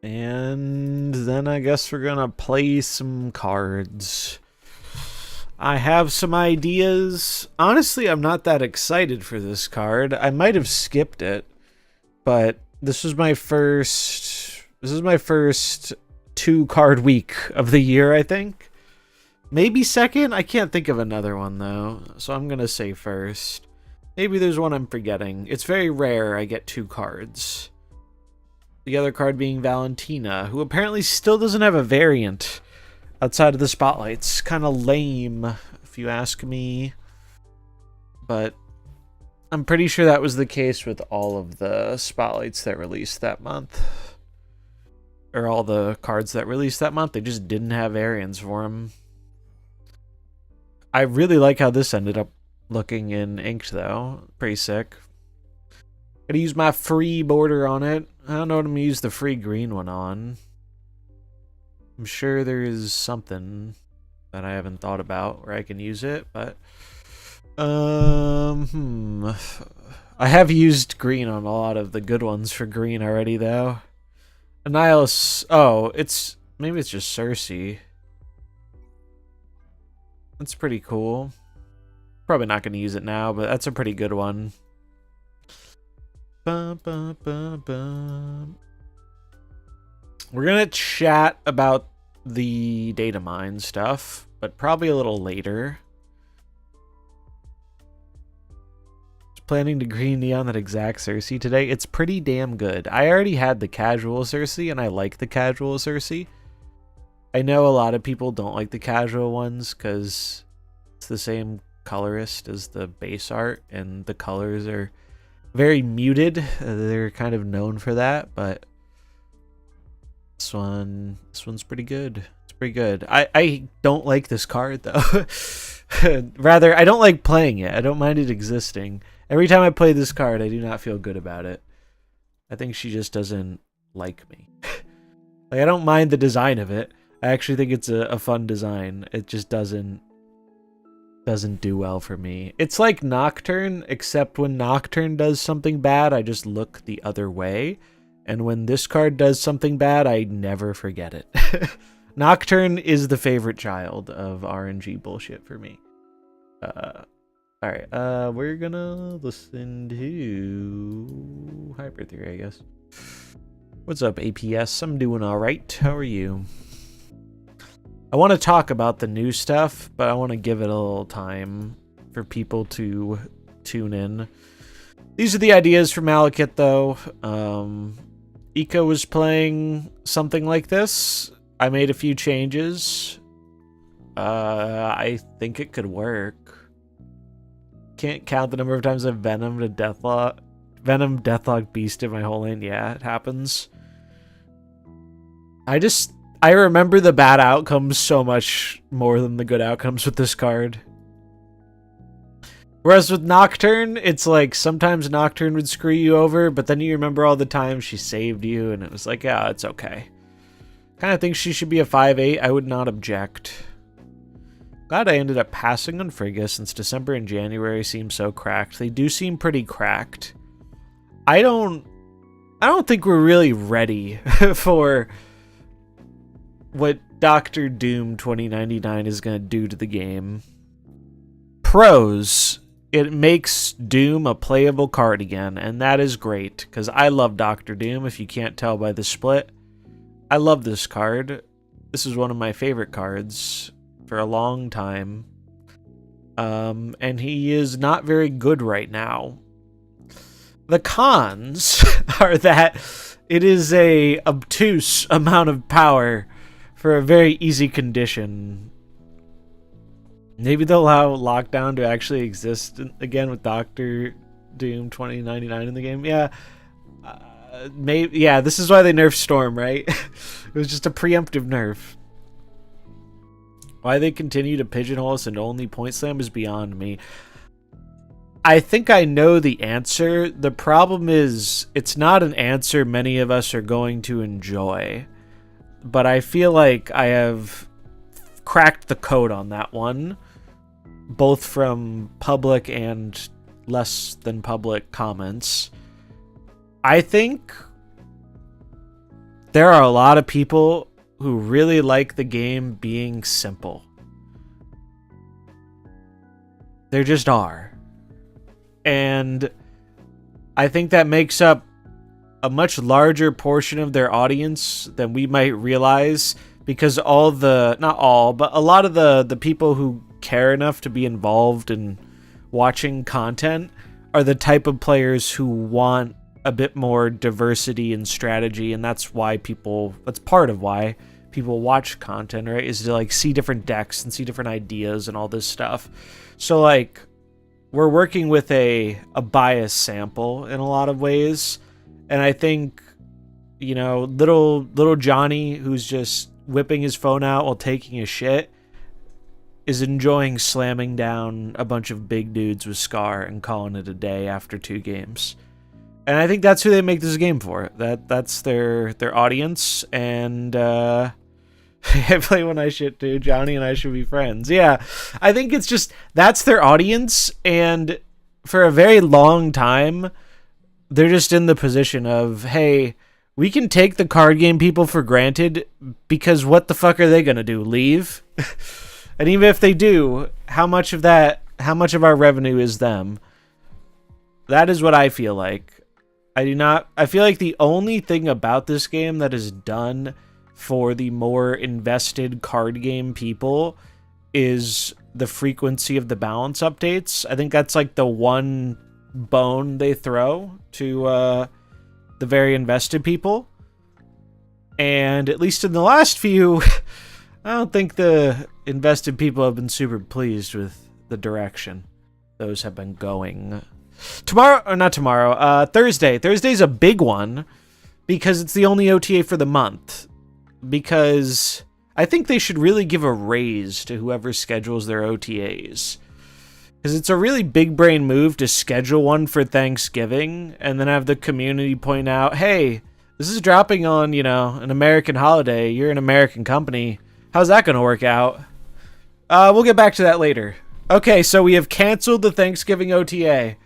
And then I guess we're gonna play some cards. I have some ideas. Honestly, I'm not that excited for this card. I might have skipped it, but this is my first 2 card week of the year, I think. Maybe second? I can't think of another one though, so I'm gonna say first. Maybe there's one I'm forgetting. It's very rare I get 2 cards. The other card being Valentina, who apparently still doesn't have a variant outside of the spotlights. Kind of lame, if you ask me. But I'm pretty sure that was the case with all of the spotlights that released that month. Or all the cards that released that month. They just didn't have variants for them. I really like how this ended up looking in inked, though. Pretty sick. Gotta use my free border on it. I don't know what I'm gonna use the free green one on. I'm sure there is something that I haven't thought about where I can use it, but I have used green on a lot of the good ones for green already, though. Annihilus. Oh, maybe it's just Cersei. That's pretty cool. Probably not going to use it now, but that's a pretty good one. We're going to chat about the data mine stuff, but probably a little later. Planning to green neon that exact Cersei today. It's pretty damn good. I already had the casual Cersei, and I like the casual Cersei. I know a lot of people don't like the casual ones because it's the same colorist as the base art, and the colors are very muted. They're kind of known for that, but this one's pretty good. It's pretty good. I don't like this card though. Rather, I don't like playing it. I don't mind it existing. Every time I play this card, I do not feel good about it. I think she just doesn't like me. Like, I don't mind the design of it. I actually think it's a fun design. It just doesn't do well for me. It's like Nocturne, except when Nocturne does something bad, I just look the other way. And when this card does something bad, I never forget it. Nocturne is the favorite child of RNG bullshit for me. Alright, we're gonna listen to Hyper Theory, I guess. What's up, APS? I'm doing alright. How are you? I want to talk about the new stuff, but I want to give it a little time for people to tune in. These are the ideas for Malekith, though. Eco was playing something like this. I made a few changes. I think it could work. Can't count the number of times I've Venom Deathlock Beasted my whole lane. Yeah, it happens. I remember the bad outcomes so much more than the good outcomes with this card. Whereas with Nocturne, it's like sometimes Nocturne would screw you over, but then you remember all the times she saved you, and it was like, yeah, it's okay. Kind of think she should be a 5/8. I would not object. Glad I ended up passing on Frigga since December and January seem so cracked. They do seem pretty cracked. I don't think we're really ready for what Doctor Doom 2099 is going to do to the game. Pros, it makes Doom a playable card again, and that is great, because I love Doctor Doom, if you can't tell by the split. I love this card. This is one of my favorite cards for a long time. And he is not very good right now. The cons are that it is a obtuse amount of power for a very easy condition. Maybe they'll allow Lockdown to actually exist again with Doctor Doom 2099 in the game. Yeah. Maybe. Yeah, this is why they nerfed Storm, right? It was just a preemptive nerf. Why they continue to pigeonhole us into only Point Slam is beyond me. I think I know the answer. The problem is, it's not an answer many of us are going to enjoy. But I feel like I have cracked the code on that one, both from public and less than public comments. I think there are a lot of people who really like the game being simple. There just are. And I think that makes up a much larger portion of their audience than we might realize, because all the, not all, but a lot of the people who care enough to be involved in watching content are the type of players who want a bit more diversity and strategy, and that's part of why people watch content, right? Is to like see different decks and see different ideas and all this stuff. So like we're working with a bias sample in a lot of ways. And I think, you know, little Johnny, who's just whipping his phone out while taking a shit, is enjoying slamming down a bunch of big dudes with Scar and calling it a day after 2 games. And I think that's who they make this game for. That's their audience. And I play when I shit too. Johnny and I should be friends. Yeah, I think it's just that's their audience. And for a very long time, they're just in the position of, hey, we can take the card game people for granted, because what the fuck are they going to do? Leave? And even if they do, how much of our revenue is them? That is what I feel like. I feel like the only thing about this game that is done for the more invested card game people is the frequency of the balance updates. I think that's like the one bone they throw to the very invested people. And at least in the last few, I don't think the invested people have been super pleased with the direction those have been going. Thursday. Thursday's a big one because it's the only OTA for the month. Because I think they should really give a raise to whoever schedules their OTAs. Because it's a really big brain move to schedule one for Thanksgiving and then have the community point out, hey, this is dropping on, you know, an American holiday. You're an American company. How's that going to work out? We'll get back to that later. Okay, so we have canceled the Thanksgiving OTA.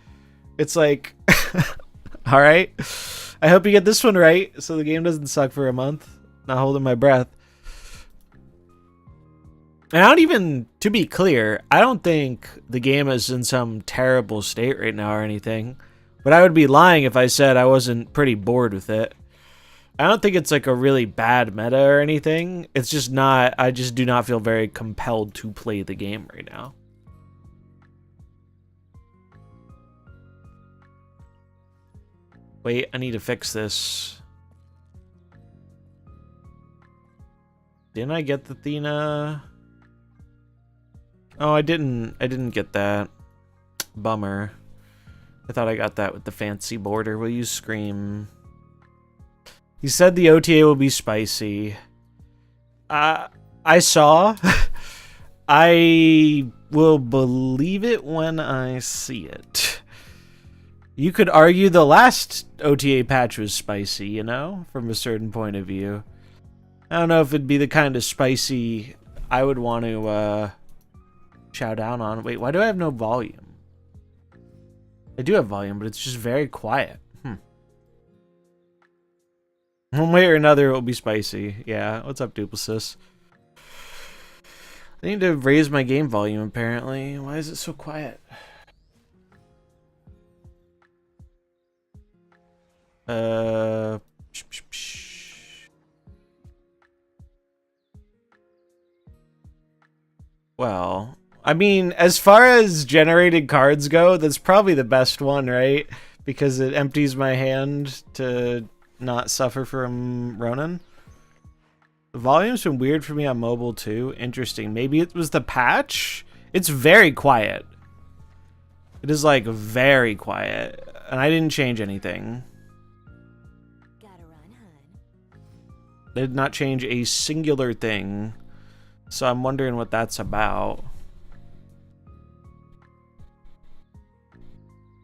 It's like, all right. I hope you get this one right so the game doesn't suck for a month. Not holding my breath. And I don't even, to be clear, I don't think the game is in some terrible state right now or anything. But I would be lying if I said I wasn't pretty bored with it. I don't think it's like a really bad meta or anything. It's just not, I just do not feel very compelled to play the game right now. Wait, I need to fix this. Didn't I get the Athena? Oh, I didn't get that. Bummer. I thought I got that with the fancy border. Will you scream? He said the OTA will be spicy. I saw. I will believe it when I see it. You could argue the last OTA patch was spicy, you know, from a certain point of view. I don't know if it'd be the kind of spicy I would want to chow down on. Wait, why do I have no volume? I do have volume, but it's just very quiet. One way or another, it will be spicy. Yeah, what's up, Duplicis? I need to raise my game volume, apparently. Why is it so quiet? Well, I mean, as far as generated cards go, that's probably the best one, right? Because it empties my hand to not suffer from Ronin. The volume's been weird for me on mobile too. Interesting. Maybe it was the patch? It's very quiet. It is like very quiet. And I didn't change anything. They did not change a singular thing. So I'm wondering what that's about.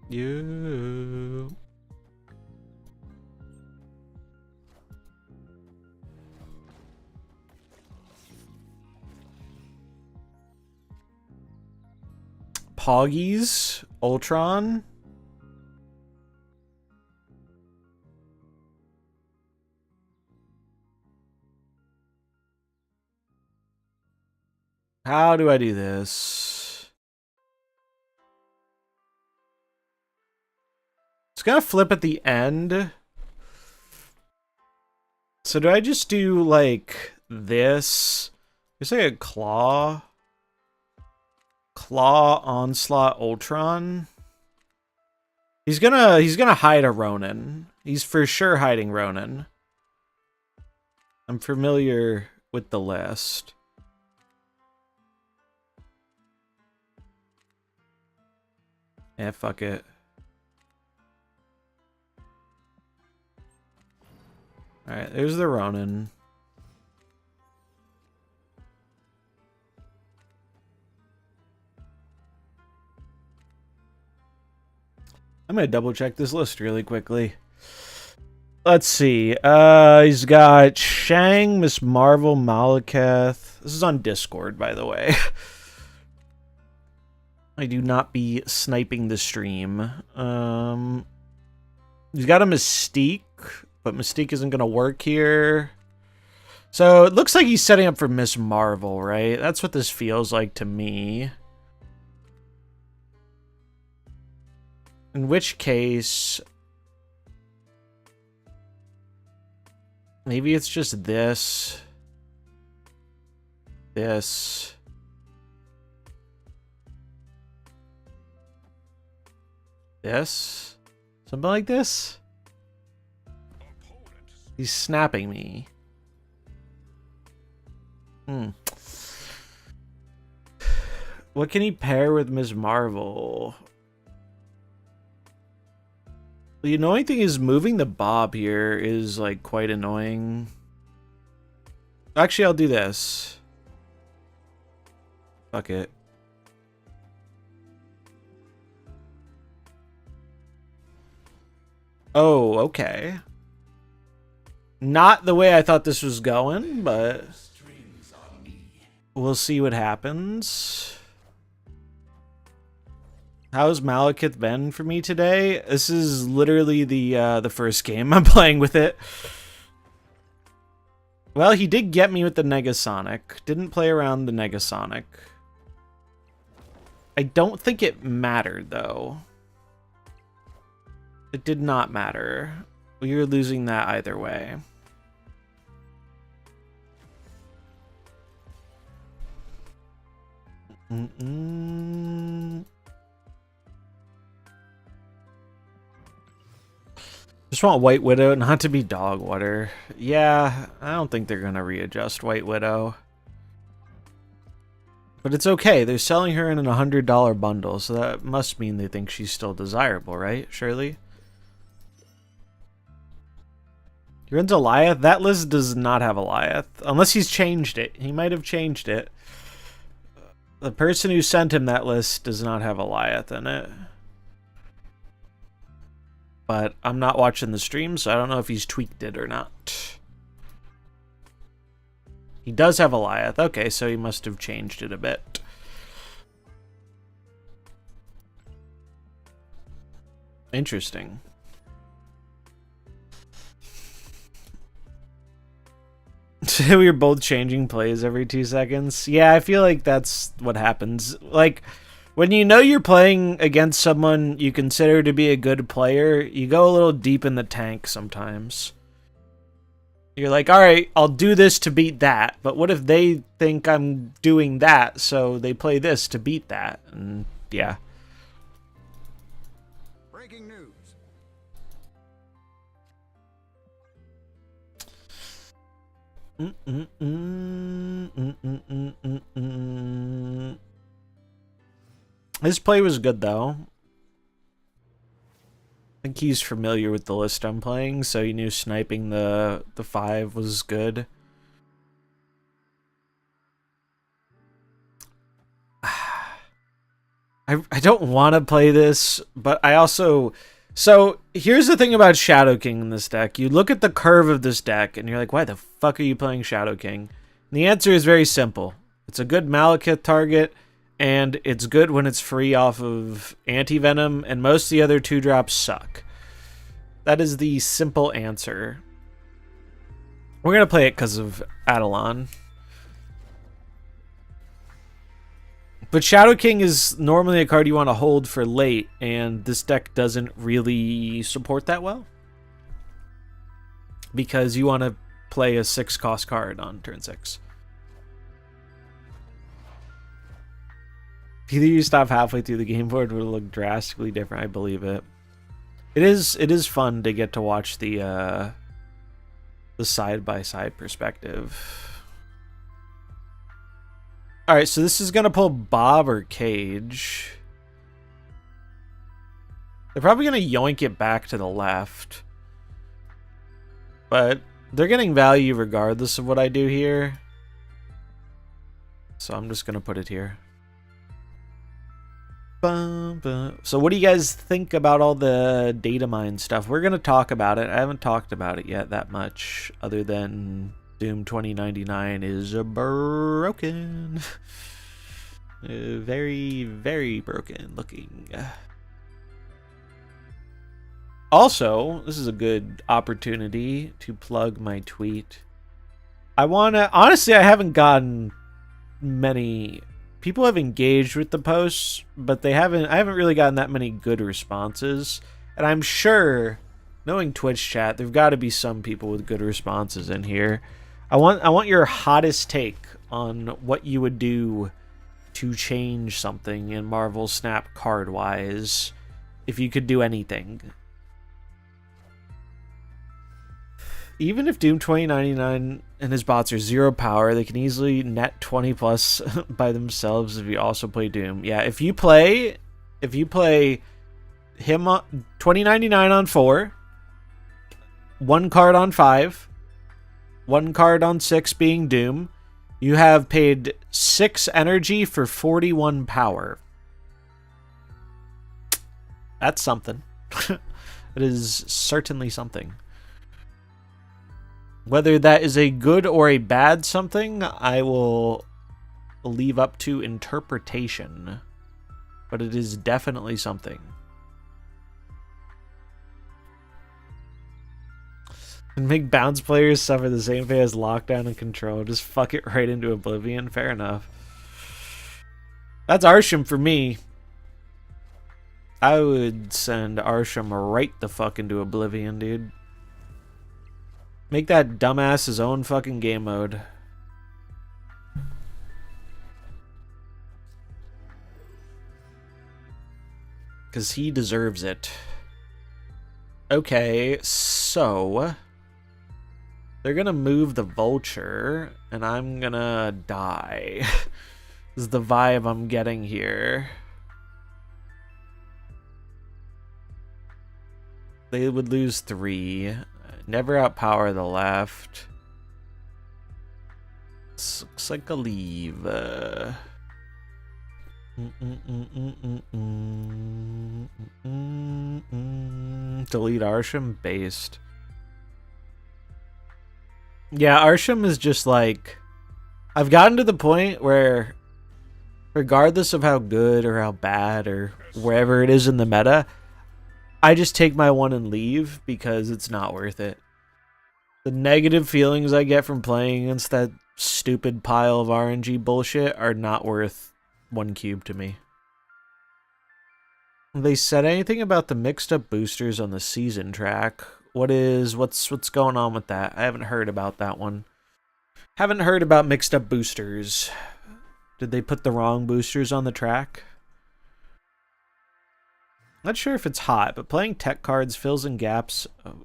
You. Poggies, Ultron. How do I do this? It's gonna flip at the end. So do I just do like this? There's like a claw onslaught Ultron. He's gonna hide a Ronin. He's for sure hiding Ronin. I'm familiar with the list. Yeah, fuck it. Alright, there's the Ronin. I'm gonna double check this list really quickly. Let's see. He's got Shang, Miss Marvel, Malekith. This is on Discord, by the way. I do not be sniping the stream. He's got a Mystique, but Mystique isn't gonna work here. So it looks like he's setting up for Miss Marvel, right? That's what this feels like to me. In which case, maybe it's just this. This. This? Something like this? He's snapping me. What can he pair with Ms. Marvel? The annoying thing is moving the bob here is like quite annoying. Actually, I'll do this. Fuck it. Oh, okay. Not the way I thought this was going, but we'll see what happens. How's Malekith been for me today? This is literally the first game I'm playing with it. Well, he did get me with the Negasonic. Didn't play around the Negasonic. I don't think it mattered, though. It did not matter. We were losing that either way. Just want White Widow not to be dog water. Yeah, I don't think they're gonna readjust White Widow. But it's okay, they're selling her in an $100 bundle, so that must mean they think she's still desirable, right, Shirley? He runs Eliath? That list does not have Eliath. Unless he's changed it. He might have changed it. The person who sent him that list does not have Eliath in it. But I'm not watching the stream, so I don't know if he's tweaked it or not. He does have Eliath. Okay, so he must have changed it a bit. Interesting. We were both changing plays every 2 seconds. Yeah, I feel like that's what happens. Like, when you know you're playing against someone you consider to be a good player, you go a little deep in the tank sometimes. You're like, alright, I'll do this to beat that, but what if they think I'm doing that, so they play this to beat that? And yeah. Breaking news. His play was good, though. I think he's familiar with the list I'm playing, so he knew sniping the 5 was good. I don't want to play this, but I also... So, here's the thing about Shadow King in this deck. You look at the curve of this deck, and you're like, why the fuck are you playing Shadow King? And the answer is very simple. It's a good Malekith target, and it's good when it's free off of Anti-Venom, and most of the other 2-drops suck. That is the simple answer. We're going to play it because of Adelon. But Shadow King is normally a card you want to hold for late, and this deck doesn't really support that well. Because you want to play a 6-cost card on turn 6. Either you stop halfway through the game board would look drastically different, I believe it. It is fun to get to watch the side-by-side perspective. Alright, so this is going to pull Bob or Cage. They're probably going to yoink it back to the left. But they're getting value regardless of what I do here. So I'm just going to put it here. So what do you guys think about all the data mine stuff? We're going to talk about it. I haven't talked about it yet that much, other than Doom 2099 is broken. Very, very broken looking. Also, this is a good opportunity to plug my tweet. Honestly, I haven't gotten many... People have engaged with the posts, but I haven't really gotten that many good responses. And I'm sure, knowing Twitch chat, there've got to be some people with good responses in here. I want your hottest take on what you would do to change something in Marvel Snap card-wise, if you could do anything. Even if Doom 2099 and his bots are 0 power, they can easily net 20 plus by themselves if you also play Doom. Yeah, if you play him on 2099 on 4, 1 card on 5, 1 card on 6 being Doom, you have paid 6 energy for 41 power. That's something. It is certainly something. Whether that is a good or a bad something, I will leave up to interpretation. But it is definitely something. And make bounce players suffer the same fate as lockdown and control. Just fuck it right into oblivion. Fair enough. That's Arsham for me. I would send Arsham right the fuck into oblivion, dude. Make that dumbass his own fucking game mode. Because he deserves it. Okay, so... they're gonna move the vulture, and I'm gonna die. This is the vibe I'm getting here. They would lose 3. Never outpower the left. This looks like a leave. Delete Arsham based. Yeah, Arsham is just like... I've gotten to the point where, regardless of how good or how bad or wherever it is in the meta, I just take my 1 and leave because it's not worth it. The negative feelings I get from playing against that stupid pile of RNG bullshit are not worth 1 cube to me. Have they said anything about the mixed up boosters on the season track? What's going on with that? I haven't heard about that one. Haven't heard about mixed up boosters. Did they put the wrong boosters on the track? Not sure if it's hot, but playing tech cards fills in gaps of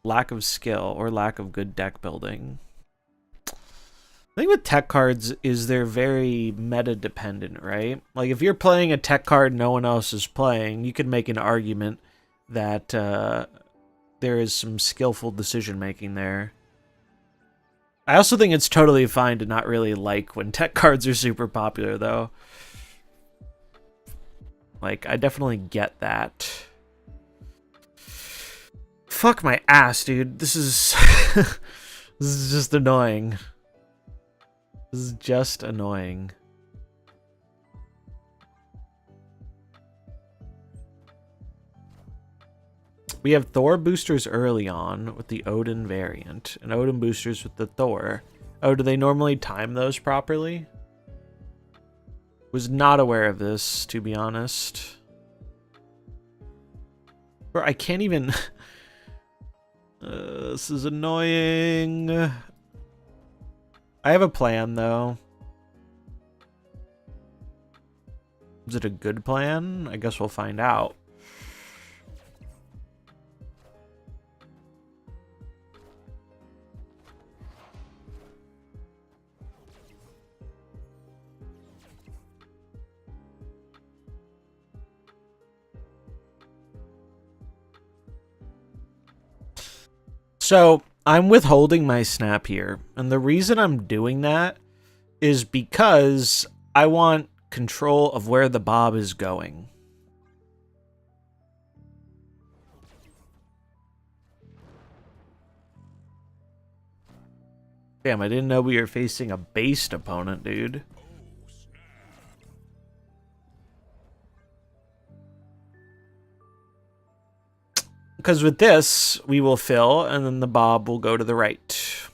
lack of skill or lack of good deck building. The thing with tech cards is they're very meta dependent, right? Like if you're playing a tech card no one else is playing, you could make an argument that there is some skillful decision making there. I also think it's totally fine to not really like when tech cards are super popular, though. Like, I definitely get that. Fuck my ass, dude. This is... this is just annoying. This is just annoying. We have Thor boosters early on with the Odin variant, and Odin boosters with the Thor. Oh, do they normally time those properly? Was not aware of this, to be honest. Bro, I can't even... this is annoying. I have a plan, though. Is it a good plan? I guess we'll find out. So, I'm withholding my snap here. And the reason I'm doing that is because I want control of where the bob is going. Damn, I didn't know we were facing a based opponent, dude. Because with this, we will fill, and then the bob will go to the right.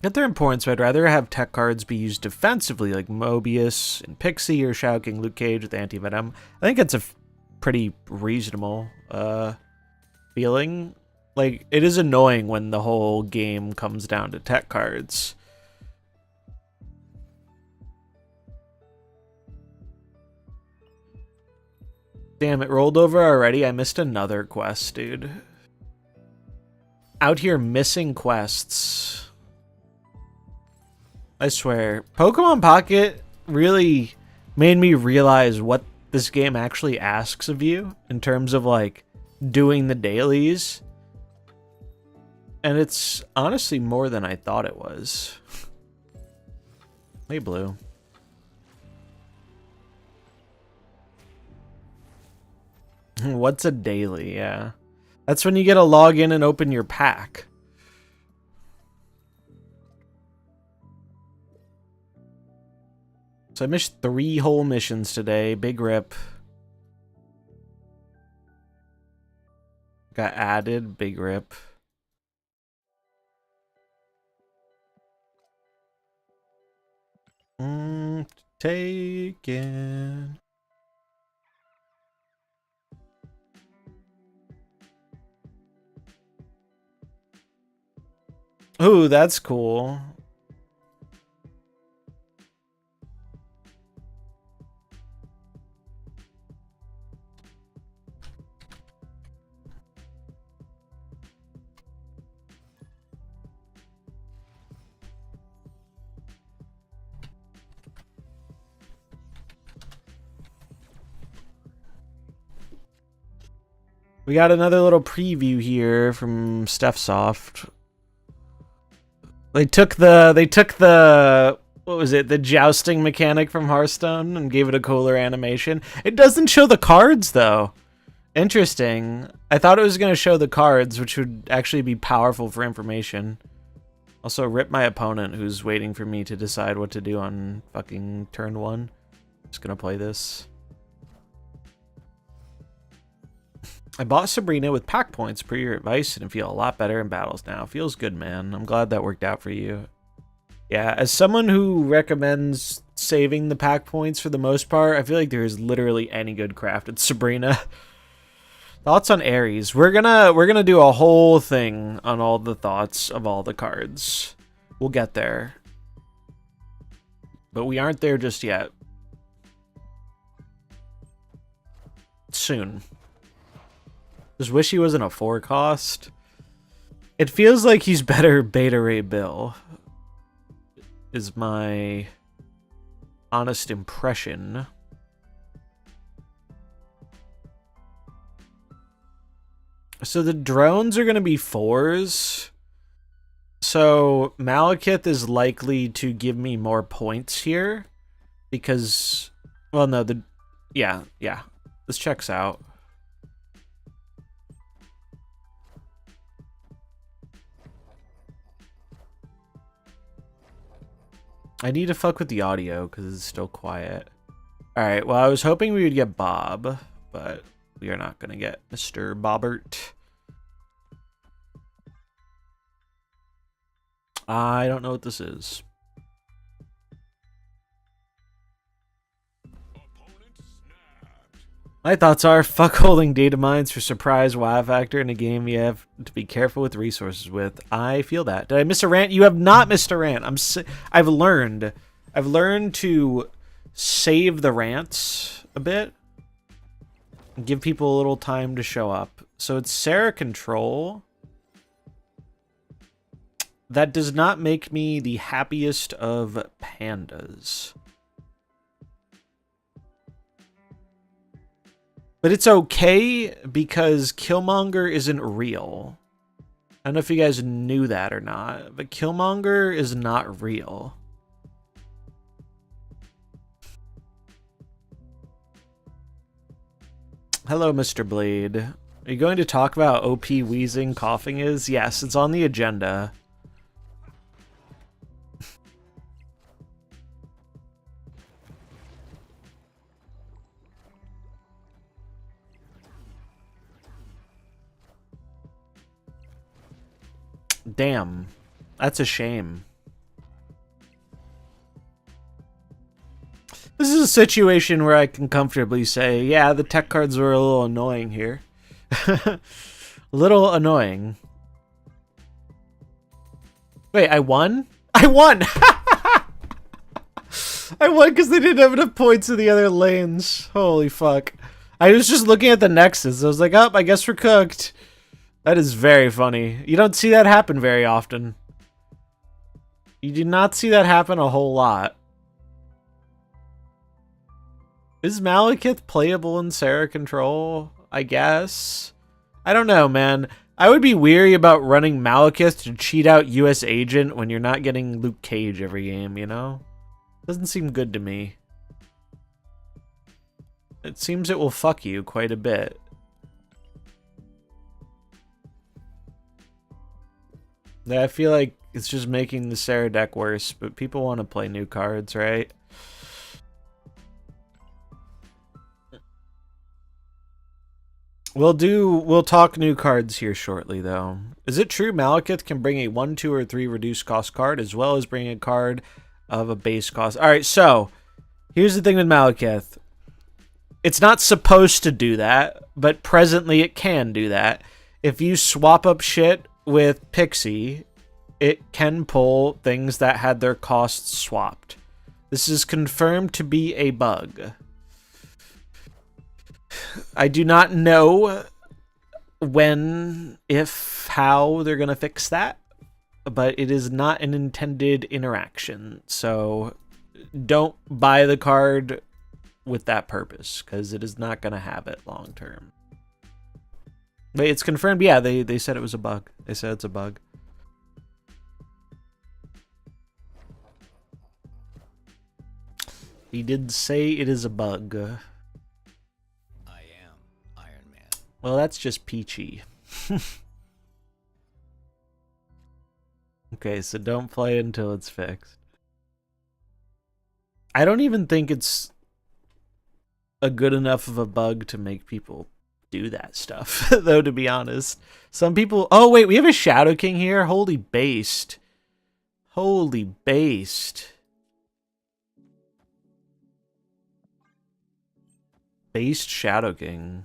At their importance, I'd rather have tech cards be used defensively, like Mobius and Pixie, or Shadow King Luke Cage with Anti-Venom. I think it's a pretty reasonable feeling. Like, it is annoying when the whole game comes down to tech cards. Damn, it rolled over already. I missed another quest, dude. Out here missing quests. I swear. Pokemon Pocket really made me realize what this game actually asks of you in terms of, like, doing the dailies. And it's honestly more than I thought it was. Hey, Blue. What's a daily? Yeah. That's when you get to log in and open your pack. So I missed 3 whole missions today. Big rip. Got added. Big rip. Taken. Ooh, that's cool. We got another little preview here from Stephsoft. They took the what was it, the jousting mechanic from Hearthstone and gave it a cooler animation. It doesn't show the cards though. Interesting. I thought it was going to show the cards, which would actually be powerful for information. Also, rip my opponent who's waiting for me to decide what to do on fucking turn 1. Just gonna play this. I bought Sabrina with pack points per your advice and feel a lot better in battles now. Feels good, man. I'm glad that worked out for you. Yeah, as someone who recommends saving the pack points for the most part, I feel like there is literally any good crafted Sabrina. Thoughts on Ares. We're gonna do a whole thing on all the thoughts of all the cards. We'll get there. But we aren't there just yet. Soon. Just wish he wasn't a 4 cost. It feels like he's better Beta Ray Bill. Is my honest impression. So the drones are going to be 4s. So Malekith is likely to give me more points here. Because, well, no, yeah. This checks out. I need to fuck with the audio because it's still quiet. Alright, well, I was hoping we would get Bob, but we are not going to get Mr. Bobbert. I don't know what this is. My thoughts are, fuck holding data mines for surprise wow factor in a game you have to be careful with resources with. I feel that. Did I miss a rant? You have not missed a rant. I've learned to save the rants a bit and give people a little time to show up. So it's Sarah Control. That does not make me the happiest of pandas. But it's okay because Killmonger isn't real. I don't know if you guys knew that or not, but Killmonger is not real. Hello, Mr. Blade. Are you going to talk about OP wheezing coughing is? Yes, it's on the agenda. Damn, that's a shame. This is a situation where I can comfortably say, yeah, the tech cards were a little annoying here. Little annoying. Wait, I won? I won! I won because they didn't have enough points in the other lanes. Holy fuck. I was just looking at the Nexus. I was like, oh, I guess we're cooked. That is very funny. You don't see that happen very often. You do not see that happen a whole lot. Is Malekith playable in Sarah Control? I guess. I don't know, man. I would be weary about running Malekith to cheat out US Agent when you're not getting Luke Cage every game, you know? Doesn't seem good to me. It seems it will fuck you quite a bit. Yeah, I feel like it's just making the Sarah deck worse, but people want to play new cards, right? We'll talk new cards here shortly, though. Is it true Malekith can bring a 1, 2, or 3 reduced cost card, as well as bring a card of a base cost? Alright, so, here's the thing with Malekith. It's not supposed to do that, but presently it can do that. If you swap up shit with Pixie, it can pull things that had their costs swapped. This is confirmed to be a bug. I do not know when, if, how they're going to fix that, but it is not an intended interaction. So don't buy the card with that purpose, because it is not going to have it long term. Wait, it's confirmed? Yeah, they said it was a bug. They said it's a bug. He did say it is a bug. I am Iron Man. Well, that's just peachy. Okay, so don't play until it's fixed. I don't even think it's a good enough of a bug to make people do that stuff, though, to be honest. Some people... Oh, wait, we have a Shadow King here? Holy based. Holy based. Based Shadow King.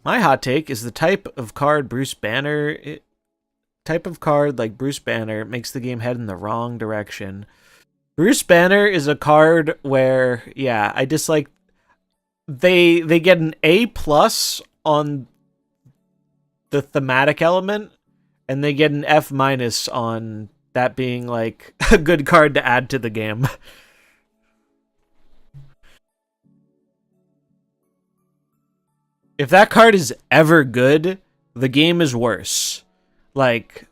My hot take is the type of card Bruce Banner... type of card like Bruce Banner makes the game head in the wrong direction. Bruce Banner is a card where, yeah, I dislike... They get an A+ on the thematic element, and they get an F- on that being, like, a good card to add to the game. If that card is ever good, the game is worse. Like,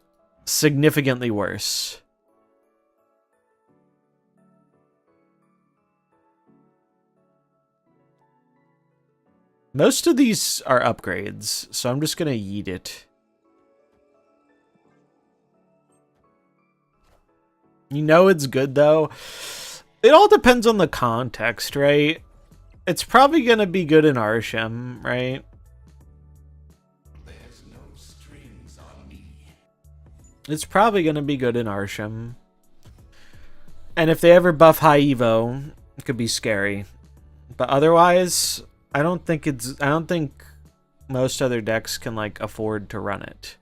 significantly worse. Most of these are upgrades, so I'm just gonna yeet it. You know it's good, though. It all depends on the context, right? It's probably gonna be good in Arshem, right? There's no strings on me. It's probably gonna be good in Arshem. And if they ever buff High Evo, it could be scary. But otherwise, I don't think most other decks can like afford to run it.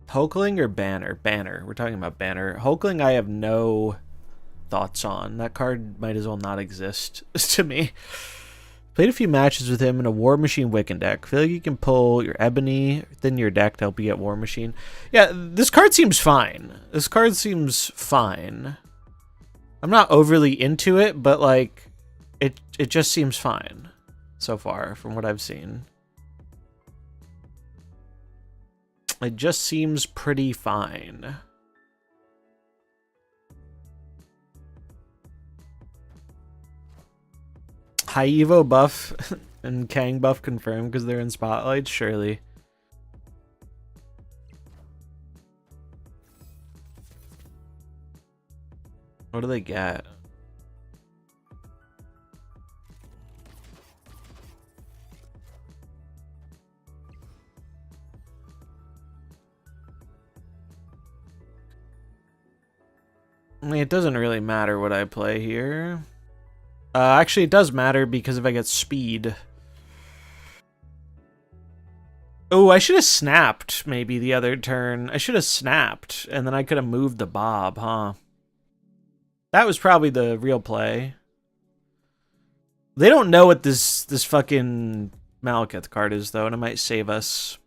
Hulkling or Banner? Banner. We're talking about Banner. Hulkling I have no thoughts on. That card might as well not exist to me. Played a few matches with him in a War Machine Wiccan deck. Feel like you can pull your Ebony within your deck to help you get War Machine. Yeah, this card seems fine. This card seems fine. I'm not overly into it, but like it just seems fine so far from what I've seen. It just seems pretty fine. High Evo buff and Kang buff confirmed because they're in Spotlight? Surely. What do they get? I mean, it doesn't really matter what I play here. Actually, it does matter because if I get speed... Oh, I should have snapped maybe the other turn. I should have snapped, and then I could have moved the Bob, huh? That was probably the real play. They don't know what this fucking Malekith card is, though, and it might save us.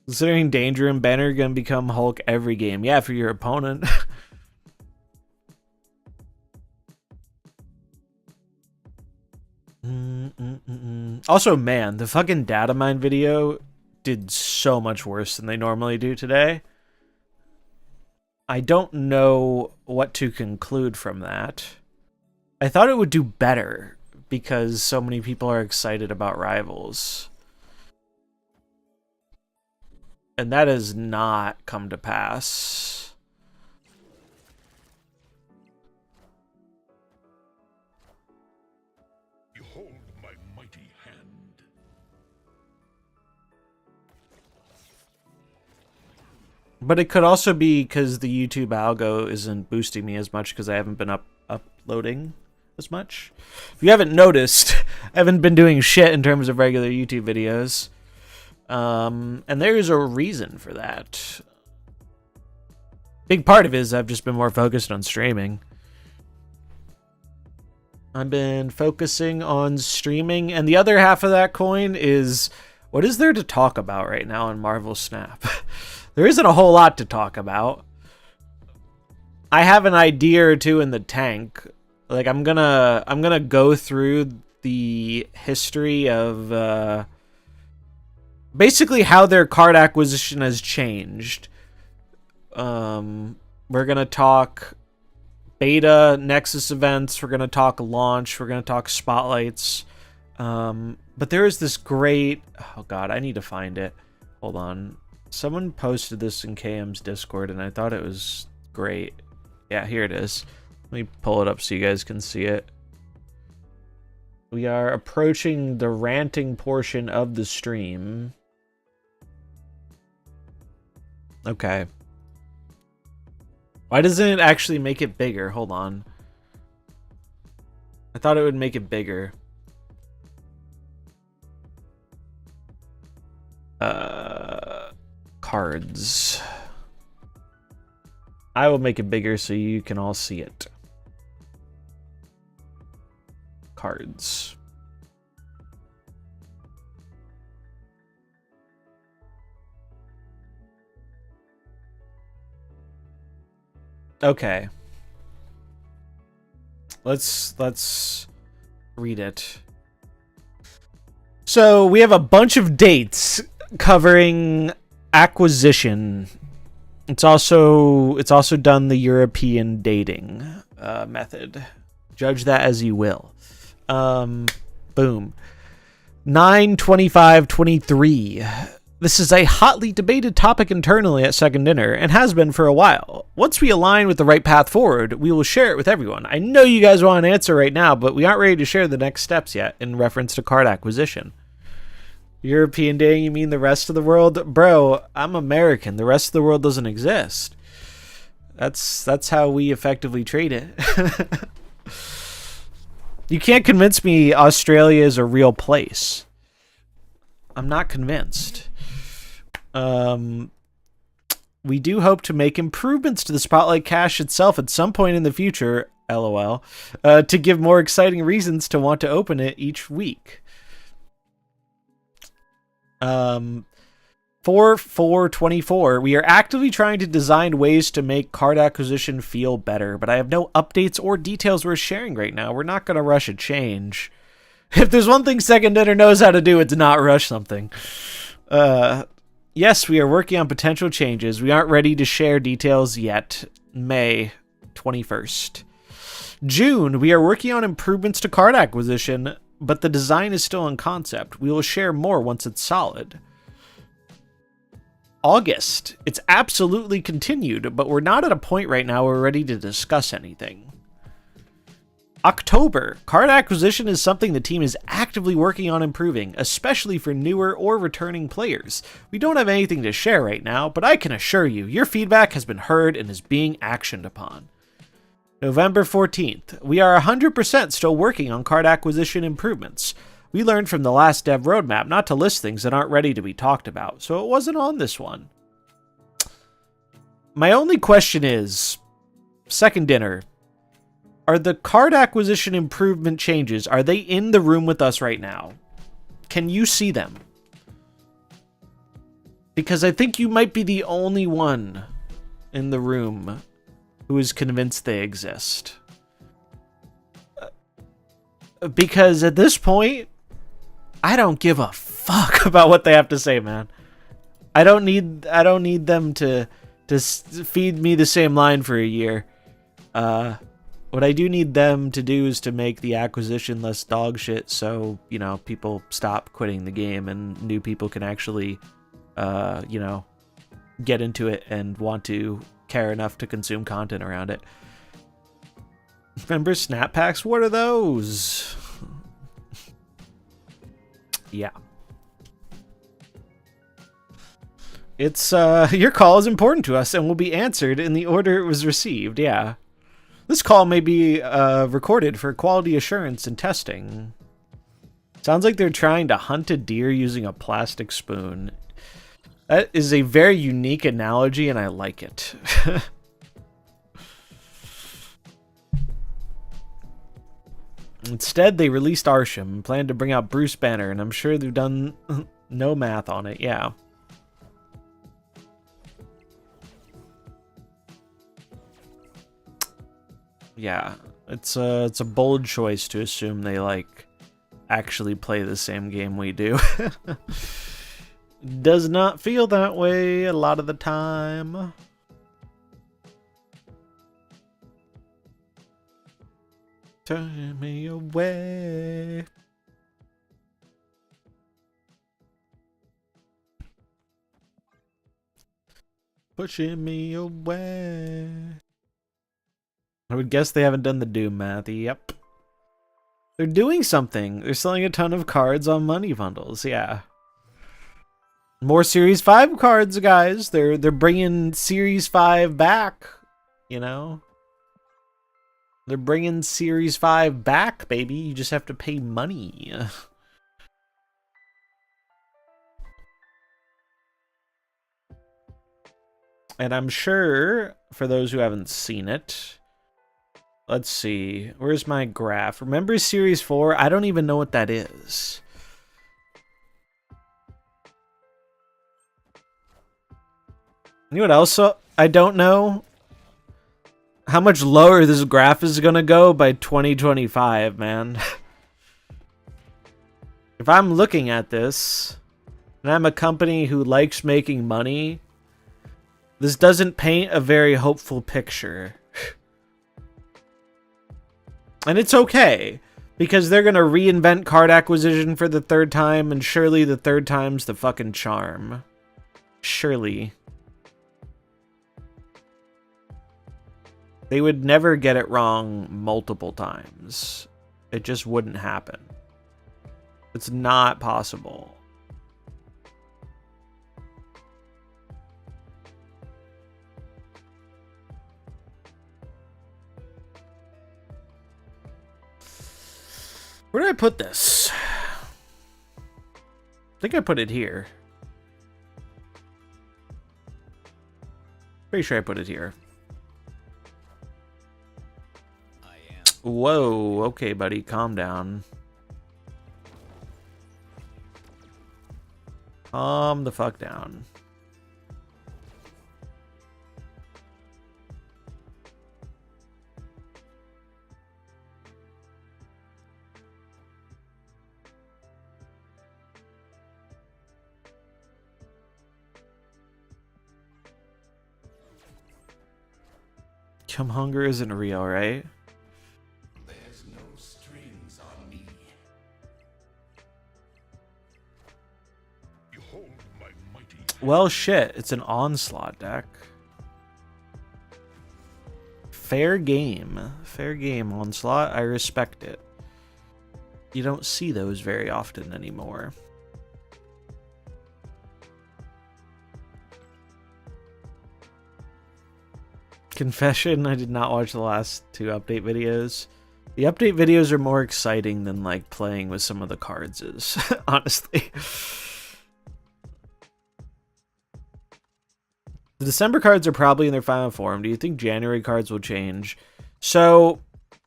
Considering Danger and Banner are going to become Hulk every game. Yeah, for your opponent. Also, man, the fucking data mine video did so much worse than they normally do today. I don't know what to conclude from that. I thought it would do better because so many people are excited about Rivals. And that has not come to pass. Behold my mighty hand. But it could also be because the YouTube algo isn't boosting me as much because I haven't been uploading as much. If you haven't noticed, I haven't been doing shit in terms of regular YouTube videos. And there's a reason for that. Big part of it is I've just been more focused on streaming. I've been focusing on streaming, and the other half of that coin is, what is there to talk about right now on Marvel Snap? There isn't a whole lot to talk about. I have an idea or two in the tank. Like I'm gonna go through the history of basically how their card acquisition has changed. We're gonna talk beta, Nexus events, we're gonna talk launch, we're gonna talk spotlights. But there is this great, oh god, I need to find it. Hold on. Someone posted this in KM's Discord and I thought it was great. Yeah, here it is. Let me pull it up so you guys can see it. We are approaching the ranting portion of the stream. Okay. Why doesn't it actually make it bigger? Hold on. I thought it would make it bigger. Cards. I will make it bigger so you can all see it. Cards. Okay. Let's read it. So we have a bunch of dates covering acquisition. It's also done the European dating method. Judge that as you will. Boom. 9/25/23. This is a hotly debated topic internally at Second Dinner, and has been for a while. Once we align with the right path forward, we will share it with everyone. I know you guys want an answer right now, but we aren't ready to share the next steps yet in reference to card acquisition. European Day, you mean the rest of the world? Bro, I'm American. The rest of the world doesn't exist. That's how we effectively trade it. You can't convince me Australia is a real place. I'm not convinced. We do hope to make improvements to the Spotlight cache itself at some point in the future, LOL, to give more exciting reasons to want to open it each week. 4/4/24, we are actively trying to design ways to make card acquisition feel better, but I have no updates or details we're sharing right now. We're not going to rush a change. If there's one thing Second Dinner knows how to do, it's not rush something. Yes, we are working on potential changes. We aren't ready to share details yet. May 21st. June, we are working on improvements to card acquisition, but the design is still in concept. We will share more once it's solid. August, it's absolutely continued, but we're not at a point right now where we're ready to discuss anything. October, card acquisition is something the team is actively working on improving, especially for newer or returning players. We don't have anything to share right now, but I can assure you, your feedback has been heard and is being actioned upon. November 14th, we are 100% still working on card acquisition improvements. We learned from the last dev roadmap not to list things that aren't ready to be talked about, so it wasn't on this one. My only question is, Second Dinner, are the card acquisition improvement changes, are they in the room with us right now? Can you see them? Because I think you might be the only one in the room who is convinced they exist. Because at this point, I don't give a fuck about what they have to say, man. I don't need them to feed me the same line for a year. What I do need them to do is to make the acquisition less dog shit, so, you know, people stop quitting the game and new people can actually, you know, get into it and want to care enough to consume content around it. Remember snap packs? What are those? Yeah. It's, your call is important to us and will be answered in the order it was received, yeah. This call may be recorded for quality assurance and testing. Sounds like they're trying to hunt a deer using a plastic spoon. That is a very unique analogy, and I like it. Instead, they released Arsham and planned to bring out Bruce Banner, and I'm sure they've done no math on it, yeah. Yeah, it's a bold choice to assume they, like, actually play the same game we do. Does not feel that way a lot of the time. Turn me away. Pushing me away. I would guess they haven't done the Doom math. Yep. They're doing something. They're selling a ton of cards on money bundles. Yeah. More Series 5 cards, guys. They're bringing Series 5 back, you know? They're bringing Series 5 back, baby. You just have to pay money. And I'm sure, for those who haven't seen it, let's see. Where's my graph? Remember Series 4? I don't even know what that is. You know what else I don't know? How much lower this graph is gonna go by 2025, man. If I'm looking at this, and I'm a company who likes making money, this doesn't paint a very hopeful picture. And it's okay, because they're gonna reinvent card acquisition for the third time, and surely the third time's the fucking charm. Surely. They would never get it wrong multiple times. It just wouldn't happen. It's not possible. Where did I put this? I think I put it here. Pretty sure I put it here. Whoa, okay, buddy, calm down. Calm the fuck down. Chum hunger isn't real, right? There's no strings on me. Behold my mighty hand. Well, shit, it's an onslaught deck. Fair game. Fair game, onslaught. I respect it. You don't see those very often anymore. Confession, I did not watch the last 2 update videos. The update videos are more exciting than like playing with some of the cards is, honestly. The December cards are probably in their final form. Do you think January cards will change? So,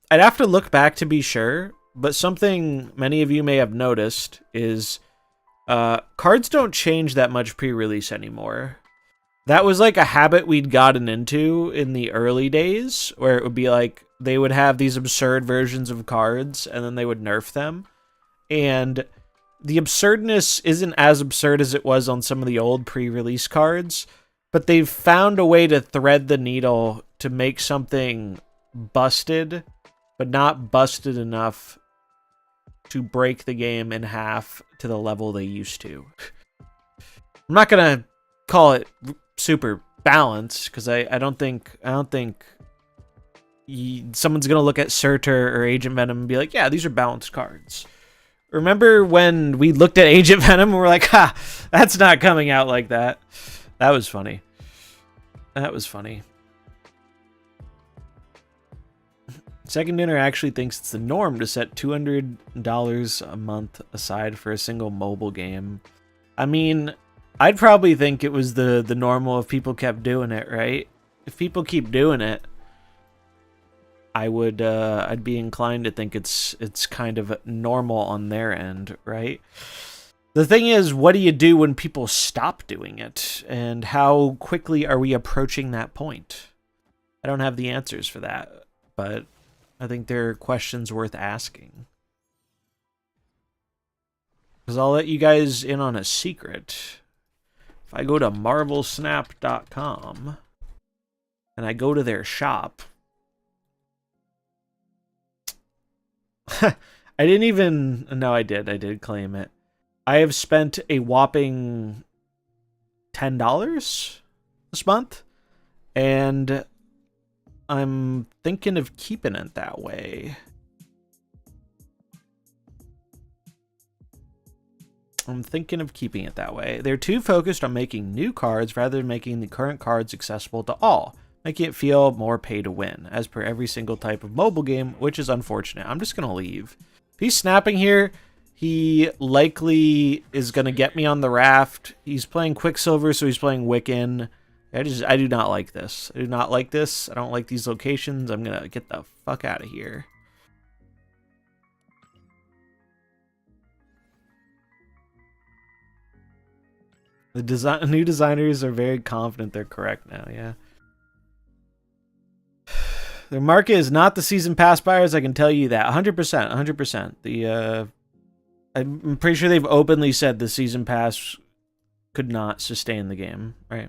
I'd have to look back to be sure, but something many of you may have noticed is cards don't change that much pre-release anymore. That was like a habit we'd gotten into in the early days, where it would be like they would have these absurd versions of cards and then they would nerf them. And the absurdness isn't as absurd as it was on some of the old pre-release cards, but they've found a way to thread the needle to make something busted, but not busted enough to break the game in half to the level they used to. I'm not going to call it super balanced, because I don't think someone's gonna look at Surtur or Agent Venom and be like, yeah, these are balanced cards. Remember when we looked at Agent Venom and we're like, ha, that's not coming out like that. That was funny. That was funny. Second Dinner actually thinks it's the norm to set $200 a month aside for a single mobile game. I mean, I'd probably think it was the normal if people kept doing it, right? If people keep doing it, I'd be inclined to think it's kind of normal on their end, right? The thing is, what do you do when people stop doing it? And how quickly are we approaching that point? I don't have the answers for that, but I think they're questions worth asking. Because I'll let you guys in on a secret. If I go to marvelsnap.com and I go to their shop, I didn't even... No, I did claim it. I have spent a whopping $10 this month, and I'm thinking of keeping it that way. I'm thinking of keeping it that way. They're too focused on making new cards rather than making the current cards accessible to all, making it feel more pay to win, as per every single type of mobile game, which is unfortunate. I'm just going to leave. If he's snapping here, he likely is going to get me on the raft. He's playing Quicksilver, so he's playing Wiccan. I do not like this. I do not like this. I don't like these locations. I'm going to get the fuck out of here. The new designers are very confident they're correct now, yeah. Their market is not the season pass buyers, I can tell you that. 100%, 100%. I'm pretty sure they've openly said the season pass could not sustain the game, right?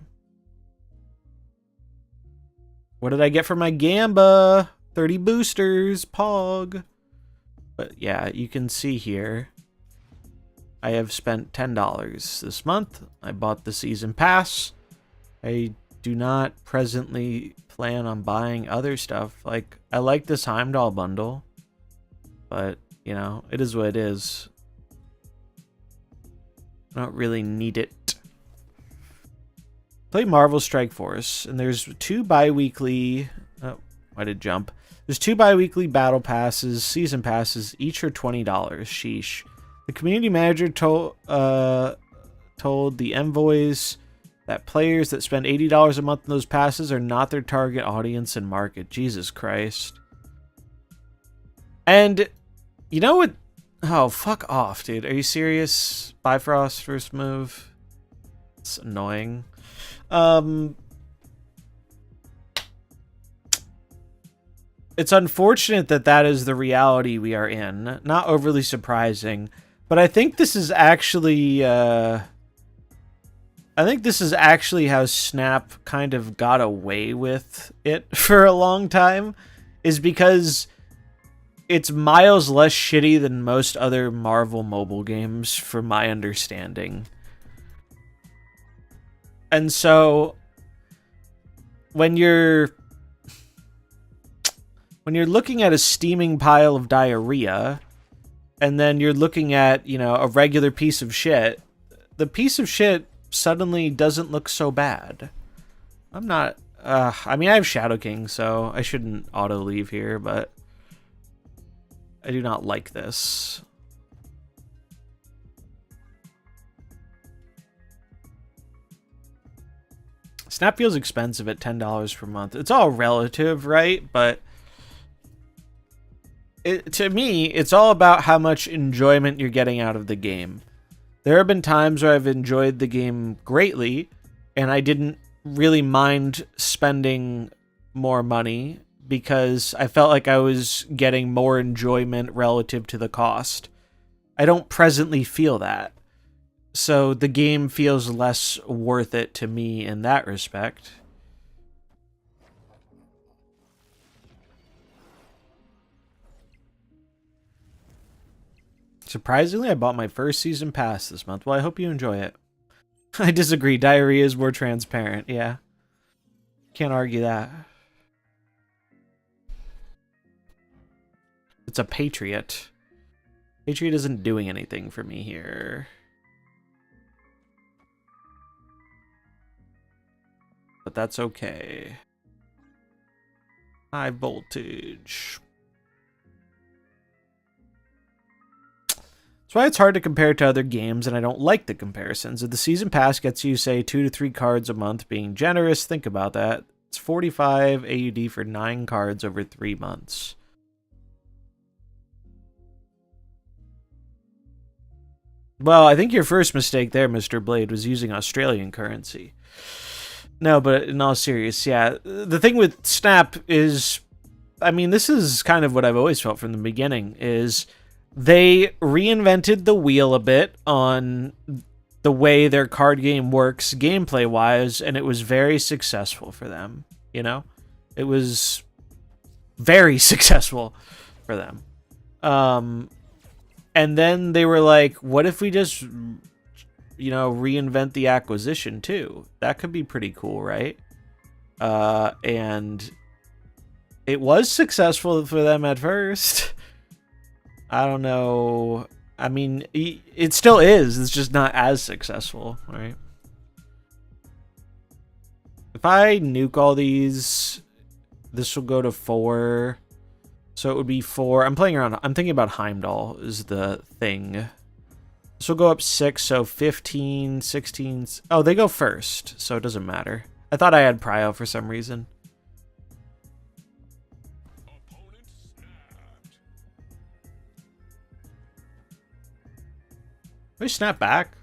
What did I get for my Gamba? 30 boosters, Pog. But yeah, you can see here, I have spent $10 this month. I bought the season pass. I do not presently plan on buying other stuff. Like, I like this Heimdall bundle, but, you know, it is what it is. I don't really need it. Play Marvel Strike Force, and there's 2 bi-weekly... Oh, Why did it jump? There's 2 bi-weekly battle passes, season passes. Each are $20. Sheesh. The community manager told the envoys that players that spend $80 a month on those passes are not their target audience and market. Jesus Christ. And you know what? Oh, fuck off, dude. Are you serious? Bifrost first move. It's annoying. It's unfortunate that that is the reality we are in. Not overly surprising, but I think this is actually how Snap kind of got away with it for a long time, is because it's miles less shitty than most other Marvel mobile games, from my understanding. And so when you're looking at a steaming pile of diarrhea, and then you're looking at, you know, a regular piece of shit, the piece of shit suddenly doesn't look so bad. I'm not... I mean, I have Shadow King, so I shouldn't auto-leave here, but I do not like this. Snap feels expensive at $10 per month. It's all relative, right? But to me, it's all about how much enjoyment you're getting out of the game. There have been times where I've enjoyed the game greatly, and I didn't really mind spending more money because I felt like I was getting more enjoyment relative to the cost. I don't presently feel that. So the game feels less worth it to me in that respect. Surprisingly, I bought my first season pass this month. Well, I hope you enjoy it. I disagree. Diarrhea is more transparent. Yeah. Can't argue that. It's a Patriot. Patriot isn't doing anything for me here. But that's okay. High voltage. That's why it's hard to compare to other games, and I don't like the comparisons. If the season pass gets you, say, 2 to 3 cards a month, being generous, think about that. It's 45 AUD for 9 cards over 3 months. Well, I think your first mistake there, Mr. Blade, was using Australian currency. No, but in all seriousness, yeah. The thing with Snap is, I mean, this is kind of what I've always felt from the beginning, is they reinvented the wheel a bit on the way their card game works gameplay-wise, and it was very successful for them, you know? It was very successful for them. And then they were like, what if we just, you know, reinvent the acquisition too? That could be pretty cool, right? And it was successful for them at first. I don't know. I mean, it still is. It's just not as successful, right? If I nuke all these, this will go to 4. So it would be 4. I'm playing around. I'm thinking about Heimdall is the thing. This will go up 6, so 15, 16. Oh, they go first, so it doesn't matter. I thought I had Prio for some reason. We snap back?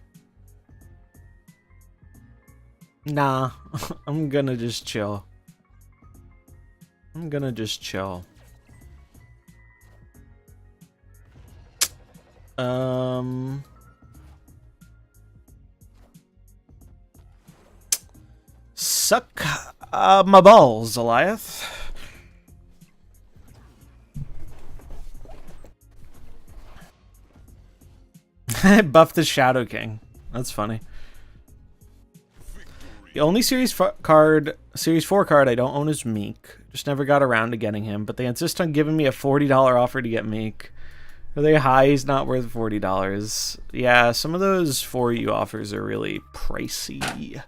Nah, I'm gonna just chill. I'm gonna just chill. Suck my balls, Goliath. Buff the Shadow King. That's funny. The only Series 4 card I don't own is Meek. Just never got around to getting him, but they insist on giving me a $40 offer to get Meek. Are they high? He's not worth $40. Yeah, some of those for you offers are really pricey.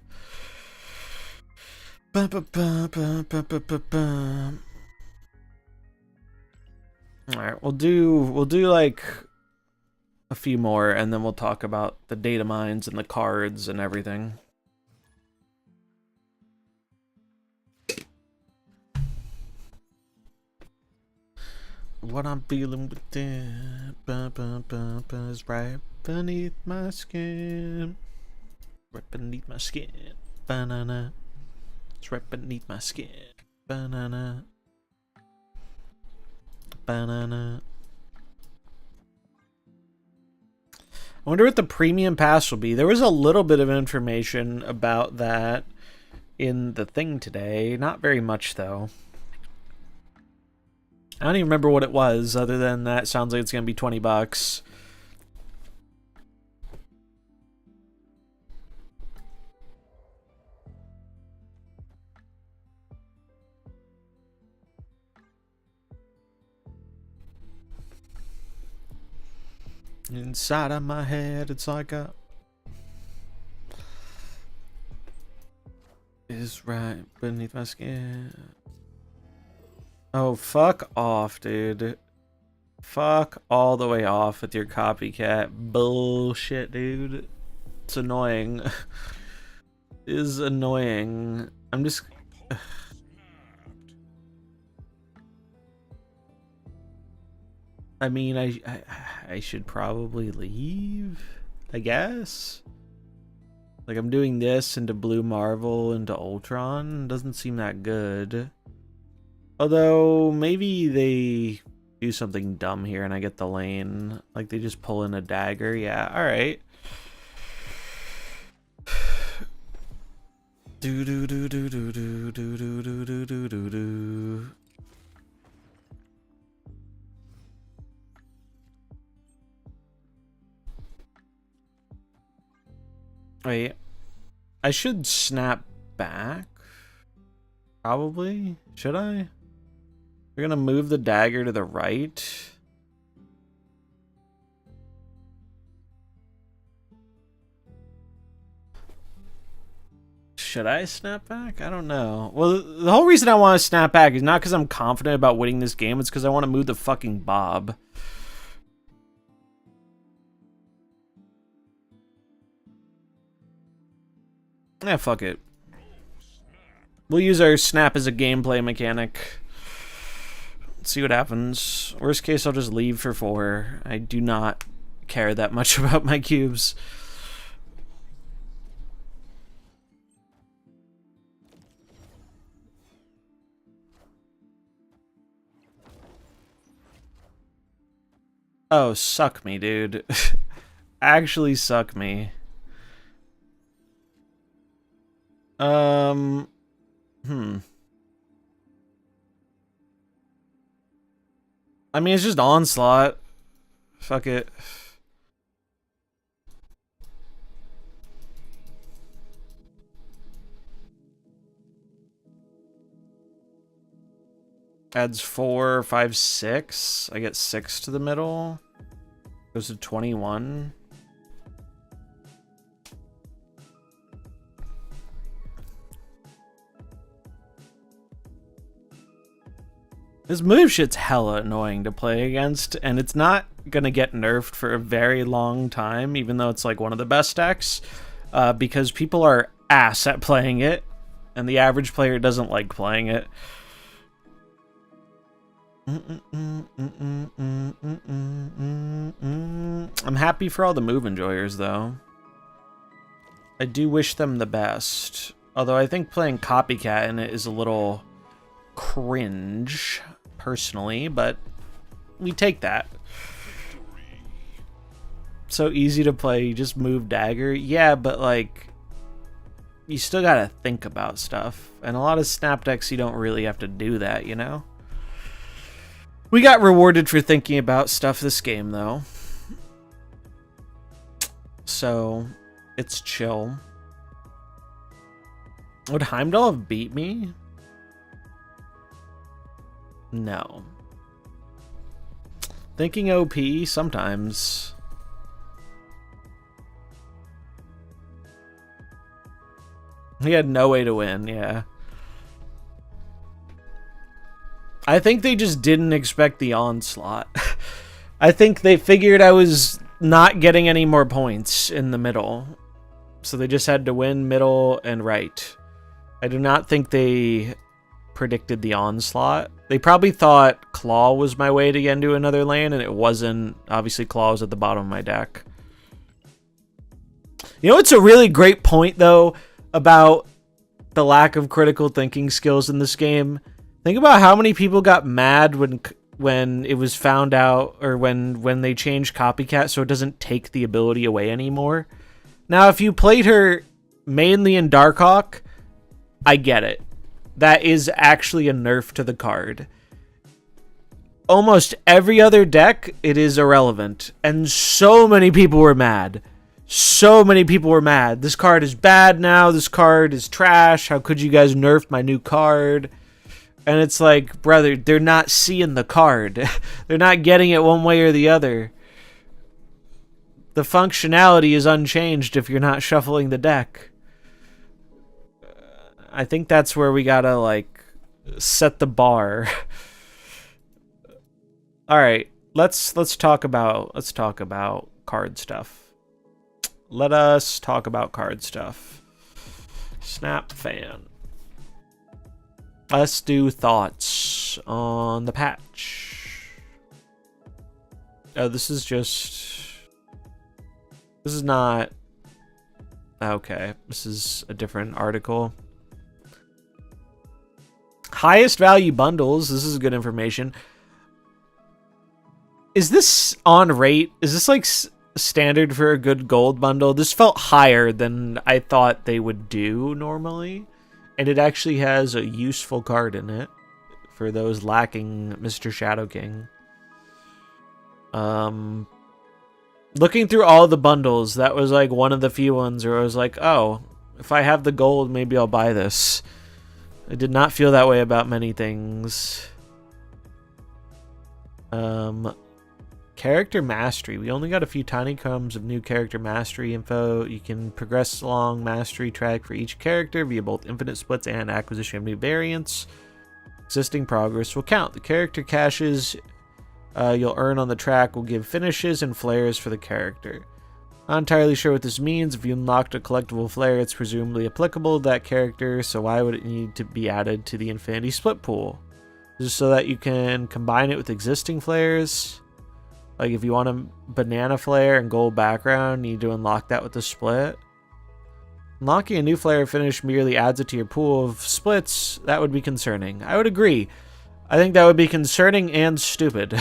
All right, we'll do like a few more, and then we'll talk about the data mines and the cards and everything. What I'm feeling within is right beneath my skin. Right beneath my skin. Banana. It's right beneath my skin. Banana. Banana. I wonder what the premium pass will be. There was a little bit of information about that in the thing today. Not very much, though. I don't even remember what it was, other than that sounds like it's going to be 20 bucks. Inside of my head, it's like a... is right beneath my skin. Oh, fuck off, dude. Fuck all the way off with your copycat bullshit, dude. It's annoying. It is annoying. I'm just... I mean, I should probably leave, I guess. Like, I'm doing this into Blue Marvel into Ultron. Doesn't seem that good. Although, maybe they do something dumb here and I get the lane. Like, they just pull in a dagger. Yeah, alright. Do do do do do do do do do do do do do. Wait, I should snap back. Probably. Should I? We're gonna move the dagger to the right. Should I snap back? I don't know. Well, the whole reason I want to snap back is not because I'm confident about winning this game. It's because I want to move the fucking Bob. Yeah, fuck it. We'll use our snap as a gameplay mechanic. Let's see what happens. Worst case, I'll just leave for 4. I do not care that much about my cubes. Oh, suck me, dude. Actually suck me. I mean, it's just Onslaught. Fuck it. Adds 4, 5, 6. I get 6 to the middle. Goes to 21. This move shit's hella annoying to play against, and it's not gonna get nerfed for a very long time, even though it's like one of the best decks, because people are ass at playing it, and the average player doesn't like playing it. I'm happy for all the move enjoyers, though. I do wish them the best, although I think playing Copycat in it is a little cringe, personally, but we take that. So easy to play, you just move dagger. Yeah, but like, you still gotta think about stuff. And a lot of snap decks, you don't really have to do that, you know? We got rewarded for thinking about stuff this game, though. So, it's chill. Would Heimdall have beat me? No. Thinking OP sometimes. He had no way to win, yeah. I think they just didn't expect the onslaught. I think they figured I was not getting any more points in the middle. So they just had to win middle and right. I do not think they predicted the onslaught. They probably thought Claw was my way to get into another lane, and it wasn't. Obviously, Claw was at the bottom of my deck. You know, it's a really great point, though, about the lack of critical thinking skills in this game. Think about how many people got mad when it was found out, or when they changed Copycat so it doesn't take the ability away anymore. Now, if you played her mainly in Darkhawk, I get it. That is actually a nerf to the card. Almost every other deck, it is irrelevant. And so many people were mad. So many people were mad. This card is bad now. This card is trash. How could you guys nerf my new card? And it's like, brother, they're not seeing the card. They're not getting it one way or the other. The functionality is unchanged if you're not shuffling the deck. I think that's where we gotta, like, set the bar. All right, let's talk about card stuff. Let us talk about card stuff. Snap fan. Let's do thoughts on the patch. Oh, this is not. Okay, this is a different article. Highest value bundles. This is good information. Is this on rate? Is this like standard for a good gold bundle? This felt higher than I thought they would do normally. And it actually has a useful card in it for those lacking Mr. Shadow King. Looking through all the bundles, that was like one of the few ones where I was like, oh, if I have the gold, maybe I'll buy this. I did not feel that way about many things. Character mastery. We only got a few tiny crumbs of new character mastery info. You can progress along mastery track for each character via both infinite splits and acquisition of new variants. Existing progress will count. The character caches you'll earn on the track will give finishes and flares for the character. Not entirely sure what this means. If you unlocked a collectible flare, it's presumably applicable to that character, so why would it need to be added to the Infinity Split pool? Just so that you can combine it with existing flares? Like if you want a banana flare and gold background, you need to unlock that with the split? Unlocking a new flare finish merely adds it to your pool of splits. That would be concerning. I would agree. I think that would be concerning and stupid.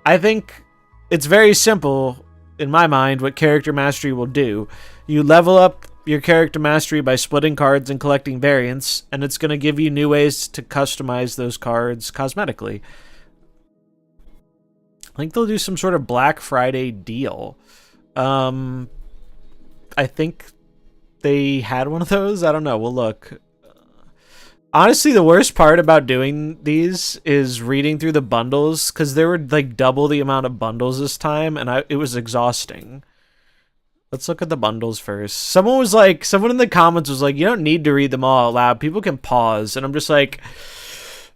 I think it's very simple, in my mind, what character mastery will do. You level up your character mastery by splitting cards and collecting variants, and it's going to give you new ways to customize those cards cosmetically. I think they'll do some sort of Black Friday deal. I think they had one of those. I don't know. We'll look. Honestly, the worst part about doing these is reading through the bundles, because there were like double the amount of bundles this time, and it was exhausting. Let's look at the bundles first. Someone in the comments was like, you don't need to read them all out loud. People can pause. And I'm just like,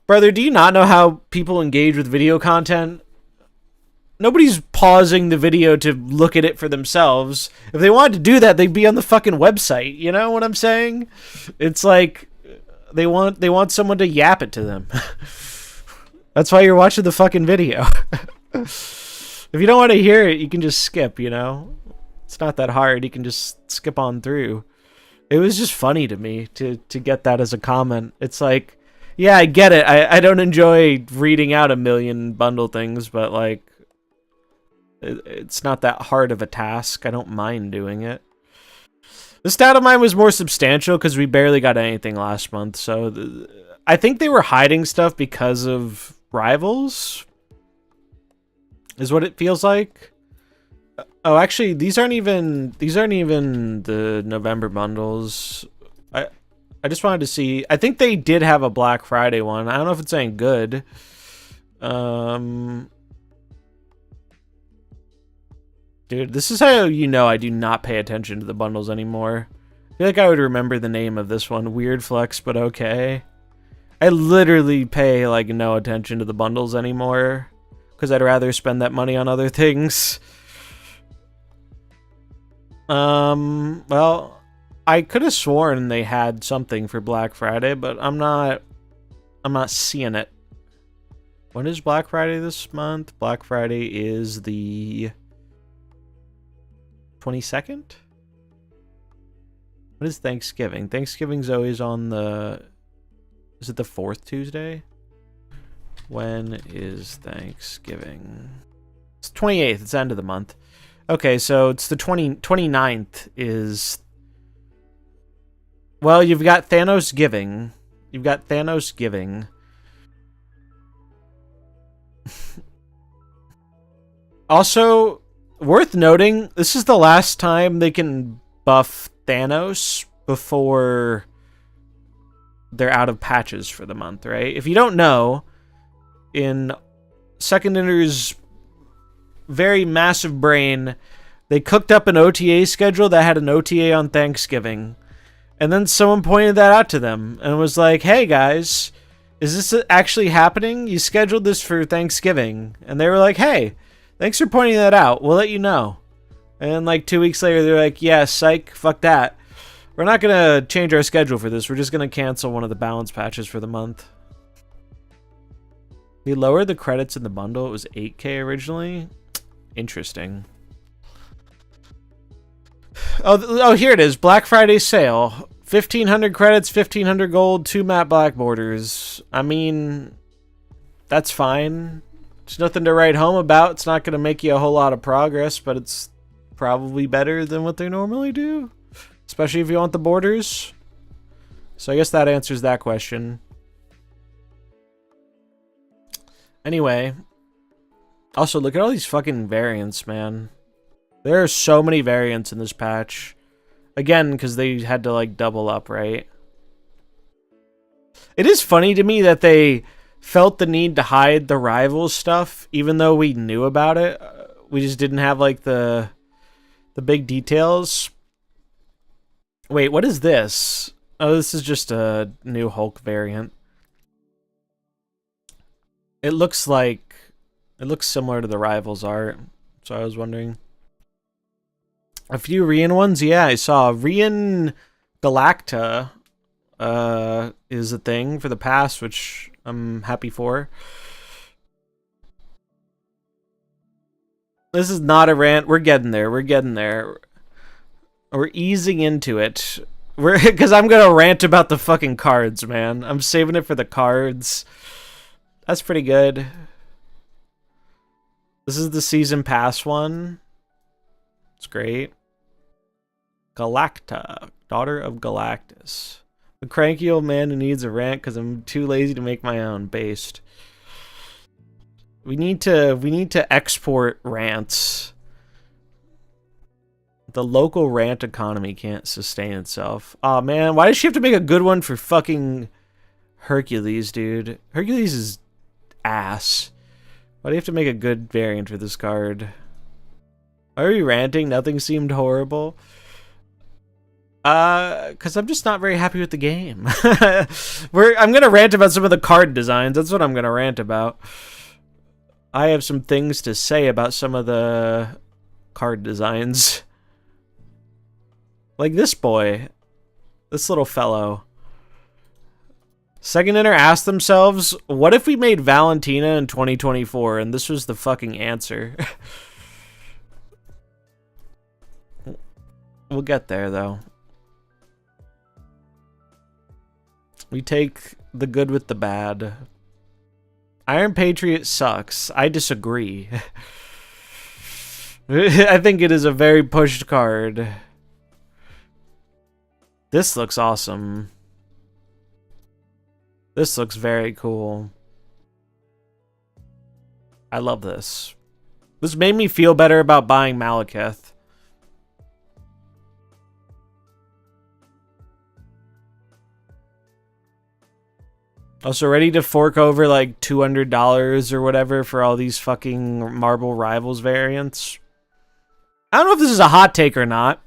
brother, do you not know how people engage with video content? Nobody's pausing the video to look at it for themselves. If they wanted to do that, they'd be on the fucking website. You know what I'm saying? It's like they want someone to yap it to them. That's why you're watching the fucking video. If you don't want to hear it, you can just skip, you know? It's not that hard. You can just skip on through. It was just funny to me to get that as a comment. It's like, yeah, I get it. I don't enjoy reading out a million bundle things, but like, it's not that hard of a task. I don't mind doing it. The stat of mine was more substantial because we barely got anything last month. So I think they were hiding stuff because of rivals, is what it feels like. Oh, actually, these aren't even the November bundles. I just wanted to see. I think they did have a Black Friday one. I don't know if it's any good. Dude, this is how you know I do not pay attention to the bundles anymore. I feel like I would remember the name of this one. Weird flex, but okay. I literally pay like no attention to the bundles anymore because I'd rather spend that money on other things. Well, I could have sworn they had something for Black Friday, but I'm not seeing it. When is Black Friday this month? Black Friday is the 22nd? What is Thanksgiving? Thanksgiving's always on the... Is it the 4th Tuesday? When is Thanksgiving? It's 28th. It's the end of the month. Okay, so it's the 29th is... Well, you've got Thanos Giving. You've got Thanos Giving. Also, worth noting, this is the last time they can buff Thanos before they're out of patches for the month, right? If you don't know, in Second Inner's very massive brain, they cooked up an OTA schedule that had an OTA on Thanksgiving. And then someone pointed that out to them and was like, hey guys, is this actually happening? You scheduled this for Thanksgiving. And they were like, hey, thanks for pointing that out. We'll let you know. And like 2 weeks later, they're like, yeah, psych, fuck that. We're not going to change our schedule for this. We're just going to cancel one of the balance patches for the month. We lowered the credits in the bundle. It was 8K originally. Interesting. Oh, here it is. Black Friday sale. 1,500 credits, 1,500 gold, 2 matte black borders. I mean, that's fine. It's nothing to write home about. It's not going to make you a whole lot of progress, but it's probably better than what they normally do. Especially if you want the borders. So I guess that answers that question. Anyway. Also, look at all these fucking variants, man. There are so many variants in this patch. Again, because they had to, like, double up, right? It is funny to me that they felt the need to hide the Rivals stuff, even though we knew about it. We just didn't have, like, the big details. Wait, what is this? Oh, this is just a new Hulk variant. It looks similar to the Rivals art, so I was wondering. A few Rian ones? Yeah, I saw. Rian Galacta is a thing for the past, which I'm happy for. This is not a rant. We're getting there. We're getting there. We're easing into it. Because I'm going to rant about the fucking cards, man. I'm saving it for the cards. That's pretty good. This is the season pass one. It's great. Galacta, daughter of Galactus. The cranky old man who needs a rant because I'm too lazy to make my own. Based. We need to export rants. The local rant economy can't sustain itself. Aw, man, why does she have to make a good one for fucking Hercules, dude? Hercules is ass. Why do you have to make a good variant for this card? Why are we ranting? Nothing seemed horrible. Because I'm just not very happy with the game. I'm gonna rant about some of the card designs. That's what I'm gonna rant about. I have some things to say about some of the card designs. Like this boy. This little fellow. Second Inner asked themselves, what if we made Valentina in 2024? And this was the fucking answer. We'll get there, though. We take the good with the bad. Iron Patriot sucks. I disagree. I think it is a very pushed card. This looks awesome. This looks very cool. I love this. This made me feel better about buying Malekith. Also ready to fork over like $200 or whatever for all these fucking Marvel Rivals variants. I don't know if this is a hot take or not.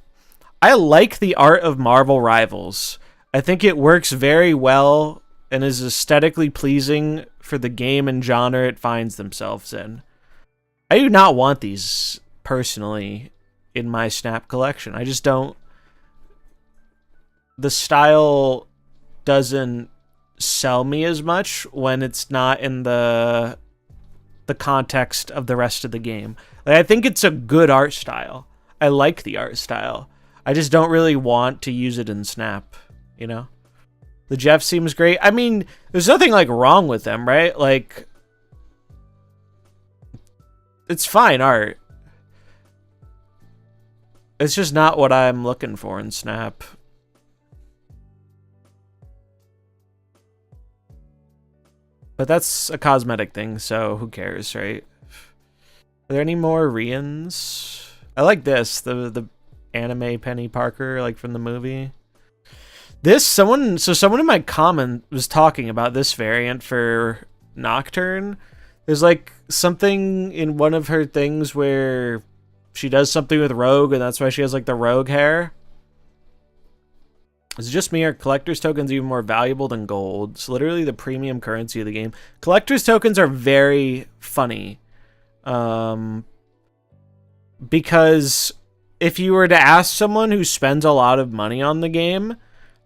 I like the art of Marvel Rivals. I think it works very well and is aesthetically pleasing for the game and genre it finds themselves in. I do not want these personally in my Snap collection. I just don't. The style doesn't sell me as much when it's not in the context of the rest of the game. Like, I think it's a good art style. I like the art style. I just don't really want to use it in Snap, you know? The Jeff seems great. I mean, there's nothing like wrong with them, right? Like, it's fine art. It's just not what I'm looking for in Snap. But that's a cosmetic thing, so who cares, right? Are there any more Rians? I like this, the anime Penny Parker, like from the movie. Someone in my comment was talking about this variant for Nocturne. There's like something in one of her things where she does something with Rogue, and that's why she has like the Rogue hair. Is it just me, or collector's tokens even more valuable than gold? It's literally the premium currency of the game. Collector's tokens are very funny. Because if you were to ask someone who spends a lot of money on the game,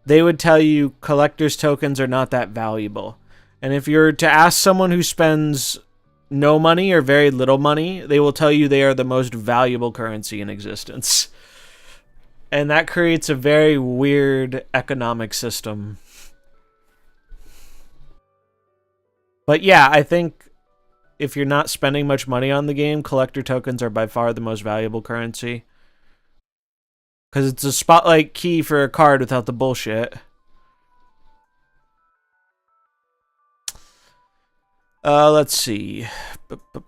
they would tell you collector's tokens are not that valuable. And if you're to ask someone who spends no money or very little money, they will tell you they are the most valuable currency in existence. And that creates a very weird economic system. But yeah, I think if you're not spending much money on the game, collector tokens are by far the most valuable currency. Because it's a spotlight key for a card without the bullshit. Let's see.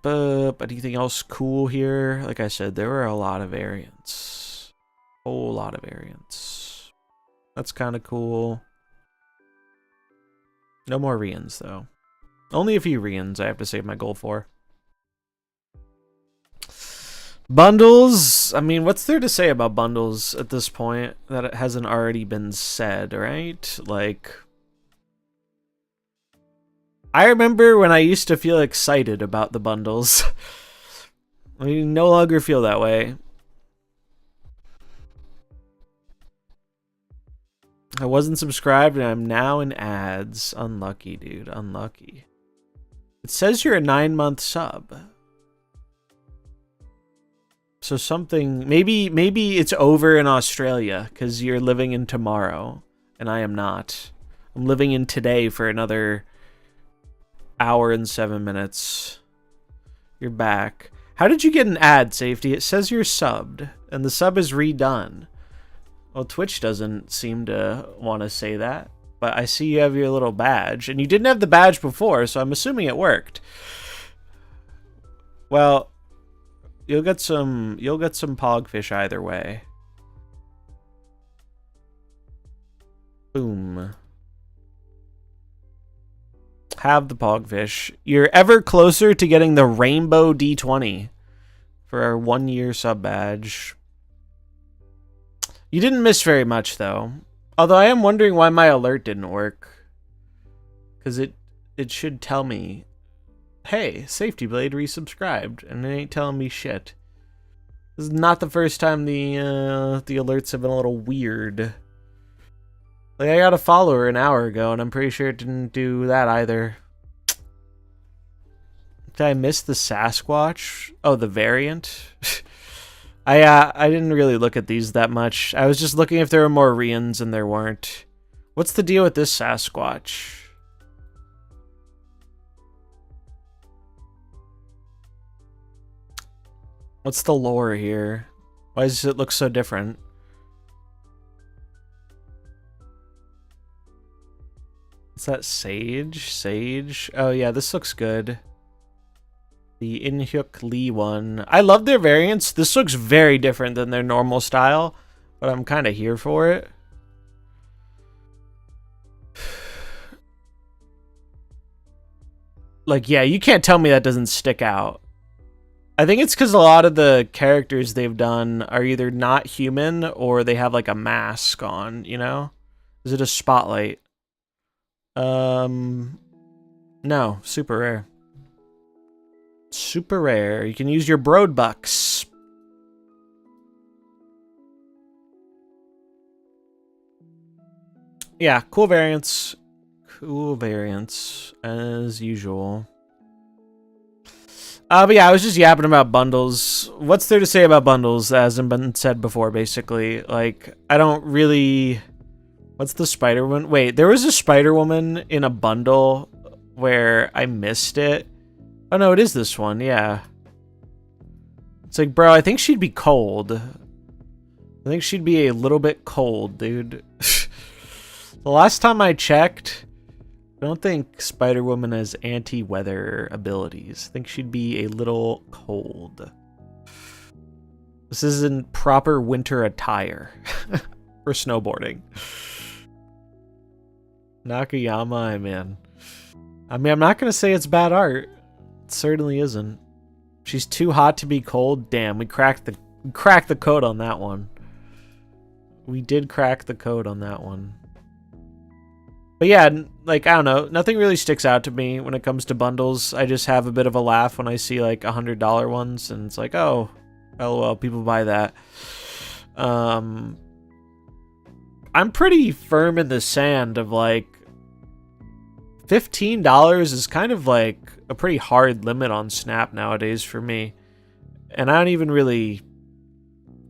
Anything else cool here? Like I said, there were a lot of variants. Whole lot of variants. That's kind of cool. No more Rians, though. Only a few Rians I have to save my gold for. Bundles. I mean, what's there to say about bundles at this point that it hasn't already been said, right? Like, I remember when I used to feel excited about the bundles. I no longer feel that way. I wasn't subscribed and I'm now in ads. Unlucky, dude. Unlucky. It says you're a 9-month sub. So something... Maybe it's over in Australia because you're living in tomorrow and I am not. I'm living in today for another hour and 7 minutes. You're back. How did you get an ad, Safety? It says you're subbed and the sub is redone. Well, Twitch doesn't seem to want to say that, but I see you have your little badge, and you didn't have the badge before, so I'm assuming it worked. Well, you'll get some pogfish either way. Boom. Have the pogfish. You're ever closer to getting the rainbow D20 for our 1-year sub badge. You didn't miss very much, though. Although I am wondering why my alert didn't work. Because it should tell me, hey, Safety Blade resubscribed, and it ain't telling me shit. This is not the first time the alerts have been a little weird. Like, I got a follower an hour ago, and I'm pretty sure it didn't do that either. Did I miss the Sasquatch? Oh, the variant? I didn't really look at these that much. I was just looking if there were more Rians, and there weren't. What's the deal with this Sasquatch? What's the lore here? Why does it look so different? Is that Sage? Sage? Oh yeah, this looks good. The Inhyuk Lee one. I love their variants. This looks very different than their normal style, but I'm kind of here for it. Like, yeah, you can't tell me that doesn't stick out. I think it's because a lot of the characters they've done are either not human or they have like a mask on, you know? Is it a spotlight? No, super rare. Super rare. You can use your Broad Bucks. Yeah, cool variants. Cool variants, as usual. But yeah, I was just yapping about bundles. What's there to say about bundles that hasn't been said before, basically? Like, I don't really... What's the Spider-Woman? Wait, there was a Spider-Woman in a bundle where I missed it. Oh, no, it is this one, yeah. It's like, bro, I think she'd be cold. I think she'd be a little bit cold, dude. The last time I checked... I don't think Spider-Woman has anti-weather abilities. I think she'd be a little cold. This isn't proper winter attire for snowboarding. Nakayama, I'm in. I mean, I'm not going to say it's bad art. It certainly isn't. She's too hot to be cold. Damn, we cracked the code on that one. We did crack the code on that one. But yeah, like, I don't know. Nothing really sticks out to me when it comes to bundles. I just have a bit of a laugh when I see, like, $100 ones. And it's like, oh, LOL, people buy that. I'm pretty firm in the sand of, like, $15 is kind of, like, a pretty hard limit on Snap nowadays for me. And I don't even really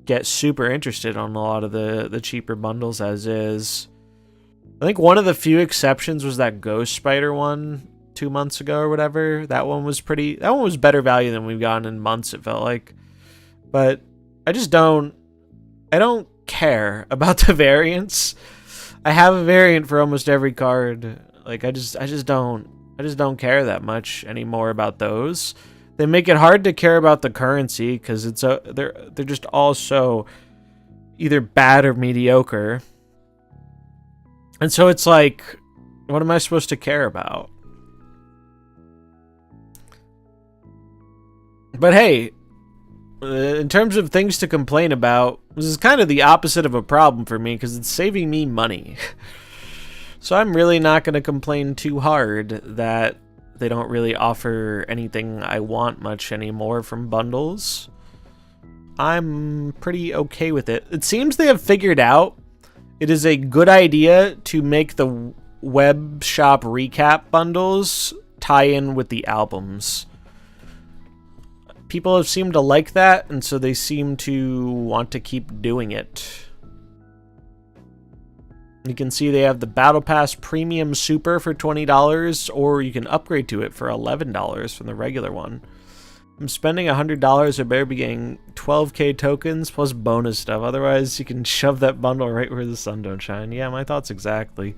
get super interested on a lot of the cheaper bundles as is. I think one of the few exceptions was that Ghost Spider one 2 months ago or whatever. That one was better value than we've gotten in months, it felt like. But I don't care about the variants. I have a variant for almost every card. Like, I just don't care that much anymore about those. They make it hard to care about the currency because they're just all so either bad or mediocre. And so it's like, what am I supposed to care about? But hey, in terms of things to complain about, this is kind of the opposite of a problem for me because it's saving me money. So I'm really not going to complain too hard that they don't really offer anything I want much anymore from bundles. I'm pretty okay with it. It seems they have figured out it is a good idea to make the web shop recap bundles tie in with the albums. People have seemed to like that, and so they seem to want to keep doing it. You can see they have the Battle Pass Premium Super for $20, or you can upgrade to it for $11 from the regular one. I'm spending $100, I better be getting 12k tokens plus bonus stuff. Otherwise, you can shove that bundle right where the sun don't shine. Yeah, my thoughts exactly.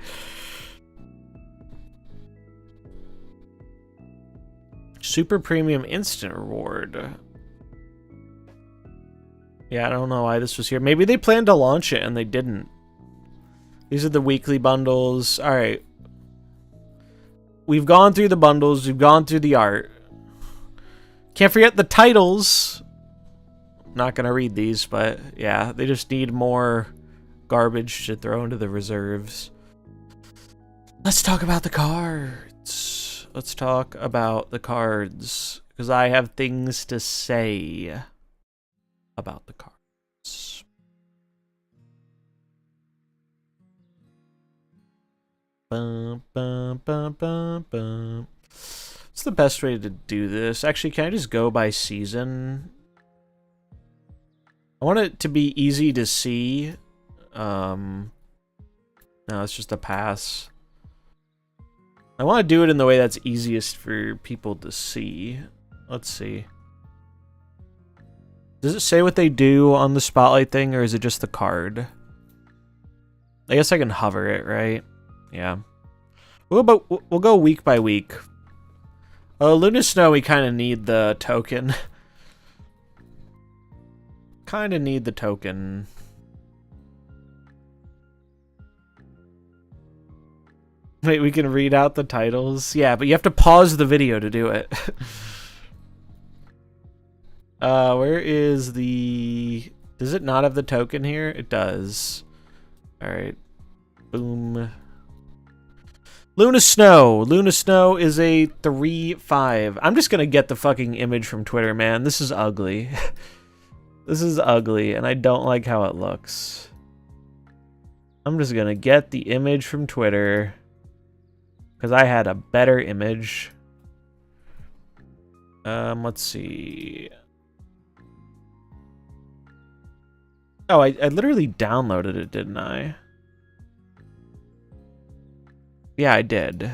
Super Premium Instant Reward. Yeah, I don't know why this was here. Maybe they planned to launch it and they didn't. These are the weekly bundles. All right. We've gone through the bundles. We've gone through the art. Can't forget the titles. Not going to read these, but yeah, they just need more garbage to throw into the reserves. Let's talk about the cards. Let's talk about the cards, because I have things to say about the cards. Bum, bum, bum, bum, bum. What's the best way to do this? Actually, can I just go by season? I want it to be easy to see. No, it's just a pass. I want to do it in the way that's easiest for people to see. Let's see. Does it say what they do on the spotlight thing, or is it just the card? I guess I can hover it, right? Yeah. We'll go week by week. Luna Snow, we kind of need the token. Kind of need the token. Wait, we can read out the titles? Yeah, but you have to pause the video to do it. Where is the... Does it not have the token here? It does. Alright. Boom. Luna Snow. Luna Snow is a 3/5. I'm just gonna get the fucking image from Twitter, man. This is ugly. This is ugly, and I don't like how it looks. I'm just gonna get the image from Twitter because I had a better image. Let's see. Oh, I literally downloaded it, didn't I? Yeah, I did.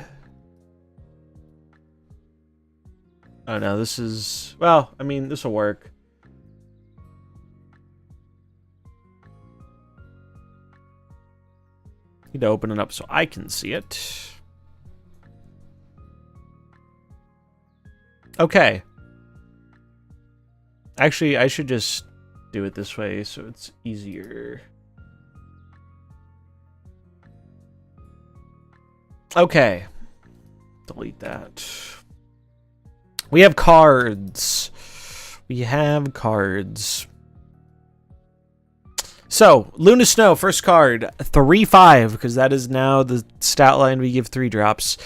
Oh no, this is... Well, I mean, this will work. Need to open it up so I can see it. Okay. Actually, I should just do it this way so it's easier. Okay. Delete that. We have cards. We have cards. So, Luna Snow, first card, 3/5, because that is now the stat line we give 3 drops.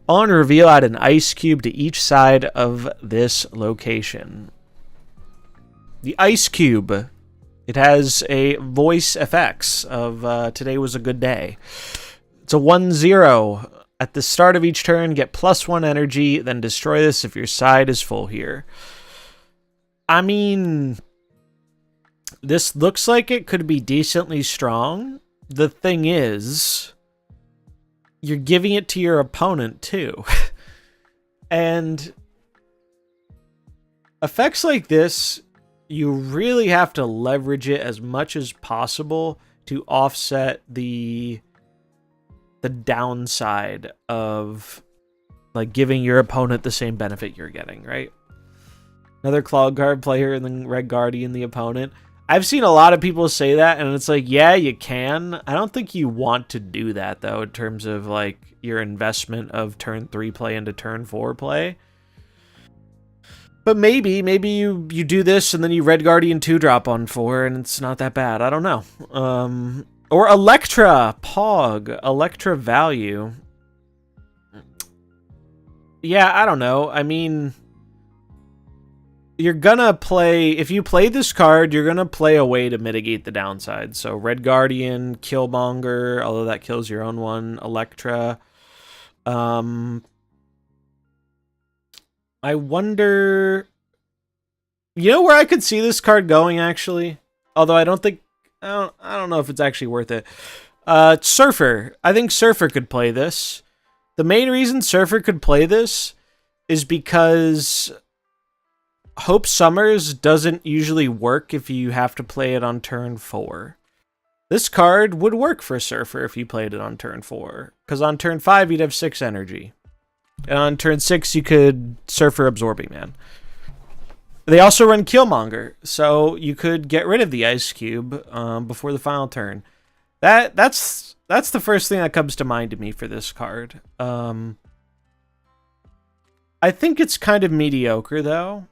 On reveal, add an ice cube to each side of this location. The ice cube, it has a voice effects of today was a good day. It's a 1/0. At the start of each turn, get +1 energy, then destroy this if your side is full here. I mean, this looks like it could be decently strong. The thing is, you're giving it to your opponent too. And effects like this, you really have to leverage it as much as possible to offset the downside of like giving your opponent the same benefit you're getting, right? Another Clog Guard player and then Red Guardian the opponent. I've seen a lot of people say that, and it's like, yeah, you can. I don't think you want to do that, though, in terms of like your investment of turn 3 play into turn 4 play. But maybe you do this and then you Red Guardian 2-drop on 4, and it's not that bad. I don't know. Or Electra, Pog, Electra value. Yeah, I don't know. I mean, you're gonna play, if you play this card, you're gonna play a way to mitigate the downside. So Red Guardian, Killmonger, although that kills your own one, Electra. I wonder, you know where I could see this card going, actually? Although I don't know if it's actually worth it. Surfer. I think Surfer could play this. The main reason Surfer could play this is because Hope Summers doesn't usually work if you have to play it on turn 4. This card would work for Surfer if you played it on turn 4. Because on turn 5, you'd have 6 energy. And on turn 6, you could Surfer Absorbing Man. They also run Killmonger, so you could get rid of the Ice Cube before the final turn. That's the first thing that comes to mind to me for this card. I think it's kind of mediocre, though,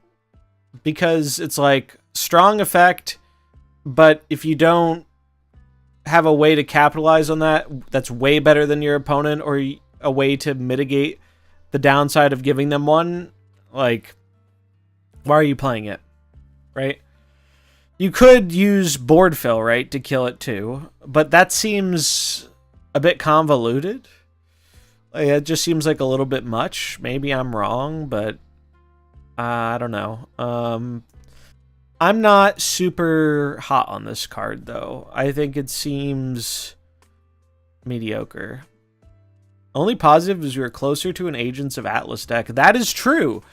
because it's like strong effect, but if you don't have a way to capitalize on that, that's way better than your opponent, or a way to mitigate the downside of giving them one, like, why are you playing it, right? You could use board fill, right, to kill it too, but that seems a bit convoluted. Like, it just seems like a little bit much. Maybe I'm wrong, but I don't know. I'm not super hot on this card, though. I think it seems mediocre. Only positive is we are closer to an Agents of Atlas deck. That is true.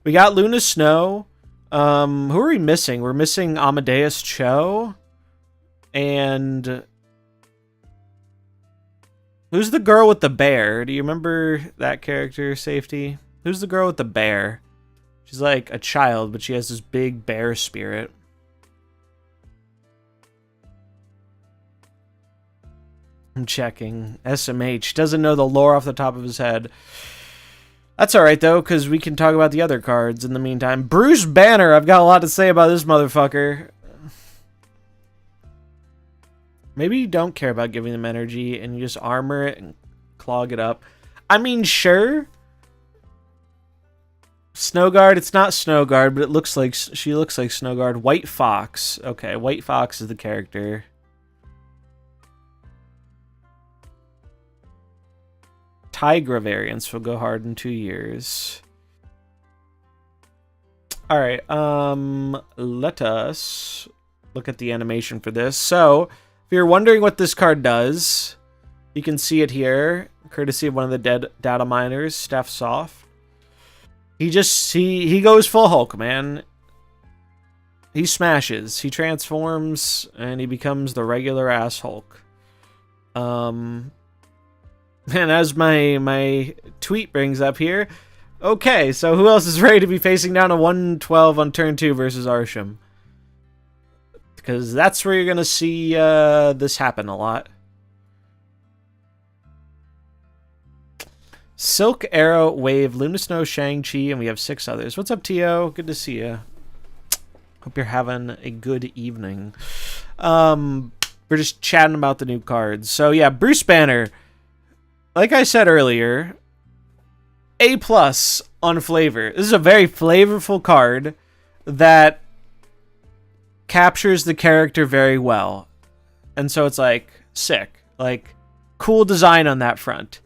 We got Luna Snow. Who are we missing? We're missing Amadeus Cho. And who's the girl with the bear? Do you remember that character, Safety? Who's the girl with the bear? She's like a child, but she has this big bear spirit. I'm checking. SMH doesn't know the lore off the top of his head. That's alright, though, because we can talk about the other cards in the meantime. Bruce Banner. I've got a lot to say about this motherfucker. Maybe you don't care about giving them energy and you just armor it and clog it up. I mean, sure. Snowguard, it's not Snowguard, but it looks like she looks like Snowguard. White Fox. Okay, White Fox is the character. Tigra variants will go hard in 2 years. All right, let us look at the animation for this. So, if you're wondering what this card does, you can see it here, courtesy of one of the dead data miners, Steph Soft. He goes full Hulk, man. He smashes, he transforms, and he becomes the regular ass Hulk. And as my tweet brings up here, okay, so who else is ready to be facing down a 112 on turn 2 versus Arsham? Because that's where you're going to see this happen a lot. Silk, Arrow, Wave, Luna Snow, Shang-Chi, and we have 6 others. What's up, Tio? Good to see you. Hope you're having a good evening. We're just chatting about the new cards. So yeah, Bruce Banner. Like I said earlier, A+ on flavor. This is a very flavorful card that captures the character very well. And so it's like sick. Like cool design on that front.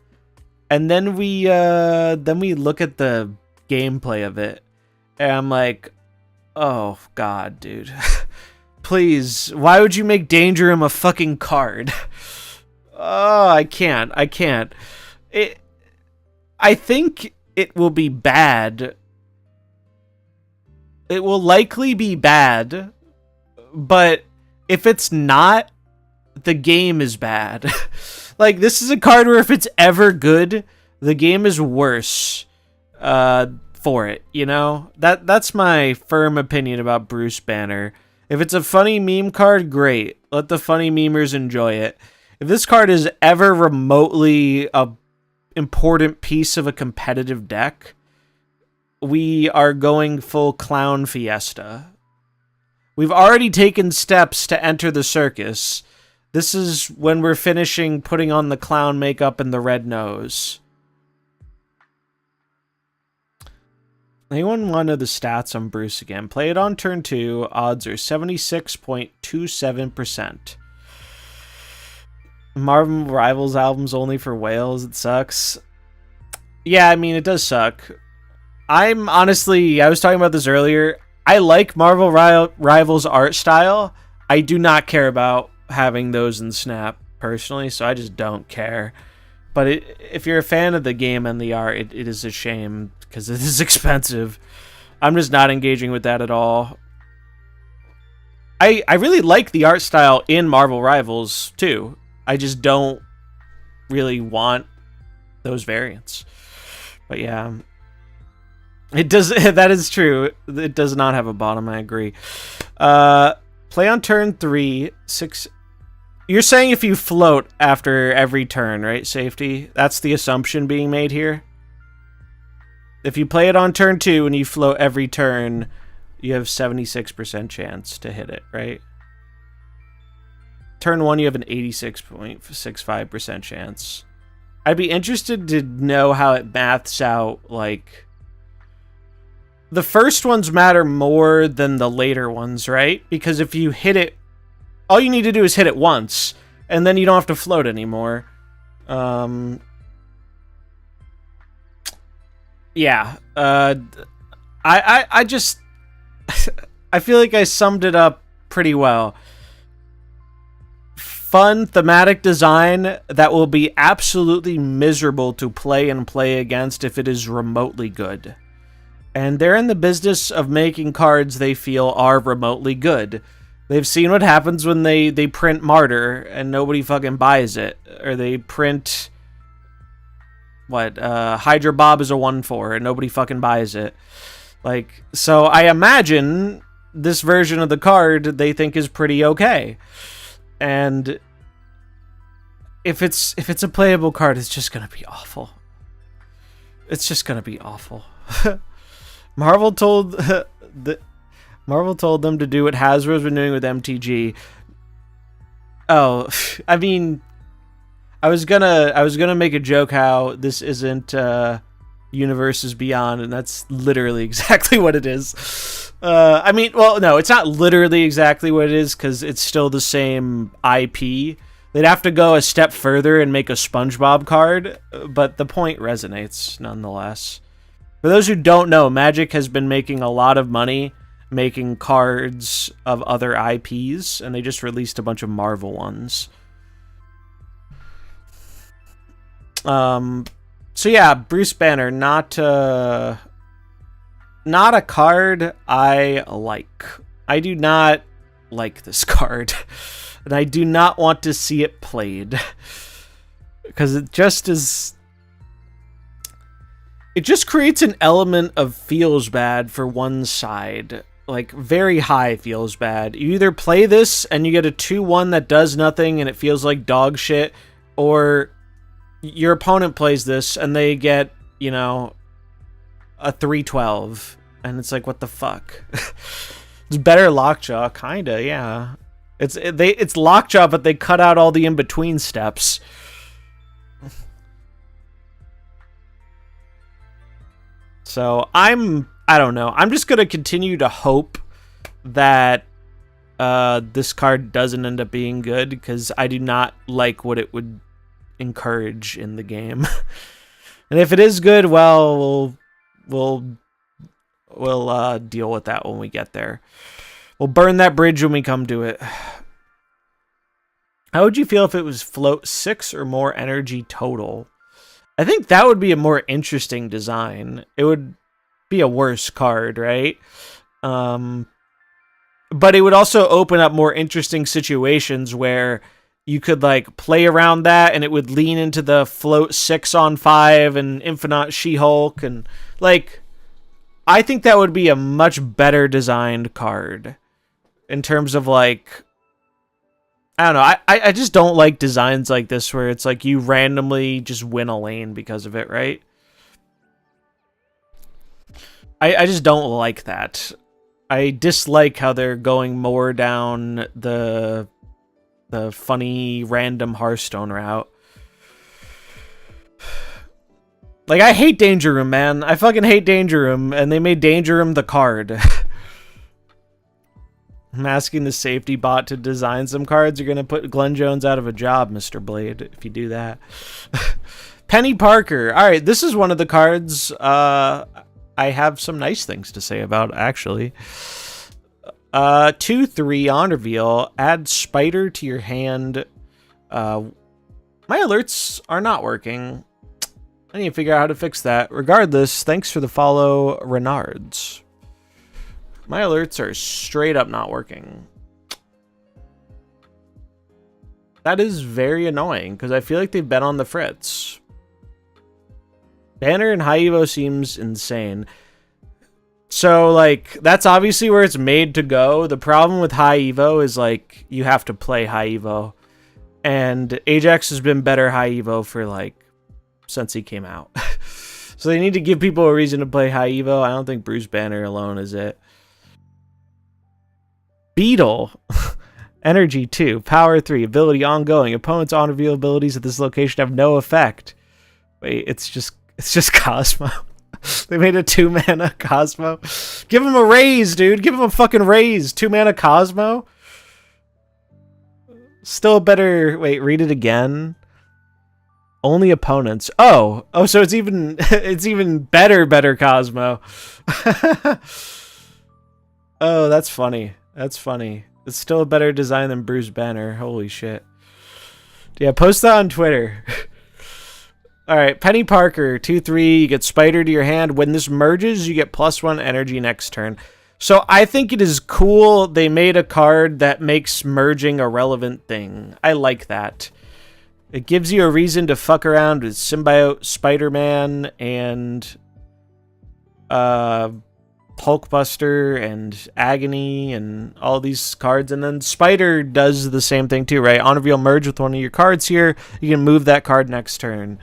And then we look at the gameplay of it. And I'm like, oh god, dude. Please, why would you make Danger Room a fucking card? Oh, I can't. I think it will be bad. It will likely be bad, but if it's not, the game is bad. Like, this is a card where if it's ever good, the game is worse for it, you know? That's my firm opinion about Bruce Banner. If it's a funny meme card, great. Let the funny memers enjoy it. If this card is ever remotely a important piece of a competitive deck, we are going full clown fiesta. We've already taken steps to enter the circus. This is when we're finishing putting on the clown makeup and the red nose. Anyone want to know the stats on Bruce again? Play it on turn 2. Odds are 76.27%. Marvel Rivals albums only for whales. It sucks. Yeah, I mean, it does suck. I was talking about this earlier. I like Marvel Rivals art style. I do not care about having those in Snap, personally, so I just don't care. But if you're a fan of the game and the art, it is a shame, because it is expensive. I'm just not engaging with that at all. I really like the art style in Marvel Rivals, too. I just don't really want those variants. But yeah, it does. That is true. It does not have a bottom. I agree. Play on turn 3. 6. You're saying if you float after every turn, right? Safety. That's the assumption being made here. If you play it on turn 2 and you float every turn, you have 76% chance to hit it, right? Turn 1, you have an 86.65% chance. I'd be interested to know how it maths out, like... The first ones matter more than the later ones, right? Because if you hit it... All you need to do is hit it once, and then you don't have to float anymore. Yeah. I just... I feel like I summed it up pretty well. Fun thematic design that will be absolutely miserable to play and play against if it is remotely good. And they're in the business of making cards they feel are remotely good. They've seen what happens when they print Martyr and nobody fucking buys it. Or they print... What? Hydra Bob is a 1/4 and nobody fucking buys it. Like, so I imagine this version of the card they think is pretty okay. And if it's a playable card, it's just gonna be awful. It's just gonna be awful. Marvel told them to do what Hasbro's been doing with MTG. Oh, I mean, I was gonna make a joke how this isn't Universes Beyond, and that's literally exactly what it is. I mean, well, no, it's not literally exactly what it is because it's still the same IP. They'd have to go a step further and make a SpongeBob card, but the point resonates nonetheless. For those who don't know, Magic has been making a lot of money making cards of other IPs, and they just released a bunch of Marvel ones. So yeah, Bruce Banner, not a card I like. I do not like this card. And I do not want to see it played. Because it just is... It just creates an element of feels bad for one side. Like, very high feels bad. You either play this and you get a 2-1 that does nothing and it feels like dog shit, or your opponent plays this and they get, you know, a 3-12. And it's like, what the fuck? It's better Lockjaw, kinda, yeah. It's Lockjaw, but they cut out all the in-between steps. So I don't know. I'm just gonna continue to hope that this card doesn't end up being good, because I do not like what it would encourage in the game. And if it is good, well, we'll deal with that when we get there. We'll burn that bridge when we come to it. How would you feel if it was float 6 or more energy total? I think that would be a more interesting design. It would be a worse card, right? But it would also open up more interesting situations where you could like play around that and it would lean into the float 6 on 5 and Infinite She-Hulk, and like, I think that would be a much better designed card in terms of like, I don't know. I just don't like designs like this where it's like you randomly just win a lane because of it, right? I just don't like that. I dislike how they're going more down the funny random Hearthstone route. Like, I hate Danger Room, man. I fucking hate Danger Room, and they made Danger Room the card. I'm asking the safety bot to design some cards. You're going to put Glenn Jones out of a job, Mr. Blade, if you do that. Penny Parker. All right, this is one of the cards I have some nice things to say about, actually. 2/3 on reveal. Add Spider to your hand. My alerts are not working. I need to figure out how to fix that. Regardless, thanks for the follow, Renards. My alerts are straight up not working. That is very annoying, because I feel like they've been on the fritz. Banner and High Evo seems insane. So, like, that's obviously where it's made to go. The problem with High Evo is, like, you have to play High Evo. And Ajax has been better High Evo for, like, since he came out. So they need to give people a reason to play High Evo. I don't think Bruce Banner alone is it. Beetle. Energy 2. Power 3. Ability ongoing. Opponent's on reveal abilities at this location have no effect. Wait, it's just Cosmo. They made a 2-mana Cosmo. Give him a raise, dude. Give him a fucking raise. 2-mana Cosmo. Still better. Wait, read it again. Only opponents. Oh, so it's even better Cosmo. Oh, that's funny. That's funny. It's still a better design than Bruce Banner. Holy shit. Yeah, post that on Twitter. All right, Penny Parker, 2/3. You get Spider to your hand. When this merges, you get +1 energy next turn. So I think it is cool they made a card that makes merging a relevant thing. I like that. It gives you a reason to fuck around with Symbiote, Spider-Man, and Hulkbuster and Agony and all these cards, and then Spider does the same thing too, right? On reveal, merge with one of your cards here. You can move that card next turn.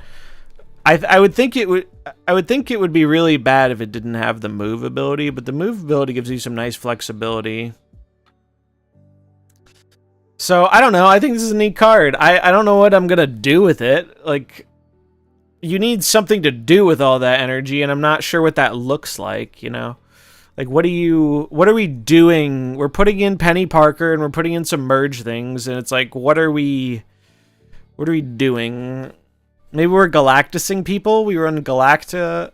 I would think it would be really bad if it didn't have the move ability, but the move ability gives you some nice flexibility. So I don't know. I think this is a neat card. I don't know what I'm gonna do with it. Like, you need something to do with all that energy, and I'm not sure what that looks like, you know? Like, what are we doing? We're putting in Penny Parker and we're putting in some merge things, and it's like, what are we doing? Maybe we're galactusing people? We run Galacta.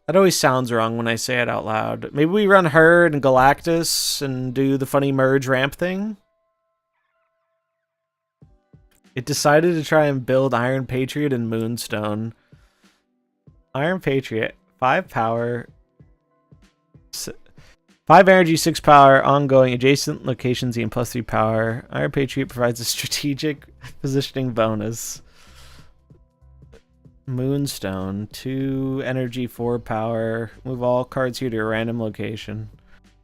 That always sounds wrong when I say it out loud. Maybe we run her and Galactus and do the funny merge ramp thing? It decided to try and build Iron Patriot and Moonstone. Iron Patriot, 5 power, 5 energy, 6 power, ongoing, adjacent locations gain +3 power. Iron Patriot provides a strategic positioning bonus. Moonstone, 2 energy, 4 power. Move all cards here to a random location.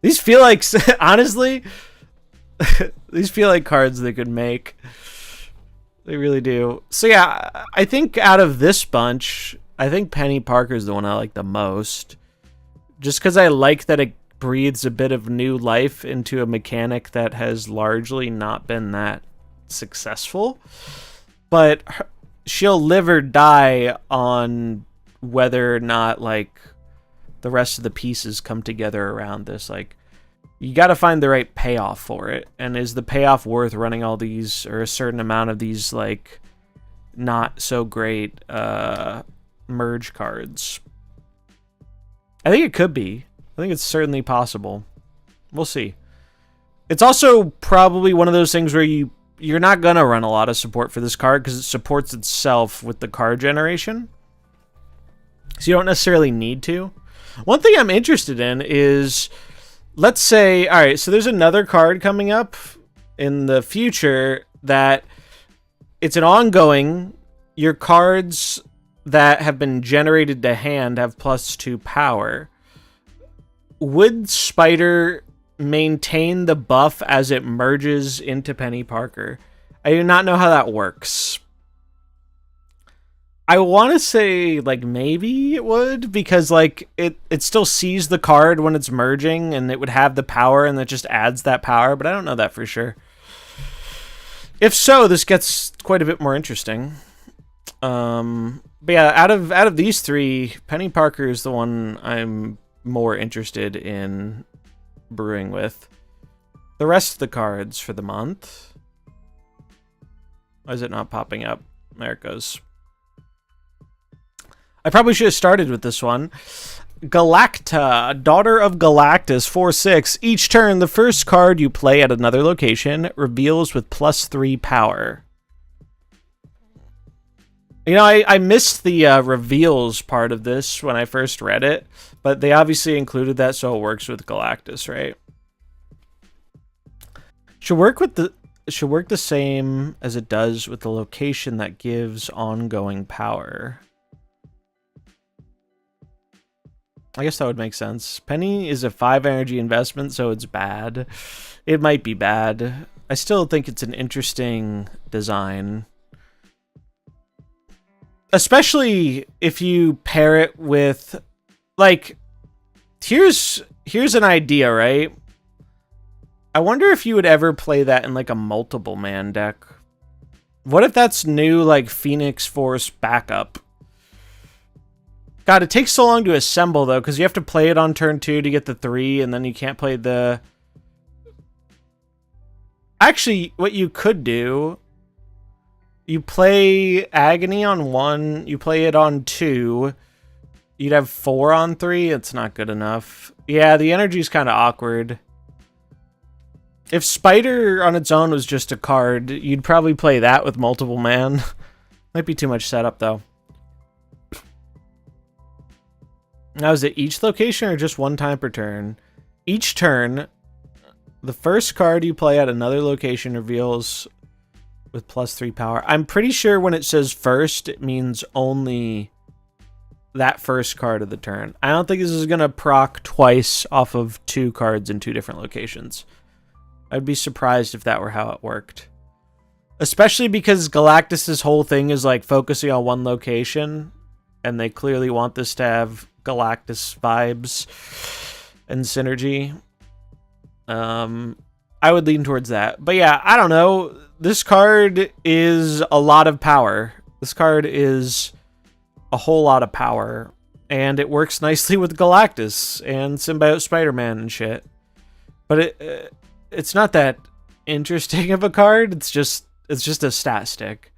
These feel like, honestly, these feel like cards they could make. They really do. So yeah, I think out of this bunch, I think Penny Parker's the one I like the most. Just because I like that it breathes a bit of new life into a mechanic that has largely not been that successful. But she'll live or die on whether or not, like, the rest of the pieces come together around this. Like, you got to find the right payoff for it. And is the payoff worth running all these, or a certain amount of these, like, not so great merge cards? I think it could be. I think it's certainly possible. We'll see. It's also probably one of those things where you're not going to run a lot of support for this card because it supports itself with the card generation. So you don't necessarily need to. One thing I'm interested in is, let's say, all right, so there's another card coming up in the future that it's an ongoing. Your cards that have been generated to hand have +2 power. Would Spider maintain the buff as it merges into Penny Parker? I do not know how that works. I want to say, like, maybe it would, because, like, it still sees the card when it's merging, and it would have the power, and it just adds that power, but I don't know that for sure. If so, this gets quite a bit more interesting. But yeah, out of these three, Penny Parker is the one I'm more interested in brewing with. The rest of the cards for the month. Why is it not popping up? There it goes. I probably should have started with this one. Galacta, Daughter of Galactus, 4/6. Each turn, the first card you play at another location reveals with +3 power. You know, I missed the reveals part of this when I first read it, but they obviously included that, so it works with Galactus, right? Should work the same as it does with the location that gives ongoing power. I guess that would make sense. Penny is a 5 energy investment, so it's bad. It might be bad. I still think it's an interesting design. Especially if you pair it with, like, here's an idea, right? I wonder if you would ever play that in, like, a multiple man deck. What if that's new, like, Phoenix Force backup? God, it takes so long to assemble, though, because you have to play it on turn 2 to get the 3, and then you can't play the... Actually, what you could do... You play Agony on 1, you play it on 2, you'd have 4 on 3, it's not good enough. Yeah, the energy's kind of awkward. If Spider on its own was just a card, you'd probably play that with multiple man. Might be too much setup, though. Now, is it each location or just one time per turn? Each turn, the first card you play at another location reveals with +3 power. I'm pretty sure when it says first, it means only that first card of the turn. I don't think this is going to proc twice off of 2 cards in 2 different locations. I'd be surprised if that were how it worked. Especially because Galactus' whole thing is, like, focusing on one location, and they clearly want this to have Galactus vibes and synergy. I would lean towards that. But yeah, I don't know. This card is a lot of power. This card is a whole lot of power. And it works nicely with Galactus and Symbiote Spider-Man and shit. But it's not that interesting of a card. It's just a stat stick.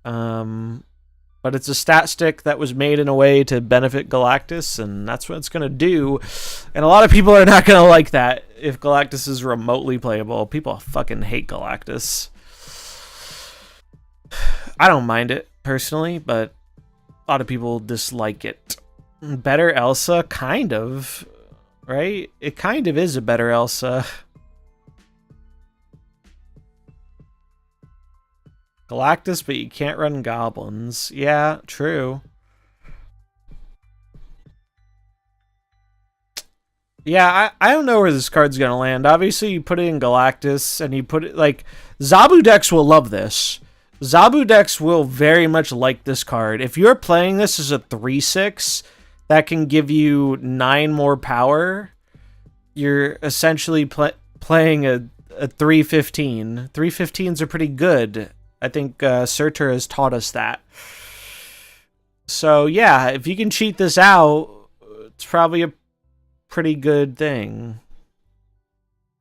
But it's a stat stick that was made in a way to benefit Galactus, and that's what it's going to do. And a lot of people are not going to like that if Galactus is remotely playable. People fucking hate Galactus. I don't mind it, personally, but a lot of people dislike it. Better Elsa? Kind of. Right? It kind of is a better Elsa. Galactus, but you can't run goblins. Yeah, true. Yeah, I don't know where this card's gonna land. Obviously, you put it in Galactus, and you put it, like, Zabu decks will love this. Zabu decks will very much like this card. If you're playing this as a 3/6, that can give you 9 more power, you're essentially playing a 3/15. 3/15s are pretty good. I think Surtur has taught us that. So yeah, if you can cheat this out, it's probably a pretty good thing.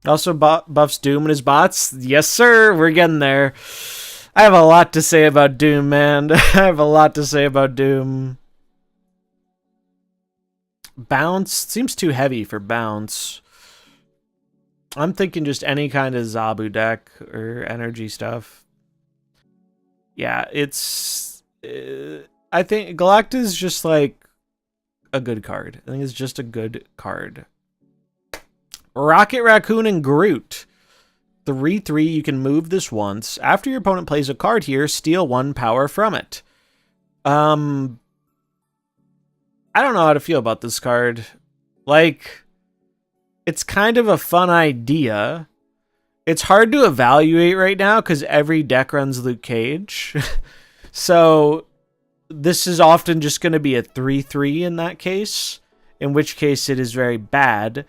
Also buffs Doom and his bots. Yes, sir. We're getting there. I have a lot to say about Doom, man. I have a lot to say about Doom. Bounce seems too heavy for bounce. I'm thinking just any kind of Zabu deck or energy stuff. Yeah, it's... I think Galactus is just, like, a good card. I think it's just a good card. Rocket Raccoon and Groot. 3/3, you can move this once. After your opponent plays a card here, steal 1 power from it. I don't know how to feel about this card. Like, it's kind of a fun idea. It's hard to evaluate right now because every deck runs Luke Cage. So this is often just going to be a 3/3 in that case, in which case it is very bad.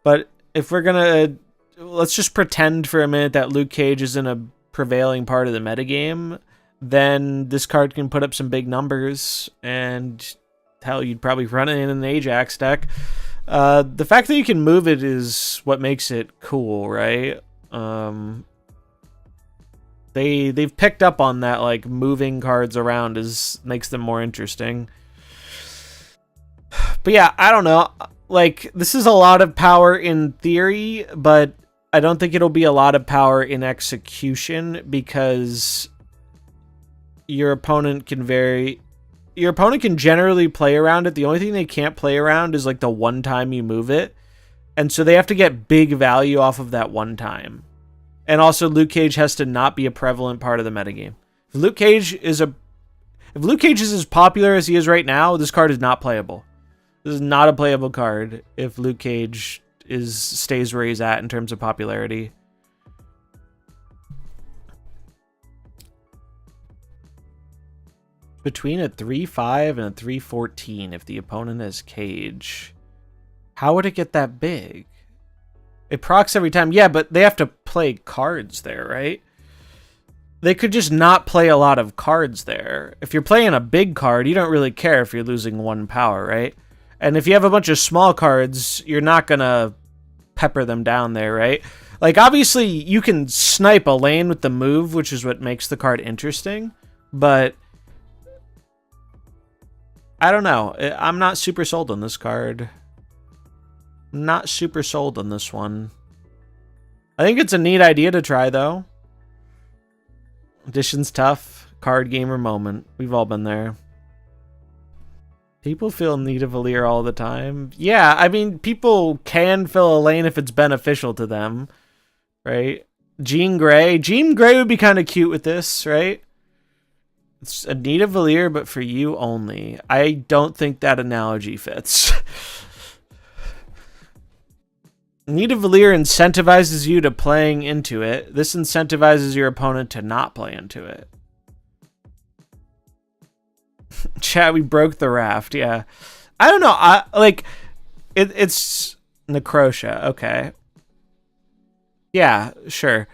But if we're going to, let's just pretend for a minute that Luke Cage isn't a prevailing part of the metagame, then this card can put up some big numbers, and hell, you'd probably run it in an Ajax deck. The fact that you can move it is what makes it cool, right? They've picked up on that, like, moving cards around makes them more interesting. But yeah, I don't know. Like, this is a lot of power in theory, but I don't think it'll be a lot of power in execution because your opponent can generally play around it. The only thing they can't play around is, like, the one time you move it. And so they have to get big value off of that one time. And also, Luke Cage has to not be a prevalent part of the metagame. If Luke Cage is as popular as he is right now, this card is not playable. This is not a playable card if Luke Cage stays where he's at in terms of popularity. Between a 3/5 and a 3/14 if the opponent has Cage. How would it get that big? It procs every time. Yeah, but they have to play cards there, right? They could just not play a lot of cards there. If you're playing a big card, you don't really care if you're losing 1 power, right? And if you have a bunch of small cards, you're not going to pepper them down there, right? Like, obviously, you can snipe a lane with the move, which is what makes the card interesting. But I don't know. I'm not super sold on this card. Not super sold on this one. I think it's a neat idea to try, though. Addition's tough. Card gamer moment. We've all been there. People feel Nidavellir all the time. Yeah, I mean, people can fill a lane if it's beneficial to them, right? Jean Grey. Jean Grey would be kind of cute with this, right? It's a Nidavellir, but for you only. I don't think that analogy fits. Nidavellir incentivizes you to playing into it. This incentivizes your opponent to not play into it. Chat, we broke the raft. Yeah, I don't know. It's Necrotia. Okay. Yeah, sure.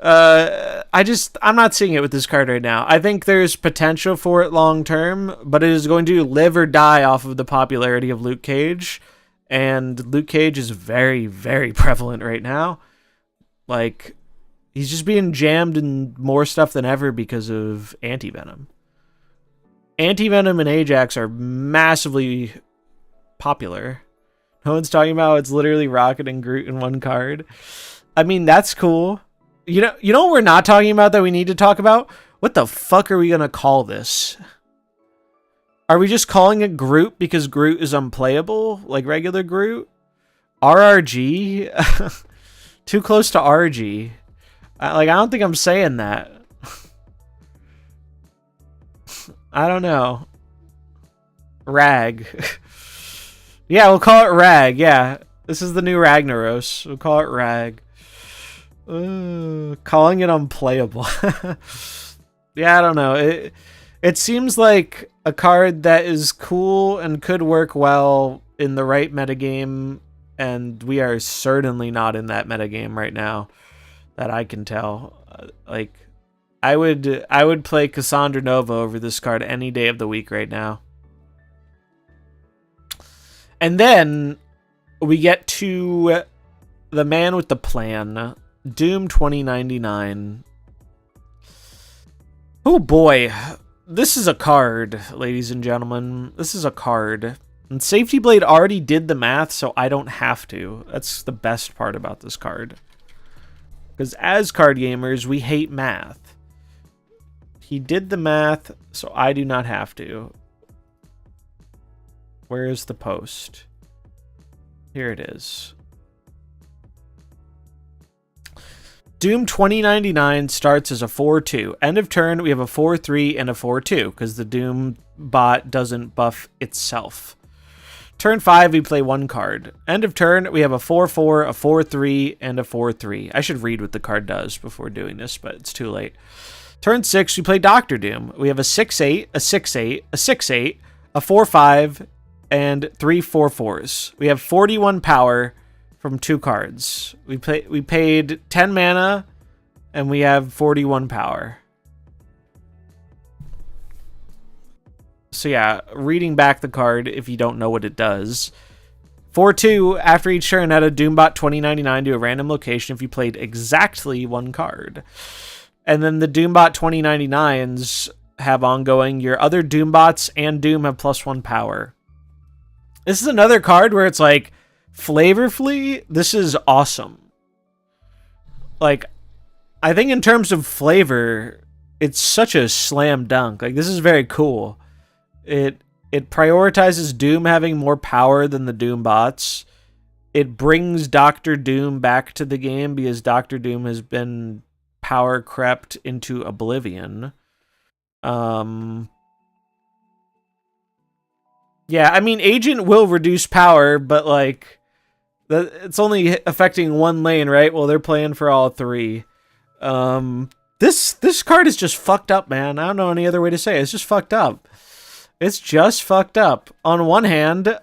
I'm not seeing it with this card right now. I think there's potential for it long term, but it is going to live or die off of the popularity of Luke Cage. And Luke Cage is very, very prevalent right now. Like, he's just being jammed in more stuff than ever because of Anti-Venom. Anti-Venom and Ajax are massively popular. No one's talking about it's literally Rocket and Groot in one card. I mean, that's cool. You know what we're not talking about that we need to talk about? What the fuck are we going to call this? Are we just calling it Groot because Groot is unplayable? Like regular Groot? RRG? Too close to RG. I don't think I'm saying that. I don't know. Rag. Yeah, we'll call it Rag. Yeah. This is the new Ragnaros. We'll call it Rag. Calling it unplayable. Yeah, I don't know. It seems like a card that is cool and could work well in the right metagame, and we are certainly not in that metagame right now, that I can tell. Like, I would play Cassandra Nova over this card any day of the week right now. And then we get to the man with the plan, Doom 2099. Oh boy, this is a card, ladies and gentlemen. This is a card. And Safety Blade already did the math, so I don't have to. That's the best part about this card. Because as card gamers, we hate math. He did the math, so I do not have to. Where is the post? Here it is. Doom 2099 starts as a 4-2. End of turn, we have a 4-3 and a 4-2, because the Doom bot doesn't buff itself. Turn 5, we play one card. End of turn, we have a 4-4, a 4-3, and a 4-3. I should read what the card does before doing this, but it's too late. Turn 6, we play Dr. Doom. We have a 6-8, a 6-8, a 6-8, a 4-5, and 3 4-4s. We have 41 power from 2 cards. We paid 10 mana, and we have 41 power. So yeah, reading back the card, if you don't know what it does. 4-2, after each turn, add a Doombot 2099 to a random location if you played exactly one card. And then the Doombot 2099s have ongoing. Your other Doombots and Doom have +1 power. This is another card where it's like, flavorfully, this is awesome. Like, I think in terms of flavor, it's such a slam dunk. Like, this is very cool. It prioritizes Doom having more power than the Doom bots. It brings Dr. Doom back to the game because Dr. Doom has been power crept into oblivion. Yeah, I mean, Agent will reduce power, but like, it's only affecting one lane, right? Well, they're playing for all 3. This card is just fucked up, man. I don't know any other way to say it. It's just fucked up. It's just fucked up. On one hand,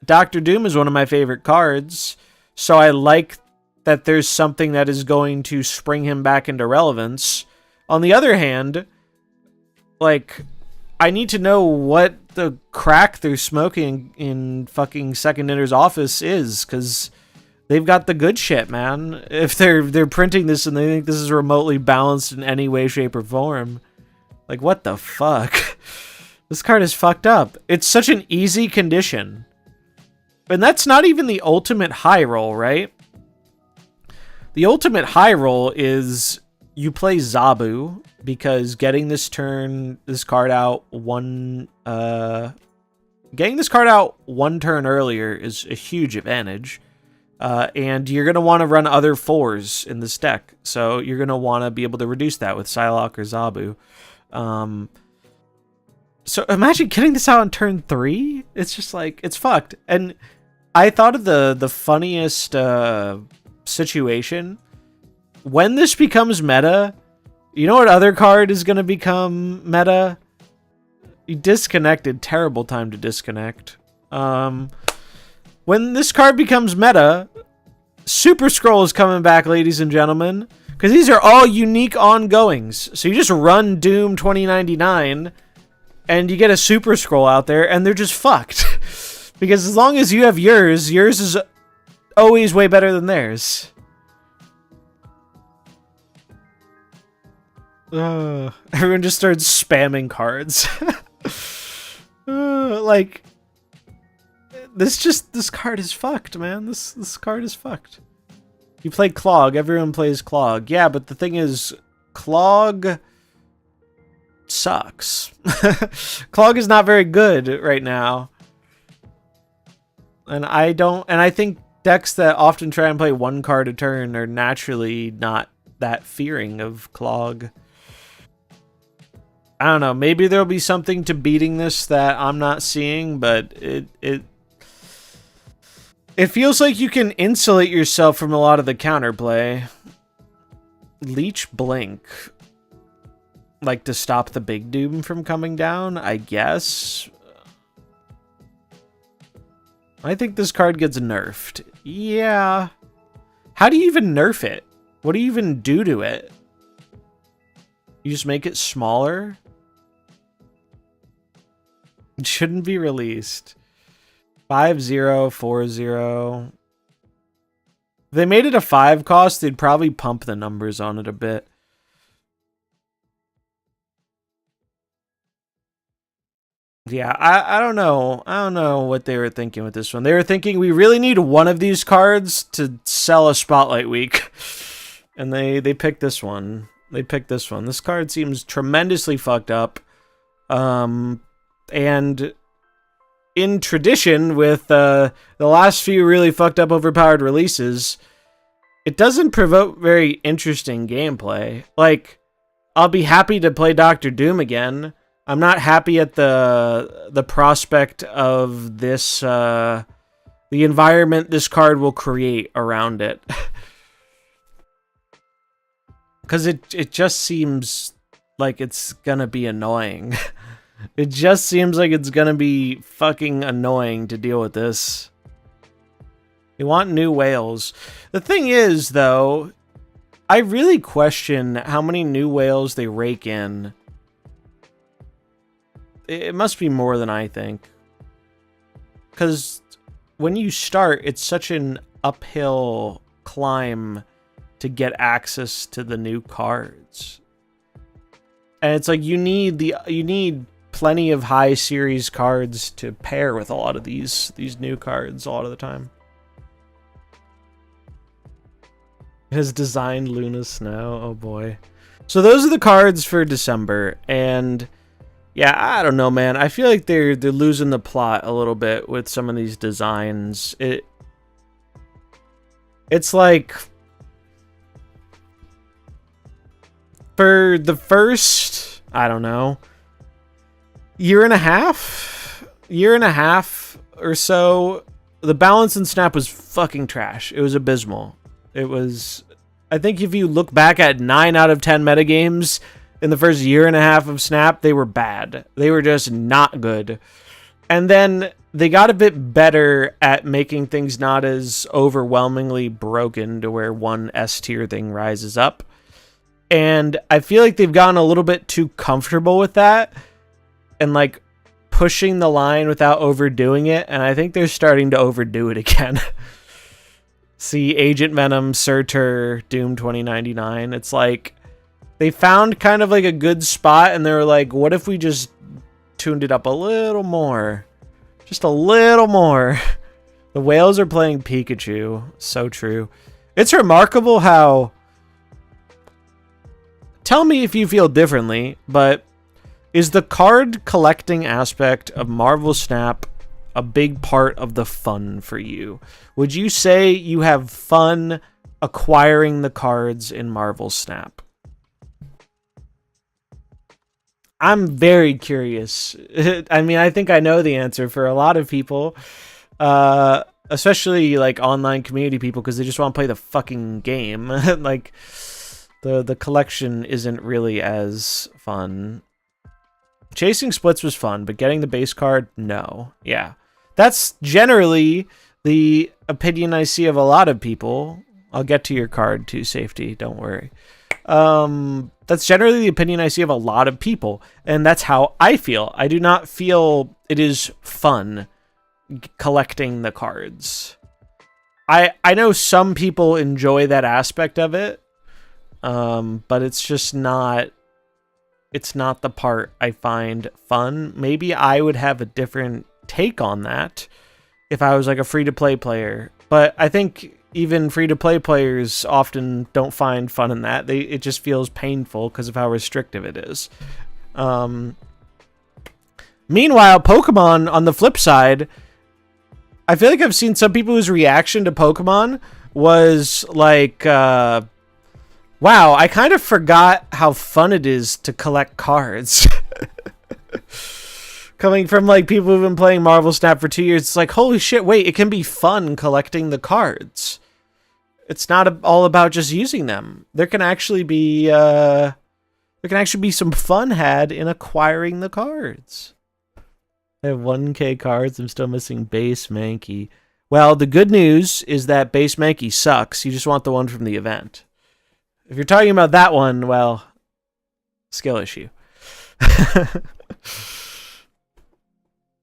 Dr. Doom is one of my favorite cards, so I like that there's something that is going to spring him back into relevance. On the other hand, like, I need to know what the crack they're smoking in fucking Second Inner's office is, because they've got the good shit, man. If they're printing this and they think this is remotely balanced in any way, shape, or form. Like, what the fuck? This card is fucked up. It's such an easy condition. And that's not even the ultimate high roll, right? The ultimate high roll is you play Zabu, because getting this card out one turn earlier is a huge advantage. And you're going to want to run other 4s in this deck. So you're going to want to be able to reduce that with Psylocke or Zabu. So imagine getting this out on turn 3. It's just like, it's fucked. And I thought of the funniest situation. When this becomes meta, you know what other card is going to become meta? You disconnected. Terrible time to disconnect. When this card becomes meta, Super Scroll is coming back, ladies and gentlemen, because these are all unique ongoings. So you just run Doom 2099, and you get a Super Scroll out there, and they're just fucked. Because as long as you have yours is always way better than theirs. Everyone just starts spamming cards. Like, this card is fucked, man. This card is fucked. You play Clog. Everyone plays Clog. Yeah, but the thing is, Clog sucks. Clog is not very good right now. And I think decks that often try and play one card a turn are naturally not that fearing of Clog. I don't know. Maybe there'll be something to beating this that I'm not seeing, but it feels like you can insulate yourself from a lot of the counterplay. Leech Blink. Like to stop the big Doom from coming down, I guess. I think this card gets nerfed. Yeah. How do you even nerf it? What do you even do to it? You just make it smaller? It shouldn't be released. 5-0, 4-0. If they made it a 5 cost, they'd probably pump the numbers on it a bit. Yeah, I don't know. I don't know what they were thinking with this one. They were thinking we really need one of these cards to sell a Spotlight Week. And they picked this one. They picked this one. This card seems tremendously fucked up. And in tradition with the last few really fucked up overpowered releases, it doesn't provoke very interesting gameplay. Like, I'll be happy to play Doctor Doom again. I'm not happy at the prospect of this the environment this card will create around it. Cuz it just seems like it's going to be annoying. It just seems like it's gonna be fucking annoying to deal with this. You want new whales. The thing is, though, I really question how many new whales they rake in. It must be more than I think. Because when you start, it's such an uphill climb to get access to the new cards. And it's like you need plenty of high series cards to pair with a lot of these new cards a lot of the time. It has designed Luna Snow. Oh boy. So those are the cards for December, and yeah, I don't know, man. I feel like they're losing the plot a little bit with some of these designs. It's like for the first, I don't know, year and a half or so, the balance in Snap was fucking trash. It was abysmal. It was, I think if you look back at 9 out of 10 metagames in the first year and a half of Snap, they were bad. They were just not good. And then they got a bit better at making things not as overwhelmingly broken to where one S tier thing rises up. And I feel like they've gotten a little bit too comfortable with that and like pushing the line without overdoing it. And I think they're starting to overdo it again. See Agent Venom, Surtur, Doom 2099. It's like they found kind of like a good spot and they were like, what if we just tuned it up a little more? Just a little more. The whales are playing Pikachu. So true. It's remarkable how... Tell me if you feel differently, but is the card collecting aspect of Marvel Snap a big part of the fun for you? Would you say you have fun acquiring the cards in Marvel Snap? I'm very curious. I mean, I think I know the answer for a lot of people, especially like online community people, because they just want to play the fucking game. Like, the collection isn't really as fun. Chasing splits was fun, but getting the base card, no. Yeah. That's generally the opinion I see of a lot of people. I'll get to your card too, Safety. Don't worry. That's generally the opinion I see of a lot of people, and that's how I feel. I do not feel it is fun collecting the cards. I know some people enjoy that aspect of it, but it's just not. It's not the part I find fun. Maybe I would have a different take on that if I was like a free-to-play player. But I think even free-to-play players often don't find fun in that. It just feels painful because of how restrictive it is. Meanwhile, Pokemon, on the flip side, I feel like I've seen some people whose reaction to Pokemon was like, wow, I kind of forgot how fun it is to collect cards. Coming from like people who've been playing Marvel Snap for 2 years, it's like, holy shit, wait, it can be fun collecting the cards. It's not all about just using them. There can actually be some fun had in acquiring the cards. I have 1K cards. I'm still missing Base Mankey. Well, the good news is that Base Mankey sucks. You just want the one from the event. If you're talking about that one, well, skill issue.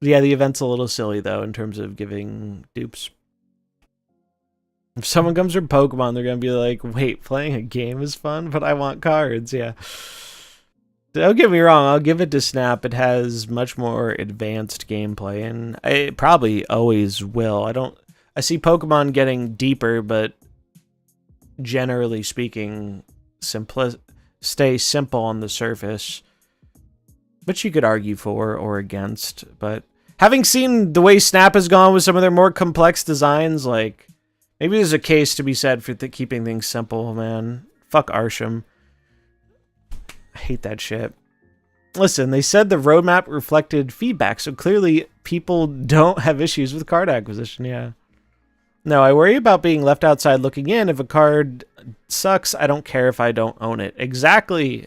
Yeah, the event's a little silly, though, in terms of giving dupes. If someone comes from Pokemon, they're going to be like, wait, playing a game is fun, but I want cards, yeah. Don't get me wrong, I'll give it to Snap. It has much more advanced gameplay, and it probably always will. I see Pokemon getting deeper, but generally speaking, stay simple on the surface. Which you could argue for or against, but having seen the way Snap has gone with some of their more complex designs, like, maybe there's a case to be said for keeping things simple, man. Fuck Arsham. I hate that shit. Listen, they said the roadmap reflected feedback, so clearly people don't have issues with card acquisition, yeah. No, I worry about being left outside looking in. If a card sucks, I don't care if I don't own it. Exactly.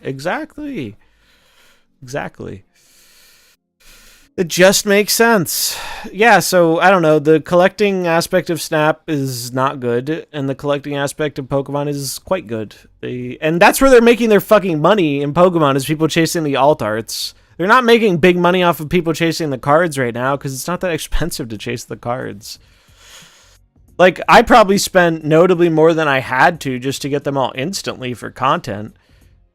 It just makes sense. Yeah, so, I don't know, the collecting aspect of Snap is not good, and the collecting aspect of Pokemon is quite good. And that's where they're making their fucking money in Pokemon, is people chasing the alt arts. They're not making big money off of people chasing the cards right now, because it's not that expensive to chase the cards. Like, I probably spent notably more than I had to just to get them all instantly for content.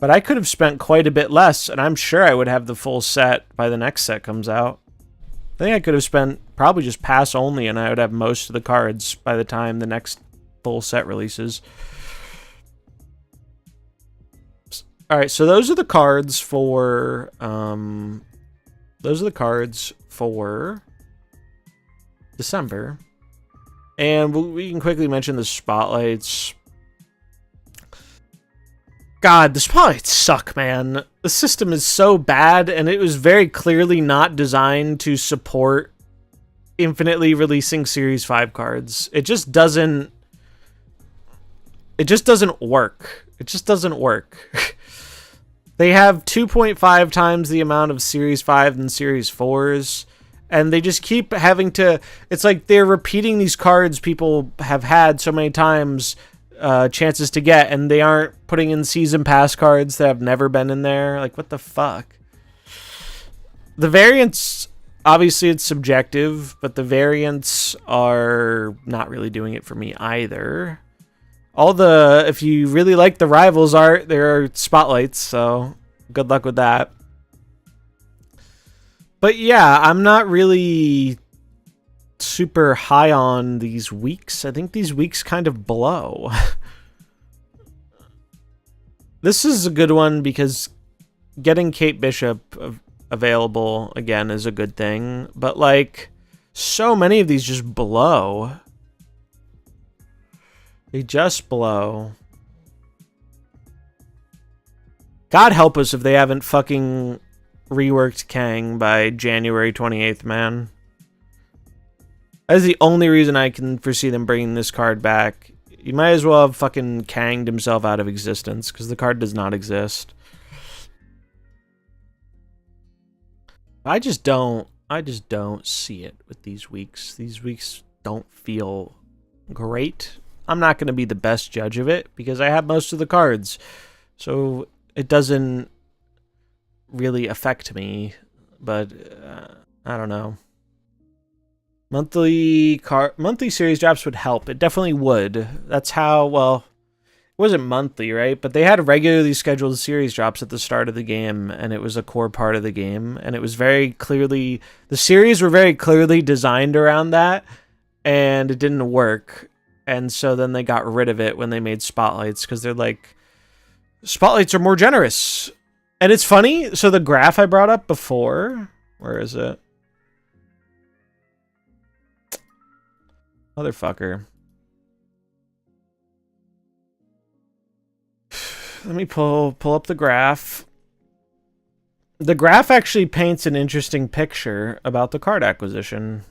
But I could have spent quite a bit less, and I'm sure I would have the full set by the next set comes out. I think I could have spent probably just pass only, and I would have most of the cards by the time the next full set releases. Alright, so those are the cards for... December. And we can quickly mention the spotlights. God, the spotlights suck, man. The system is so bad, and it was very clearly not designed to support infinitely releasing Series 5 cards. It just doesn't work. It just doesn't work. They have 2.5 times the amount of Series 5 than Series 4s, and they just keep having to... It's like they're repeating these cards people have had so many times... chances to get, and they aren't putting in season pass cards that have never been in there. Like, what the fuck? The variants, obviously it's subjective, but the variants are not really doing it for me either. If you really like the Rivals art, there are spotlights, so good luck with that. But yeah, I'm not really super high on these weeks. I think these weeks kind of blow. This is a good one because getting Kate Bishop available again is a good thing, but like so many of these just blow. They just blow. God help us if they haven't fucking reworked Kang by January 28th, man. That is the only reason I can foresee them bringing this card back. You might as well have fucking Kanged himself out of existence, because the card does not exist. I just don't see it with these weeks. These weeks don't feel great. I'm not going to be the best judge of it because I have most of the cards. So it doesn't really affect me. But I don't know. Monthly series drops would help. It definitely would. That's how, well, it wasn't monthly, right? But they had regularly scheduled series drops at the start of the game, and it was a core part of the game. And it was very clearly, the series were very clearly designed around that, and it didn't work. And so then they got rid of it when they made spotlights, because they're like, spotlights are more generous. And it's funny, so the graph I brought up before, where is it? Motherfucker. Let me pull up the graph. The graph actually paints an interesting picture about the card acquisition.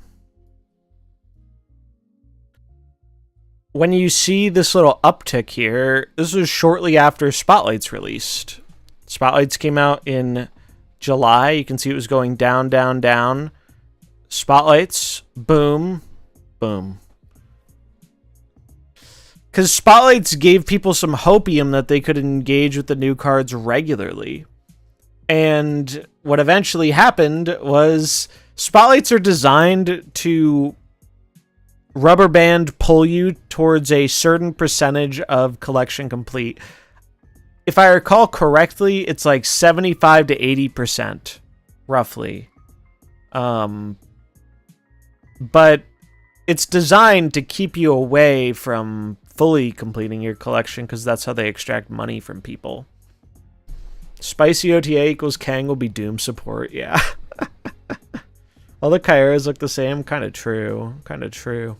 When you see this little uptick here, this was shortly after Spotlights released. Spotlights came out in July. You can see it was going down, down, down. Spotlights, boom, boom. Because Spotlights gave people some hopium that they could engage with the new cards regularly. And what eventually happened was Spotlights are designed to rubber band pull you towards a certain percentage of collection complete. If I recall correctly, it's like 75 to 80%, roughly. But it's designed to keep you away from fully completing your collection, because that's how they extract money from people. Spicy OTA equals Kang will be Doom support. Yeah. All the Kyras look the same. Kind of true. Kind of true.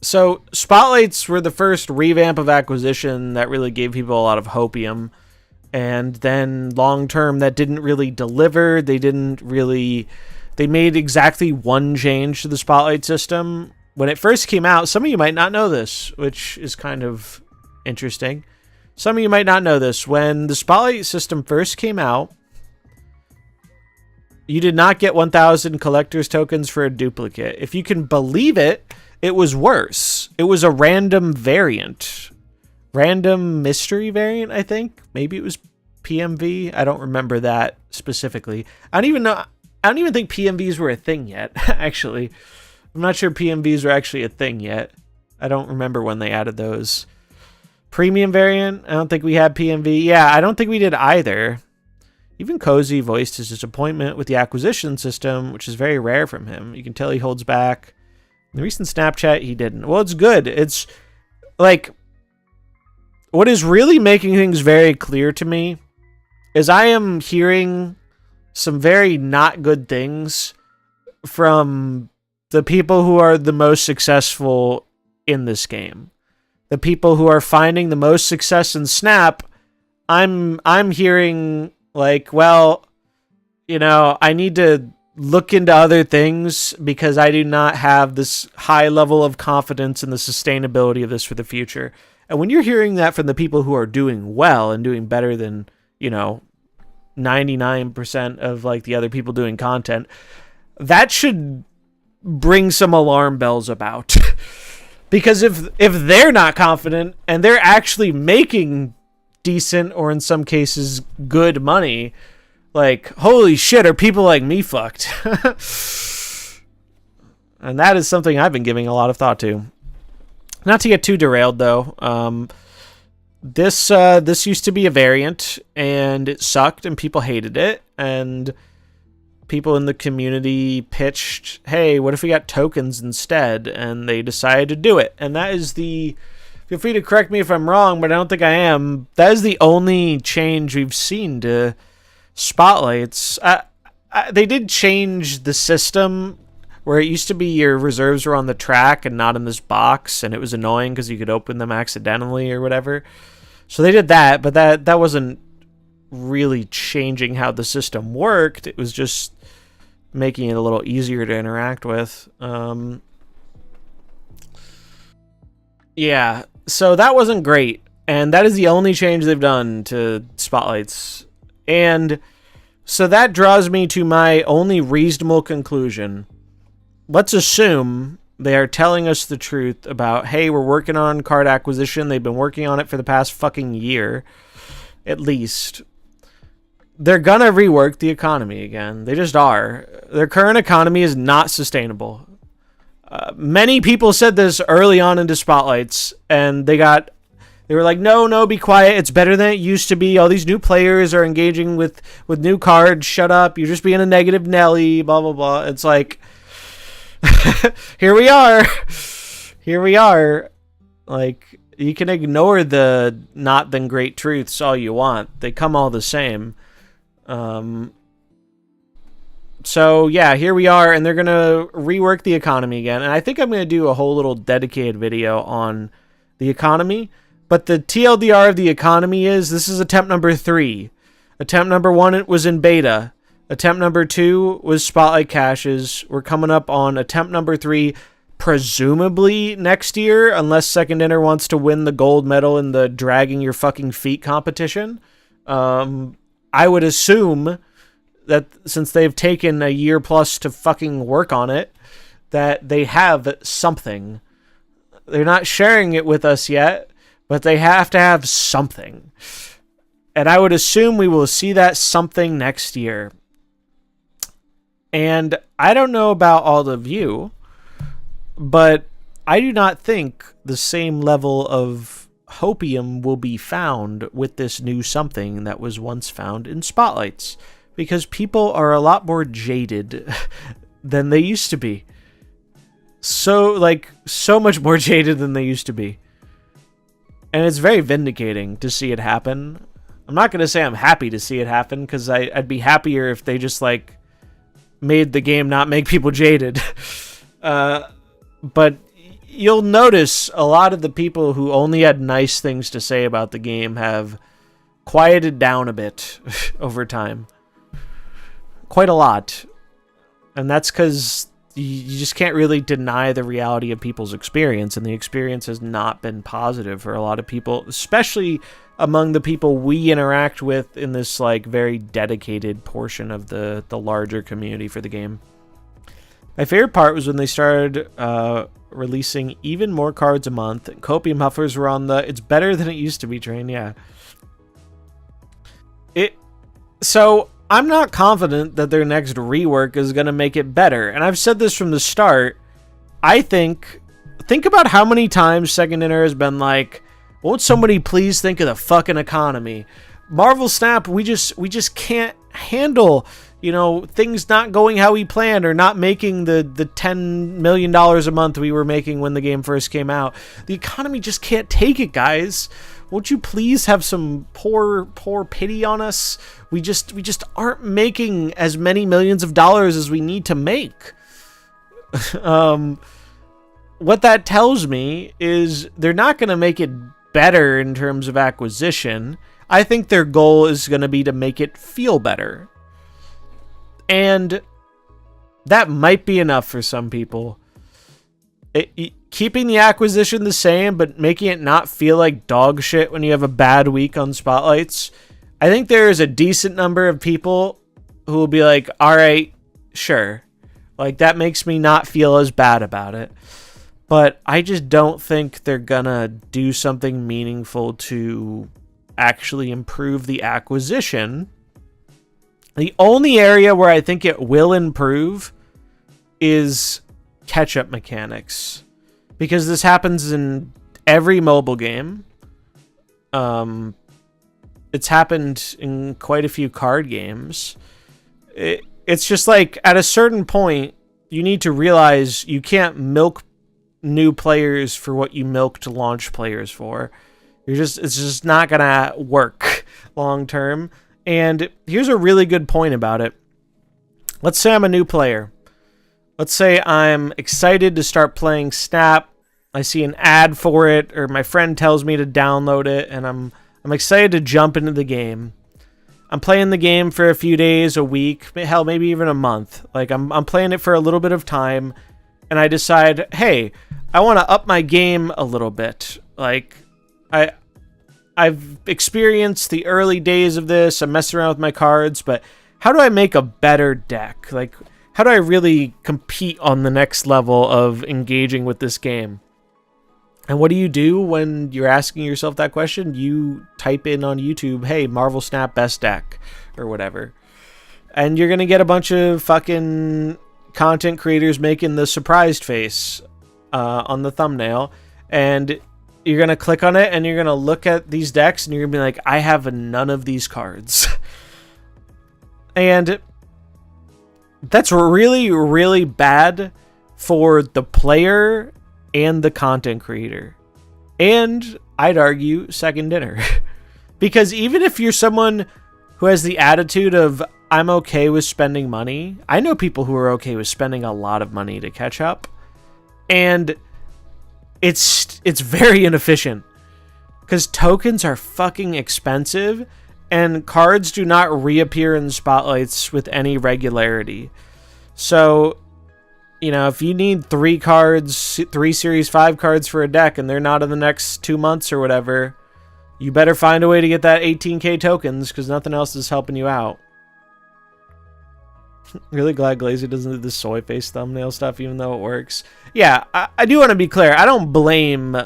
So Spotlights were the first revamp of acquisition that really gave people a lot of hopium. And then long term, that didn't really deliver. They made exactly one change to the Spotlight system. When it first came out, some of you might not know this, which is kind of interesting. Some of you might not know this. When the Spotlight system first came out, you did not get 1,000 collector's tokens for a duplicate. If you can believe it, it was worse. It was a random variant. Random mystery variant, I think. Maybe it was PMV. I don't remember that specifically. I don't even think PMVs were a thing yet, actually. I'm not sure PMVs were actually a thing yet. I don't remember when they added those. Premium variant, I don't think we had PMV. Yeah, I don't think we did either. Even Cozy voiced his disappointment with the acquisition system, which is very rare from him. You can tell he holds back. In the recent Snapchat, he didn't. Well, it's good. It's like, what is really making things very clear to me is I am hearing some very not good things from the people who are the most successful in this game. The people who are finding the most success in Snap, I'm hearing like, well, you know, I need to look into other things because I do not have this high level of confidence in the sustainability of this for the future. And when you're hearing that from the people who are doing well and doing better than, you know, 99% of like the other people doing content, that should bring some alarm bells about. Because if they're not confident and they're actually making decent, or in some cases good money, like, holy shit, are people like me fucked? And that is something I've been giving a lot of thought to. Not to get too derailed though. This used to be a variant and it sucked and people hated it, and people in the community pitched, hey, what if we got tokens instead? And they decided to do it. And that is feel free to correct me if I'm wrong, but I don't think I am. That is the only change we've seen to Spotlights. They did change the system where it used to be your reserves were on the track and not in this box, and it was annoying because you could open them accidentally or whatever. So they did that, but that wasn't really changing how the system worked. It was just making it a little easier to interact with. Yeah, so that wasn't great, and that is the only change they've done to Spotlights. And so that draws me to my only reasonable conclusion, let's assume they are telling us the truth about, hey, we're working on card acquisition. They've been working on it for the past fucking year, at least. They're gonna rework the economy again. They just are. Their current economy is not sustainable. Many people said this early on into Spotlights, and they were like, no, be quiet. It's better than it used to be. All these new players are engaging with new cards. Shut up. You're just being a negative Nelly, blah, blah, blah. It's like, here we are. Here we are. Like, you can ignore the not then great truths all you want. They come all the same. So, yeah, here we are, and they're going to rework the economy again. And I think I'm going to do a whole little dedicated video on the economy. But the TLDR of the economy is, this is attempt number 3. Attempt number 1 was in beta. Attempt number 2 was Spotlight Caches. We're coming up on attempt number 3, presumably next year, unless Second Inner wants to win the gold medal in the dragging your fucking feet competition. I would assume that since they've taken a year plus to fucking work on it, that they have something. They're not sharing it with us yet, but they have to have something. And I would assume we will see that something next year. And I don't know about all of you, but I do not think the same level of hopium will be found with this new something that was once found in Spotlights. Because people are a lot more jaded than they used to be. So much more jaded than they used to be. And it's very vindicating to see it happen. I'm not going to say I'm happy to see it happen, because I'd be happier if they just, made the game not make people jaded. But you'll notice a lot of the people who only had nice things to say about the game have quieted down a bit over time. Quite a lot. And that's because you just can't really deny the reality of people's experience, and the experience has not been positive for a lot of people, especially among the people we interact with in this very dedicated portion of the larger community for the game. My favorite part was when they started releasing even more cards a month. Copium Huffers were on the it's better than it used to be train, yeah. So I'm not confident that their next rework is going to make it better. And I've said this from the start. I think about how many times Second Inner has been like, won't somebody please think of the fucking economy? Marvel Snap, we just can't handle, things not going how we planned, or not making the $10 million a month we were making when the game first came out. The economy just can't take it, guys. Won't you please have some poor pity on us? We just aren't making as many millions of dollars as we need to make. What that tells me is they're not going to make it better in terms of acquisition. I think their goal is going to be to make it feel better. And that might be enough for some people. Keeping the acquisition the same, but making it not feel like dog shit when you have a bad week on Spotlights. I think there is a decent number of people who will be like, all right, sure. That makes me not feel as bad about it. But I just don't think they're gonna do something meaningful to actually improve the acquisition. The only area where I think it will improve is catch-up mechanics. Because this happens in every mobile game. It's happened in quite a few card games. It's just at a certain point, you need to realize you can't milk new players for what you milked launch players for. It's just not gonna work long term. And here's a really good point about it. Let's say I'm a new player. Let's say I'm excited to start playing Snap. I see an ad for it, or my friend tells me to download it, and I'm excited to jump into the game. I'm playing the game for a few days, a week, hell, maybe even a month. I'm playing it for a little bit of time, and I decide, hey, I want to up my game a little bit. I've experienced the early days of this. I'm messing around with my cards, but how do I make a better deck? how do I really compete on the next level of engaging with this game? And what do you do when you're asking yourself that question? You type in on YouTube, hey, Marvel Snap best deck, or whatever. And you're going to get a bunch of fucking content creators making the surprised face on the thumbnail. And you're going to click on it, and you're going to look at these decks, and you're going to be like, I have none of these cards. And that's really, really bad for the player and the content creator. And I'd argue second dinner. Because even if you're someone who has the attitude of, I'm okay with spending money, I know people who are okay with spending a lot of money to catch up. And it's very inefficient. Because tokens are fucking expensive, and cards do not reappear in spotlights with any regularity. So, you know, if you need 3 Series 5 cards for a deck, and they're not in the next 2 months or whatever, you better find a way to get that 18k tokens, because nothing else is helping you out. Really glad Glazer doesn't do the soy face thumbnail stuff, even though it works. Yeah, I do want to be clear. I don't blame...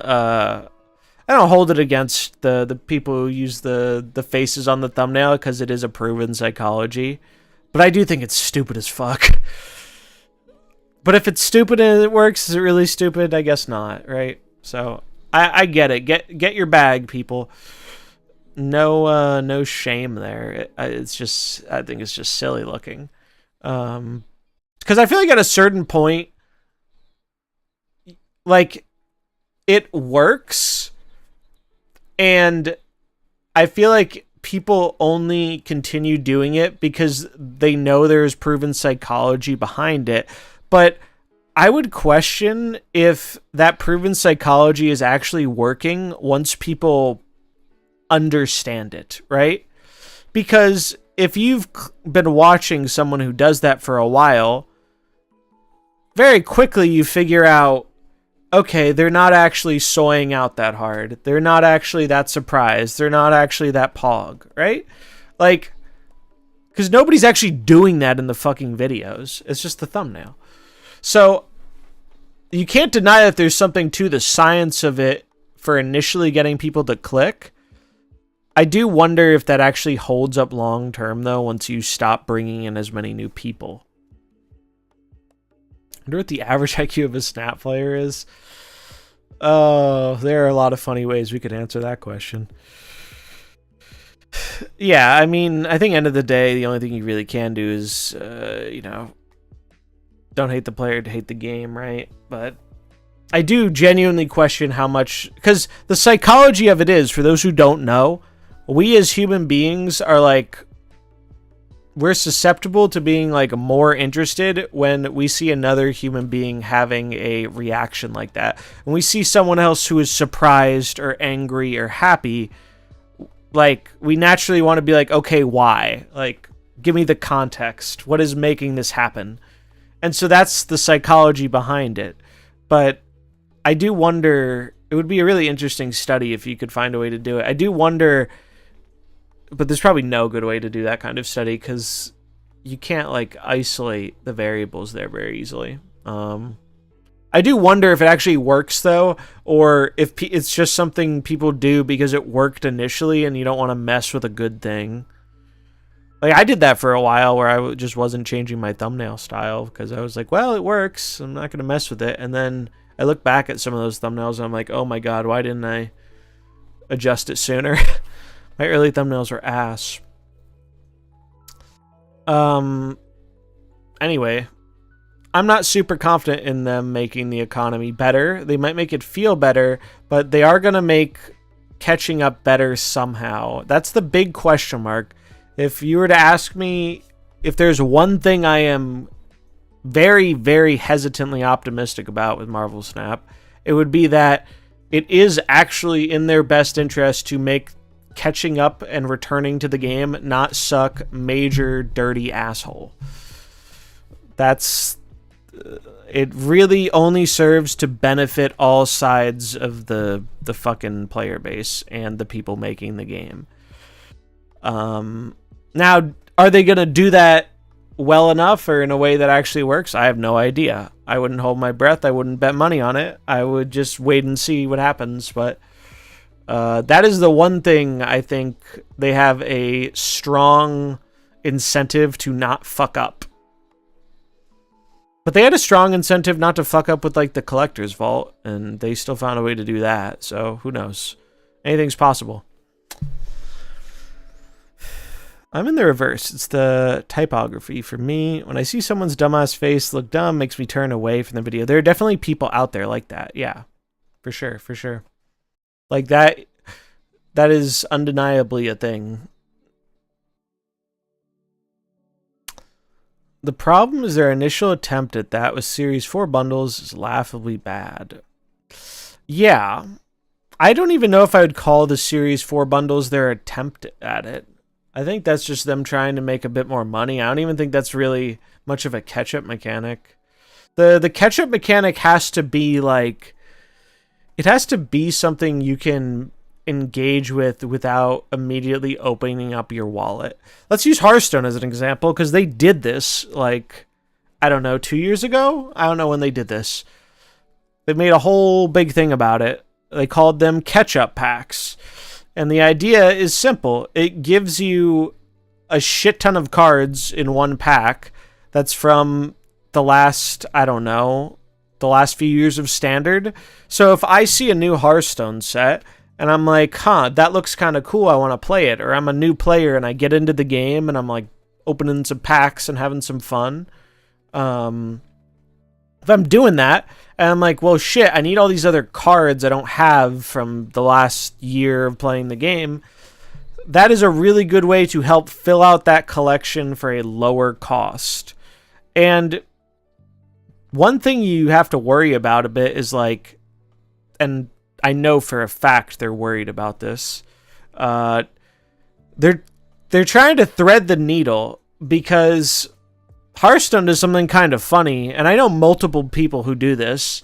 I don't hold it against the people who use the faces on the thumbnail, because it is a proven psychology. But I do think it's stupid as fuck. But if it's stupid and it works, is it really stupid? I guess not, right? So I get it. Get your bag, people. No shame there. It's just, I think it's just silly looking. Because I feel like at a certain point, like, it works, and I feel like people only continue doing it because they know there's proven psychology behind it. But I would question if that proven psychology is actually working once people understand it, right? Because if you've been watching someone who does that for a while, very quickly you figure out, okay, they're not actually soying out that hard. They're not actually that surprised. They're not actually that pog, right? Like, because nobody's actually doing that in the fucking videos. It's just the thumbnail. So you can't deny that there's something to the science of it for initially getting people to click. I do wonder if that actually holds up long term, though, once you stop bringing in as many new people. I wonder what the average IQ of a Snap player is. Oh, there are a lot of funny ways we could answer that question. Yeah, I mean, I think end of the day, the only thing you really can do is, you know, don't hate the player to hate the game, right? But I do genuinely question how much, because the psychology of it is, for those who don't know, we as human beings are like, we're susceptible to being like more interested when we see another human being having a reaction like that. When we see someone else who is surprised or angry or happy, like, we naturally want to be like, okay, why? Like, give me the context. What is making this happen? And so that's the psychology behind it. But I do wonder, it would be a really interesting study if you could find a way to do it. I do wonder, but there's probably no good way to do that kind of study, because you can't, like, isolate the variables there very easily. I do wonder if it actually works, though, or if it's just something people do because it worked initially and you don't want to mess with a good thing. Like, I did that for a while where I just wasn't changing my thumbnail style because I was like, well, it works. I'm not going to mess with it. And then I look back at some of those thumbnails and I'm like, oh my God, why didn't I adjust it sooner? My early thumbnails were ass. Anyway, I'm not super confident in them making the economy better. They might make it feel better, but they are going to make catching up better somehow. That's the big question mark. If you were to ask me if there's one thing I am very, very hesitantly optimistic about with Marvel Snap, it would be that it is actually in their best interest to make catching up and returning to the game not suck major dirty asshole. That's... it really only serves to benefit all sides of the fucking player base and the people making the game. Now, are they going to do that well enough or in a way that actually works, I have no idea. I wouldn't hold my breath. I wouldn't bet money on it. I would just wait and see what happens. But that is the one thing I think they have a strong incentive to not fuck up. But they had a strong incentive not to fuck up with like the collector's vault, and they still found a way to do that. So who knows? Anything's possible. I'm in the reverse. It's the typography for me. When I see someone's dumbass face look dumb, makes me turn away from the video. There are definitely people out there like that. Yeah, for sure, for sure. Like that is undeniably a thing. The problem is their initial attempt at that with Series 4 bundles is laughably bad. Yeah. I don't even know if I would call the Series 4 bundles their attempt at it. I think that's just them trying to make a bit more money. I don't even think that's really much of a catch-up mechanic. The catch-up mechanic has to be like... It has to be something you can engage with without immediately opening up your wallet. Let's use Hearthstone as an example, because they did this, like, I don't know, 2 years ago? I don't know when they did this. They made a whole big thing about it. They called them catch-up packs. And the idea is simple. It gives you a shit ton of cards in one pack that's from the last, I don't know, the last few years of Standard. So if I see a new Hearthstone set, and I'm like, huh, that looks kind of cool, I want to play it. Or I'm a new player and I get into the game and I'm like opening some packs and having some fun. If I'm doing that and I'm like, well, shit, I need all these other cards I don't have from the last year of playing the game. That is a really good way to help fill out that collection for a lower cost. And one thing you have to worry about a bit is like, and I know for a fact they're worried about this. They're trying to thread the needle because Hearthstone does something kind of funny, and I know multiple people who do this.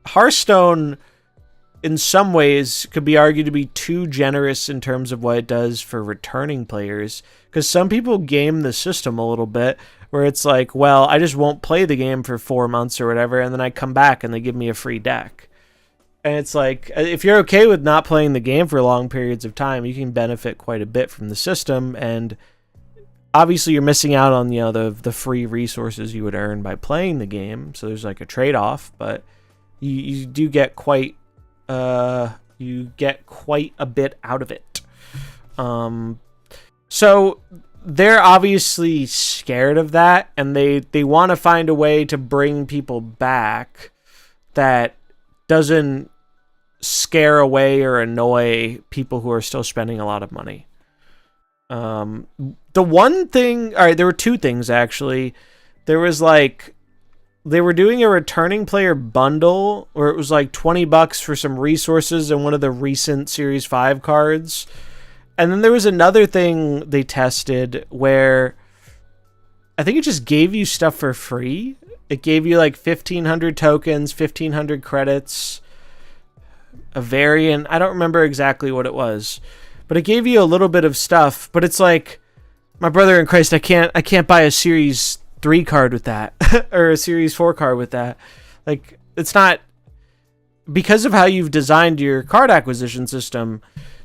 Hearthstone, in some ways, could be argued to be too generous in terms of what it does for returning players, because some people game the system a little bit, where it's like, well, I just won't play the game for 4 months or whatever, and then I come back and they give me a free deck. And it's like, if you're okay with not playing the game for long periods of time, you can benefit quite a bit from the system. And obviously you're missing out on, you know, the free resources you would earn by playing the game. So there's like a trade-off, but you do get quite a bit out of it. So they're obviously scared of that, and they want to find a way to bring people back that doesn't scare away or annoy people who are still spending a lot of money. The one thing, all right, there were two things actually. There was like, they were doing a returning player bundle where it was like $20 for some resources and one of the recent Series 5 cards. And then there was another thing they tested where I think it just gave you stuff for free. It gave you like 1,500 tokens, 1,500 credits, a variant. I don't remember exactly what it was, but it gave you a little bit of stuff. But it's like, my brother in Christ, I can't buy a Series 3 card with that or a Series 4 card with that. Like, it's not, because of how you've designed your card acquisition system,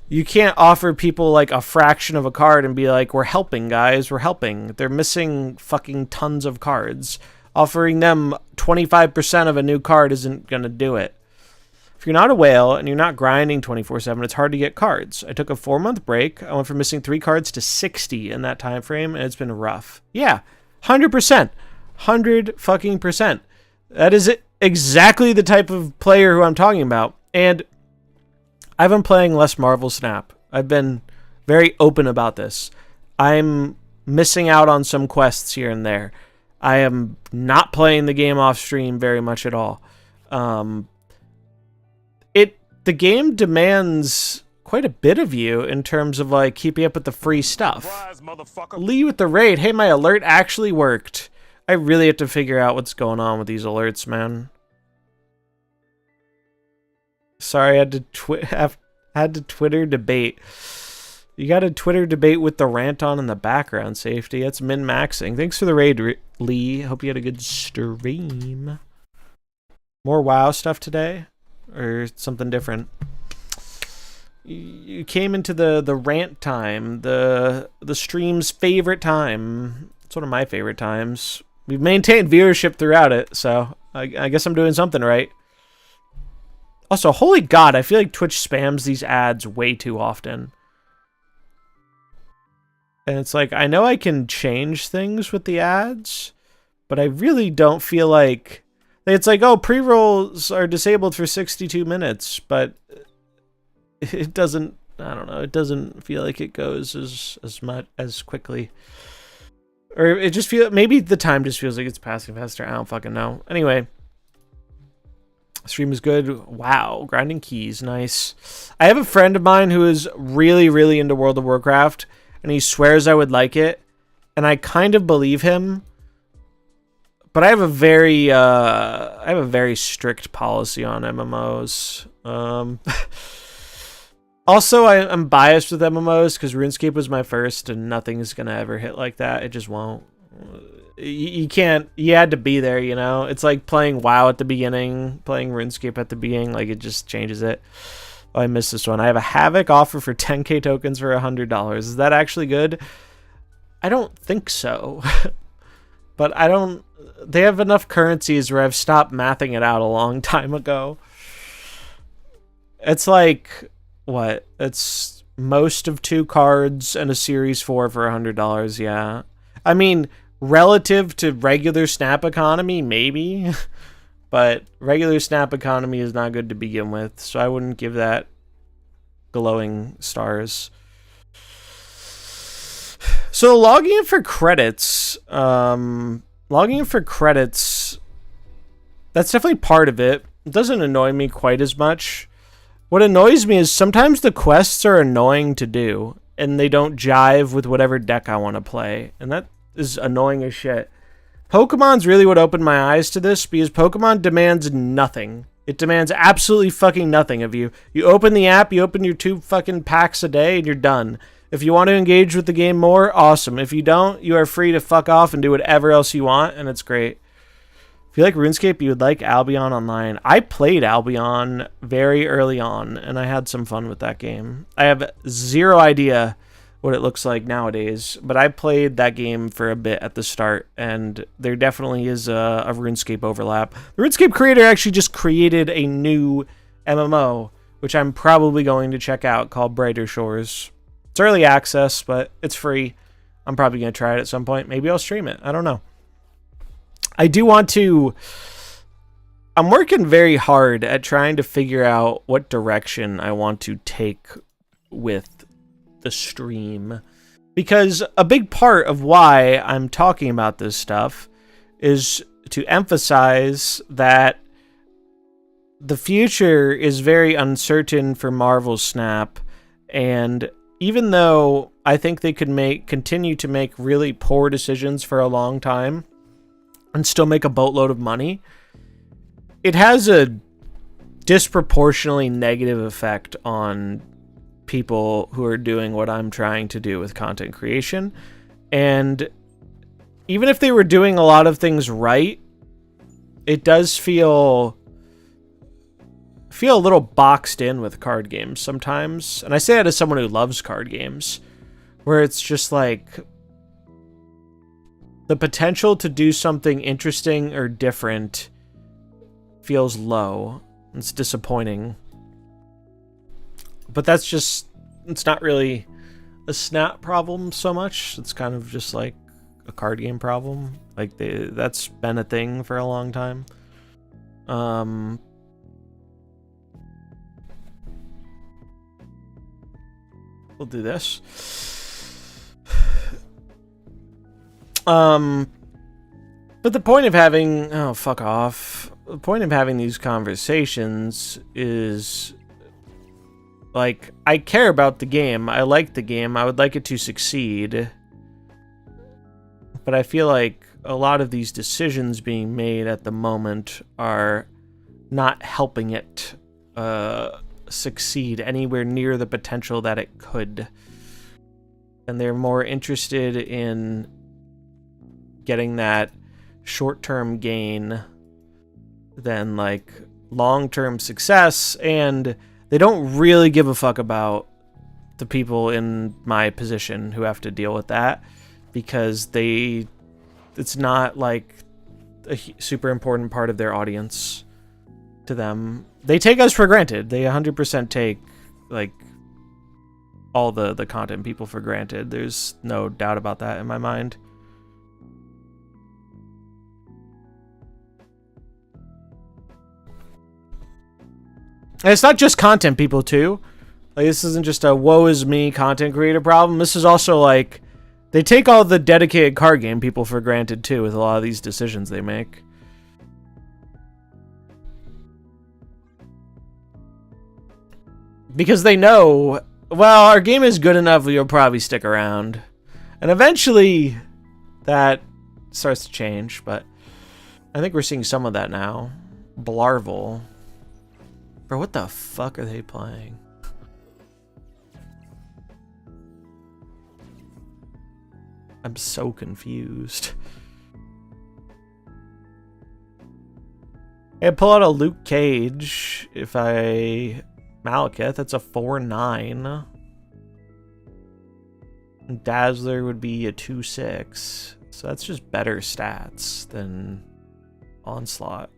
you can't offer people like a fraction of a card and be like, we're helping, guys, we're helping. They're missing fucking tons of cards. Offering them 25% of a new card isn't going to do it. If you're not a whale and you're not grinding 24/7, it's hard to get cards. I took a 4-month break. I went from missing 3 cards to 60 in that time frame, and it's been rough. Yeah, 100%. 100% That is exactly the type of player who I'm talking about. And I've been playing less Marvel Snap. I've been very open about this. I'm missing out on some quests here and there. I am not playing the game off stream very much at all. The game demands quite a bit of you in terms of like keeping up with the free stuff. Surprise, motherfucker. Lee with the raid. Hey, my alert actually worked. I really have to figure out what's going on with these alerts, man. Sorry, I had to Twitter debate. You got a Twitter debate with the rant on in the background, Safety. That's min-maxing. Thanks for the raid, Lee. Hope you had a good stream. More WoW stuff today? Or something different? You came into the rant time, the stream's favorite time. It's one of my favorite times. We've maintained viewership throughout it, so I guess I'm doing something right. Also, holy God, I feel like Twitch spams these ads way too often. And it's like, I know I can change things with the ads, but I really don't feel like... It's like, oh, pre-rolls are disabled for 62 minutes, but it doesn't... I don't know, it doesn't feel like it goes as much as quickly. Or it just feels... Maybe the time just feels like it's passing faster. I don't fucking know. Anyway. Stream is good. Wow. Grinding keys. Nice. I have a friend of mine who is really, really into World of Warcraft, and he swears I would like it, and I kind of believe him. But I have a very strict policy on MMOs. Also, I'm biased with MMOs because RuneScape was my first, and nothing's gonna ever hit like that. It just won't. You can't. You had to be there, you know. It's like playing WoW at the beginning, playing RuneScape at the beginning. Like it just changes it. Oh, I missed this one. I have a Havoc offer for 10k tokens for $100. Is that actually good? I don't think so. But I don't... They have enough currencies where I've stopped mathing it out a long time ago. It's like... What? It's most of 2 cards and a Series 4 for $100, yeah. I mean, relative to regular Snap Economy, maybe. But regular Snap Economy is not good to begin with, so I wouldn't give that glowing stars. So logging in for credits, that's definitely part of it. It doesn't annoy me quite as much. What annoys me is sometimes the quests are annoying to do, and they don't jive with whatever deck I want to play, and that is annoying as shit. Pokemon's really what opened my eyes to this, because Pokemon demands nothing. It demands absolutely fucking nothing of you. You open the app, you open your 2 fucking packs a day, and you're done. If you want to engage with the game more, awesome. If you don't, you are free to fuck off and do whatever else you want, and it's great. If you like RuneScape, you would like Albion Online. I played Albion very early on, and I had some fun with that game. I have zero idea what it looks like nowadays, but I played that game for a bit at the start, and there definitely is a RuneScape overlap. The RuneScape creator actually just created a new MMO, which I'm probably going to check out, called Brighter Shores. It's early access, but it's free. I'm probably going to try it at some point. Maybe I'll stream it. I don't know. I do want to... I'm working very hard at trying to figure out what direction I want to take with the stream. Because a big part of why I'm talking about this stuff is to emphasize that the future is very uncertain for Marvel Snap, and even though I think they could continue to make really poor decisions for a long time and still make a boatload of money, it has a disproportionately negative effect on people who are doing what I'm trying to do with content creation. And even if they were doing a lot of things right, it does feel a little boxed in with card games sometimes. And I say that as someone who loves card games, where it's just like the potential to do something interesting or different feels low. It's disappointing. But that's just, it's not really a Snap problem so much. It's kind of just like a card game problem. Like that's been a thing for a long time. We'll do this. But the point of having... Oh, fuck off. The point of having these conversations is... Like, I care about the game. I like the game. I would like it to succeed. But I feel like a lot of these decisions being made at the moment are not helping it succeed anywhere near the potential that it could. and they're more interested in getting that short-term gain than like long-term success, and they don't really give a fuck about the people in my position who have to deal with that, because it's not like a super important part of their audience to them. They take us for granted. They 100% take like all the content people for granted. There's no doubt about that in my mind. And it's not just content people too. Like, this isn't just a woe is me content creator problem. This is also like, they take all the dedicated card game people for granted too with a lot of these decisions they make. Because they know, well, our game is good enough, you'll probably stick around. And eventually that starts to change, but I think we're seeing some of that now. Blarvel. Bro, what the fuck are they playing? I'm so confused. I'd pull out a Luke Cage if I... Malekith, that's a 4-9. Dazzler would be a 2-6. So that's just better stats than Onslaught.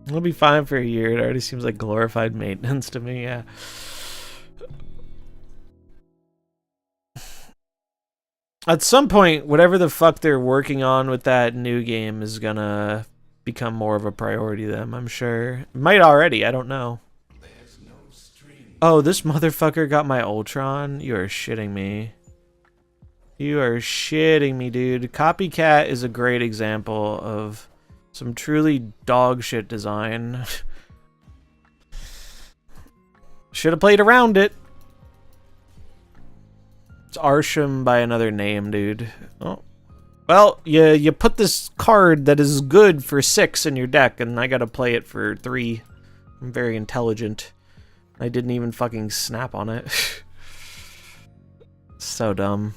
It'll be fine for a year. It already seems like glorified maintenance to me, yeah. At some point, whatever the fuck they're working on with that new game is gonna become more of a priority to them, I'm sure. It might already, I don't know. Oh, this motherfucker got my Ultron? You are shitting me. You are shitting me, dude. Copycat is a great example of some truly dog shit design. Should have played around it. It's Arsham by another name, dude. Oh. Well, you put this card that is good for 6 in your deck, and I gotta play it for 3. I'm very intelligent. I didn't even fucking snap on it. So dumb.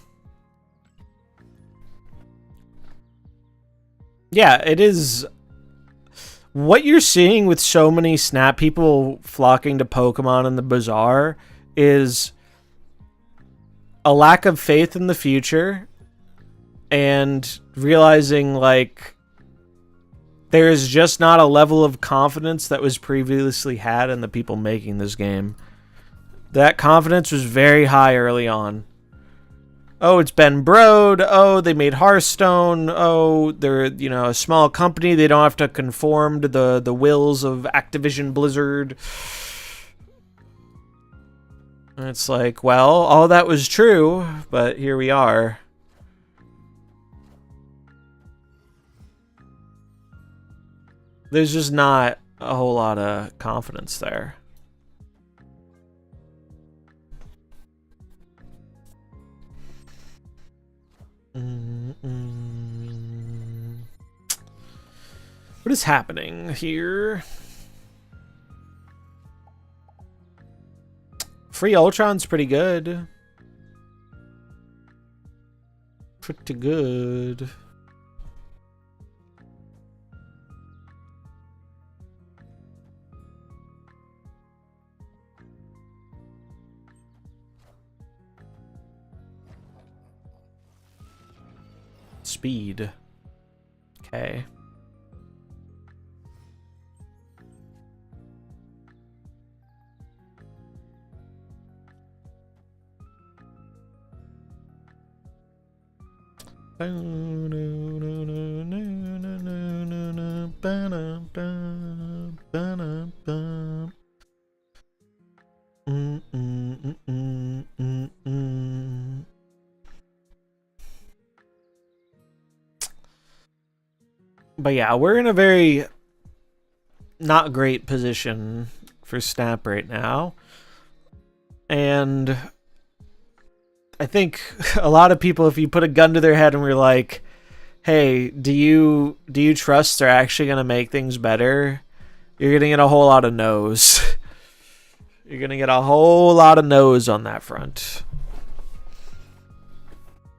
Yeah, it is. What you're seeing with so many Snap people flocking to Pokemon in the bazaar is a lack of faith in the future and realizing, like, there is just not a level of confidence that was previously had in the people making this game. That confidence was very high early on. Oh, it's Ben Brode. Oh, they made Hearthstone. Oh, they're, you know, a small company. They don't have to conform to the wills of Activision Blizzard. And it's like, well, all that was true, but here we are. There's just not a whole lot of confidence there. What is happening here? Free Ultron's pretty good. Pretty good. Speed. Okay. But yeah, we're in a very not great position for Snap right now. And I think a lot of people, if you put a gun to their head and we're like, hey, do you trust they're actually going to make things better? You're going to get a whole lot of no's. You're going to get a whole lot of no's on that front.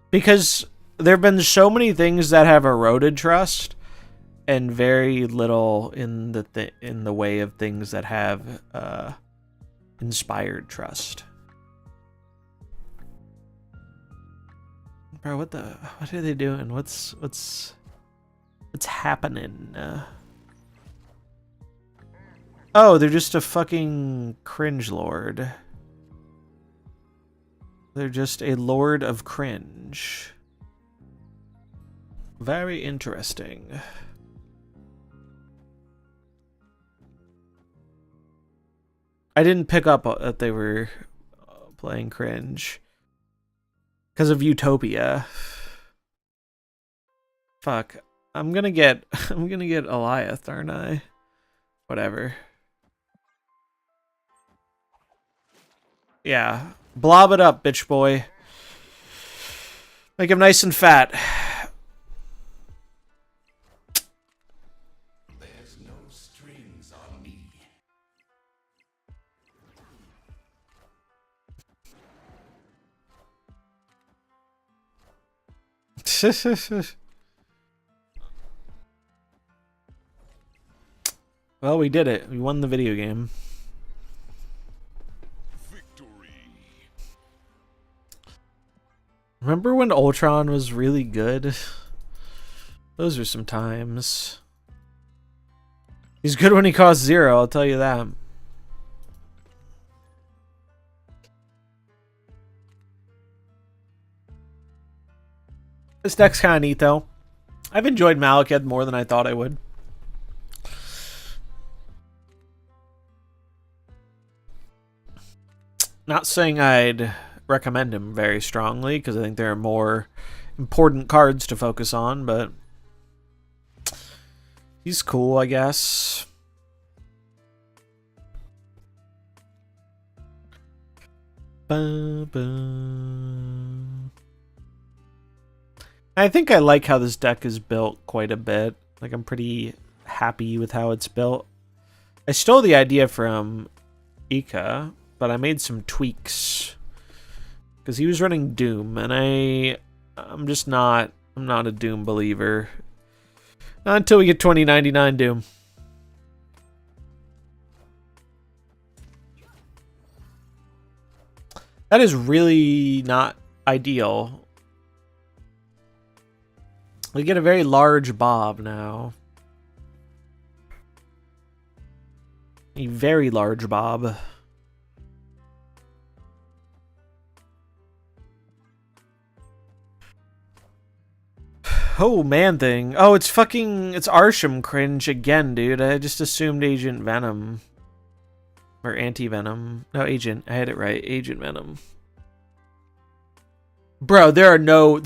Because there have been so many things that have eroded trust and very little in the way of things that have inspired trust. Bro, what are they doing? What's happening? Oh, they're just a fucking cringe lord. They're just a lord of cringe. Very interesting. I didn't pick up that they were playing cringe. Because of Utopia. Fuck. I'm gonna get Eliath, aren't I? Whatever. Yeah. Blob it up, bitch boy. Make him nice and fat. There's no strings on me. Well, we did it. We won the video game. Victory. Remember when Ultron was really good? Those are some times. He's good when he costs 0, I'll tell you that. This deck's kind of neat, though. I've enjoyed Malekith more than I thought I would. Not saying I'd recommend him very strongly, because I think there are more important cards to focus on, but he's cool, I guess. I think I like how this deck is built quite a bit. Like, I'm pretty happy with how it's built. I stole the idea from Ika, but I made some tweaks. Because he was running Doom, and I'm not a Doom believer. Not until we get 2099 Doom. That is really not ideal. We get a very large Bob now. A very large Bob. Oh, man thing. Oh, it's Arsham cringe again, dude. I just assumed Agent Venom. Or Anti-Venom. No, Agent. I had it right. Agent Venom. Bro, there are no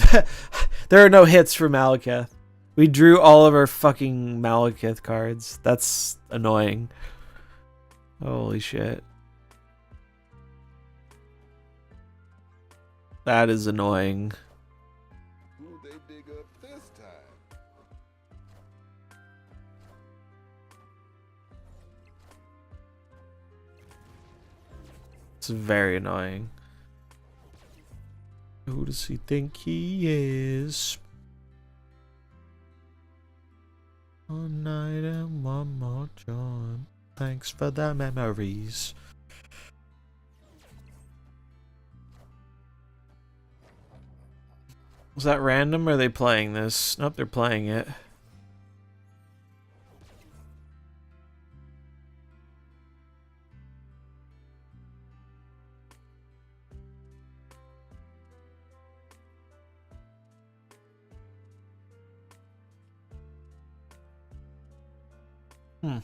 hits for Malekith. We drew all of our fucking Malekith cards. That's annoying. Holy shit. That is annoying. Who they dig up this time? It's very annoying. Who does he think he is? One night and one more time. Thanks for the memories. Was that random or are they playing this? Nope, they're playing it. Hmm.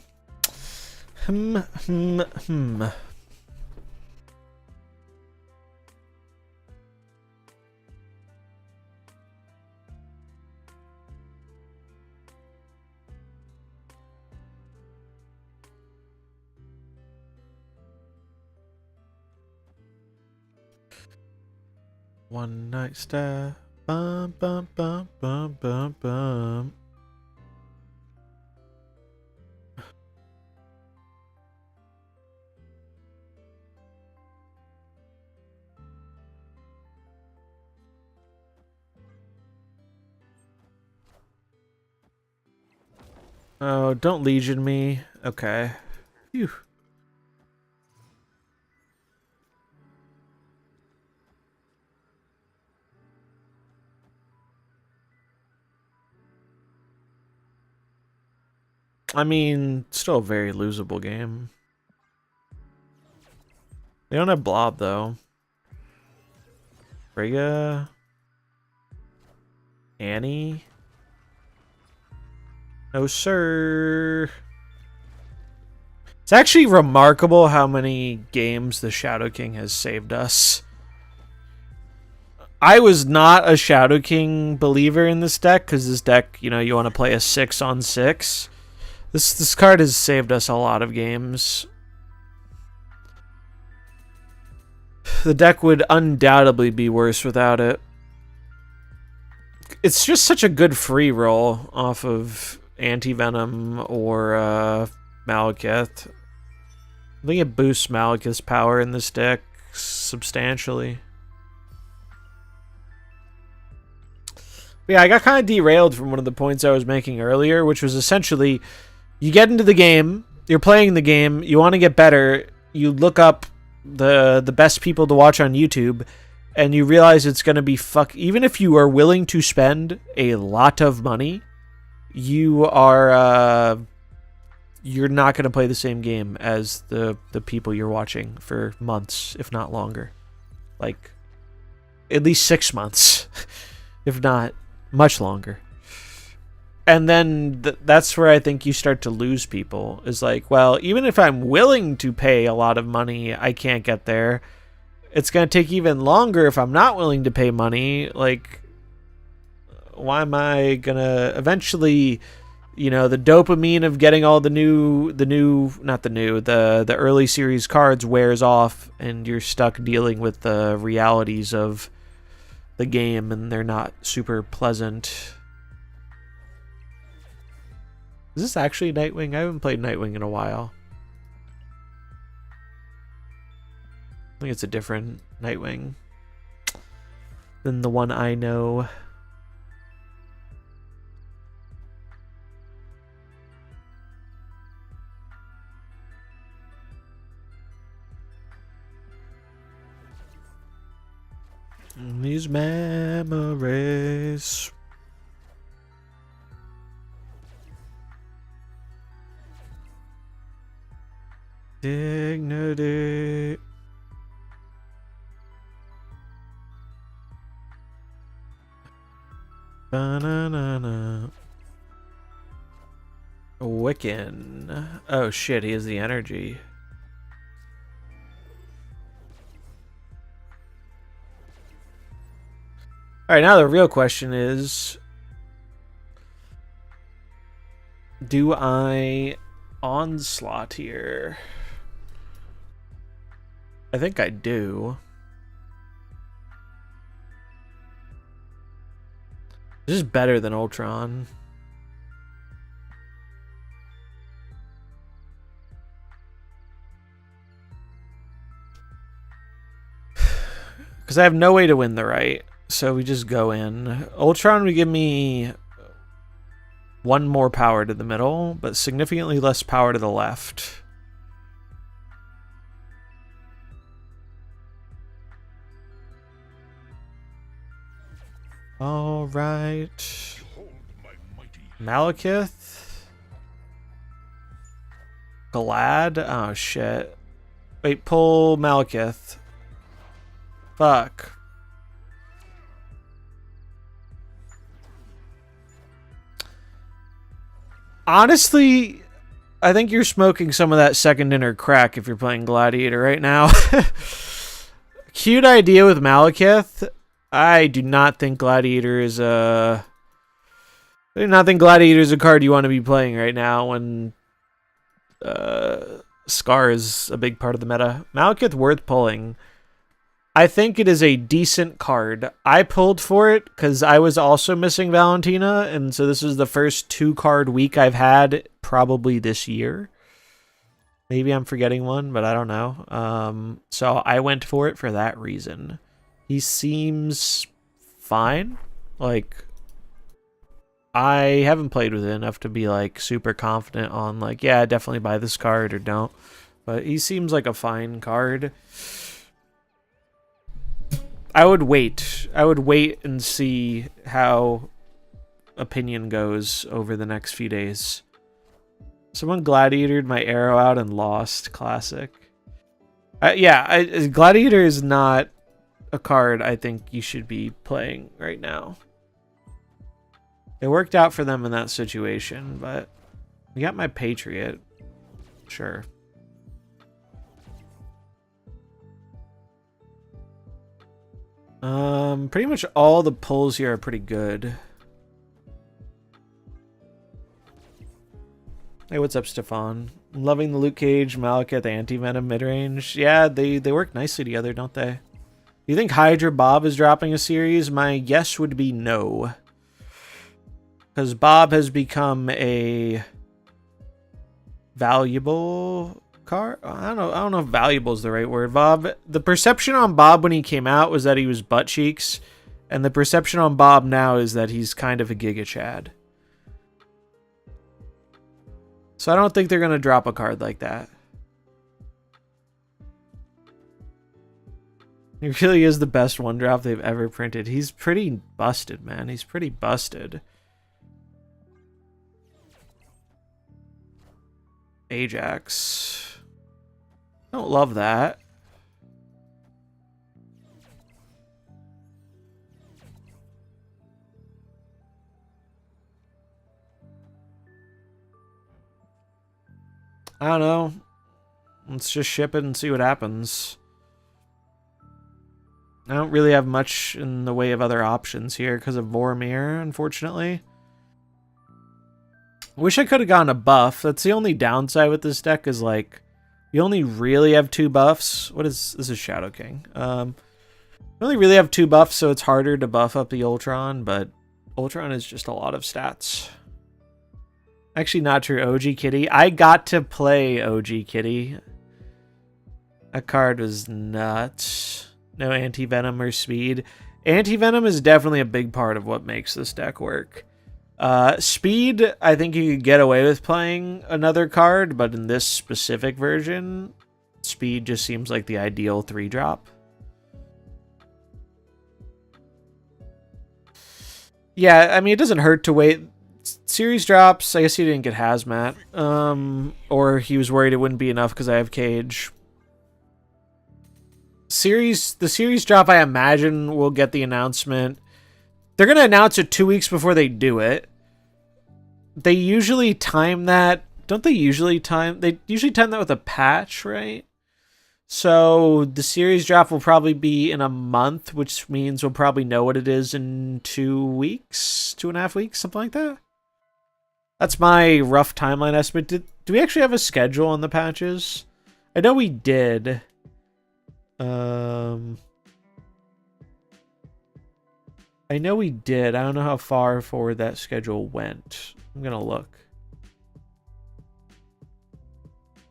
One night stand. Bum, bum, bum, bum, bum, bum. Oh, don't Legion me. Okay. Phew. I mean, still a very losable game. They don't have Blob, though. Frigga. Annie. No, sir. It's actually remarkable how many games the Shadow King has saved us. I was not a Shadow King believer in this deck, because this deck, you know, you want to play a 6-on-6. This card has saved us a lot of games. The deck would undoubtedly be worse without it. It's just such a good free roll off of Anti-Venom or Malekith. I think it boosts Malekith's power in this deck substantially. But yeah, I got kind of derailed from one of the points I was making earlier, which was essentially, you get into the game, you're playing the game, you want to get better, you look up the best people to watch on YouTube, and you realize it's going to be even if you are willing to spend a lot of money, you are you're not going to play the same game as the people you're watching for months, if not longer. Like, at least 6 months, if not much longer. And then that's where I think you start to lose people. Is like, well, even if I'm willing to pay a lot of money, I can't get there. It's going to take even longer if I'm not willing to pay money. Like, why am I going to eventually, you know, the dopamine of getting all the early series cards wears off, and you're stuck dealing with the realities of the game, and they're not super pleasant. Is this actually Nightwing? I haven't played Nightwing in a while. I think it's a different Nightwing than the one I know. These memories. Dignity. Ba-na-na-na. Wiccan. Oh shit, he has the energy. Alright, now the real question is, do I onslaught here? I think I do. This is better than Ultron. Because I have no way to win the right. So we just go in. Ultron would give me 1 more power to the middle, but significantly less power to the left. All right. Malekith. Glad. Oh shit. Wait, pull Malekith. Fuck. Honestly, I think you're smoking some of that second inner crack if you're playing Gladiator right now. Cute idea with Malekith. I do not think Gladiator is a... I do not think Gladiator is a card you want to be playing right now when Scar is a big part of the meta. Malekith worth pulling. I think it is a decent card. I pulled for it because I was also missing Valentina, and so this is the first 2-card week I've had probably this year. Maybe I'm forgetting one, but I don't know. So I went for it for that reason. He seems fine. Like, I haven't played with it enough to be like super confident on like, yeah, definitely buy this card or don't. But he seems like a fine card. I would wait. I would wait and see how opinion goes over the next few days. Someone gladiatored my arrow out and lost. Classic. Gladiator is not a card I think you should be playing right now. It worked out for them in that situation, but we got my Patriot. Sure. Pretty much all the pulls here are pretty good. Hey, what's up, Stefan? Loving the Luke Cage, Malekith, anti-venom mid-range. Yeah, they work nicely together, don't they? Do you think Hydra Bob is dropping a series? My guess would be no. Because Bob has become a valuable card. I don't know if valuable is the right word. The perception on Bob when he came out was that he was butt cheeks, and the perception on Bob now is that he's kind of a Giga Chad. So I don't think they're going to drop a card like that. He really is the best one drop they've ever printed. He's pretty busted, man. He's pretty busted. Ajax. Don't love that. I don't know. Let's just ship it and see what happens. I don't really have much in the way of other options here because of Vormir, unfortunately. Wish I could have gotten a buff. That's the only downside with this deck is, like, you only really have 2 buffs. This is Shadow King. You only really have 2 buffs, so it's harder to buff up the Ultron, but Ultron is just a lot of stats. Actually, not true. OG Kitty. I got to play OG Kitty. That card was nuts. No anti-venom or speed. Anti-venom is definitely a big part of what makes this deck work. Speed, I think you could get away with playing another card, but in this specific version, speed just seems like the ideal 3-drop. Yeah, I mean, it doesn't hurt to wait. Series drops. I guess he didn't get Hazmat. Or he was worried it wouldn't be enough because I have Cage. The series drop, I imagine, will get the announcement. They're going to announce it 2 weeks before they do it. They usually time that. Don't they usually time? They usually time that with a patch, right? So the series drop will probably be in a month, which means we'll probably know what it is in 2 weeks, 2.5 weeks, something like that. That's my rough timeline estimate. Do we actually have a schedule on the patches? I know we did. I know we did. I don't know how far forward that schedule went. I'm gonna look.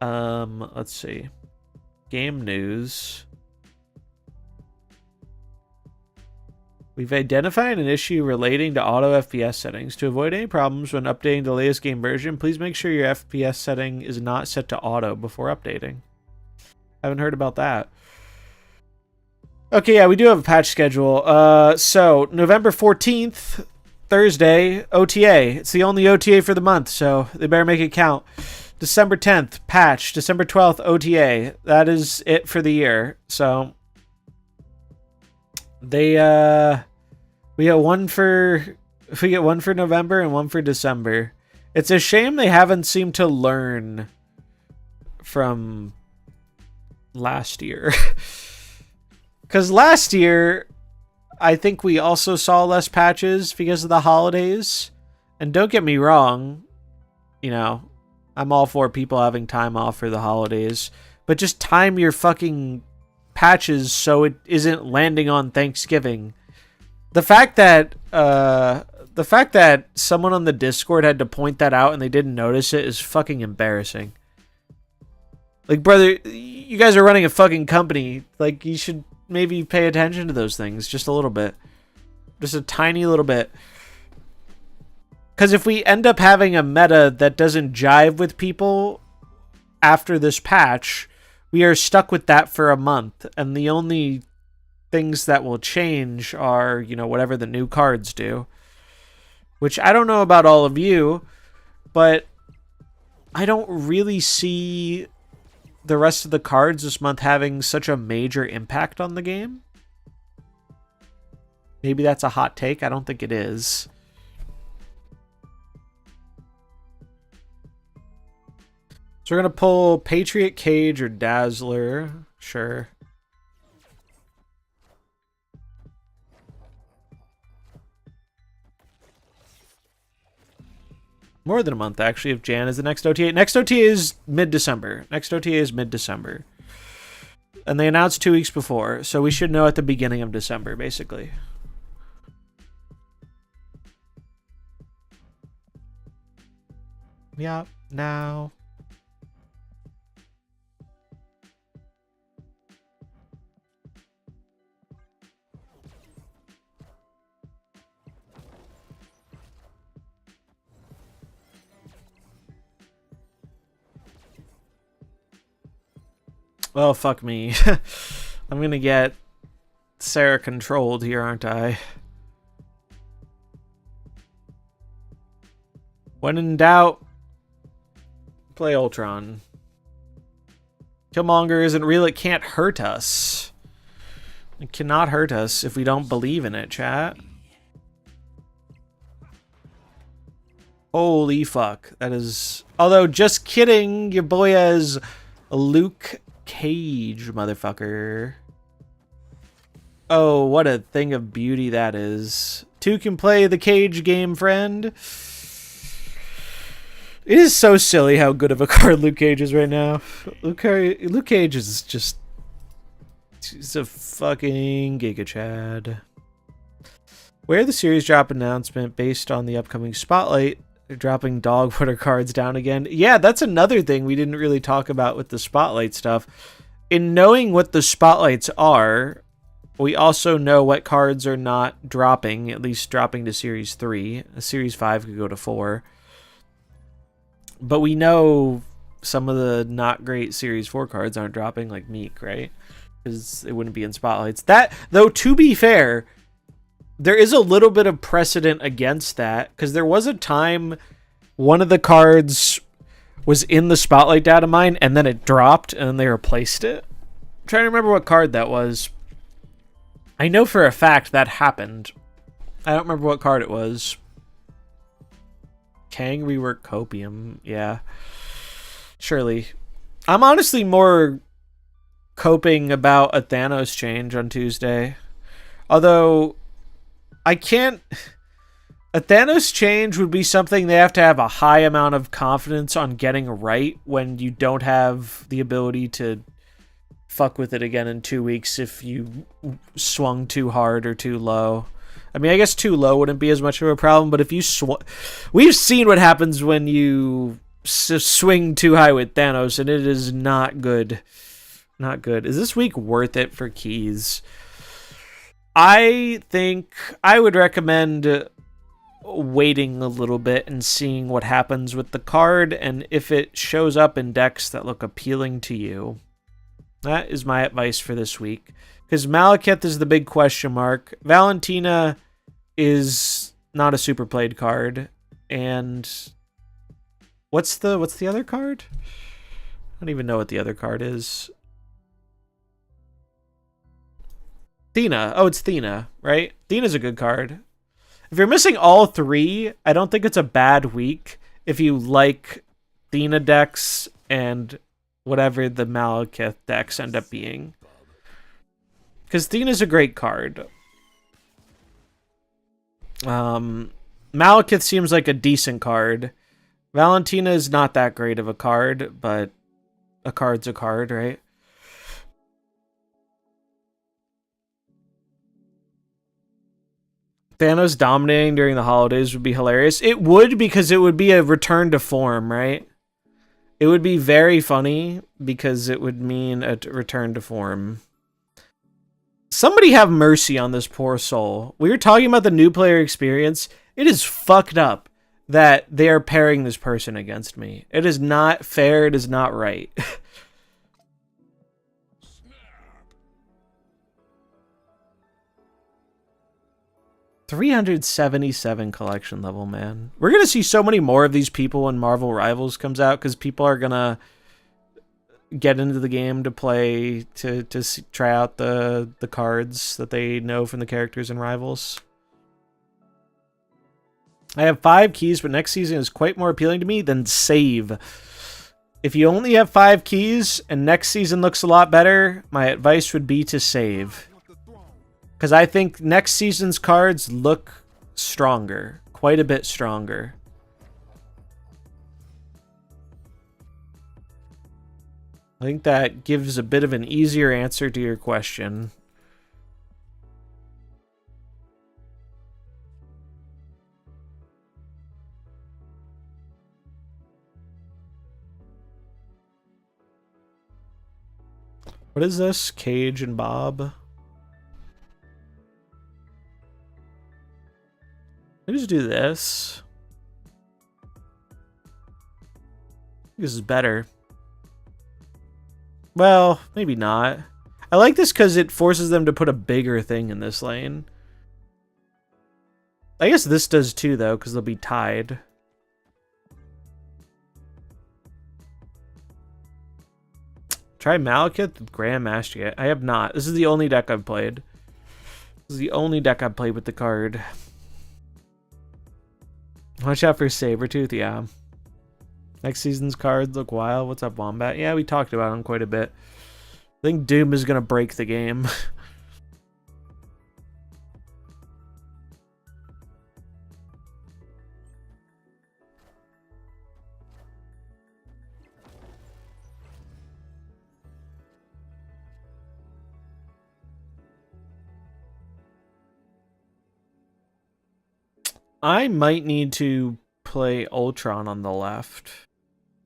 Let's see. Game news. We've identified an issue relating to auto FPS settings. To avoid any problems when updating the latest game version, please make sure your FPS setting is not set to auto before updating. Haven't heard about that. Okay, yeah, we do have a patch schedule. So November 14th, Thursday, OTA. It's the only OTA for the month, so they better make it count. December 10th, patch. December 12th, OTA. That is it for the year. So they we get one for November and one for December. It's a shame they haven't seemed to learn from last year. Because last year, I think we also saw less patches because of the holidays. And don't get me wrong, you know, I'm all for people having time off for the holidays. But just time your fucking patches so it isn't landing on Thanksgiving. The fact that someone on the Discord had to point that out and they didn't notice it is fucking embarrassing. Like, brother, you guys are running a fucking company. Like, you should maybe pay attention to those things just a little bit. Just a tiny little bit. Because if we end up having a meta that doesn't jive with people after this patch, we are stuck with that for a month. And the only things that will change are, you know, whatever the new cards do. Which I don't know about all of you, but I don't really see the rest of the cards this month having such a major impact on the game. Maybe that's a hot take. I don't think it is. So we're going to pull Patriot Cage or Dazzler. Sure. More than a month, actually, if Jan is the next OTA. Next OTA is mid-December. And they announced 2 weeks before, so we should know at the beginning of December, basically. Yeah, now. Oh, fuck me. I'm gonna get Sarah controlled here, aren't I? When in doubt, play Ultron. Killmonger isn't real. It can't hurt us. It cannot hurt us if we don't believe in it, chat. Holy fuck. That is... Although, just kidding. Your boy has a Luke Cage, motherfucker. Oh, what a thing of beauty that is. 2 can play the Cage game, friend. It is so silly how good of a card Luke Cage is right now. Luke Cage is just... He's a fucking Giga Chad. Where the series drop announcement based on the upcoming Spotlight, they're dropping dog footer cards down again. Yeah, that's another thing we didn't really talk about with the Spotlight stuff. In knowing what the Spotlights are, we also know what cards are not dropping, at least dropping to Series 3. Series 5 could go to 4. But we know some of the not great Series 4 cards aren't dropping, like Meek, right? Because it wouldn't be in Spotlights. That, though, to be fair, there is a little bit of precedent against that, because there was a time one of the cards was in the Spotlight data mine, and then it dropped, and then they replaced it. I'm trying to remember what card that was. I know for a fact that happened. I don't remember what card it was. Kang rework Copium. Yeah. Surely. I'm honestly more coping about a Thanos change on Tuesday. Although... I can't... A Thanos change would be something they have to have a high amount of confidence on getting right when you don't have the ability to fuck with it again in 2 weeks if you swung too hard or too low. I mean, I guess too low wouldn't be as much of a problem, but if you we've seen what happens when you swing too high with Thanos, and it is not good. Not good. Is this week worth it for keys? I think I would recommend waiting a little bit and seeing what happens with the card, and if it shows up in decks that look appealing to you. That is my advice for this week. Because Malekith is the big question mark. Valentina is not a super played card. And what's the other card? I don't even know what the other card is. Thena. Oh, it's Thena, right? Thena's a good card. If you're missing all 3, I don't think it's a bad week if you like Thena decks and whatever the Malekith decks end up being. Because Thena's a great card. Malekith seems like a decent card. Valentina is not that great of a card, but a card's a card, right? Thanos dominating during the holidays would be hilarious. It would, because it would be a return to form, right? It would be very funny because it would mean a return to form. Somebody have mercy on this poor soul. We were talking about the new player experience. It is fucked up that they are pairing this person against me. It is not fair. It is not right. 377 collection level, man. We're going to see so many more of these people when Marvel Rivals comes out, because people are going to get into the game to play, to try out the cards that they know from the characters in Rivals. I have 5 keys, but next season is quite more appealing to me than save. If you only have 5 keys and next season looks a lot better, my advice would be to save. Because I think next season's cards look stronger. Quite a bit stronger. I think that gives a bit of an easier answer to your question. What is this? Cage and Bob? Let me just do this. This is better. Well, maybe not. I like this because it forces them to put a bigger thing in this lane. I guess this does too, though, because they'll be tied. Try Malekith with Grandmaster yet? I have not. This is the only deck I've played. This is the only deck I've played with the card. Watch out for Sabretooth, yeah. Next season's cards look wild. What's up, Wombat? Yeah, we talked about him quite a bit. I think Doom is going to break the game. I might need to play Ultron on the left.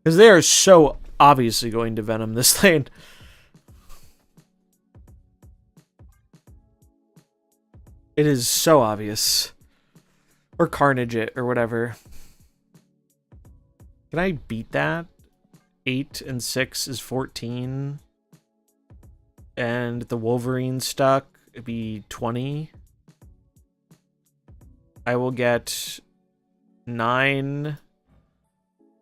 Because they are so obviously going to Venom this lane. It is so obvious. Or Carnage it, or whatever. Can I beat that? 8 and 6 is 14. And the Wolverine stuck, it'd be 20. I will get 9,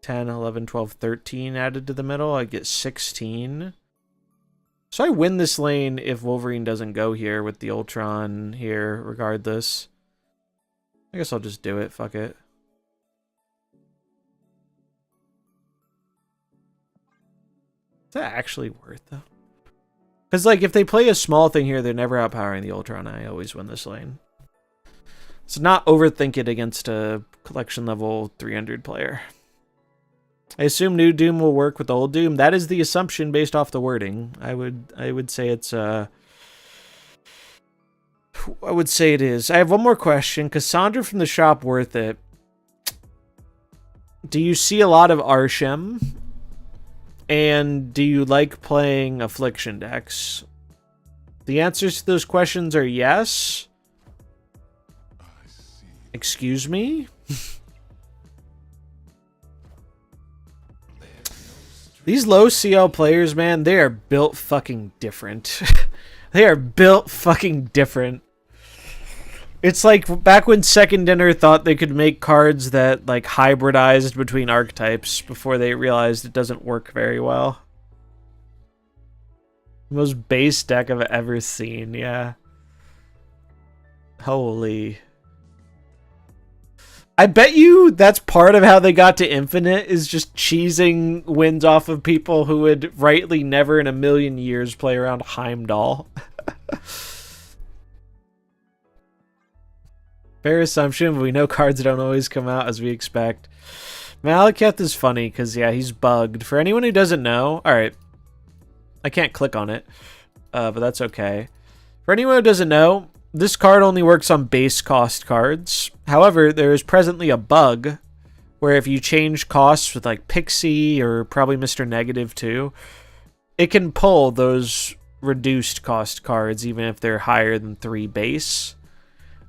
10, 11, 12, 13 added to the middle. I get 16. So I win this lane if Wolverine doesn't go here with the Ultron here, regardless. I guess I'll just do it. Fuck it. Is that actually worth though? Because, like, if they play a small thing here, they're never outpowering the Ultron. I always win this lane. So not overthink it against a collection level 300 player. I assume new Doom will work with old Doom. That is the assumption based off the wording. I would say it's I would say it is. I have one more question. Cassandra from the shop, worth it. Do you see a lot of Arshem? And do you like playing Affliction decks? The answers to those questions are yes. Excuse me? These low CL players, man, they are built fucking different. They are built fucking different. It's like back when Second Dinner thought they could make cards that like hybridized between archetypes before they realized it doesn't work very well. Most base deck I've ever seen, yeah. Holy. I bet you that's part of how they got to Infinite, is just cheesing wins off of people who would rightly never in a million years play around Heimdall. Fair assumption, but we know cards don't always come out as we expect. Malekith is funny because, yeah, he's bugged. For anyone who doesn't know, alright. I can't click on it, but that's okay. For anyone who doesn't know, This card only works on base cost cards. However, there is presently a bug where if you change costs with like Pixie or probably Mr. Negative too, it can pull those reduced cost cards even if they're higher than 3 base.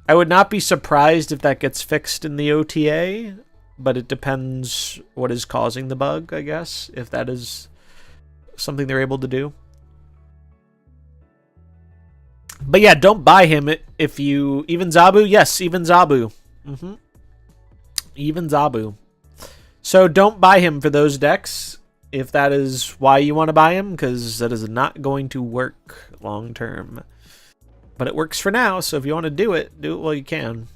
I would not be surprised if that gets fixed in the OTA, but it depends what is causing the bug, I guess, if that is something they're able to do. But yeah, don't buy him if you... Even Zabu? Yes, even Zabu. Even Zabu. So don't buy him for those decks if that is why you want to buy him, because that is not going to work long term. But it works for now, so if you want to do it while you can.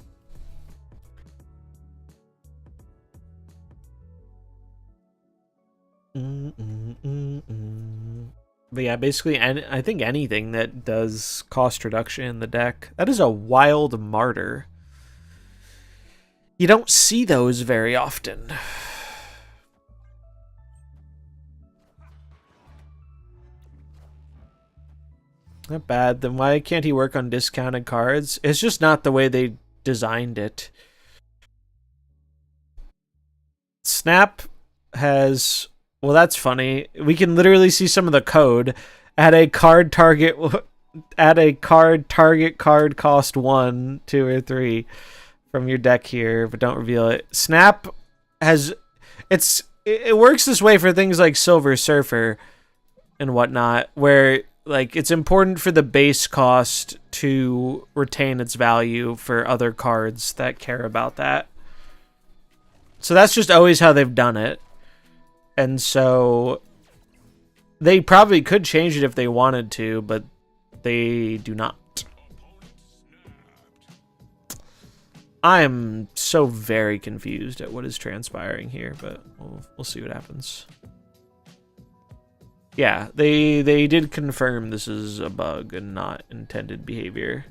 But yeah, basically, I think anything that does cost reduction in the deck. That is a wild martyr. You don't see those very often. Not bad. Then why can't he work on discounted cards? It's just not the way they designed it. Snap has... Well, that's funny. We can literally see some of the code. Add a card target card cost 1, 2, or 3 from your deck here, but don't reveal it. Snap has... It works this way for things like Silver Surfer and whatnot, where like it's important for the base cost to retain its value for other cards that care about that. So that's just always how they've done it. And so they probably could change it if they wanted to, but they do not. I am so very confused at what is transpiring here, but we'll see what happens. Yeah, they did confirm this is a bug and not intended behavior.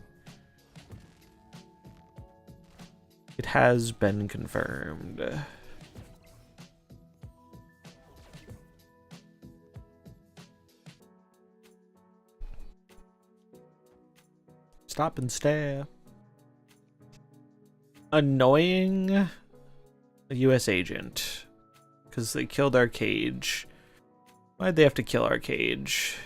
It has been confirmed. Stop and stare. Annoying U.S. agent. Because they killed our cage. Why'd they have to kill our cage?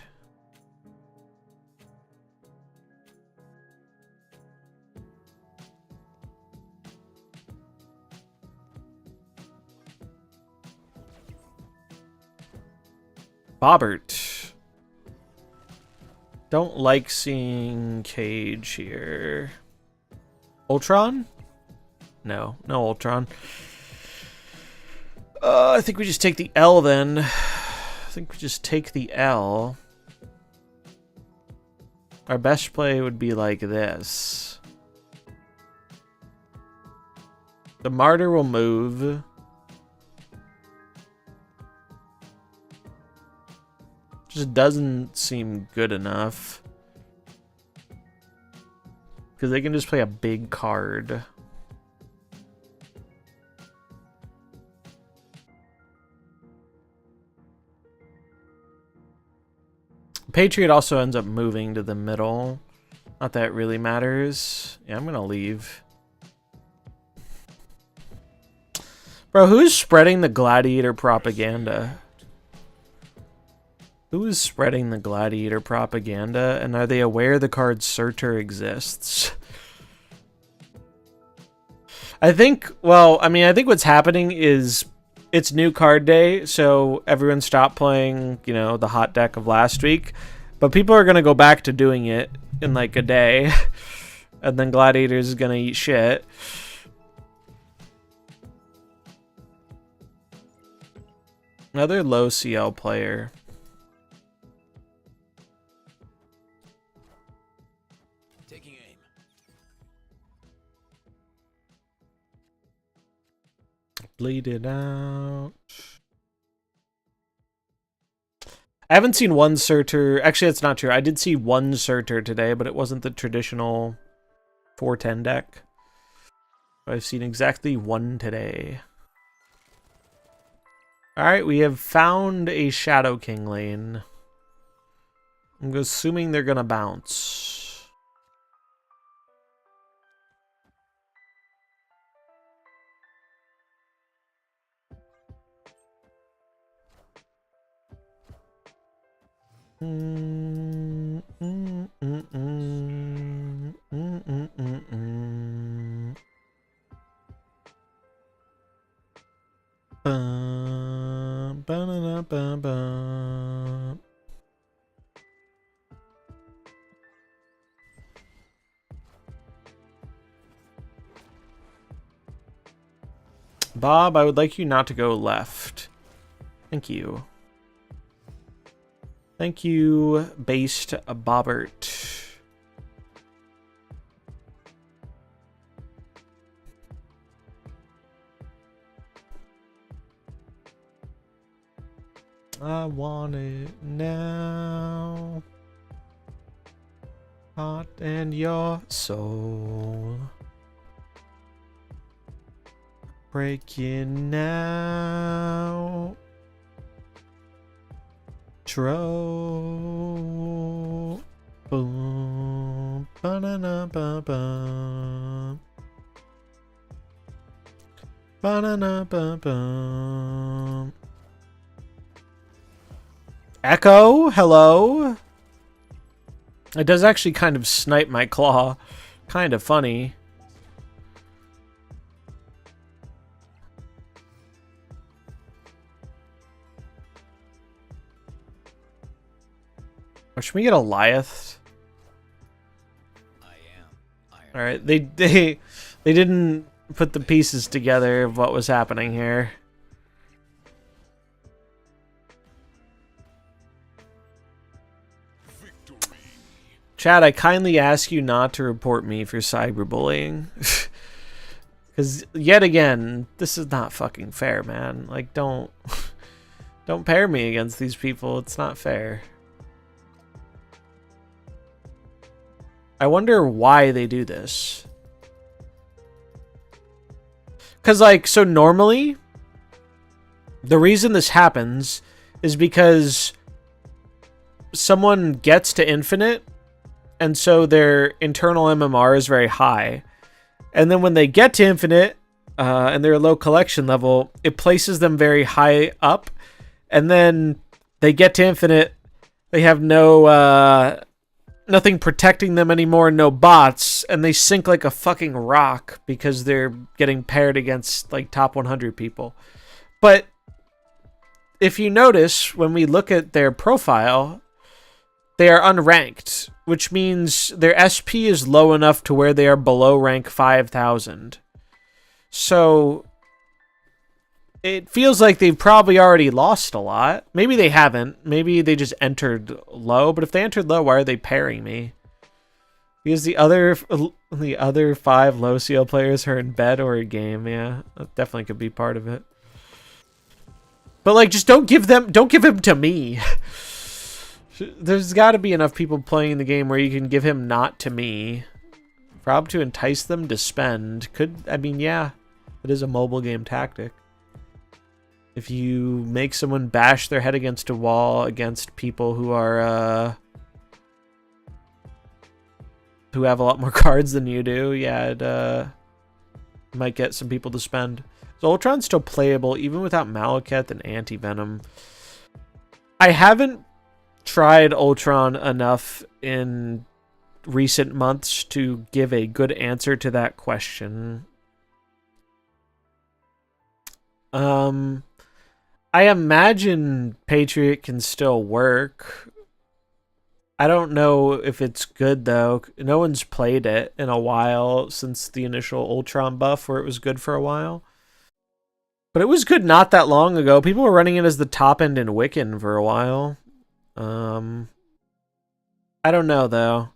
Bobbert. Don't like seeing Cage here. Ultron? No Ultron. I think we just take the L then. I think we just take the L. Our best play would be like this. The Martyr will move. Just doesn't seem good enough. Because they can just play a big card. Patriot also ends up moving to the middle. Not that it really matters. Yeah, I'm gonna leave. Bro, who's spreading the Gladiator propaganda? Who is spreading the Gladiator propaganda? And are they aware the card Surtur exists? I think what's happening is it's new card day, so everyone stopped playing, you know, the hot deck of last week. But people are going to go back to doing it in like a day. And then Gladiators is going to eat shit. Another low CL player. Taking aim. Bleed it out. I haven't seen one Surtur. Actually, that's not true. I did see one Surtur today, but it wasn't the traditional 410 deck. I've seen exactly one today. Alright, we have found a Shadow King lane. I'm assuming they're gonna bounce. Mm, mm, mm, mm, mm, mm, mm, mm. Bum, ba-da-da, bum, bum. Bob, I would like you not to go left. Thank you. Thank you, based Bobbert. I want it now. Heart and your soul. Breaking now. Troll. Boom. Ba-na-na ba-bum. Ba-na-na ba-bum. Echo, hello? It does actually kind of snipe my claw. Kind of funny. Or should we get a Goliath? Alright, they didn't put the pieces together of what was happening here. Chad, I kindly ask you not to report me for cyberbullying. Because, yet again, this is not fucking fair, man. Like, don't pair me against these people. It's not fair. I wonder why they do this. Because, like, so normally, the reason this happens is because someone gets to infinite, and so their internal MMR is very high. And then when they get to infinite, and they're low collection level, it places them very high up. And then they get to infinite, they have no, nothing protecting them anymore, no bots, and they sink like a fucking rock because they're getting paired against, like, top 100 people. But if you notice, when we look at their profile, they are unranked, which means their SP is low enough to where they are below rank 5,000. So it feels like they've probably already lost a lot. Maybe they haven't. Maybe they just entered low. But if they entered low, why are they pairing me? Because the other 5 low CL players are in bed or a game. Yeah, that definitely could be part of it. But, like, just don't give him to me. There's got to be enough people playing the game where you can give him not to me. Prob to entice them to spend. I mean, yeah, it is a mobile game tactic. If you make someone bash their head against a wall against people who are, who have a lot more cards than you do, yeah, it, might get some people to spend. Is Ultron still playable even without Malekith and Anti-Venom? I haven't tried Ultron enough in recent months to give a good answer to that question. I imagine Patriot can still work. I don't know if it's good, though. No one's played it in a while since the initial Ultron buff where it was good for a while. But it was good not that long ago. People were running it as the top end in Wiccan for a while. I don't know, though.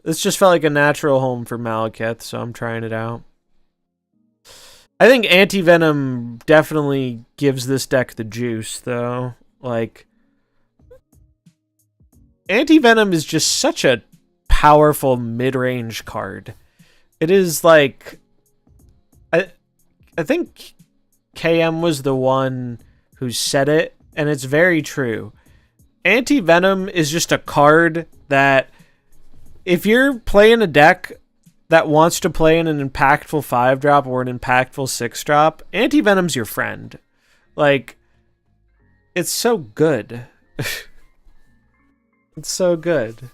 This just felt like a natural home for Malekith, so I'm trying it out. I think Anti-Venom definitely gives this deck the juice, though. Like, Anti-Venom is just such a powerful mid-range card. It is like... I think KM was the one who said it, and it's very true. Anti-Venom is just a card that if you're playing a deck that wants to play in an impactful 5-drop or an impactful 6-drop, Anti-Venom's your friend. Like, it's so good. It's so good.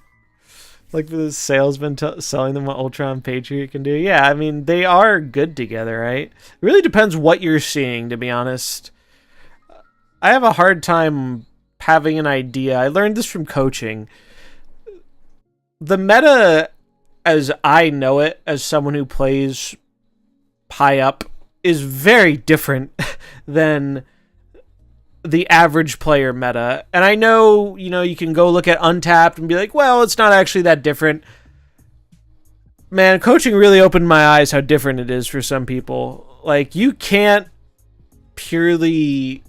Like the salesman selling them what Ultron Patriot can do. Yeah, I mean, they are good together, right? It really depends what you're seeing, to be honest. I have a hard time having an idea. I learned this from coaching. The meta, as I know it, as someone who plays high up, is very different than the average player meta. And I know, you can go look at Untapped and be like, well, it's not actually that different. Man, coaching really opened my eyes how different it is for some people. Like, you can't purely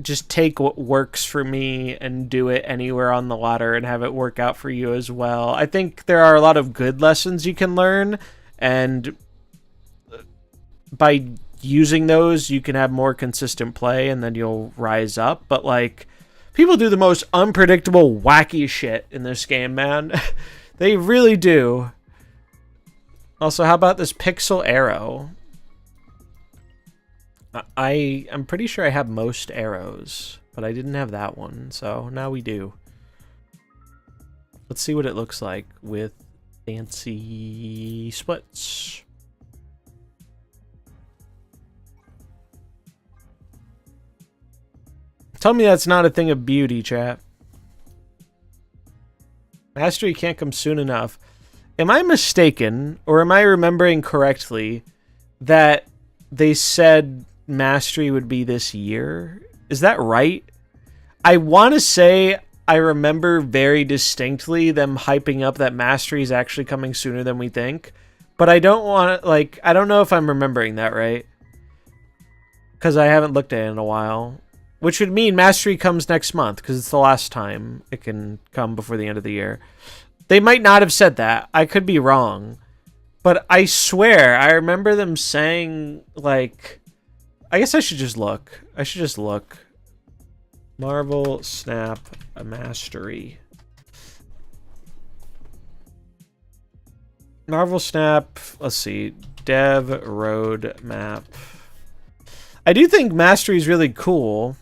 just take what works for me and do it anywhere on the ladder and have it work out for you as well. I think there are a lot of good lessons you can learn, and by using those, you can have more consistent play, and then you'll rise up. But, like, people do the most unpredictable, wacky shit in this game, man. They really do. Also, how about this pixel arrow? I'm pretty sure I have most arrows, but I didn't have that one, so now we do. Let's see what it looks like with fancy splits. Tell me that's not a thing of beauty, chat. Mastery can't come soon enough. Am I mistaken, or am I remembering correctly that they said Mastery would be this year? Is that right? I want to say I remember very distinctly them hyping up that Mastery is actually coming sooner than we think, but I don't want to, I don't know if I'm remembering that right, because I haven't looked at it in a while. Which would mean Mastery comes next month, because it's the last time it can come before the end of the year. They might not have said that. I could be wrong. But I swear, I remember them saying, like... I guess I should just look. Marvel Snap Mastery. Marvel Snap, let's see. Dev Roadmap. I do think Mastery is really cool.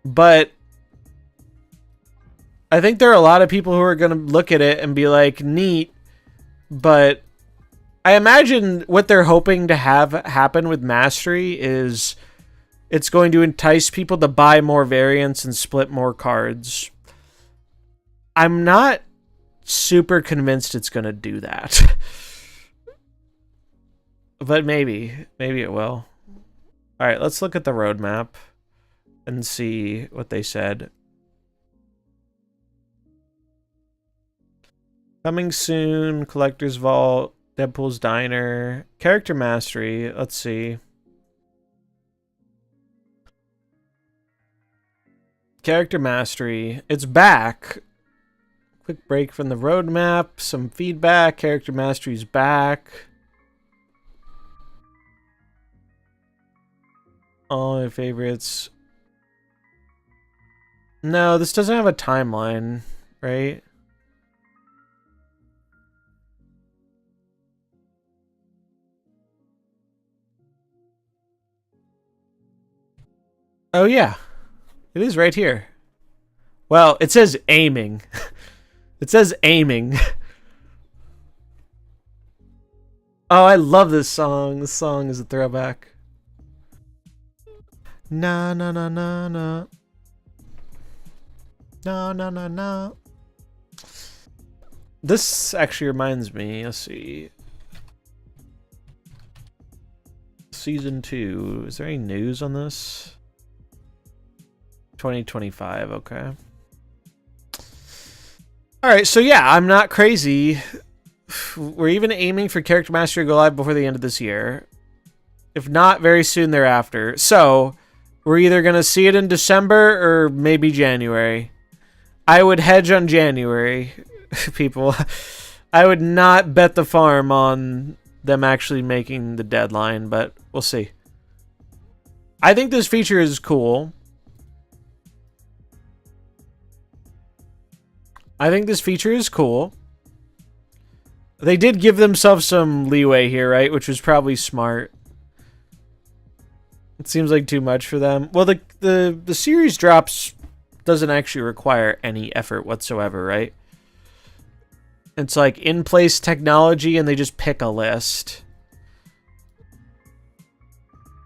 But I think there are a lot of people who are going to look at it and be like, neat. But I imagine what they're hoping to have happen with Mastery is it's going to entice people to buy more variants and split more cards. I'm not super convinced it's going to do that. But maybe it will. All right, let's look at the roadmap and see what they said. Coming soon, Collector's Vault, Deadpool's Diner, Character Mastery. Let's see. Character Mastery. It's back. Quick break from the roadmap. Some feedback. Character Mastery's back. All my favorites. No, this doesn't have a timeline, right? Oh, yeah. It is right here. Well, it says aiming. It says aiming. Oh, I love this song. This song is a throwback. Na na na na na. No, no, no, no. This actually reminds me. Let's see. Season 2. Is there any news on this? 2025. Okay. Alright, so yeah, I'm not crazy. We're even aiming for Character Mastery to go live before the end of this year. If not, very soon thereafter. So, we're either going to see it in December or maybe January. I would hedge on January, people. I would not bet the farm on them actually making the deadline, but we'll see. I think this feature is cool. They did give themselves some leeway here, right? Which was probably smart. It seems like too much for them. Well, the series drops doesn't actually require any effort whatsoever, right? It's like in-place technology, and they just pick a list.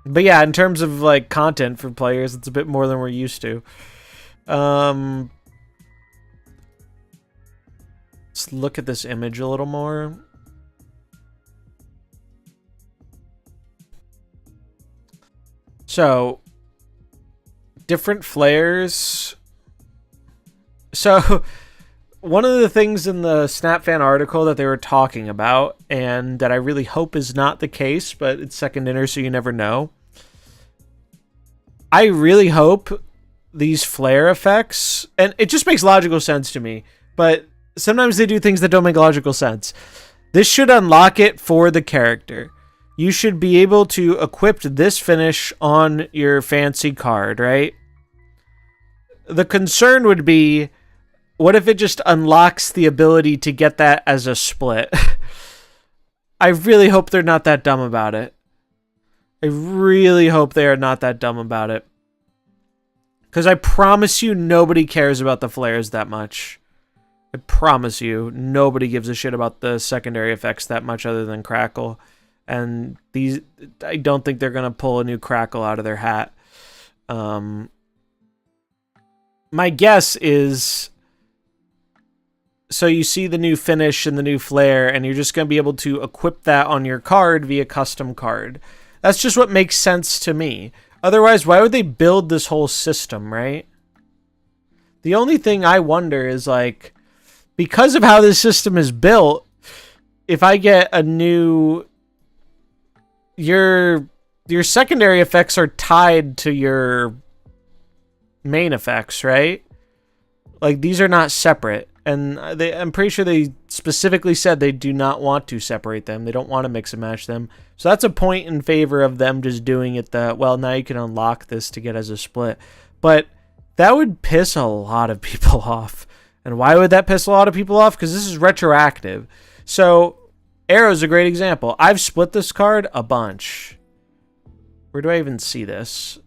But yeah, in terms of like content for players, it's a bit more than we're used to. Let's look at this image a little more. So, different flares. So, one of the things in the SnapFan article that they were talking about, and that I really hope is not the case, but it's second inner, so you never know. I really hope these flare effects, and it just makes logical sense to me, but sometimes they do things that don't make logical sense. This should unlock it for the character. You should be able to equip this finish on your fancy card, right? The concern would be, what if it just unlocks the ability to get that as a split? I really hope they're not that dumb about it. I really hope they are not that dumb about it. Because I promise you, nobody cares about the flares that much. I promise you, nobody gives a shit about the secondary effects that much other than Crackle. And these, I don't think they're going to pull a new Crackle out of their hat. My guess is, so you see the new finish and the new flare, and you're just going to be able to equip that on your card via custom card. That's just what makes sense to me. Otherwise, why would they build this whole system, right? The only thing I wonder is, like, because of how this system is built, if I get a new... Your secondary effects are tied to your main effects, right? Like, these are not separate. And I'm pretty sure they specifically said they do not want to separate them. They don't want to mix and match them. So that's a point in favor of them just doing it that, well, now you can unlock this to get as a split. But that would piss a lot of people off. And why would that piss a lot of people off? Because this is retroactive. So Arrow's a great example. I've split this card a bunch. Where do I even see this?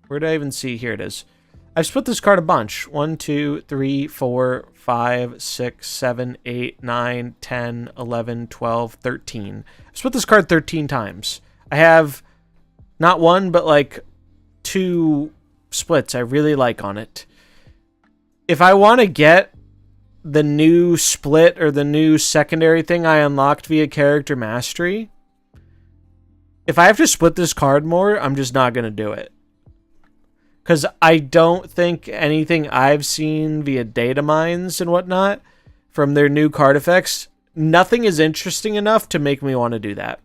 Where do I even see? Here it is. I've split this card a bunch. 1, 2, 3, 4, 5, 6, 7, 8, 9, 10, 11, 12, 13. I've split this card 13 times. I have not one, but like 2 splits I really like on it. If I want to get the new split or the new secondary thing I unlocked via character mastery, if I have to split this card more, I'm just not going to do it. Because I don't think anything I've seen via data mines and whatnot from their new card effects, nothing is interesting enough to make me want to do that.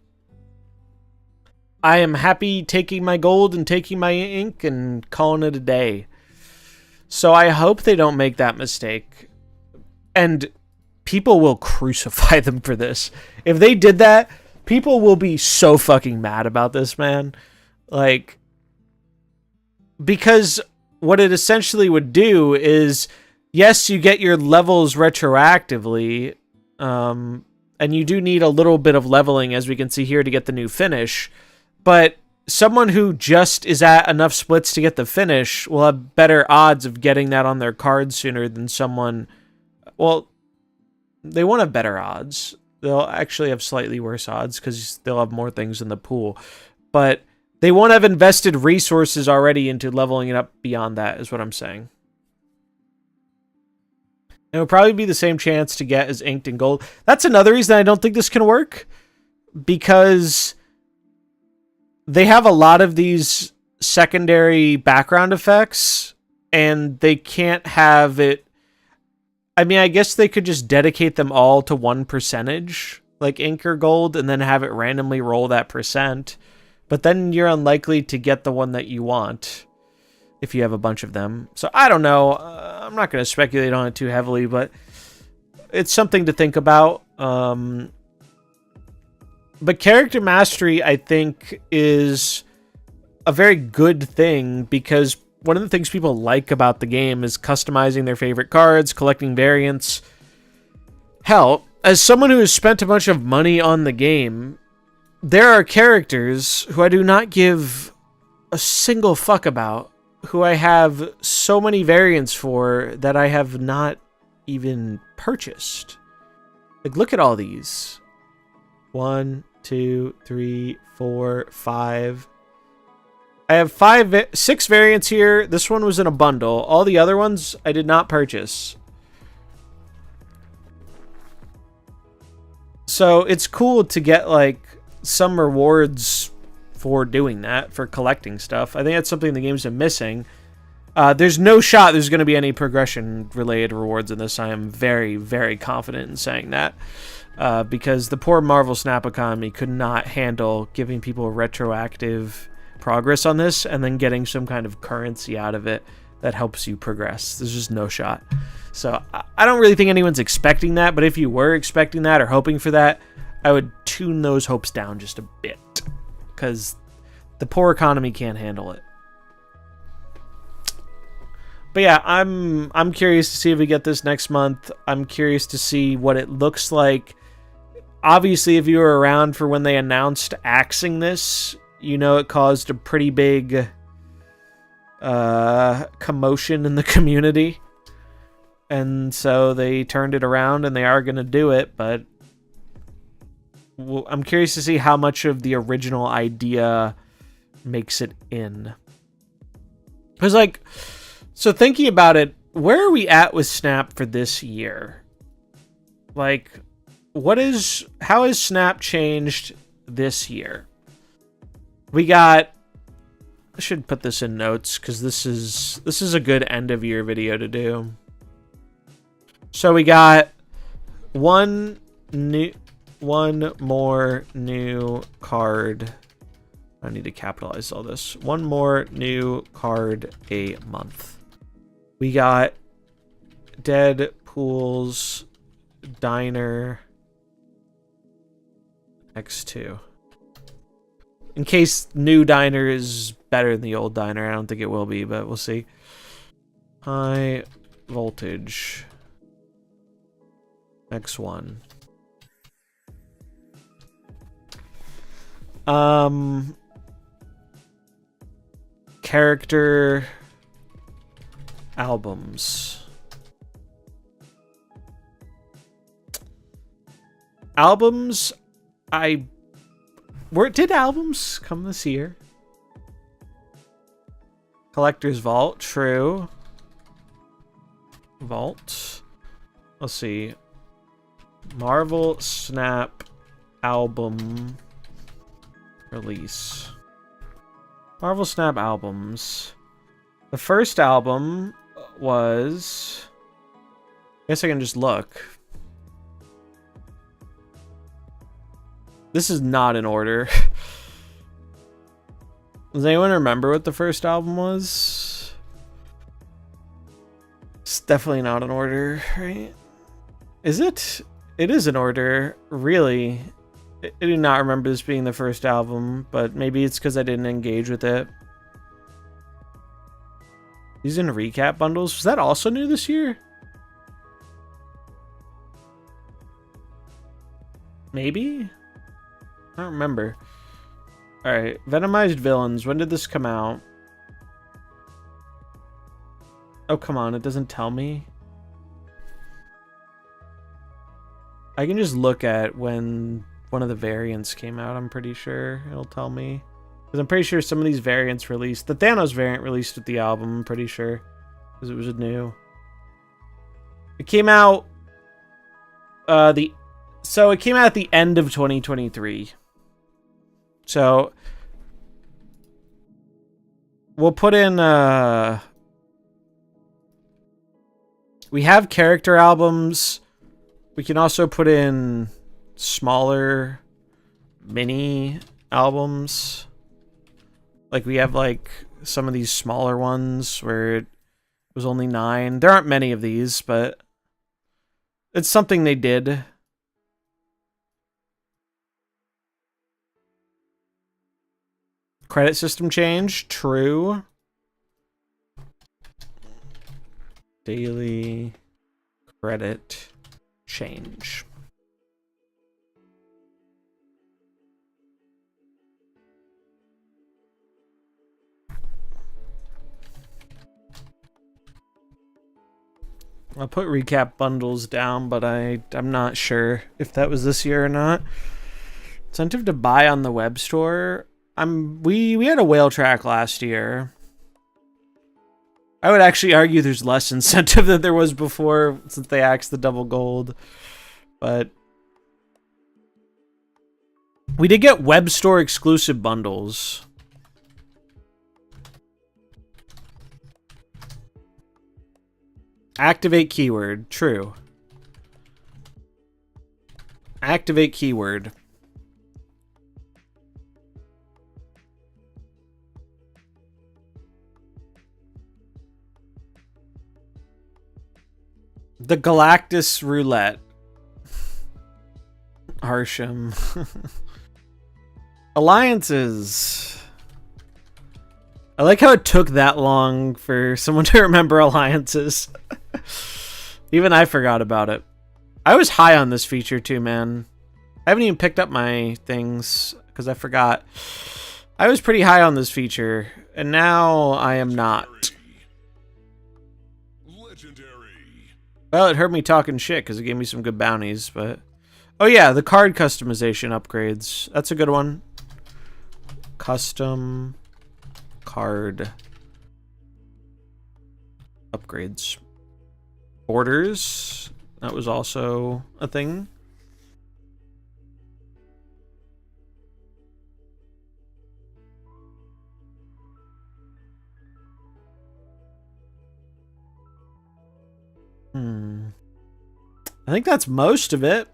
I am happy taking my gold and taking my ink and calling it a day. So I hope they don't make that mistake. And people will crucify them for this. If they did that, people will be so fucking mad about this, man. Like... Because what it essentially would do is, yes, you get your levels retroactively, and you do need a little bit of leveling, as we can see here, to get the new finish. But someone who just is at enough splits to get the finish will have better odds of getting that on their card sooner than someone... Well, they won't have better odds. They'll actually have slightly worse odds because they'll have more things in the pool. But... they won't have invested resources already into leveling it up beyond that, is what I'm saying. It would probably be the same chance to get as inked and gold. That's another reason I don't think this can work. Because they have a lot of these secondary background effects, and they can't have it... I mean, I guess they could just dedicate them all to one percentage, like ink or gold, and then have it randomly roll that percent. But then you're unlikely to get the one that you want if you have a bunch of them. So I don't know. I'm not going to speculate on it too heavily, but it's something to think about. But character mastery, I think, is a very good thing because one of the things people like about the game is customizing their favorite cards, collecting variants. Hell, as someone who has spent a bunch of money on the game... there are characters who I do not give a single fuck about, who I have so many variants for that I have not even purchased. Like, look at all these. 1, 2, 3, 4, 5. I have 6 variants here. This one was in a bundle. All the other ones I did not purchase. So it's cool to get like some rewards for doing that, for collecting stuff. I think that's something the game's been missing. There's no shot there's going to be any progression-related rewards in this. I am very, very confident in saying that. Because the poor Marvel Snap economy could not handle giving people retroactive progress on this and then getting some kind of currency out of it that helps you progress. There's just no shot. So I don't really think anyone's expecting that, but if you were expecting that or hoping for that, I would tune those hopes down just a bit, because the poor economy can't handle it. But yeah, I'm curious to see if we get this next month. I'm curious to see what it looks like. Obviously, if you were around for when they announced axing this, you know it caused a pretty big commotion in the community. And so they turned it around, and they are going to do it, but I'm curious to see how much of the original idea makes it in. Because, like, so thinking about it, where are we at with Snap for this year? Like, how has Snap changed this year? I should put this in notes, because this is a good end of year video to do. So we got one more new card. I need to capitalize all this. One more new card a month. We got Deadpool's Diner X2. In case new Diner is better than the old Diner. I don't think it will be, but we'll see. High Voltage X1. Character albums. Did albums come this year? Collector's Vault, true. Vault. Let's see. Marvel Snap album release. Marvel Snap albums. The first album was... I guess I can just look. This is not in order. Does anyone remember what the first album was? It's definitely not in order, right? Is it? It is in order, really. I do not remember this being the first album, but maybe it's because I didn't engage with it. These in recap bundles. Was that also new this year? Maybe? I don't remember. Alright, Venomized Villains. When did this come out? Oh, come on. It doesn't tell me. I can just look at when one of the variants came out, I'm pretty sure. It'll tell me. Because I'm pretty sure some of these variants released. The Thanos variant released with the album, I'm pretty sure. Because it was new. It came out... So it came out at the end of 2023. So... We'll put in... We have character albums. We can also put in smaller mini albums. Like we have like some of these smaller ones where it was only 9. There aren't many of these, but it's something they did. Credit system change, true. Daily credit change. I'll put recap bundles down, but I'm not sure if that was this year or not. Incentive to buy on the web store. We had a whale track last year. I would actually argue there's less incentive than there was before since they axed the double gold. But we did get web store exclusive bundles. Activate keyword. True. Activate keyword. The Galactus Roulette. Harsham. Alliances. I like how it took that long for someone to remember alliances. Even I forgot about it. I was high on this feature too, man. I haven't even picked up my things because I forgot. I was pretty high on this feature, and now I am not. Well, it heard me talking shit because it gave me some good bounties, but... Oh yeah, the card customization upgrades. That's a good one. Custom card upgrades. Borders. That was also a thing. I think that's most of it.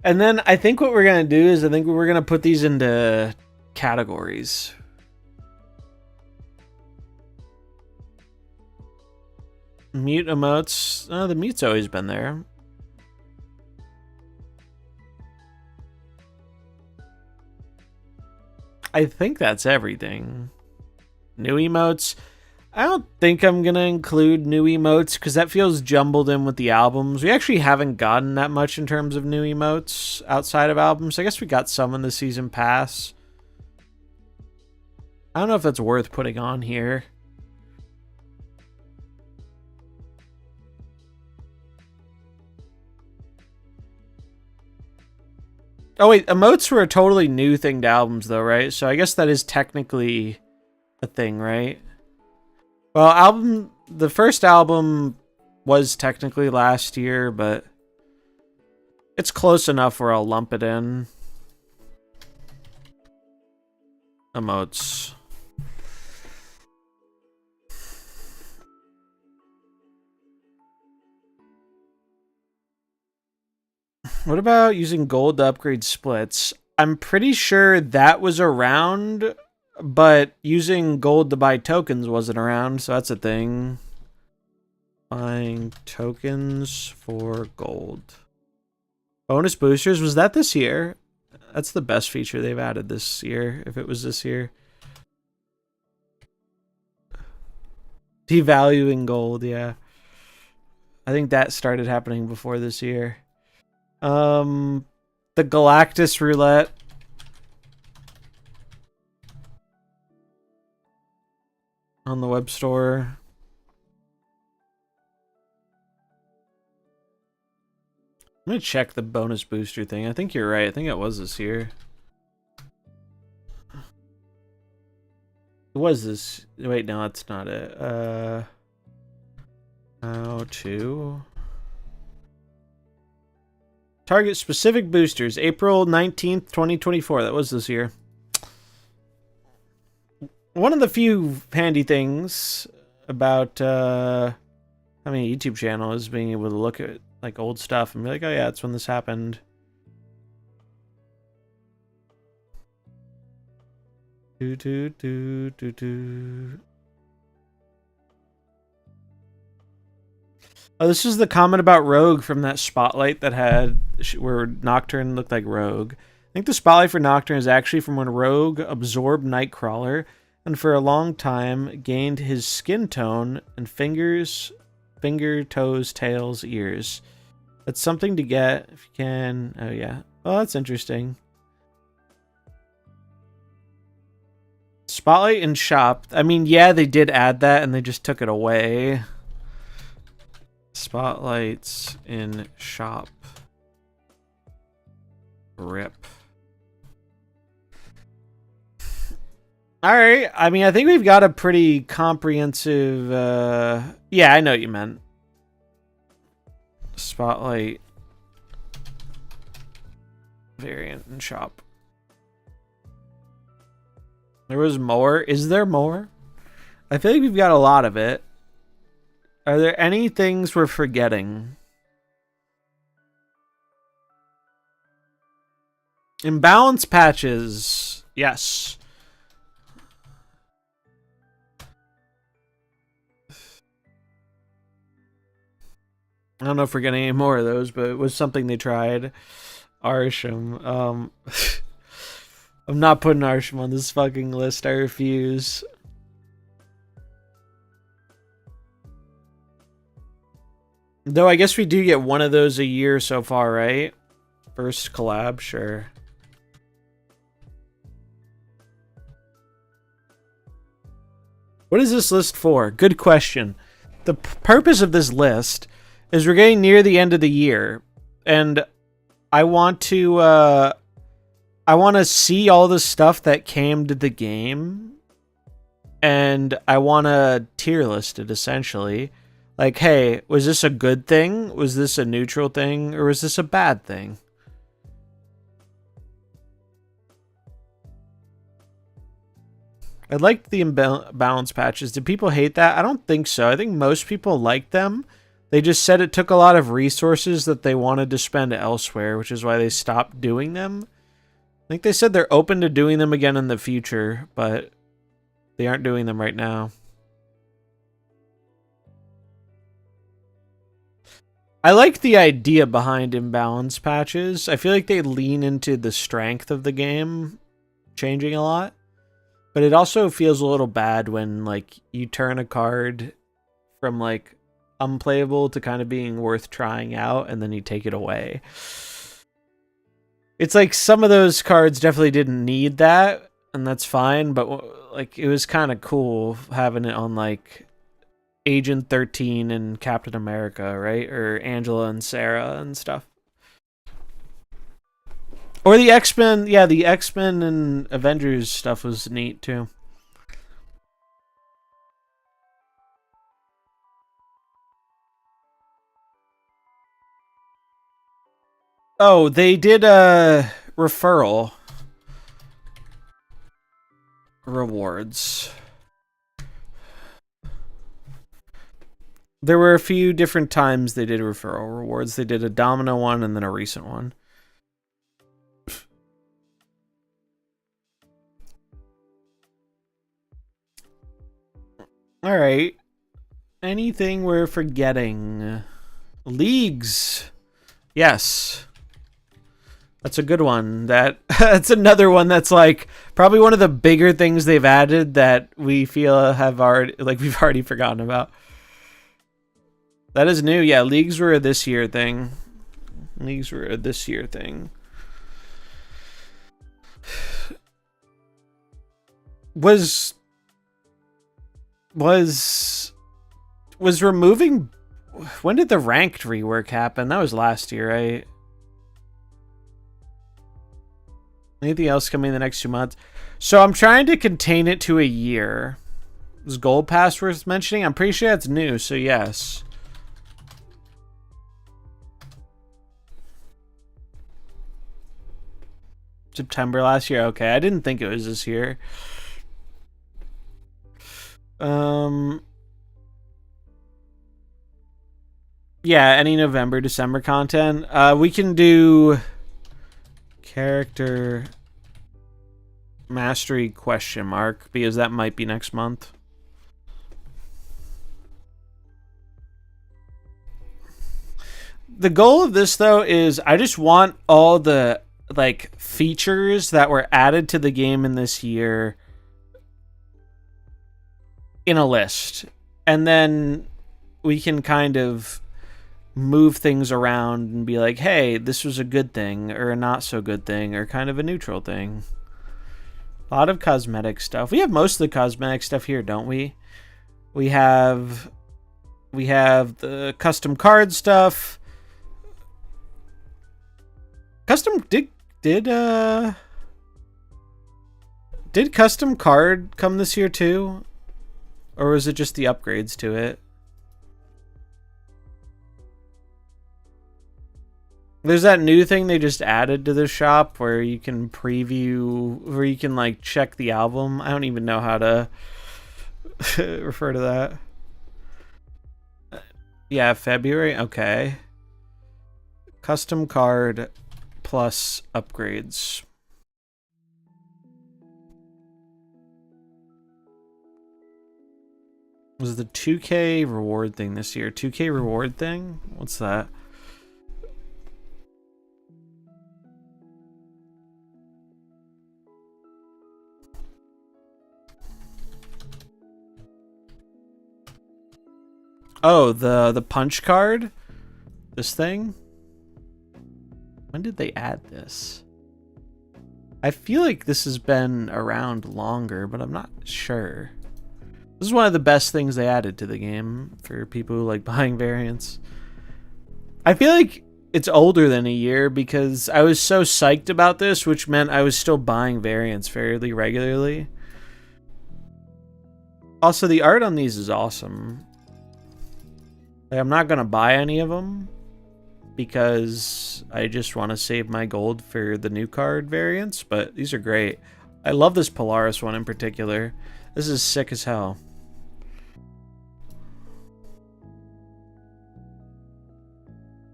And then I think what we're going to do is I think we're going to put these into categories. Mute emotes. Oh, the mute's always been there. I think that's everything. New emotes. I don't think I'm going to include new emotes because that feels jumbled in with the albums. We actually haven't gotten that much in terms of new emotes outside of albums. I guess we got some in the season pass. I don't know if that's worth putting on here. Oh wait, emotes were a totally new thing to albums though, right? So I guess that is technically a thing, right? Well, the first album was technically last year, but it's close enough where I'll lump it in. Emotes. What about using gold to upgrade splits? I'm pretty sure that was around, but using gold to buy tokens wasn't around, so that's a thing. Buying tokens for gold. Bonus boosters, was that this year? That's the best feature they've added this year, if it was this year. Devaluing gold, yeah. I think that started happening before this year. The Galactus Roulette. On the web store. I'm gonna check the bonus booster thing. I think you're right. I think it was this year. It was this. Wait, no, that's not it. How to target specific boosters. April 19th, 2024. That was this year. One of the few handy things about having a YouTube channel is being able to look at like old stuff and be like, oh yeah, that's when this happened. Do do do do do. Oh, this is the comment about Rogue from that spotlight that had where Nocturne looked like Rogue. I think the spotlight for Nocturne is actually from when Rogue absorbed Nightcrawler, and for a long time gained his skin tone and fingers, finger, toes, tails, ears. That's something to get if you can. Oh, yeah. Oh, that's interesting. Spotlight in shop. I mean, yeah, they did add that and they just took it away. Spotlights in shop. RIP. All right. I mean, I think we've got a pretty comprehensive... yeah, I know what you meant. Spotlight variant in shop. There was more. Is there more? I feel like we've got a lot of it. Are there any things we're forgetting? Imbalance patches. Yes. I don't know if we're getting any more of those, but it was something they tried. Arsham. I'm not putting Arsham on this fucking list. I refuse. Though I guess we do get one of those a year so far, right? First collab, sure. What is this list for? Good question. The purpose of this list is we're getting near the end of the year, and I want to see all the stuff that came to the game, and I want to tier list it, essentially. Like, hey, was this a good thing? Was this a neutral thing? Or was this a bad thing? I liked the imbalance patches. Did people hate that? I don't think so. I think most people liked them. They just said it took a lot of resources that they wanted to spend elsewhere, which is why they stopped doing them. I think they said they're open to doing them again in the future, but they aren't doing them right now. I like the idea behind imbalance patches. I feel like they lean into the strength of the game changing a lot. But it also feels a little bad when, like, you turn a card from, like, unplayable to kind of being worth trying out, and then you take it away. It's like some of those cards definitely didn't need that, and that's fine, but, like, it was kind of cool having it on, like, Agent 13 and Captain America, right? Or Angela and Sarah and stuff. Or the X-Men, yeah, the X-Men and Avengers stuff was neat, too. Oh, they did a referral rewards. There were a few different times they did referral rewards. They did a Domino one and then a recent one. All right. Anything we're forgetting? Leagues. Yes. That's a good one. That's another one that's like probably one of the bigger things they've added that we feel have already we've already forgotten about. That is new. Yeah, leagues were a this year thing. Leagues were a this year thing. Was removing... When did the ranked rework happen? That was last year, right? Anything else coming in the next 2 months? So I'm trying to contain it to a year. Is Gold Pass worth mentioning? I'm pretty sure that's new, so yes. September last year? Okay, I didn't think it was this year. Yeah, any November, December content. We can do character mastery question mark because that might be next month. The goal of this though is I just want all the like features that were added to the game in this year in a list, and then we can kind of move things around and be like, hey, this was a good thing or a not so good thing or kind of a neutral thing. A lot of cosmetic stuff. We have most of the cosmetic stuff here, don't we? We have the custom card stuff. Custom did custom card come this year too? Or was it just the upgrades to it? There's that new thing they just added to the shop where you can preview, where you can like check the album. I don't even know how to refer to that. Yeah, February. Okay. Custom card plus upgrades. Was the 2K reward thing this year? 2K reward thing? What's that? Oh, the punch card? This thing? When did they add this? I feel like this has been around longer, but I'm not sure. This is one of the best things they added to the game for people who like buying variants. I feel like it's older than a year because I was so psyched about this, which meant I was still buying variants fairly regularly. Also, the art on these is awesome. Like, I'm not going to buy any of them because I just want to save my gold for the new card variants, but these are great. I love this Polaris one in particular. This is sick as hell.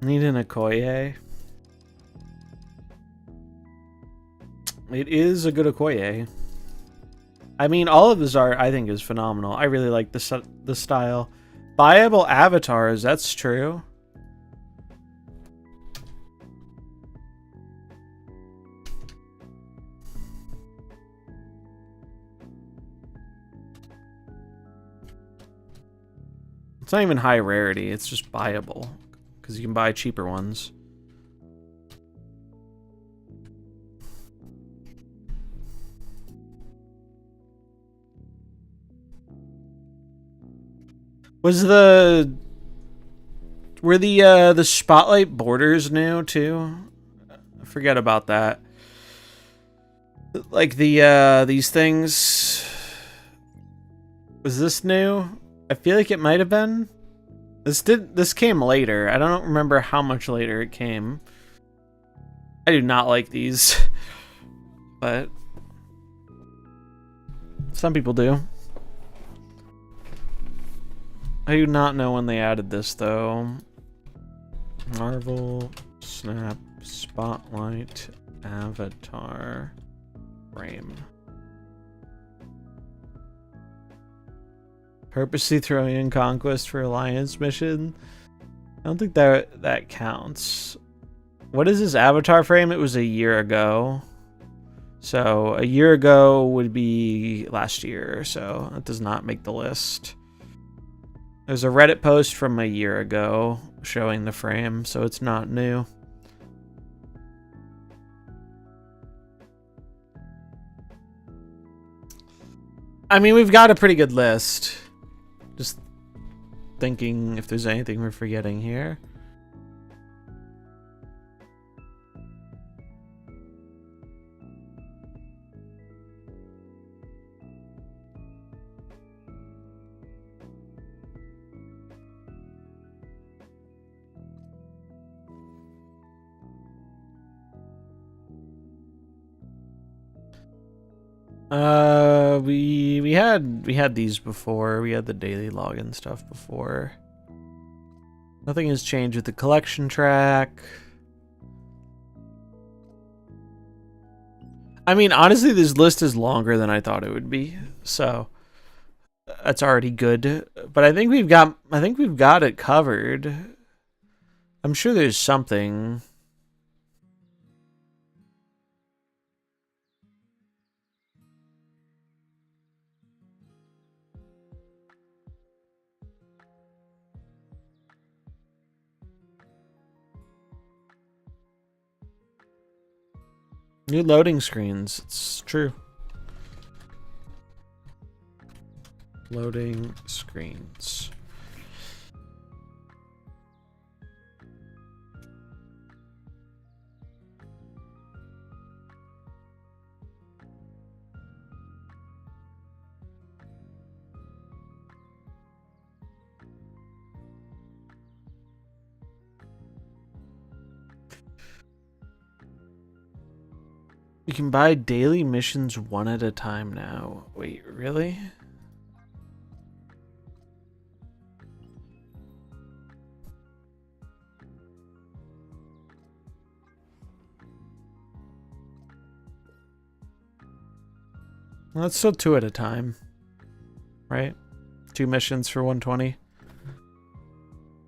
Need an Okoye. It is a good Okoye. I mean, all of this art I think is phenomenal. I really like the style. Buyable avatars, that's true. It's not even high rarity, it's just buyable. Because you can buy cheaper ones. Were the spotlight borders new too? I forget about that. Like these things. Was this new? I feel like it might have been. This came later. I don't remember how much later it came. I do not like these. But some people do. I do not know when they added this though. Marvel Snap Spotlight Avatar Frame. Purposely throwing in Conquest for Alliance mission? I don't think that counts. What is this avatar frame? It was a year ago. So a year ago would be last year, so that does not make the list. There's a Reddit post from a year ago showing the frame, so it's not new. I mean, we've got a pretty good list. Just thinking if there's anything we're forgetting here. We had these before. We had the daily login stuff before. Nothing has changed with the collection track. I mean, honestly, this list is longer than I thought it would be, so that's already good. But I think we've got it covered. I'm sure there's something. New loading screens. It's true. Loading screens. You can buy daily missions one at a time now. Wait, really? Well, that's still 2 at a time, right? 2 missions for 120. I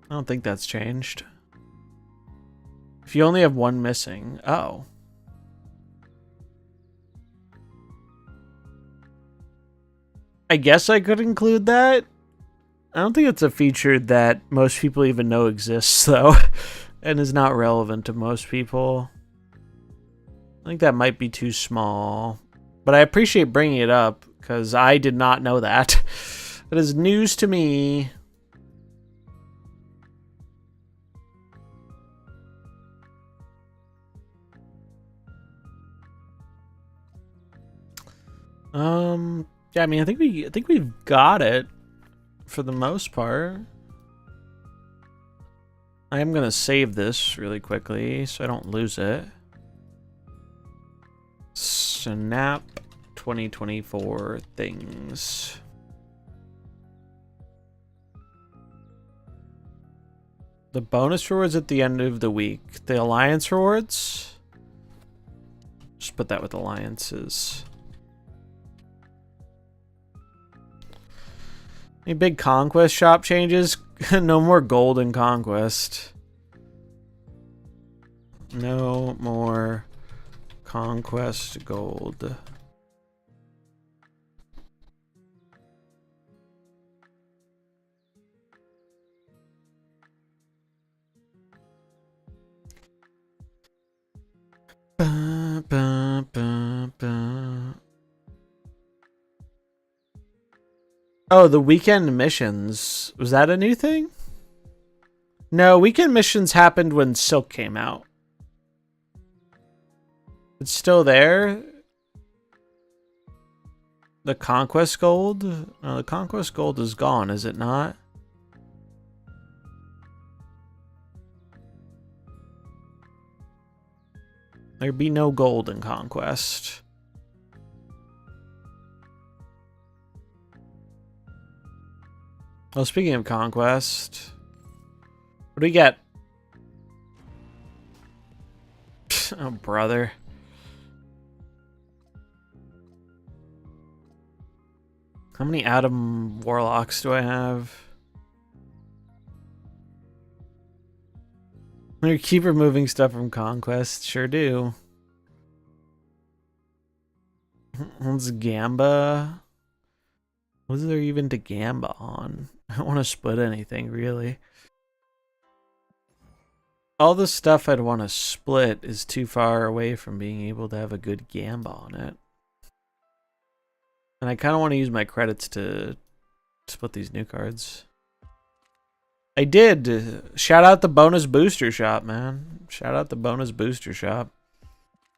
don't think that's changed. If you only have 1 missing, oh. I guess I could include that. I don't think it's a feature that most people even know exists, though, and is not relevant to most people. I think that might be too small, but I appreciate bringing it up because I did not know that. It is news to me. Yeah, I mean, I think we've got it for the most part. I am gonna save this really quickly so I don't lose it. Snap 2024 things. The bonus rewards at the end of the week. The alliance rewards. Just put that with alliances. Any big conquest shop changes? No more gold in conquest. No more conquest gold. Ba, ba, ba, ba. Oh, the weekend missions. Was that a new thing? No, weekend missions happened when Silk came out. It's still there. The Conquest Gold? No, the Conquest Gold is gone, is it not? There'd be no gold in Conquest. Well, speaking of Conquest, what do we get? Oh, brother. How many Atom Warlocks do I have? I keep removing stuff from Conquest. Sure do. Let's Gamba. What is there even to Gamba on? I don't want to split anything, really. All the stuff I'd want to split is too far away from being able to have a good Gamba on it. And I kind of want to use my credits to split these new cards. I did. Shout out the bonus booster shop, man. Shout out the bonus booster shop.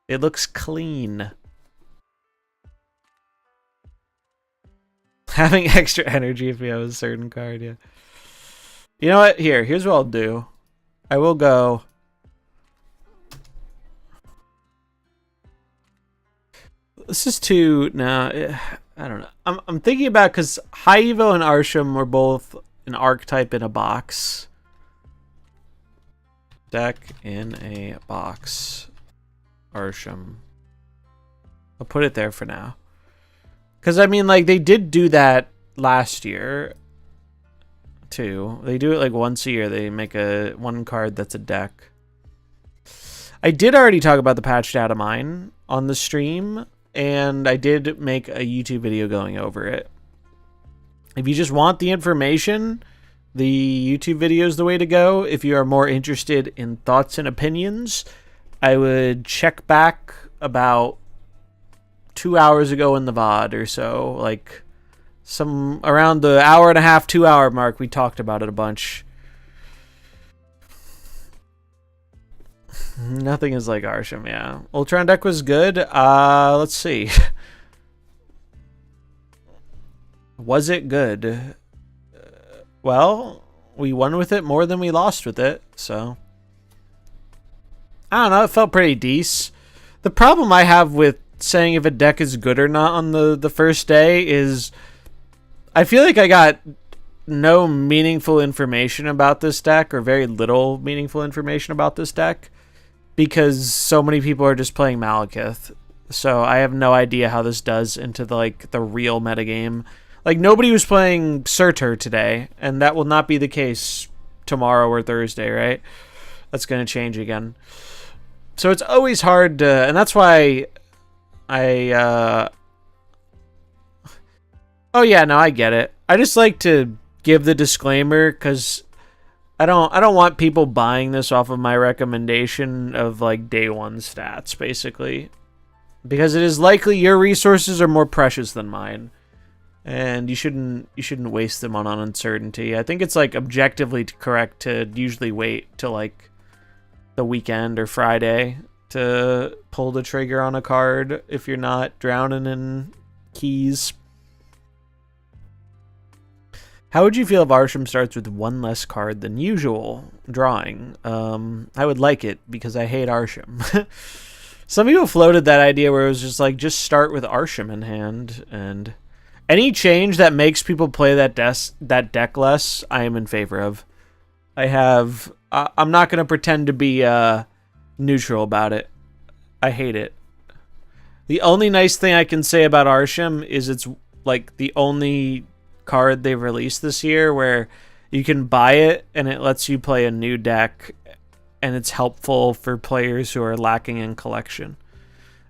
It looks clean. Having extra energy if we have a certain card, yeah. You know what? Here's what I'll do. I will go. This is too. Nah, I don't know. I'm thinking about because High Evo and Arsham were both an archetype in a box. Deck in a box. Arsham. I'll put it there for now. Because, I mean, like, they did do that last year, too. They do it, like, once a year. They make one card that's a deck. I did already talk about the patch data mine on the stream, and I did make a YouTube video going over it. If you just want the information, the YouTube video is the way to go. If you are more interested in thoughts and opinions, I would check back about 2 hours ago in the VOD or so. Like, some around the hour and a half, 2 hour mark, we talked about it a bunch. Nothing is like Arsham, yeah. Ultron deck was good. Let's see. Was it good? Well, we won with it more than we lost with it, so I don't know, it felt pretty decent. The problem I have with saying if a deck is good or not on the first day is I feel like I got no meaningful information about this deck, or very little meaningful information about this deck, because so many people are just playing Malekith. So I have no idea how this does into the real metagame. Like, nobody was playing Surtur today, and that will not be the case tomorrow or Thursday, right? That's going to change again. So it's always hard to... And that's why I... Oh yeah, no, I get it. I just like to give the disclaimer, because I don't want people buying this off of my recommendation of, like, day one stats, basically. Because it is likely your resources are more precious than mine. And you shouldn't waste them on uncertainty. I think it's, like, objectively correct to usually wait till, like, the weekend or Friday to pull the trigger on a card if you're not drowning in keys. How would you feel if Arsham starts with one less card than usual drawing? I would like it, because I hate Arsham. Some people floated that idea where it was just like, just start with Arsham in hand, and any change that makes people play that deck less, I am in favor of. I'm not going to pretend to be neutral about it. I hate it. The only nice thing I can say about Arsham is it's like the only card they've released this year where you can buy it and it lets you play a new deck, and it's helpful for players who are lacking in collection.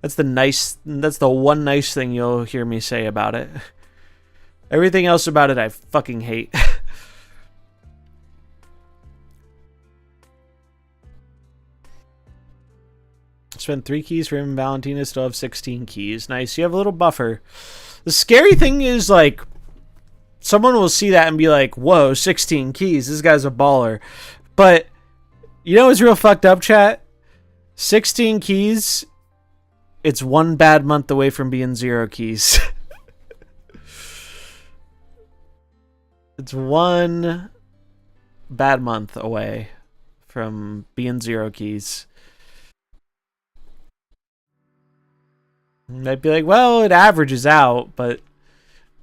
That's the one nice thing you'll hear me say about it. Everything else about it I fucking hate. Spent 3 keys for him and Valentina, still have 16 keys. Nice, you have a little buffer. The scary thing is, like, someone will see that and be like, whoa, 16 keys, this guy's a baller. But you know what's real fucked up, chat? 16 keys, it's one bad month away from being 0 keys. It's one bad month away from being 0 keys. You might be like, well, it averages out, but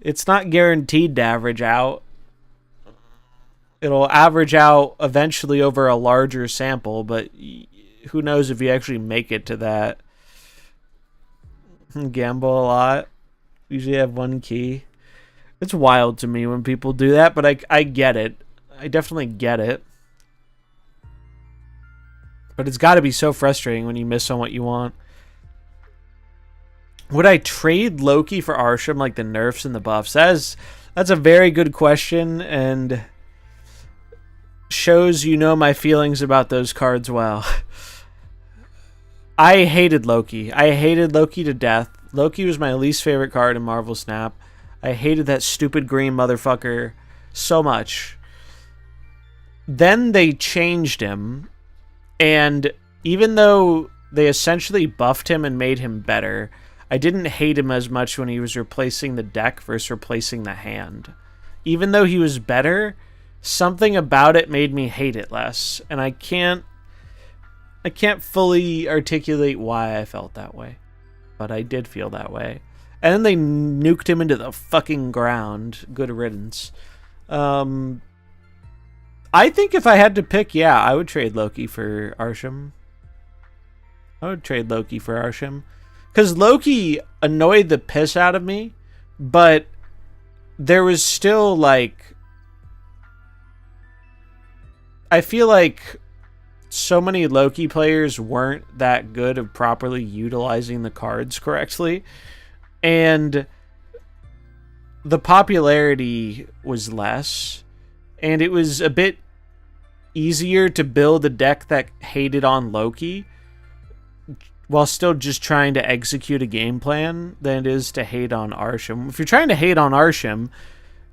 it's not guaranteed to average out. It'll average out eventually over a larger sample, but who knows if you actually make it to that. Gamble a lot. Usually have 1 key. It's wild to me when people do that, but I get it. I definitely get it. But it's got to be so frustrating when you miss on what you want. Would I trade Loki for Arsham, like the nerfs and the buffs? That's a very good question, and shows you know my feelings about those cards well. I hated Loki. I hated Loki to death. Loki was my least favorite card in Marvel Snap. I hated that stupid green motherfucker so much. Then they changed him, and even though they essentially buffed him and made him better, I didn't hate him as much when he was replacing the deck versus replacing the hand. Even though he was better, something about it made me hate it less, and I can't fully articulate why I felt that way, but I did feel that way. And then they nuked him into the fucking ground. Good riddance. I think if I had to pick, yeah, I would trade Loki for Arsham. Because Loki annoyed the piss out of me, but there was still, like... I feel like so many Loki players weren't that good at properly utilizing the cards correctly. And the popularity was less, and it was a bit easier to build a deck that hated on Loki while still just trying to execute a game plan than it is to hate on Arsham. If you're trying to hate on Arsham,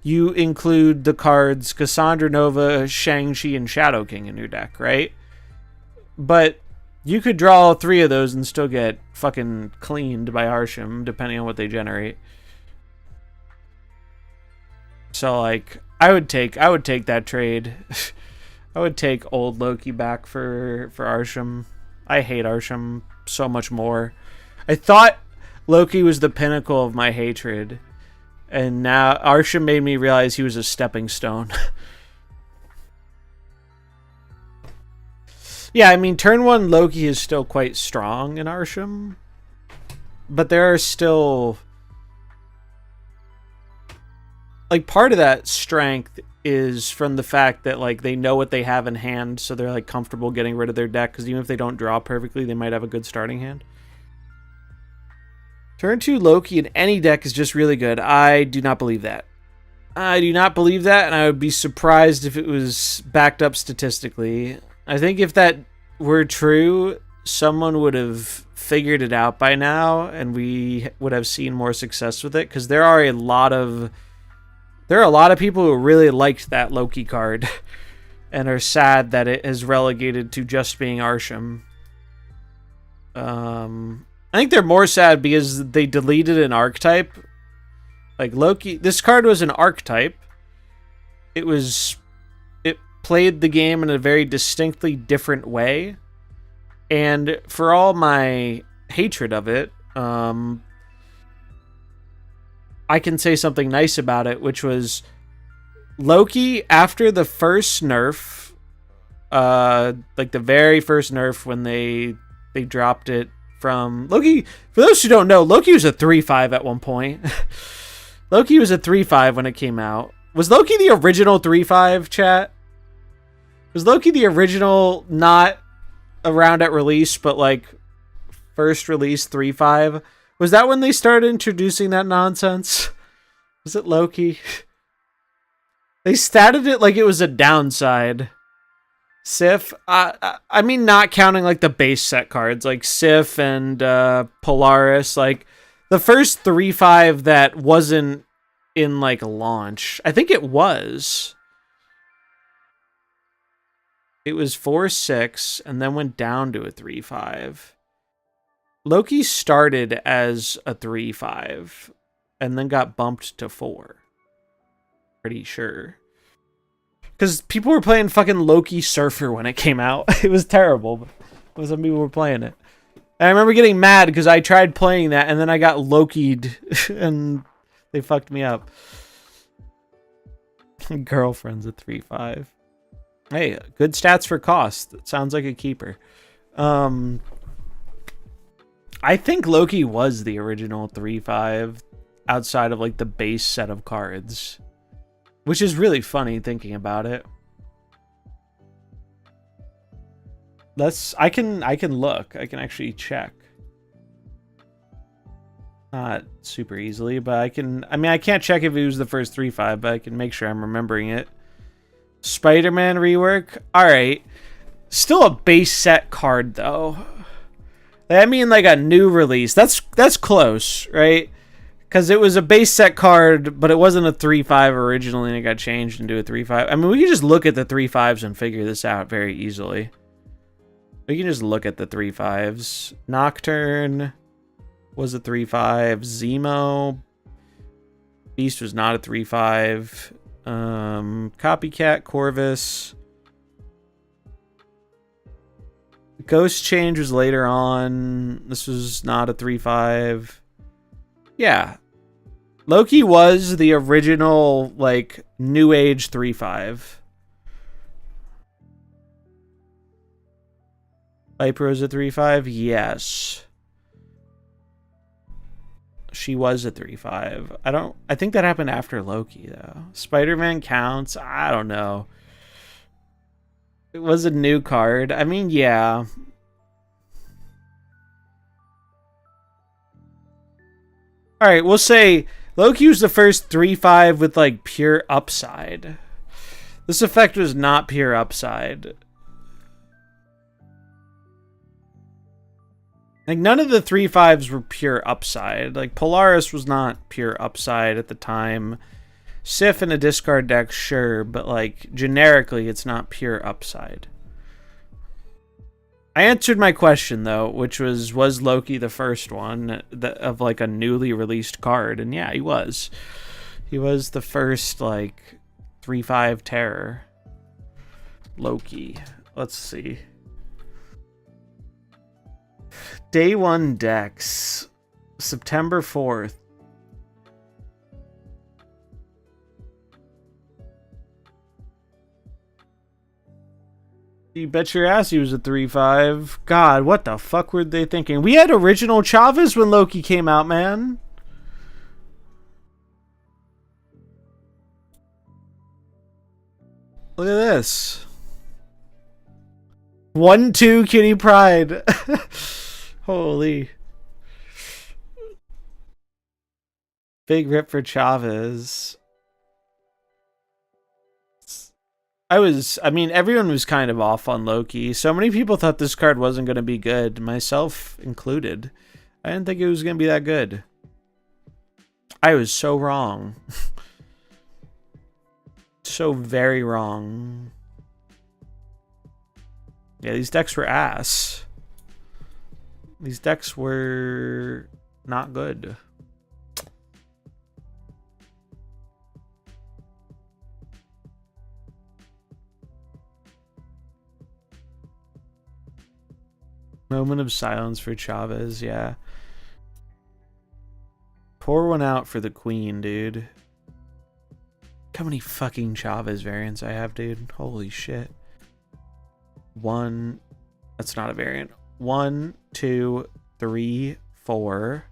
you include the cards Cassandra Nova, Shang-Chi, and Shadow King in your deck, right? But you could draw all three of those and still get fucking cleaned by Arsham, depending on what they generate. So, like, I would take that trade. I would take old Loki back for Arsham. I hate Arsham so much more. I thought Loki was the pinnacle of my hatred, and now Arsham made me realize he was a stepping stone. Yeah, I mean, turn 1 Loki is still quite strong in Arsham, but there are still... like, part of that strength is from the fact that, like, they know what they have in hand, so they're, like, comfortable getting rid of their deck, because even if they don't draw perfectly, they might have a good starting hand. Turn 2 Loki in any deck is just really good. I do not believe that. I do not believe that, and I would be surprised if it was backed up statistically. I think if that were true, someone would have figured it out by now, and we would have seen more success with it, because there are a lot of people who really liked that Loki card and are sad that it is relegated to just being Arsham. I think they're more sad because they deleted an archetype. Like, Loki, this card was an archetype. It played the game in a very distinctly different way. And for all my hatred of it, I can say something nice about it, which was Loki, after the first nerf, like the very first nerf when they dropped it from Loki. For those who don't know, Loki was a 3/5 at one point. Loki was a 3/5 when it came out. Was Loki the original 3/5, chat? Was Loki the original, not around at release, but like first release 3/5? Was that when they started introducing that nonsense? Was it Loki? They statted it like it was a downside. Sif, I mean, not counting like the base set cards like Sif and Polaris, like the first 3/5 that wasn't in like launch. I think it was. It was 4/6 and then went down to a 3/5. Loki started as a 3/5 and then got bumped to 4. Pretty sure. Because people were playing fucking Loki Surfer when it came out. It was terrible, but some people were playing it. And I remember getting mad because I tried playing that and then I got Loki'd and they fucked me up. Girlfriend's a 3/5. Hey, good stats for cost. It sounds like a keeper. I think Loki was the original 3/5 outside of like the base set of cards, which is really funny thinking about it. I can look. I can actually check. Not super easily, but I can't check if it was the first 3/5, but I can make sure I'm remembering it. Spider-Man rework. All right. Still a base set card though. I mean, like a new release. That's close, right? Because it was a base set card, but it wasn't a 3/5 originally, and it got changed into a 3/5. I mean, we can just look at the 3/5s and figure this out very easily. We can just look at the 3/5s. Nocturne was a 3/5. Zemo. Beast was not a 3/5. Copycat, Corvus. Ghost Change was later on. This was not a 3/5. Yeah. Loki was the original, like, new age 3/5. Viper was a 3/5? Yes. She was a 3/5. I think that happened after Loki, though. Spider-Man counts? I don't know. It was a new card. I mean, yeah. Alright, we'll say Loki was the first 3/5 with, like, pure upside. This effect was not pure upside. Like, none of the 3/5s were pure upside. Like, Polaris was not pure upside at the time. Sif in a discard deck, sure, but, like, generically, it's not pure upside. I answered my question, though, which was Loki the first one of, like, a newly released card? And yeah, he was. He was the first, like, 3/5 terror. Loki. Let's see. Day 1 decks. September 4th. You bet your ass he was a 3/5. God, what the fuck were they thinking? We had original Chavez when Loki came out, man. Look at this. 1-2 Kitty Pride. Holy. Big rip for Chavez. I mean, everyone was kind of off on Loki. So many people thought this card wasn't going to be good, myself included. I didn't think it was going to be that good. I was so wrong. So very wrong. Yeah, these decks were ass. These decks were not good. Moment of silence for Chavez, yeah. Pour one out for the queen, dude. Look how many fucking Chavez variants I have, dude. Holy shit. One. That's not a variant. 1, 2, 3, 4,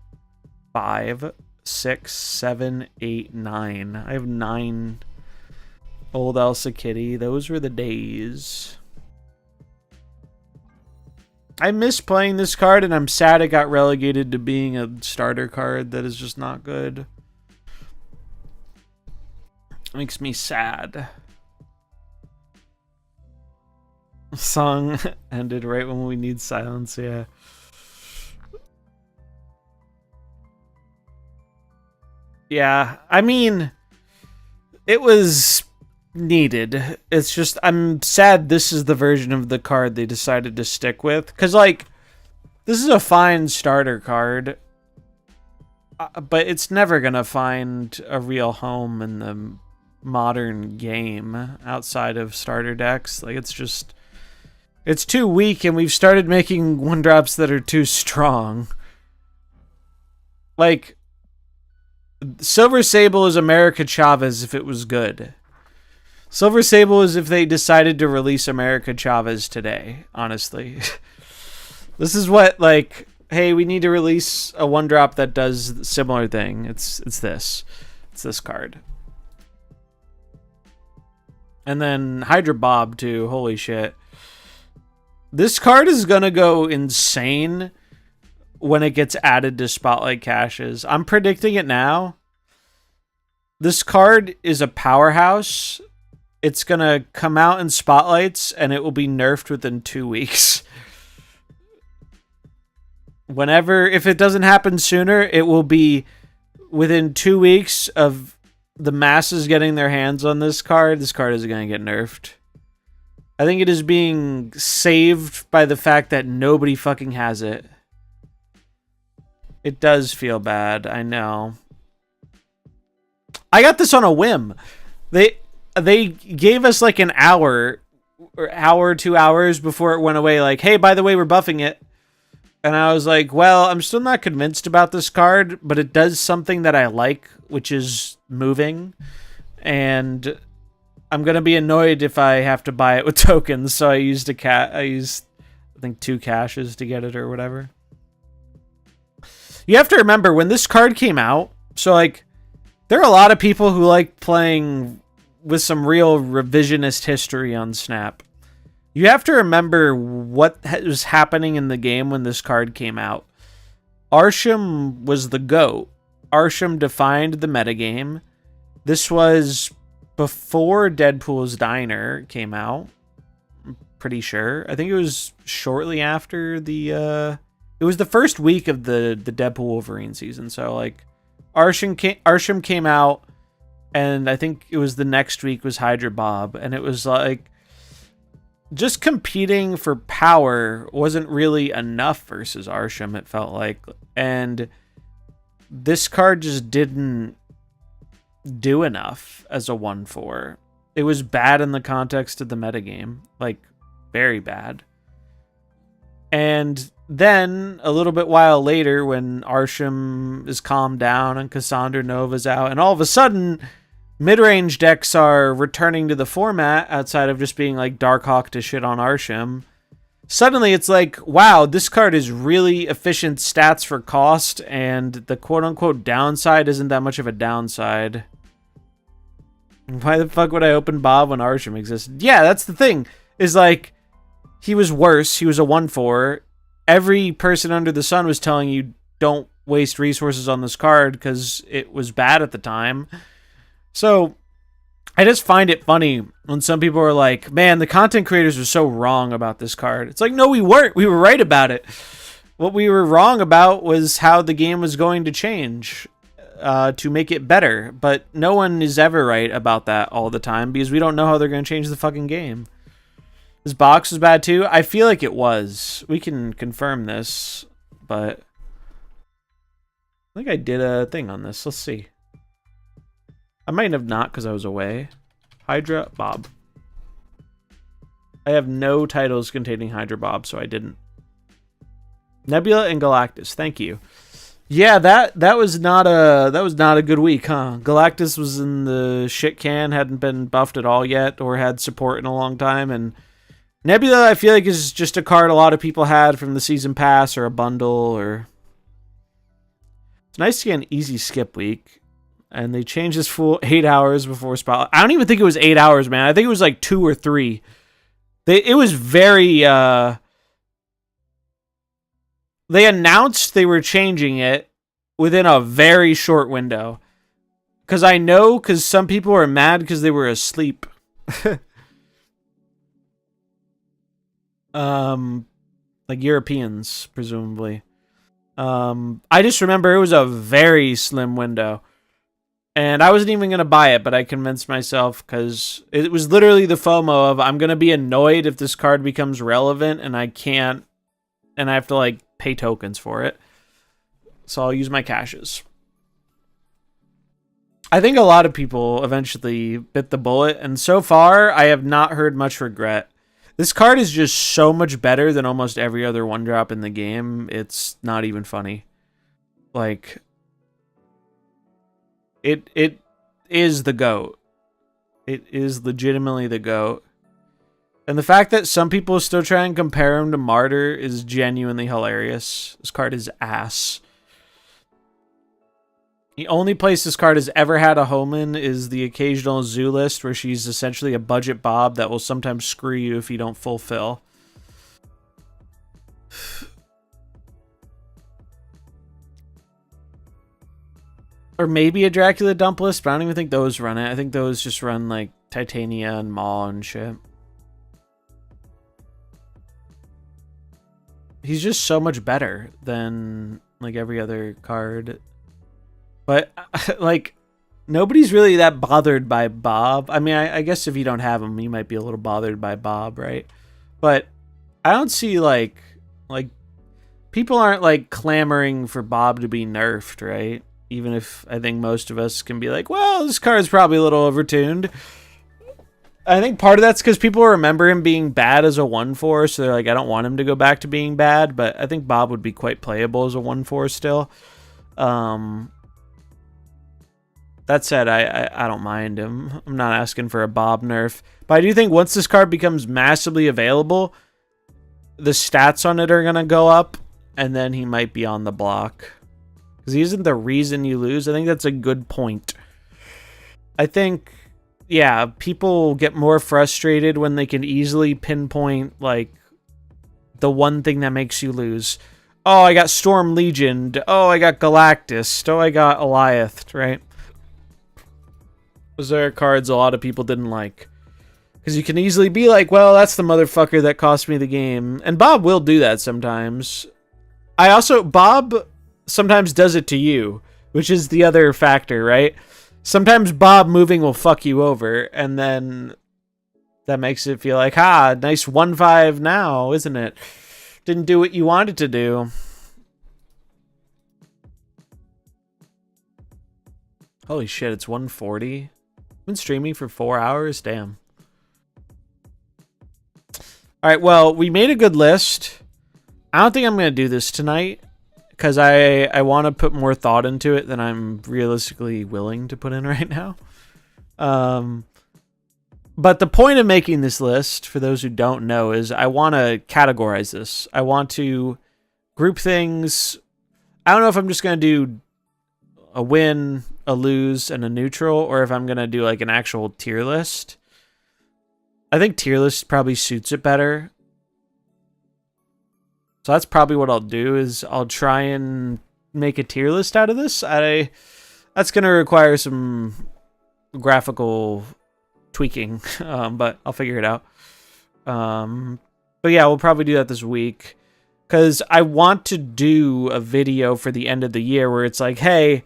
5, 6, 7, 8, 9. I have 9 old Elsa Kitty. Those were the days. I miss playing this card, and I'm sad it got relegated to being a starter card that is just not good. Makes me sad. Song ended right when we need silence, yeah. Yeah, I mean, it was needed. It's just, I'm sad this is the version of the card they decided to stick with. Because, like, this is a fine starter card, but it's never going to find a real home in the modern game outside of starter decks. Like, it's just, it's too weak, and we've started making 1-drops that are too strong. Like, Silver Sable is America Chavez if it was good. Silver Sable is if they decided to release America Chavez today, honestly. This is what, like, hey, we need to release a 1-drop that does a similar thing. It's this. It's this card. And then Hydra Bob, too. Holy shit. This card is going to go insane when it gets added to Spotlight caches. I'm predicting it now. This card is a powerhouse. It's going to come out in Spotlights, and it will be nerfed within 2 weeks. Whenever, if it doesn't happen sooner, it will be within 2 weeks of the masses getting their hands on this card. This card is going to get nerfed. I think it is being saved by the fact that nobody fucking has it. It does feel bad, I know. I got this on a whim. They gave us like an hour, 2 hours before it went away. Like, hey, by the way, we're buffing it. And I was like, well, I'm still not convinced about this card, but it does something that I like, which is moving. And I'm going to be annoyed if I have to buy it with tokens. So I used I think 2 caches to get it or whatever. You have to remember when this card came out, so like there are a lot of people who like playing with some real revisionist history on Snap. You have to remember what was happening in the game when this card came out. Arsham was the GOAT. Arsham defined the metagame. This was before Deadpool's Diner came out. I'm pretty sure. I think it was shortly after the It was the first week of the Deadpool Wolverine season. So like Arsham came out, and I think it was the next week was Hydra Bob, and it was like just competing for power wasn't really enough versus Arsham, it felt like. And this card just didn't do enough as a 1/4. It was bad in the context of the metagame, like very bad. And then a little bit while later, when Arsham is calmed down and Cassandra Nova's out, and all of a sudden mid-range decks are returning to the format outside of just being like Darkhawk to shit on Arsham. Suddenly it's like, wow, this card is really efficient stats for cost, and the quote-unquote downside isn't that much of a downside. Why the fuck would I open Bob when Arsham existed? Yeah, that's the thing. Is like, he was worse. He was a 1/4. Every person under the sun was telling you, don't waste resources on this card because it was bad at the time. So I just find it funny when some people are like, man, the content creators are so wrong about this card. It's like, no, we weren't. We were right about it. What we were wrong about was how the game was going to change to make it better. But no one is ever right about that all the time because we don't know how they're going to change the fucking game. This box was bad too. I feel like it was. We can confirm this, but I think I did a thing on this. Let's see. I might have not because I was away. Hydra Bob. I have no titles containing Hydra Bob, so I didn't. Nebula and Galactus. Thank you. Yeah, that was not a good week, huh? Galactus was in the shit can, hadn't been buffed at all yet, or had support in a long time, and Nebula, I feel like, is just a card a lot of people had from the season pass or a bundle. Or it's nice to get an easy skip week. And they changed this full 8 hours before Spotlight. I don't even think it was 8 hours, man. I think it was like 2 or 3. It was very... They announced they were changing it within a very short window. Because some people were mad because they were asleep. Like Europeans, presumably. I just remember it was a very slim window. And I wasn't even going to buy it, but I convinced myself because it was literally the FOMO of I'm going to be annoyed if this card becomes relevant and I can't, and I have to like pay tokens for it. So I'll use my cashes. I think a lot of people eventually bit the bullet, and so far I have not heard much regret. This card is just so much better than almost every other 1-drop in the game. It's not even funny. Like, it is the GOAT. It is legitimately the GOAT. And the fact that some people still try and compare him to Martyr is genuinely hilarious. This card is ass. The only place this card has ever had a home in is the occasional zoo list, where she's essentially a budget Bob that will sometimes screw you if you don't fulfill. Or maybe a Dracula dump list, but I don't even think those run it. I think those just run like Titania and Maw and shit. He's just so much better than like every other card. But like, nobody's really that bothered by Bob. I mean, I guess if you don't have him, you might be a little bothered by Bob, right? But I don't see like people aren't like clamoring for Bob to be nerfed, right? Even if I think most of us can be like, well, this card's probably a little overtuned. I think part of that's because people remember him being bad as a 1/4, so they're like, I don't want him to go back to being bad, but I think Bob would be quite playable as a 1/4 still. That said, I don't mind him. I'm not asking for a Bob nerf. But I do think once this card becomes massively available, the stats on it are going to go up, and then he might be on the block. Because he isn't the reason you lose. I think that's a good point. I think, yeah, people get more frustrated when they can easily pinpoint, like, the one thing that makes you lose. Oh, I got Storm Legioned. Oh, I got Galactus. Oh, I got Eliath, right? Those are cards a lot of people didn't like. Because you can easily be like, well, that's the motherfucker that cost me the game. And Bob will do that sometimes. I also, Bob sometimes does it to you, which is the other factor, right? Sometimes Bob moving will fuck you over, and then that makes it feel like, nice 1-5 now, isn't it? Didn't do what you wanted to do. Holy shit, it's 1:40. Been streaming for 4 hours? Damn. Alright, well, we made a good list. I don't think I'm going to do this tonight, because I want to put more thought into it than I'm realistically willing to put in right now. But the point of making this list, for those who don't know, is I want to categorize this. I want to group things. I don't know if I'm just going to do a win, a lose, and a neutral, or if I'm going to do like an actual tier list. I think tier list probably suits it better. So that's probably what I'll do, is I'll try and make a tier list out of this. That's going to require some graphical tweaking, but I'll figure it out. But yeah, we'll probably do that this week, because I want to do a video for the end of the year where it's like, hey,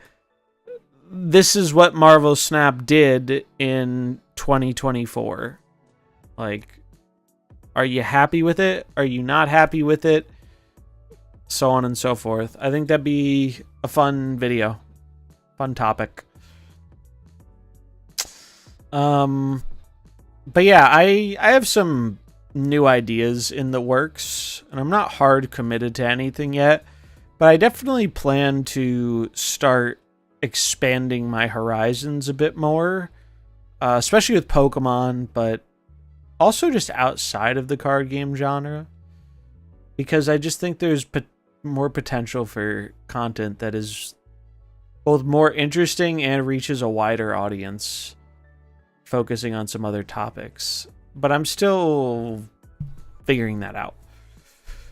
this is what Marvel Snap did in 2024. Like, are you happy with it? Are you not happy with it? So on and so forth. I think that'd be a fun video. Fun topic. But yeah, I have some new ideas in the works, and I'm not hard committed to anything yet, but I definitely plan to start expanding my horizons a bit more, especially with Pokemon, but also just outside of the card game genre, because I just think there's more potential for content that is both more interesting and reaches a wider audience, focusing on some other topics. But I'm still figuring that out.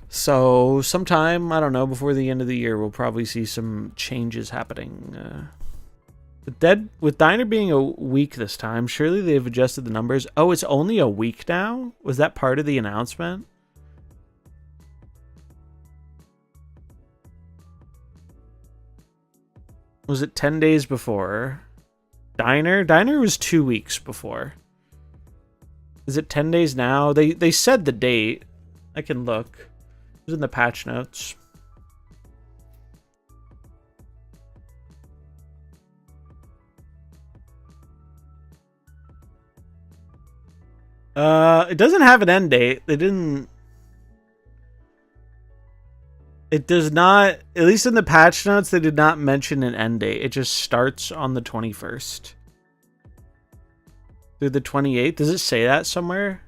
So sometime, I don't know, before the end of the year, we'll probably see some changes happening. With Diner being a week this time, surely they've adjusted the numbers. Oh, it's only a week now? Was that part of the announcement? Was it 10 days before? Diner was 2 weeks before. Is it 10 days now? They said the date. I can look. It was in the patch notes. It doesn't have an end date. They didn't. It does not, at least in the patch notes, they did not mention an end date. It just starts on the 21st. Through the 28th? Does it say that somewhere?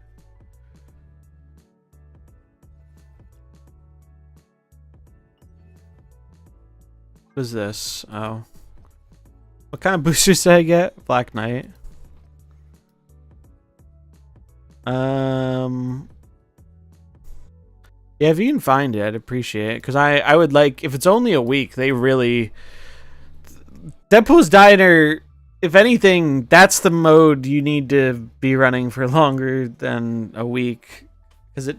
What is this? Oh. What kind of boosters did I get? Black Knight. Yeah, if you can find it, I'd appreciate it. Because I would like, if it's only a week, they really... Deadpool's Diner, if anything, that's the mode you need to be running for longer than a week. Because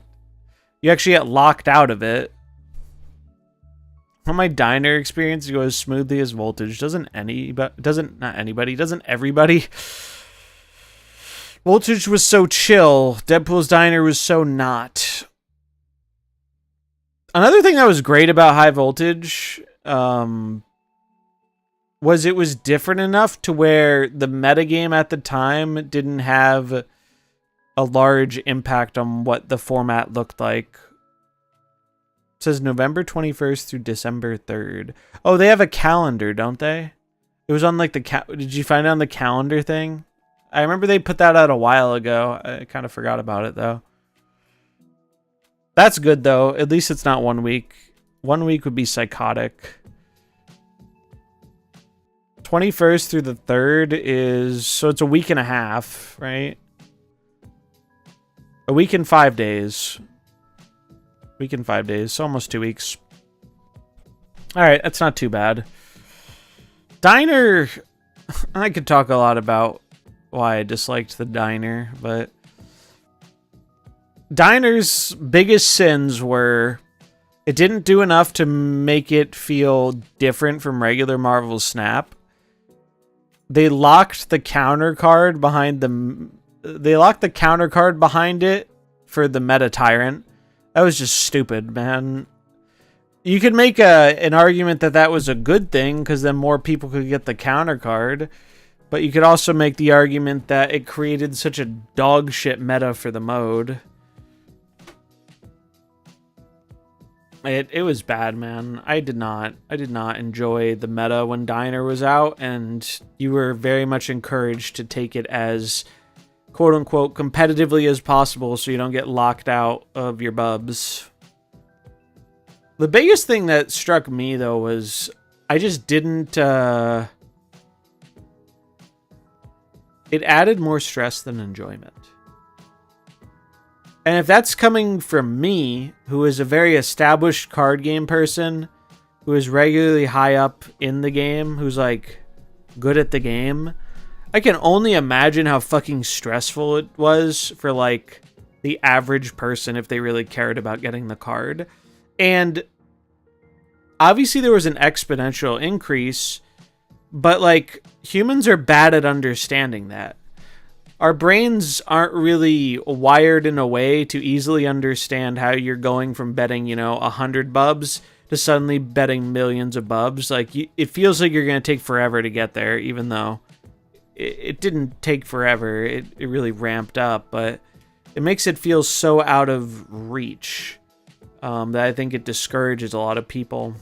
you actually get locked out of it. My Diner experience goes as smoothly as Voltage. Doesn't everybody? Voltage was so chill. Deadpool's Diner was so not. Another thing that was great about High Voltage was it was different enough to where the metagame at the time didn't have a large impact on what the format looked like. It says November 21st through December 3rd. Oh, they have a calendar, don't they? It was on like the... Did you find it on the calendar thing? I remember they put that out a while ago. I kind of forgot about it, though. That's good, though. At least it's not 1 week. 1 week would be psychotic. 21st through the 3rd is... So it's a week and a half, right? A week and 5 days. Week and 5 days. So almost 2 weeks. Alright, that's not too bad. Diner... I could talk a lot about why I disliked the Diner, but... Diner's biggest sins were It didn't do enough to make it feel different from regular Marvel Snap. They locked the counter card behind it for the Meta Tyrant. That was just stupid, man. You could make an argument that was a good thing because then more people could get the counter card. But you could also make the argument that it created such a dog shit meta for the mode. It was bad, man. I did not enjoy the meta when Diner was out, and you were very much encouraged to take it as quote unquote competitively as possible so you don't get locked out of your bubs. The biggest thing that struck me though was I just didn't it added more stress than enjoyment. And if that's coming from me, who is a very established card game person, who is regularly high up in the game, who's like good at the game, I can only imagine how fucking stressful it was for like the average person if they really cared about getting the card. And obviously there was an exponential increase, but like humans are bad at understanding that. Our brains aren't really wired in a way to easily understand how you're going from betting, 100 bubs to suddenly betting millions of bubs. Like, it feels like you're going to take forever to get there, even though it didn't take forever. It really ramped up, but it makes it feel so out of reach that I think it discourages a lot of people.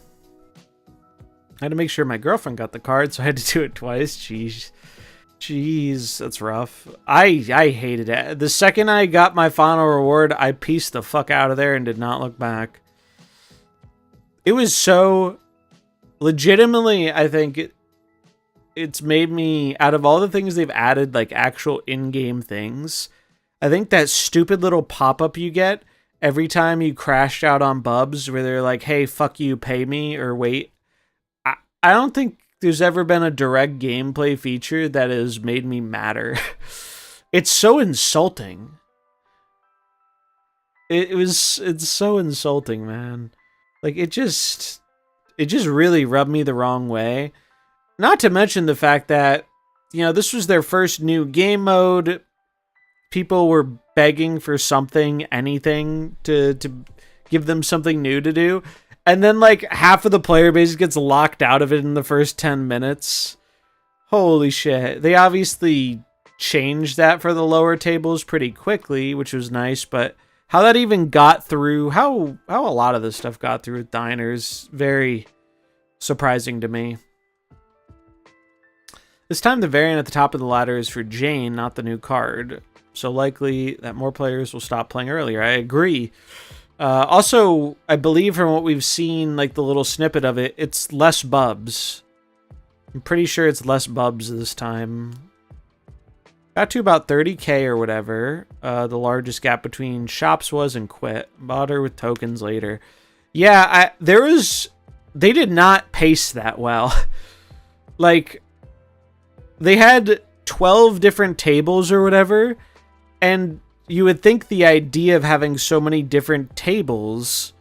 I had to make sure my girlfriend got the card, so I had to do it twice. Jeez, that's rough. I hated it. The second I got my final reward, I pieced the fuck out of there and did not look back. It was so... Legitimately, I think it's made me... Out of all the things they've added, like actual in-game things, I think that stupid little pop-up you get every time you crashed out on bubs where they're like, hey, fuck you, pay me, or wait. I don't think there's ever been a direct gameplay feature that has made me madder. It's so insulting. It's so insulting, man. Like, it just really rubbed me the wrong way. Not to mention the fact that, this was their first new game mode. People were begging for something, anything, to give them something new to do. And then, like, half of the player base gets locked out of it in the first 10 minutes. Holy shit. They obviously changed that for the lower tables pretty quickly, which was nice, but how that even got through, how a lot of this stuff got through with Diners, very surprising to me. This time, the variant at the top of the ladder is for Jane, not the new card. So likely that more players will stop playing earlier. I agree. Also, I believe from what we've seen, like the little snippet of it, it's less bubs. I'm pretty sure it's less bubs this time. Got to about 30k or whatever. The largest gap between shops was and quit. Bought her with tokens later. Yeah, they did not pace that well. Like, they had 12 different tables or whatever, and you would think the idea of having so many different tables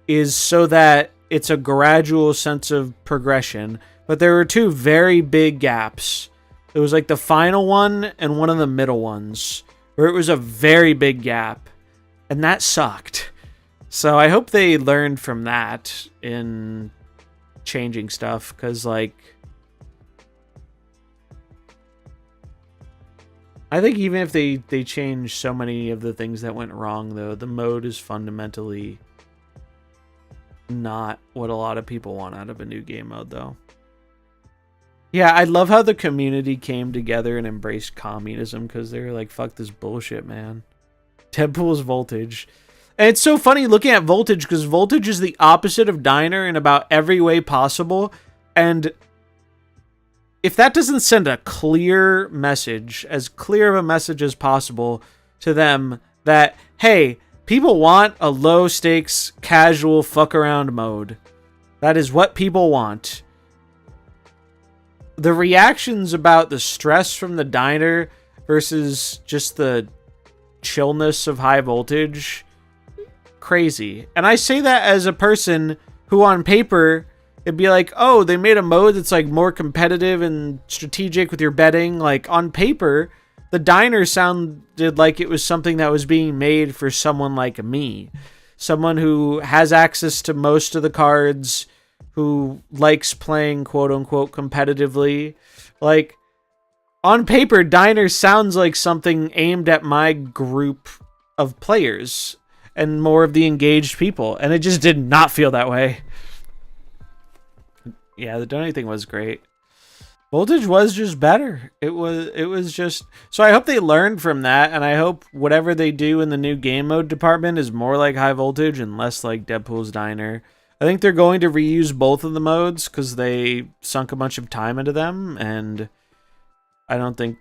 is so that it's a gradual sense of progression. But there were two very big gaps. It was like the final one and one of the middle ones, where it was a very big gap. And that sucked. So I hope they learned from that in changing stuff, because, like, I think even if they change so many of the things that went wrong, though, the mode is fundamentally not what a lot of people want out of a new game mode, though. Yeah, I love how the community came together and embraced communism, because they were like, fuck this bullshit, man. Deadpool's Voltage. And it's so funny looking at Voltage, because Voltage is the opposite of Diner in about every way possible, and if that doesn't send a clear message, as clear of a message as possible to them that, hey, people want a low-stakes, casual, fuck-around mode. That is what people want. The reactions about the stress from the Diner versus just the chillness of High Voltage crazy. And I say that as a person who on paper, it'd be like, oh, they made a mode that's like more competitive and strategic with your betting. Like on paper, the diner sounded like it was something that was being made for someone like me. Someone who has access to most of the cards, who likes playing quote unquote competitively. Like on paper, diner sounds like something aimed at my group of players and more of the engaged people. And it just did not feel that way. Yeah, the donate thing was great. Voltage was just better. It was just... So I hope they learned from that, and I hope whatever they do in the new game mode department is more like High Voltage and less like Deadpool's Diner. I think they're going to reuse both of the modes because they sunk a bunch of time into them, and I don't think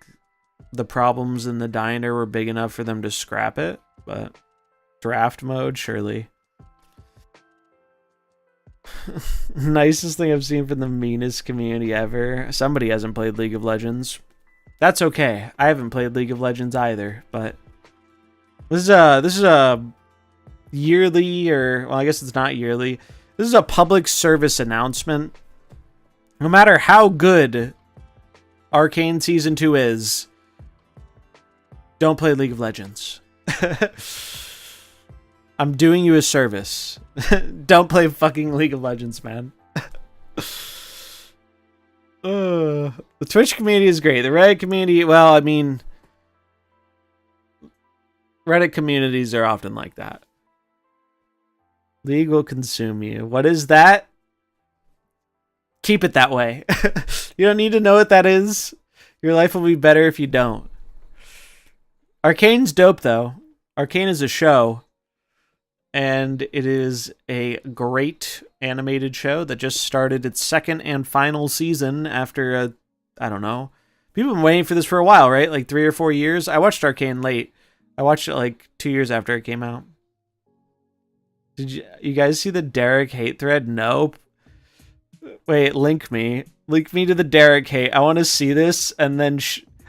the problems in the Diner were big enough for them to scrap it, but draft mode, surely. Nicest thing I've seen from the meanest community ever. Somebody hasn't played League of Legends. That's okay. I haven't played League of Legends either, but this is a yearly, or well, I guess it's not yearly. This is a public service announcement. No matter how good Arcane Season 2 is, don't play League of Legends. I'm doing you a service. Don't play fucking League of Legends, man. The Twitch community is great. The Reddit community, well, I mean, Reddit communities are often like that. League will consume you. What is that? Keep it that way. You don't need to know what that is. Your life will be better if you don't. Arcane's dope, though. Arcane is a show. And it is a great animated show that just started its second and final season after I don't know. People have been waiting for this for a while, right? Like 3 or 4 years. I watched Arcane late. I watched it like 2 years after it came out. Did you guys see the Derek hate thread? Nope. Wait, link me. Link me to the Derek hate. I want to see this, and then...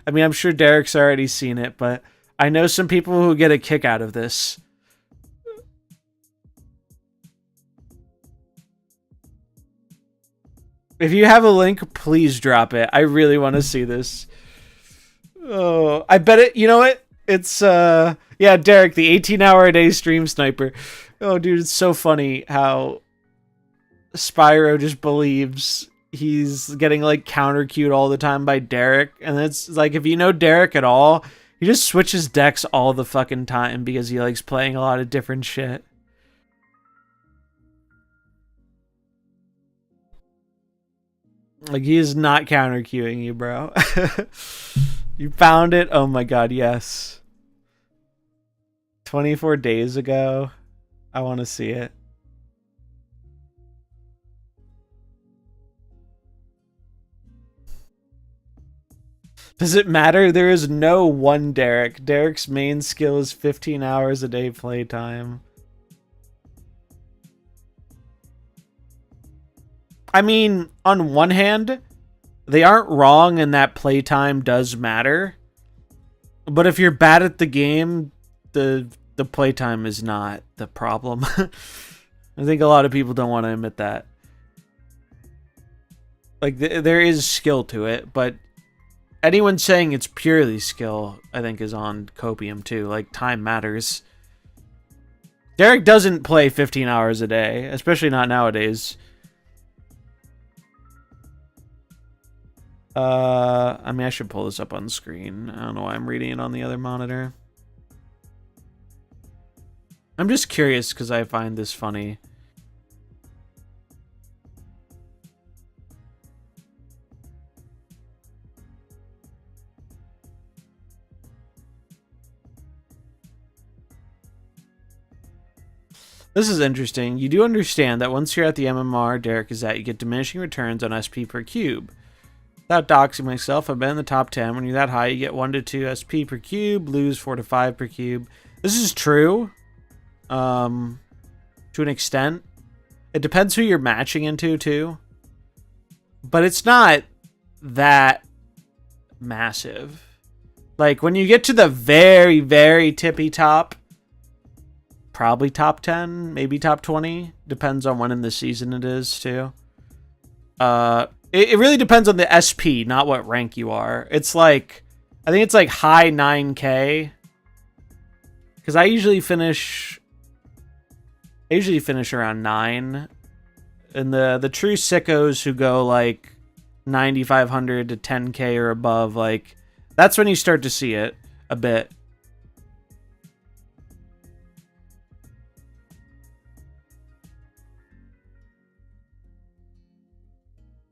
I mean, I'm sure Derek's already seen it, but I know some people who get a kick out of this. If you have a link, please drop it. I really want to see this. Oh, I bet it... You know what? It's, yeah, Derek, the 18-hour-a-day stream sniper. Oh, dude, it's so funny how Spyro just believes he's getting, like, counter-queued all the time by Derek. And it's, like, if you know Derek at all, he just switches decks all the fucking time because he likes playing a lot of different shit. Like, he is not counter-queuing you, bro. You found it? Oh my god, yes. 24 days ago. I want to see it. Does it matter? There is no one Derek. Derek's main skill is 15 hours a day playtime. I mean, on one hand, they aren't wrong in that playtime does matter. But if you're bad at the game, the playtime is not the problem. I think a lot of people don't want to admit that. Like, there is skill to it, but anyone saying it's purely skill, I think, is on copium too. Like, time matters. Derek doesn't play 15 hours a day, especially not nowadays. I mean, I should pull this up on screen. I don't know why I'm reading it on the other monitor. I'm just curious because I find this funny. This is interesting. You do understand that once you're at the MMR Derek is at, you get diminishing returns on SP per cube. Without doxing myself, I've been in the top 10. When you're that high, you get 1 to 2 SP per cube, lose 4 to 5 per cube. This is true, to an extent. It depends who you're matching into, too. But it's not that massive. Like, when you get to the very, very tippy top, probably top 10, maybe top 20. Depends on when in the season it is, too. It really depends on the SP, not what rank you are. It's like, I think it's like high 9K. Because I usually finish around 9. And the true sickos who go like 9,500 to 10K or above, like, that's when you start to see it a bit.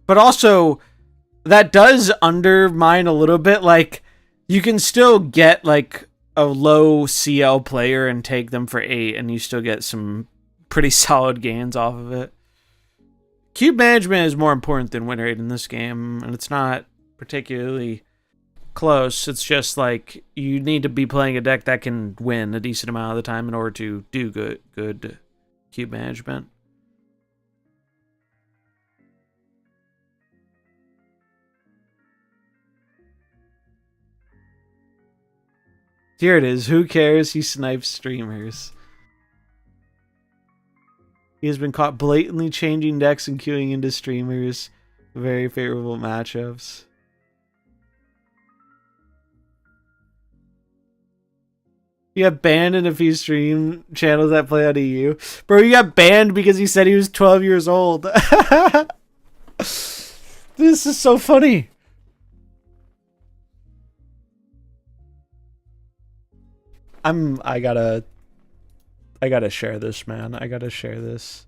But also, that does undermine a little bit. Like, you can still get, like, a low CL player and take them for 8, and you still get some pretty solid gains off of it. Cube management is more important than win rate in this game, and it's not particularly close. It's just, like, you need to be playing a deck that can win a decent amount of the time in order to do good cube management. Here it is. Who cares? He snipes streamers. He has been caught blatantly changing decks and queuing into streamers. Very favorable matchups. You got banned in a few stream channels that play on EU. Bro, you got banned because he said he was 12 years old. This is so funny. I gotta share this, man. I gotta share this.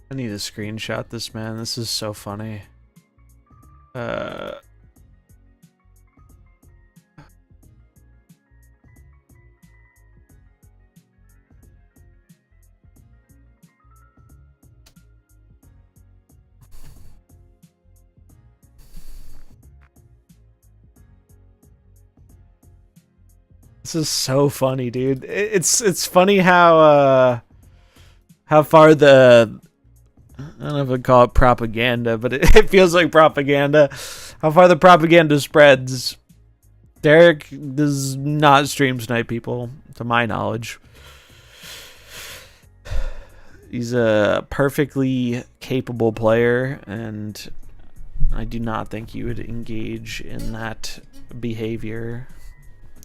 I need to screenshot this, man. This is so funny. This is so funny, dude. It's funny how far the, I don't know if I'd call it propaganda, but it feels like propaganda. How far the propaganda spreads. Derek does not stream snipe people, to my knowledge. He's a perfectly capable player, and I do not think he would engage in that behavior.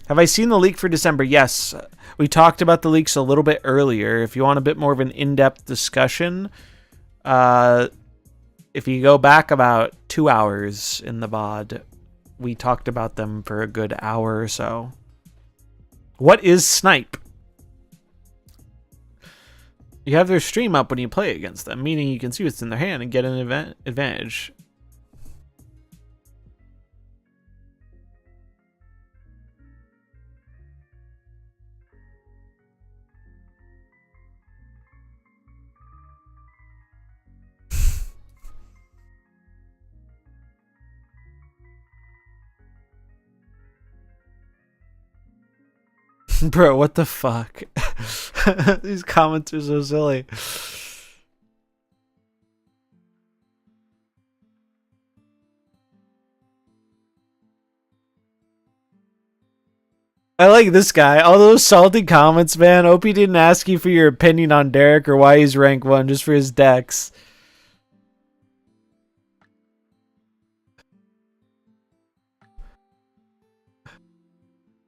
Have I seen the leak for December? Yes. We talked about the leaks a little bit earlier. If you want a bit more of an in-depth discussion, if you go back about 2 hours in the VOD, we talked about them for a good hour or so. What is snipe? You have their stream up when you play against them, meaning you can see what's in their hand and get an advantage. Bro, what the fuck? These comments are so silly. I like this guy. All those salty comments, man. Hope he didn't ask you for your opinion on Derek or why he's rank 1 just for his decks.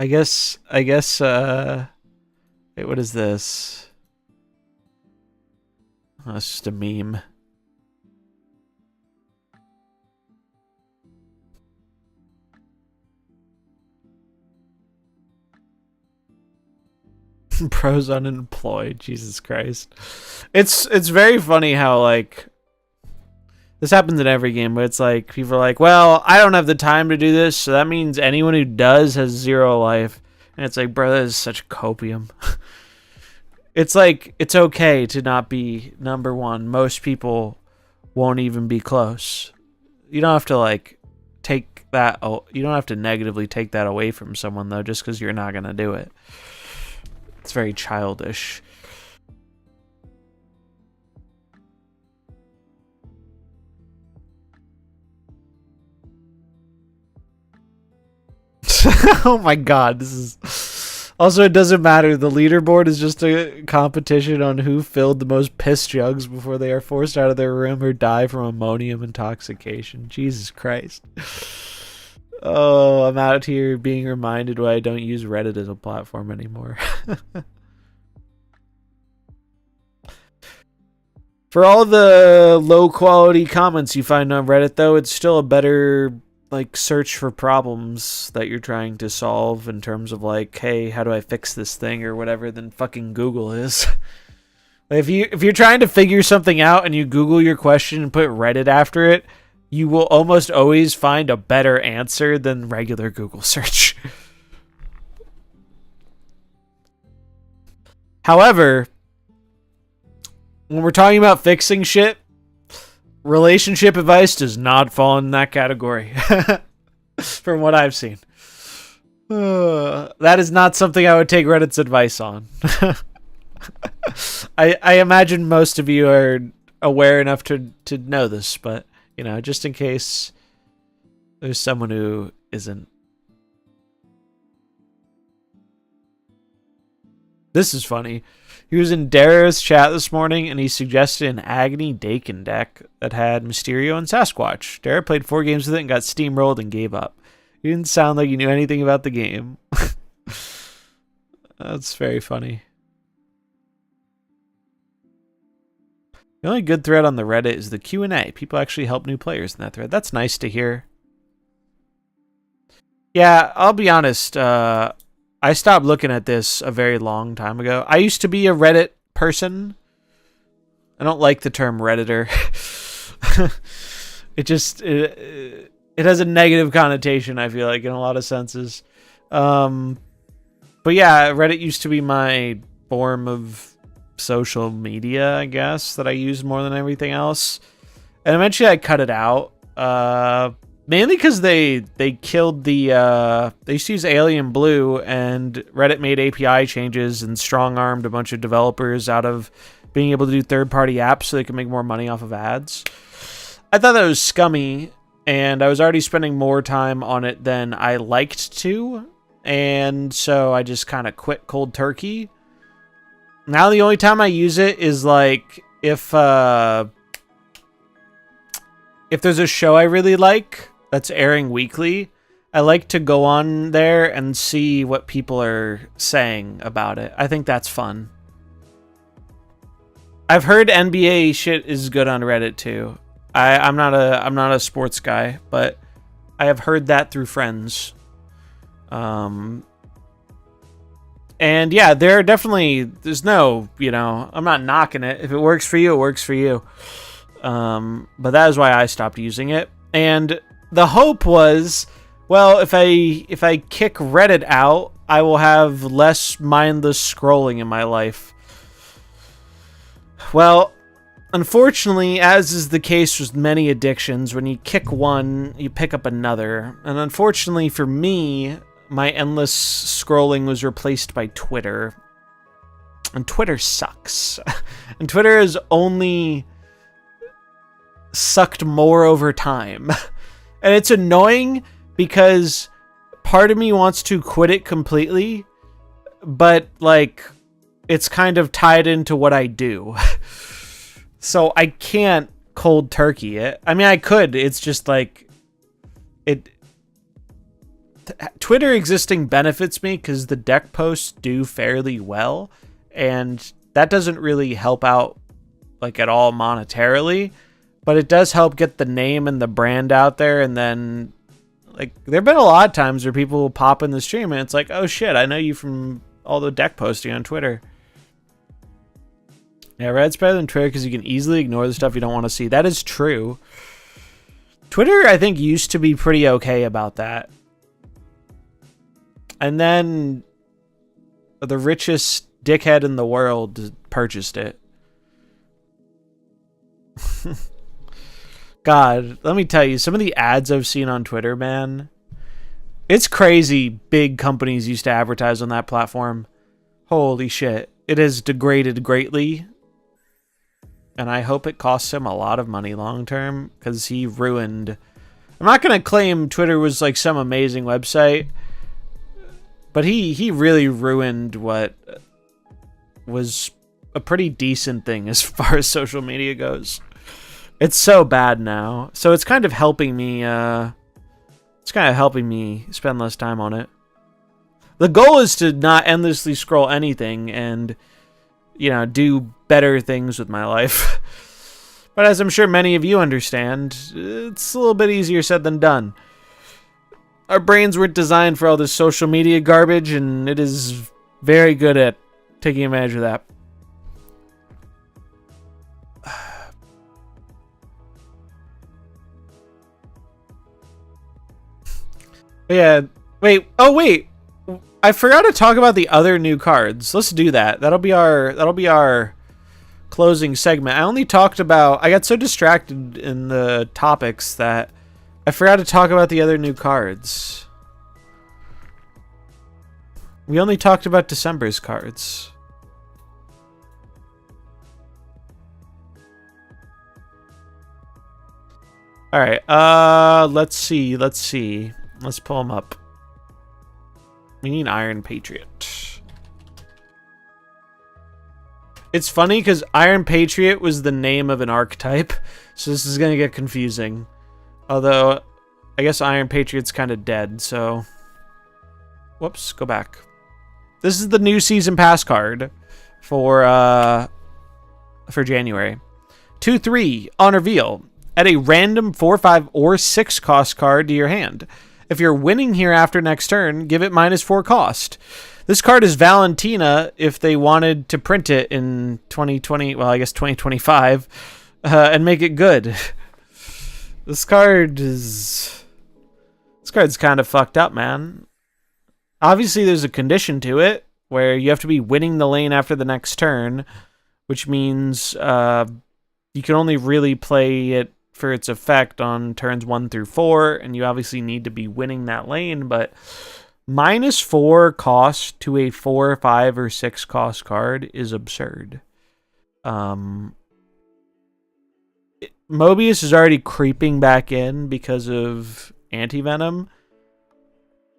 I guess, wait, what is this? Oh, it's just a meme. Bro's unemployed. Jesus Christ. It's very funny how, like, this happens in every game, but it's like, people are like, well, I don't have the time to do this, so that means anyone who does has 0 life. And it's like, bro, that is such copium. It's like, it's okay to not be number one. Most people won't even be close. You don't have to like take that. You don't have to negatively take that away from someone though, just because you're not gonna do it. It's very childish. Oh my god, this is... Also, it doesn't matter. The leaderboard is just a competition on who filled the most piss jugs before they are forced out of their room or die from ammonium intoxication. Jesus Christ. Oh, I'm out here being reminded why I don't use Reddit as a platform anymore. For all the low quality comments you find on Reddit, though, it's still a better like search for problems that you're trying to solve in terms of like, hey, how do I fix this thing or whatever, than fucking Google is. If you're trying to figure something out and you Google your question and put Reddit after it, you will almost always find a better answer than regular Google search. However, when we're talking about fixing shit, relationship advice does not fall in that category. From what I've seen. That is not something I would take Reddit's advice on. I imagine most of you are aware enough to know this, but, you know, just in case there's someone who isn't. This is funny. He was in Dara's chat this morning, and he suggested an Agony Dakin deck that had Mysterio and Sasquatch. Dara played 4 games with it and got steamrolled and gave up. He didn't sound like he knew anything about the game. That's very funny. The only good thread on the Reddit is the Q&A. People actually help new players in that thread. That's nice to hear. Yeah, I'll be honest. I stopped looking at this a very long time ago. I used to be a Reddit person. I don't like the term Redditor. It has a negative connotation, I feel like, in a lot of senses. But yeah, Reddit used to be my form of social media, I guess, that I used more than everything else. And eventually I cut it out. Mainly because they killed the... they used to use Alien Blue, and Reddit made API changes and strong-armed a bunch of developers out of being able to do third-party apps so they could make more money off of ads. I thought that was scummy, and I was already spending more time on it than I liked to, and so I just kind of quit cold turkey. Now the only time I use it is like if there's a show I really like that's airing weekly, I like to go on there and see what people are saying about it. I think that's fun. I've heard NBA shit is good on Reddit too. I'm not a sports guy, but I have heard that through friends. And yeah, there are definitely, there's no, you know, I'm not knocking it. If it works for you, it works for you. But that is why I stopped using it. And the hope was, well, if I kick Reddit out, I will have less mindless scrolling in my life. Well, unfortunately, as is the case with many addictions, when you kick one, you pick up another. And unfortunately for me, my endless scrolling was replaced by Twitter. And Twitter sucks. And Twitter has only sucked more over time. And it's annoying because part of me wants to quit it completely, but like it's kind of tied into what I do. So I can't cold turkey it. I mean, I could. It's just like Twitter existing benefits me because the deck posts do fairly well, and that doesn't really help out like at all monetarily, but it does help get the name and the brand out there. And then like there have been a lot of times where people will pop in the stream and it's like, oh shit, I know you from all the deck posting on Twitter. Yeah, Reddit's better than Twitter because you can easily ignore the stuff you don't want to see. That is true. Twitter, I think, used to be pretty okay about that. And then the richest dickhead in the world purchased it. God, let me tell you, some of the ads I've seen on Twitter, man, it's crazy. Big companies used to advertise on that platform. Holy shit. It has degraded greatly. And I hope it costs him a lot of money long term, because he ruined... I'm not going to claim Twitter was like some amazing website, but he really ruined what was a pretty decent thing as far as social media goes. It's so bad now. So it's kind of helping me spend less time on it. The goal is to not endlessly scroll anything and, you know, do better things with my life. But as I'm sure many of you understand, it's a little bit easier said than done. Our brains weren't designed for all this social media garbage, and it is very good at taking advantage of that. Yeah, wait. Oh, wait. I forgot to talk about the other new cards. Let's do that. That'll be our closing segment. I only talked about... I got so distracted in the topics that I forgot to talk about the other new cards. We only talked about December's cards. Alright, let's see. Let's pull them up. We need Iron Patriot. It's funny because Iron Patriot was the name of an archetype, so this is going to get confusing. Although, I guess Iron Patriot's kind of dead, so... Whoops, go back. This is the new Season Pass card for January. 2/3, on reveal. Add a random 4, 5, or 6 cost card to your hand. If you're winning here after next turn, give it -4 cost. This card is Valentina if they wanted to print it in 2020, well, I guess 2025, and make it good. This card's kind of fucked up, man. Obviously, there's a condition to it where you have to be winning the lane after the next turn, which means you can only really play it for its effect on turns 1 through 4, and you obviously need to be winning that lane, but -4 cost to a 4, 5, or 6 cost card is absurd. Mobius is already creeping back in because of Anti-Venom.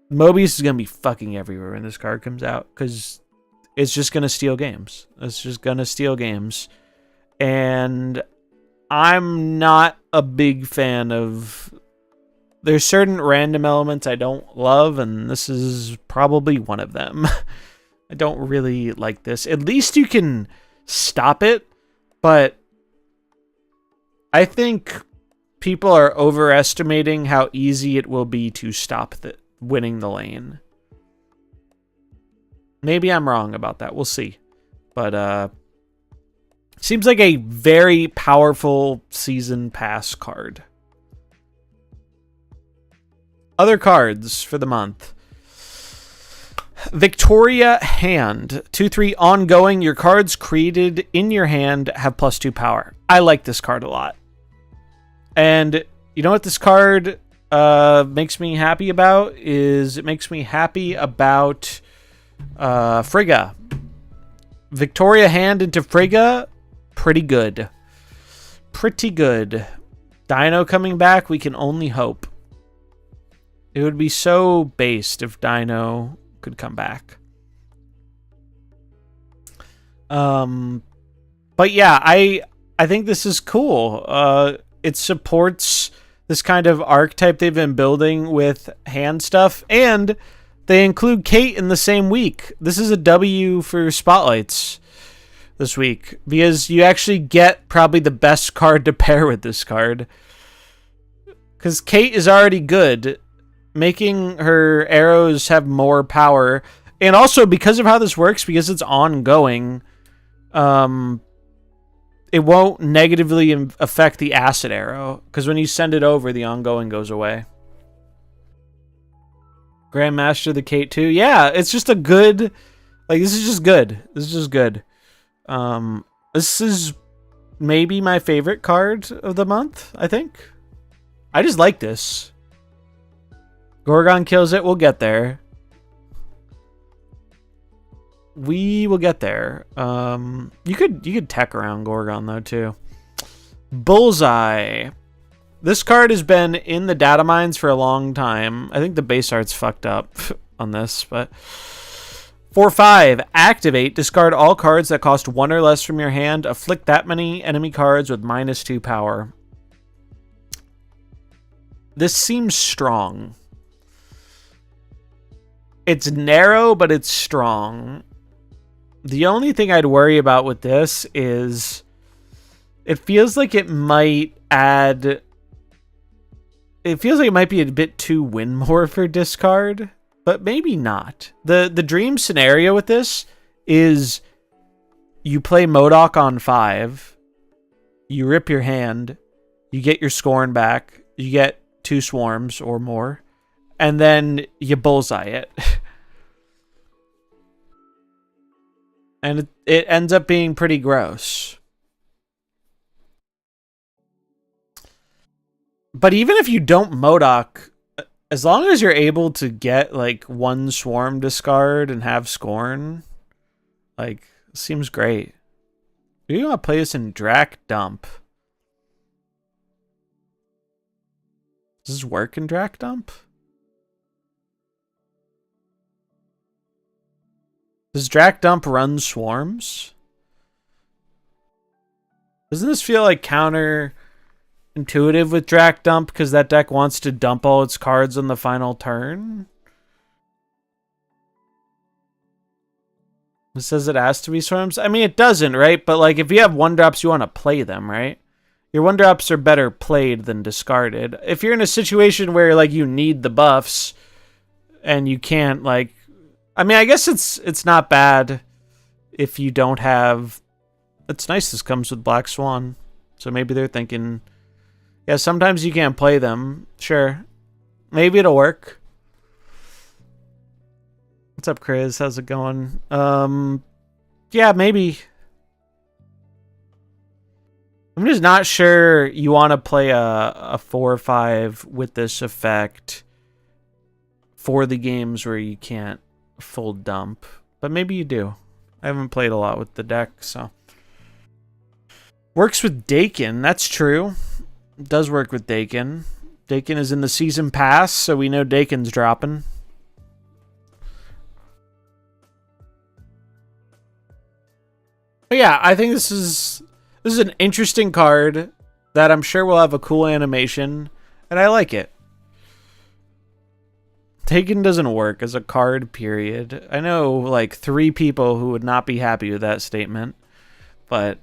Mobius is going to be fucking everywhere when this card comes out, because it's just going to steal games. It's just going to steal games. And I'm not a big fan of... There's certain random elements I don't love, and this is probably one of them. I don't really like this. At least you can stop it, but I think people are overestimating how easy it will be to stop winning the lane. Maybe I'm wrong about that. We'll see. But seems like a very powerful season pass card. Other cards for the month. Victoria Hand. 2/3 ongoing. Your cards created in your hand have +2 power. I like this card a lot. And you know what this card makes me happy about? Is it makes me happy about Frigga. Victoria Hand into Frigga. Pretty good. Pretty good. Dino coming back, we can only hope. It would be so based if Dino could come back. But yeah, I think this is cool. It supports this kind of archetype they've been building with hand stuff, and they include Kate in the same week. This is a W for Spotlights this week, because you actually get probably the best card to pair with this card. Because Kate is already good. Making her arrows have more power, and also because of how this works, because it's ongoing, it won't negatively affect the acid arrow, because when you send it over, the ongoing goes away. Grandmaster the Kate 2. Yeah, it's just a good Like, this is just good. This is just good. This is maybe my favorite card of the month, I think. I just like this. Gorgon kills it. We'll get there. We will get there. You could tech around Gorgon though too. Bullseye. This card has been in the data mines for a long time. I think the base art's fucked up on this, but 4/5. Activate. Discard all cards that cost 1 or less from your hand. Afflict that many enemy cards with -2 power. This seems strong. It's narrow, but it's strong. The only thing I'd worry about with this is it feels like it might add... It feels like it might be a bit too win more for discard, but maybe not. The dream scenario with this is you play MODOK on 5, you rip your hand, you get your scorn back, you get 2 swarms or more, and then you bullseye it. And it ends up being pretty gross. But even if you don't MODOK, as long as you're able to get like 1 swarm discard and have scorn, like, seems great. Do you want to play this in Drac Dump? Does this work in Drac Dump? Does Drac Dump run swarms? Doesn't this feel like counterintuitive with Drac Dump because that deck wants to dump all its cards on the final turn? It says it has to be swarms. I mean, it doesn't, right? But like, if you have 1-drops, you want to play them, right? Your 1-drops are better played than discarded. If you're in a situation where like you need the buffs and you can't, like, I mean, I guess it's not bad if you don't have... It's nice this comes with Black Swan. So maybe they're thinking, yeah, sometimes you can't play them. Sure. Maybe it'll work. What's up, Chris? How's it going? Yeah, maybe. I'm just not sure you want to play a 4 or 5 with this effect for the games where you can't full dump, but maybe you do. I haven't played a lot with the deck, so. Works with Dakin, that's true. It does work with Dakin. Dakin is in the season pass, so we know Dakin's dropping. But yeah, I think this is an interesting card that I'm sure will have a cool animation, and I like it. Taken doesn't work as a card, period. I know like 3 people who would not be happy with that statement, but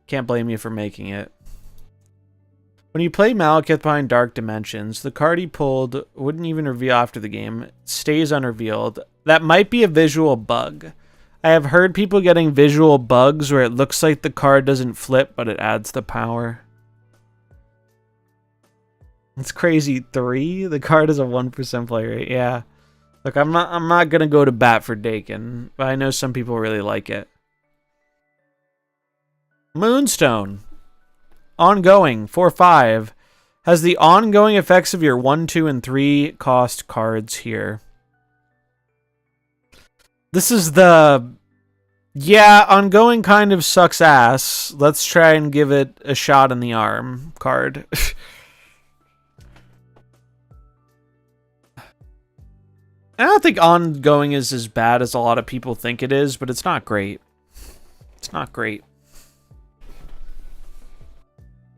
can't blame you for making it. When you play Malekith behind Dark Dimensions, the card he pulled wouldn't even reveal after the game. It stays unrevealed. That might be a visual bug. I have heard people getting visual bugs where it looks like the card doesn't flip, but it adds the power. It's crazy. 3? The card is a 1% play rate. Yeah. Look, I'm not gonna go to bat for Dakin, but I know some people really like it. Moonstone. Ongoing. 4/5. Has the ongoing effects of your 1, 2, and 3 cost cards here. This is the... Yeah, ongoing kind of sucks ass. Let's try and give it a shot in the arm card. I don't think ongoing is as bad as a lot of people think it is, but it's not great. It's not great.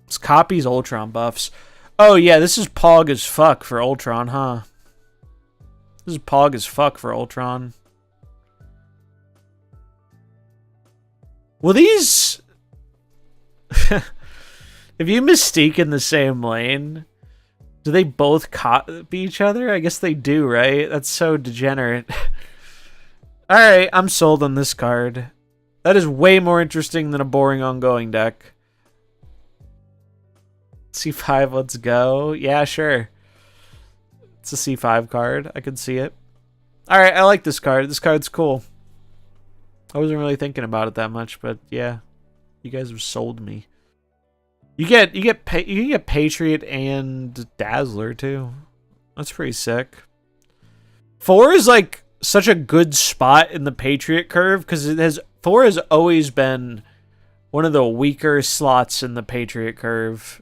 This copies Ultron buffs. Oh yeah, this is Pog as fuck for Ultron, huh? This is Pog as fuck for Ultron. Well, these... If you Mystique in the same lane... Do they both copy each other? I guess they do, right? That's so degenerate. Alright, I'm sold on this card. That is way more interesting than a boring ongoing deck. C5, let's go. Yeah, sure. It's a C5 card. I could see it. Alright, I like this card. This card's cool. I wasn't really thinking about it that much, but yeah. You guys have sold me. You get Patriot and Dazzler too. That's pretty sick. 4 is like such a good spot in the Patriot curve because 4 has always been one of the weaker slots in the Patriot curve.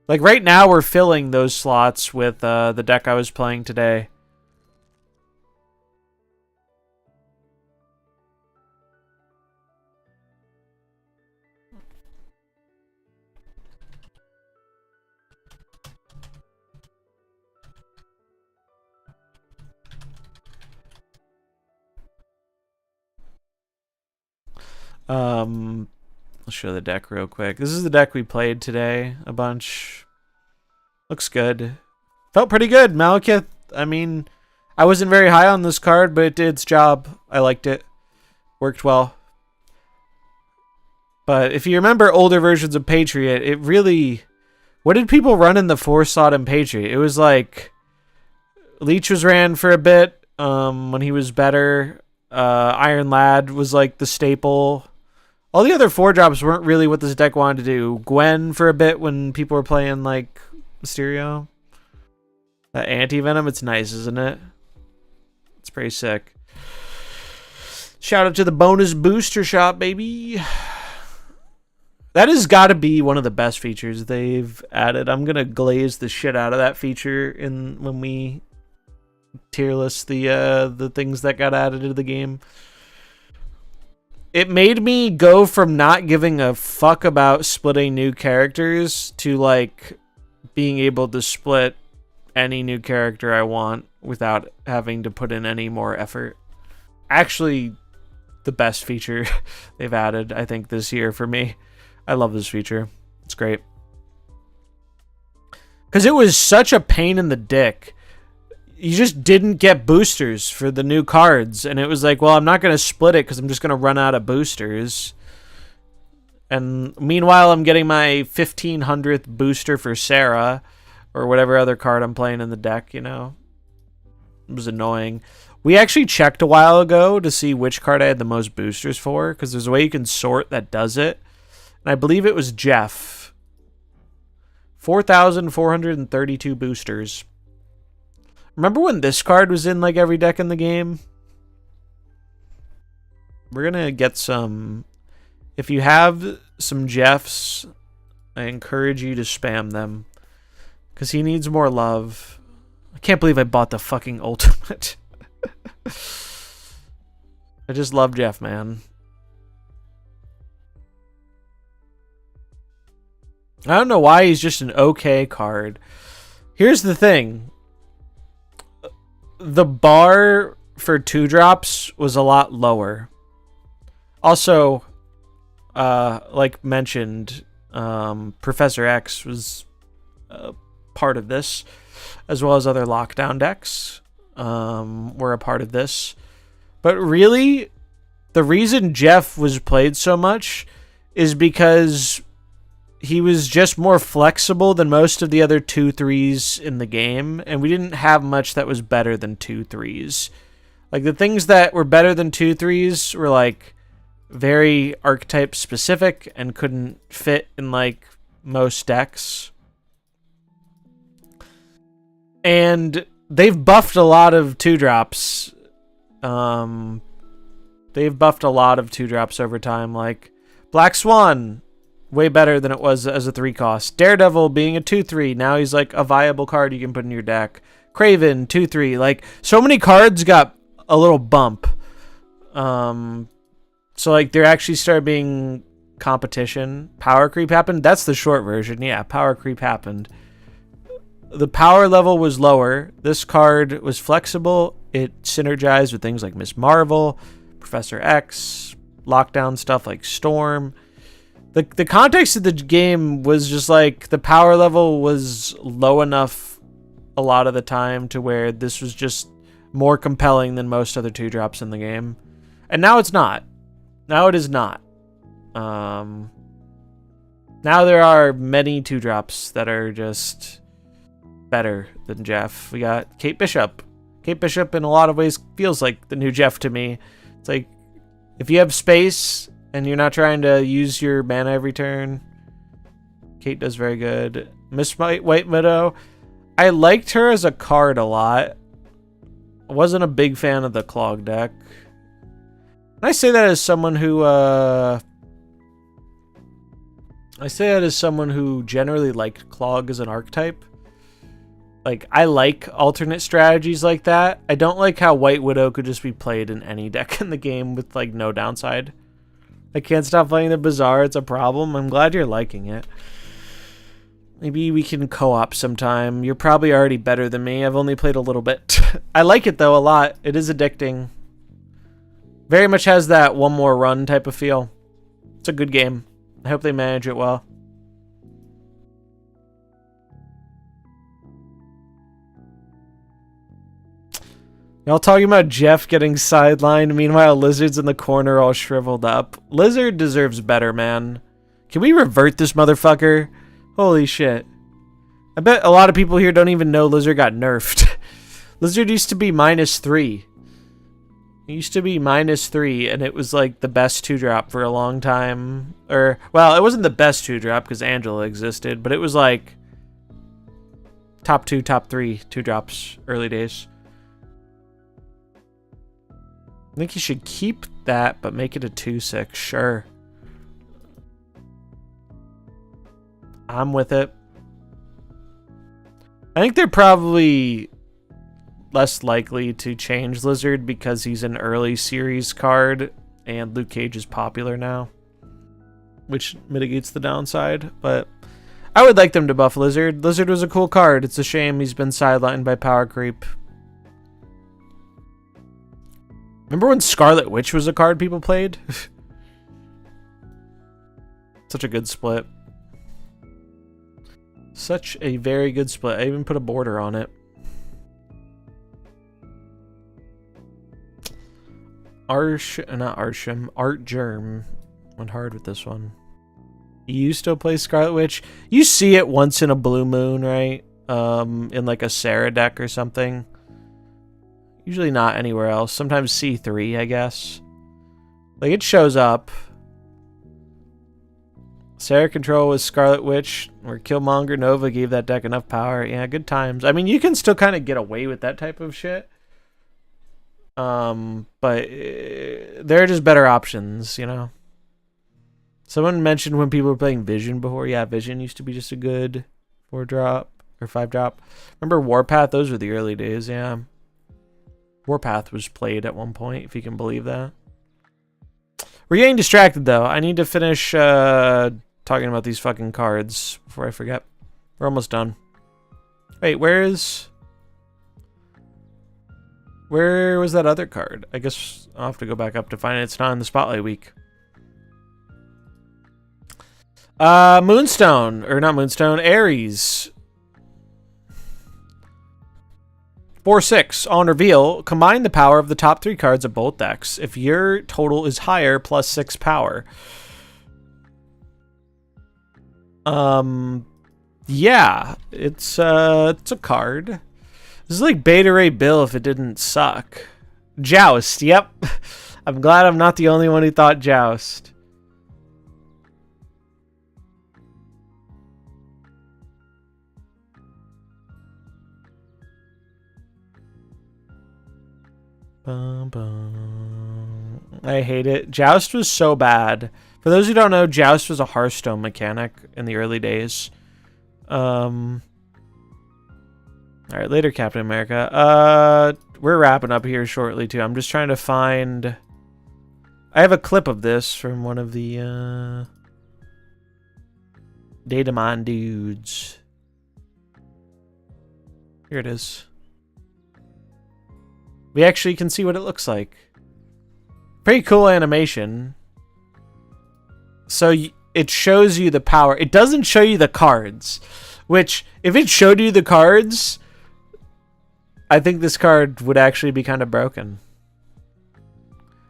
Like right now we're filling those slots with the deck I was playing today. I'll show the deck real quick. This is the deck we played today a bunch. Looks good. Felt pretty good. Malekith, I mean, I wasn't very high on this card, but it did its job. I liked it. Worked well. But if you remember older versions of Patriot, it really... What did people run in the 4 slot in Patriot? It was like... Leech was ran for a bit when he was better. Iron Lad was like the staple. All the other 4-drops weren't really what this deck wanted to do. Gwen for a bit when people were playing like Mysterio. That anti-venom, it's nice, isn't it? It's pretty sick. Shout out to the bonus booster shop, baby. That has got to be one of the best features they've added. I'm gonna glaze the shit out of that feature when we tier list the things that got added to the game. It made me go from not giving a fuck about splitting new characters to like being able to split any new character I want without having to put in any more effort. Actually, the best feature they've added, I think, this year for me. I love this feature. It's great. Because it was such a pain in the dick. You just didn't get boosters for the new cards. And it was like, well, I'm not going to split it because I'm just going to run out of boosters. And meanwhile, I'm getting my 1500th booster for Sarah. Or whatever other card I'm playing in the deck, you know. It was annoying. We actually checked a while ago to see which card I had the most boosters for. Because there's a way you can sort that does it. And I believe it was Jeff. 4,432 boosters. Remember when this card was in like every deck in the game? We're gonna get some... If you have some Jeffs, I encourage you to spam them. Because he needs more love. I can't believe I bought the fucking ultimate. I just love Jeff, man. I don't know why he's just an okay card. Here's the thing. The bar for 2-drops was a lot lower. Also, like mentioned, Professor X was part of this, as well as other lockdown decks were a part of this. But really, the reason Jeff was played so much is because he was just more flexible than most of the other 2/3s in the game, and we didn't have much that was better than 2/3s. Like, the things that were better than 2/3s were, like, very archetype specific and couldn't fit in, like, most decks. And they've buffed a lot of 2-drops. They've buffed a lot of 2-drops over time, like Black Swan, way better than it was as a 3-cost. Daredevil being a 2/3. Now he's like a viable card you can put in your deck. Kraven, 2/3. Like, so many cards got a little bump. So like there actually started being competition. Power creep happened. That's the short version. Yeah, power creep happened. The power level was lower. This card was flexible. It synergized with things like Miss Marvel, Professor X, lockdown stuff like Storm. The context of the game was just like the power level was low enough a lot of the time to where this was just more compelling than most other 2-drops in the game. And now it's not. Now it is not. Now there are many 2-drops that are just better than Jeff. We got Kate Bishop. Kate Bishop in a lot of ways feels like the new Jeff to me. It's like, if you have space and you're not trying to use your mana every turn, Kate does very good. Miss White Widow, I liked her as a card a lot. I wasn't a big fan of the Clog deck. And I say that as someone who, generally liked Clog as an archetype. Like, I like alternate strategies like that. I don't like how White Widow could just be played in any deck in the game with, like, no downside. I can't stop playing the Bazaar. It's a problem. I'm glad you're liking it. Maybe we can co-op sometime. You're probably already better than me. I've only played a little bit. I like it, though, a lot. It is addicting. Very much has that one more run type of feel. It's a good game. I hope they manage it well. Y'all talking about Jeff getting sidelined, meanwhile Lizard's in the corner all shriveled up. Lizard deserves better, man. Can we revert this motherfucker? Holy shit. I bet a lot of people here don't even know Lizard got nerfed. Lizard used to be -3. It used to be -3, and it was like the best 2-drop for a long time. Or, well, it wasn't the best 2-drop because Angela existed, but it was like top 2, top 3 2-drops early days. I think you should keep that, but make it a 2/6. Sure. I'm with it. I think they're probably less likely to change Lizard because he's an early series card and Luke Cage is popular now, which mitigates the downside. But I would like them to buff Lizard. Lizard was a cool card. It's a shame he's been sidelined by power creep. Remember when Scarlet Witch was a card people played? Such a good split. Such a very good split. I even put a border on it. Not Arsham. Art Germ. Went hard with this one. You still play Scarlet Witch? You see it once in a blue moon, right? In like a Sarah deck or something. Usually not anywhere else. Sometimes C3, I guess. Like, it shows up. Sarah Control was Scarlet Witch, or Killmonger Nova gave that deck enough power. Yeah, good times. I mean, you can still kind of get away with that type of shit. But there are just better options, you know? Someone mentioned when people were playing Vision before. Yeah, Vision used to be just a good 4-drop or 5-drop. Remember Warpath? Those were the early days, yeah. Warpath was played at one point, if you can believe that. We're getting distracted, though. I need to finish talking about these fucking cards before I forget. We're almost done. Wait, where was that other card? I guess I'll have to go back up to find it. It's not in the Spotlight Week. Moonstone. Or not Moonstone. Ares. 4/6 on reveal, combine the power of the top 3 cards of both decks. If your total is higher, plus 6 power. Yeah, it's a card. This is like Beta Ray Bill if it didn't suck. Joust, yep. I'm glad I'm not the only one who thought Joust. Bum, bum. I hate it. Joust was so bad. For those who don't know, Joust was a Hearthstone mechanic in the early days. Alright, later, Captain America. We're wrapping up here shortly, too. I'm just trying to find... I have a clip of this from one of the, Datamon dudes. Here it is. We actually can see what it looks like. Pretty cool animation. So it shows you the power. It doesn't show you the cards. Which, if it showed you the cards, I think this card would actually be kind of broken.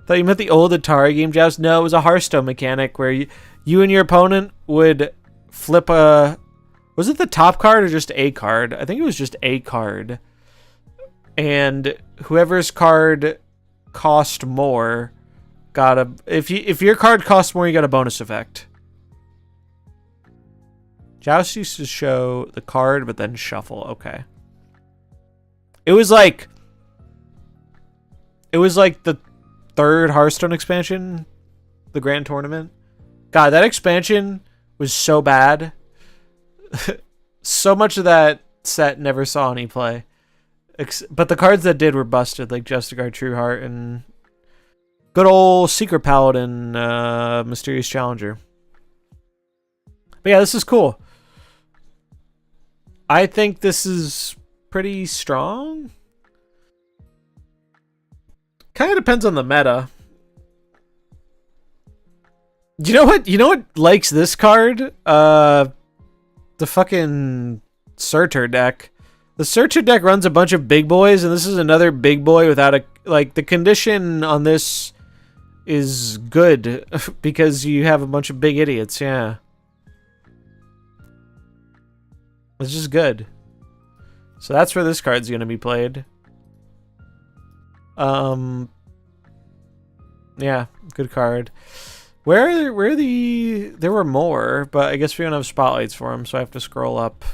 Thought you meant the old Atari game, Joust? No, it was a Hearthstone mechanic where you and your opponent would flip a... Was it the top card or just a card? I think it was just a card. And whoever's card cost more got a... If your card costs more, you got a bonus effect. Joust used to show the card, but then shuffle. Okay. It was like the third Hearthstone expansion, the Grand Tournament. God, that expansion was so bad. So much of that set never saw any play. But the cards that did were busted, like Justicar, Trueheart, and good old Secret Paladin, Mysterious Challenger. But yeah, this is cool. I think this is pretty strong. Kind of depends on the meta. You know what? You know what likes this card? The fucking Searcher deck. The Searcher deck runs a bunch of big boys, and this is another big boy without a... Like, the condition on this is good because you have a bunch of big idiots, yeah. It's just good. So that's where this card's going to be played. Yeah, good card. Where the... There were more, but I guess we don't have spotlights for them, so I have to scroll up.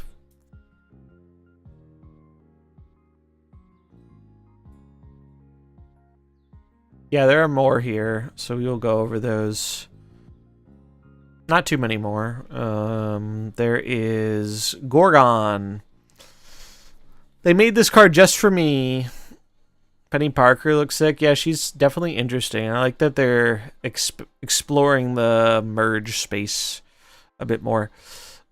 Yeah, there are more here, so we will go over those. Not too many more. There is Gorgon. They made this card just for me. Penny Parker looks sick. Yeah, she's definitely interesting. I like that they're exploring the merge space a bit more.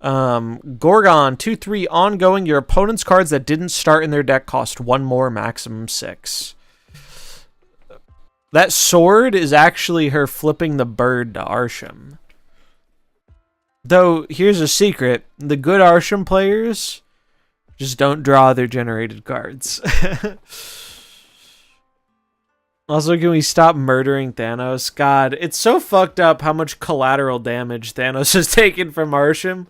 Gorgon, 2/3 ongoing. Your opponent's cards that didn't start in their deck cost 1 more, maximum 6. That sword is actually her flipping the bird to Arsham. Though, here's a secret. The good Arsham players just don't draw their generated cards. Also, can we stop murdering Thanos? God, it's so fucked up how much collateral damage Thanos has taken from Arsham.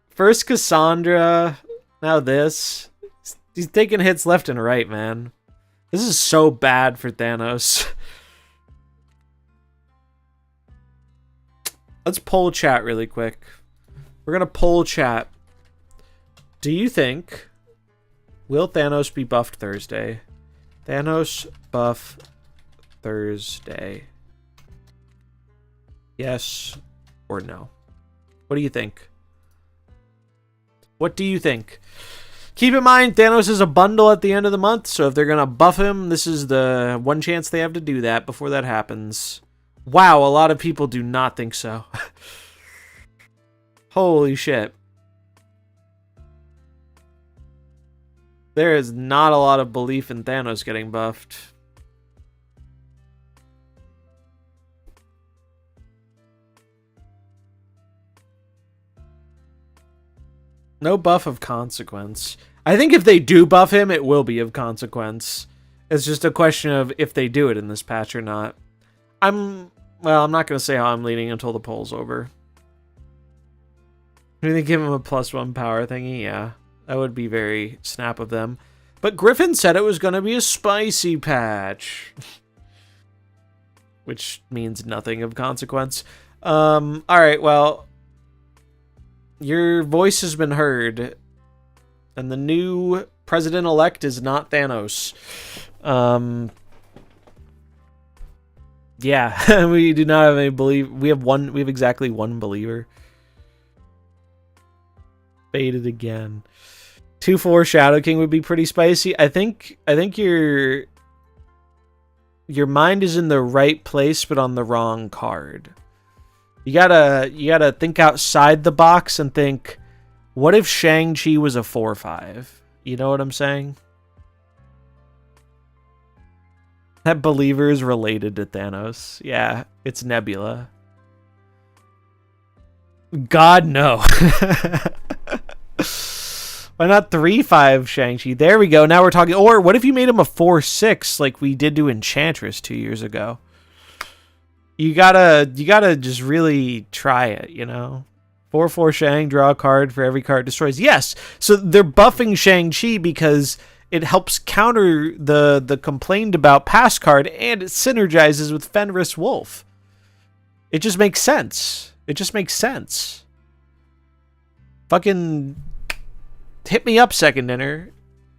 First Cassandra, now this. He's taking hits left and right, man. This is so bad for Thanos. Let's poll chat really quick. We're going to poll chat. Do you think... Will Thanos be buffed Thursday? Thanos buff Thursday. Yes or no? What do you think? What do you think? Keep in mind, Thanos is a bundle at the end of the month, so if they're going to buff him, this is the one chance they have to do that before that happens. Wow, a lot of people do not think so. Holy shit. There is not a lot of belief in Thanos getting buffed. No buff of consequence. I think if they do buff him, it will be of consequence. It's just a question of if they do it in this patch or not. Well, I'm not going to say how I'm leaning until the poll's over. Do they give him a +1 power thingy? Yeah, that would be very snap of them. But Griffin said it was going to be a spicy patch. Which means nothing of consequence. Alright, well... Your voice has been heard. And the new president-elect is not Thanos. Yeah, we do not have any belief. We have exactly one believer. Baited again. 2/4 Shadow King would be pretty spicy. I think your mind is in the right place, but on the wrong card. You gotta think outside the box and think, what if Shang-Chi was a 4/5? You know what I'm saying? That believer is related to Thanos. Yeah, it's Nebula. God, no. Why not 3/5 Shang-Chi? There we go. Now we're talking. Or what if you made him a 4/6 like we did to Enchantress 2 years ago? You gotta just really try it, you know? 4/4 Shang, draw a card for every card destroys. Yes! So they're buffing Shang-Chi because it helps counter the complaint about pass card, and it synergizes with Fenris Wolf. It just makes sense. It just makes sense. Fucking hit me up, Second Dinner.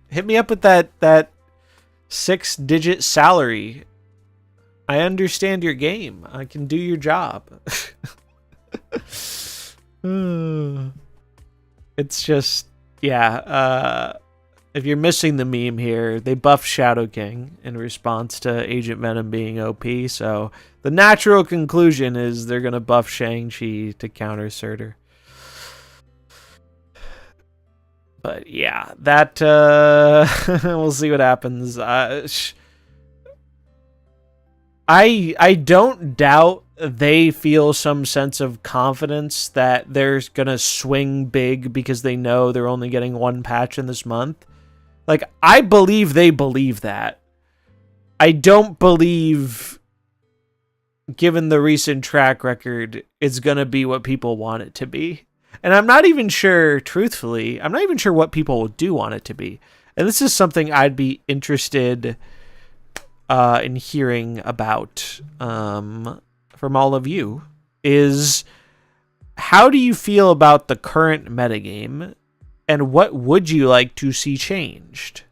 Hit me up with that 6-digit salary. I understand your game. I can do your job. It's just, yeah. If you're missing the meme here, they buffed Shadow King in response to Agent Venom being OP. So the natural conclusion is they're going to buff Shang-Chi to counter Surtur. But yeah, that, we'll see what happens. I don't doubt they feel some sense of confidence that they're going to swing big because they know they're only getting one patch in this month. Like, I believe they believe that. I don't believe, given the recent track record, it's going to be what people want it to be. And I'm not even sure, truthfully, I'm not even sure what people do want it to be. And this is something I'd be interested in hearing about from all of you, is how do you feel about the current metagame, and what would you like to see changed?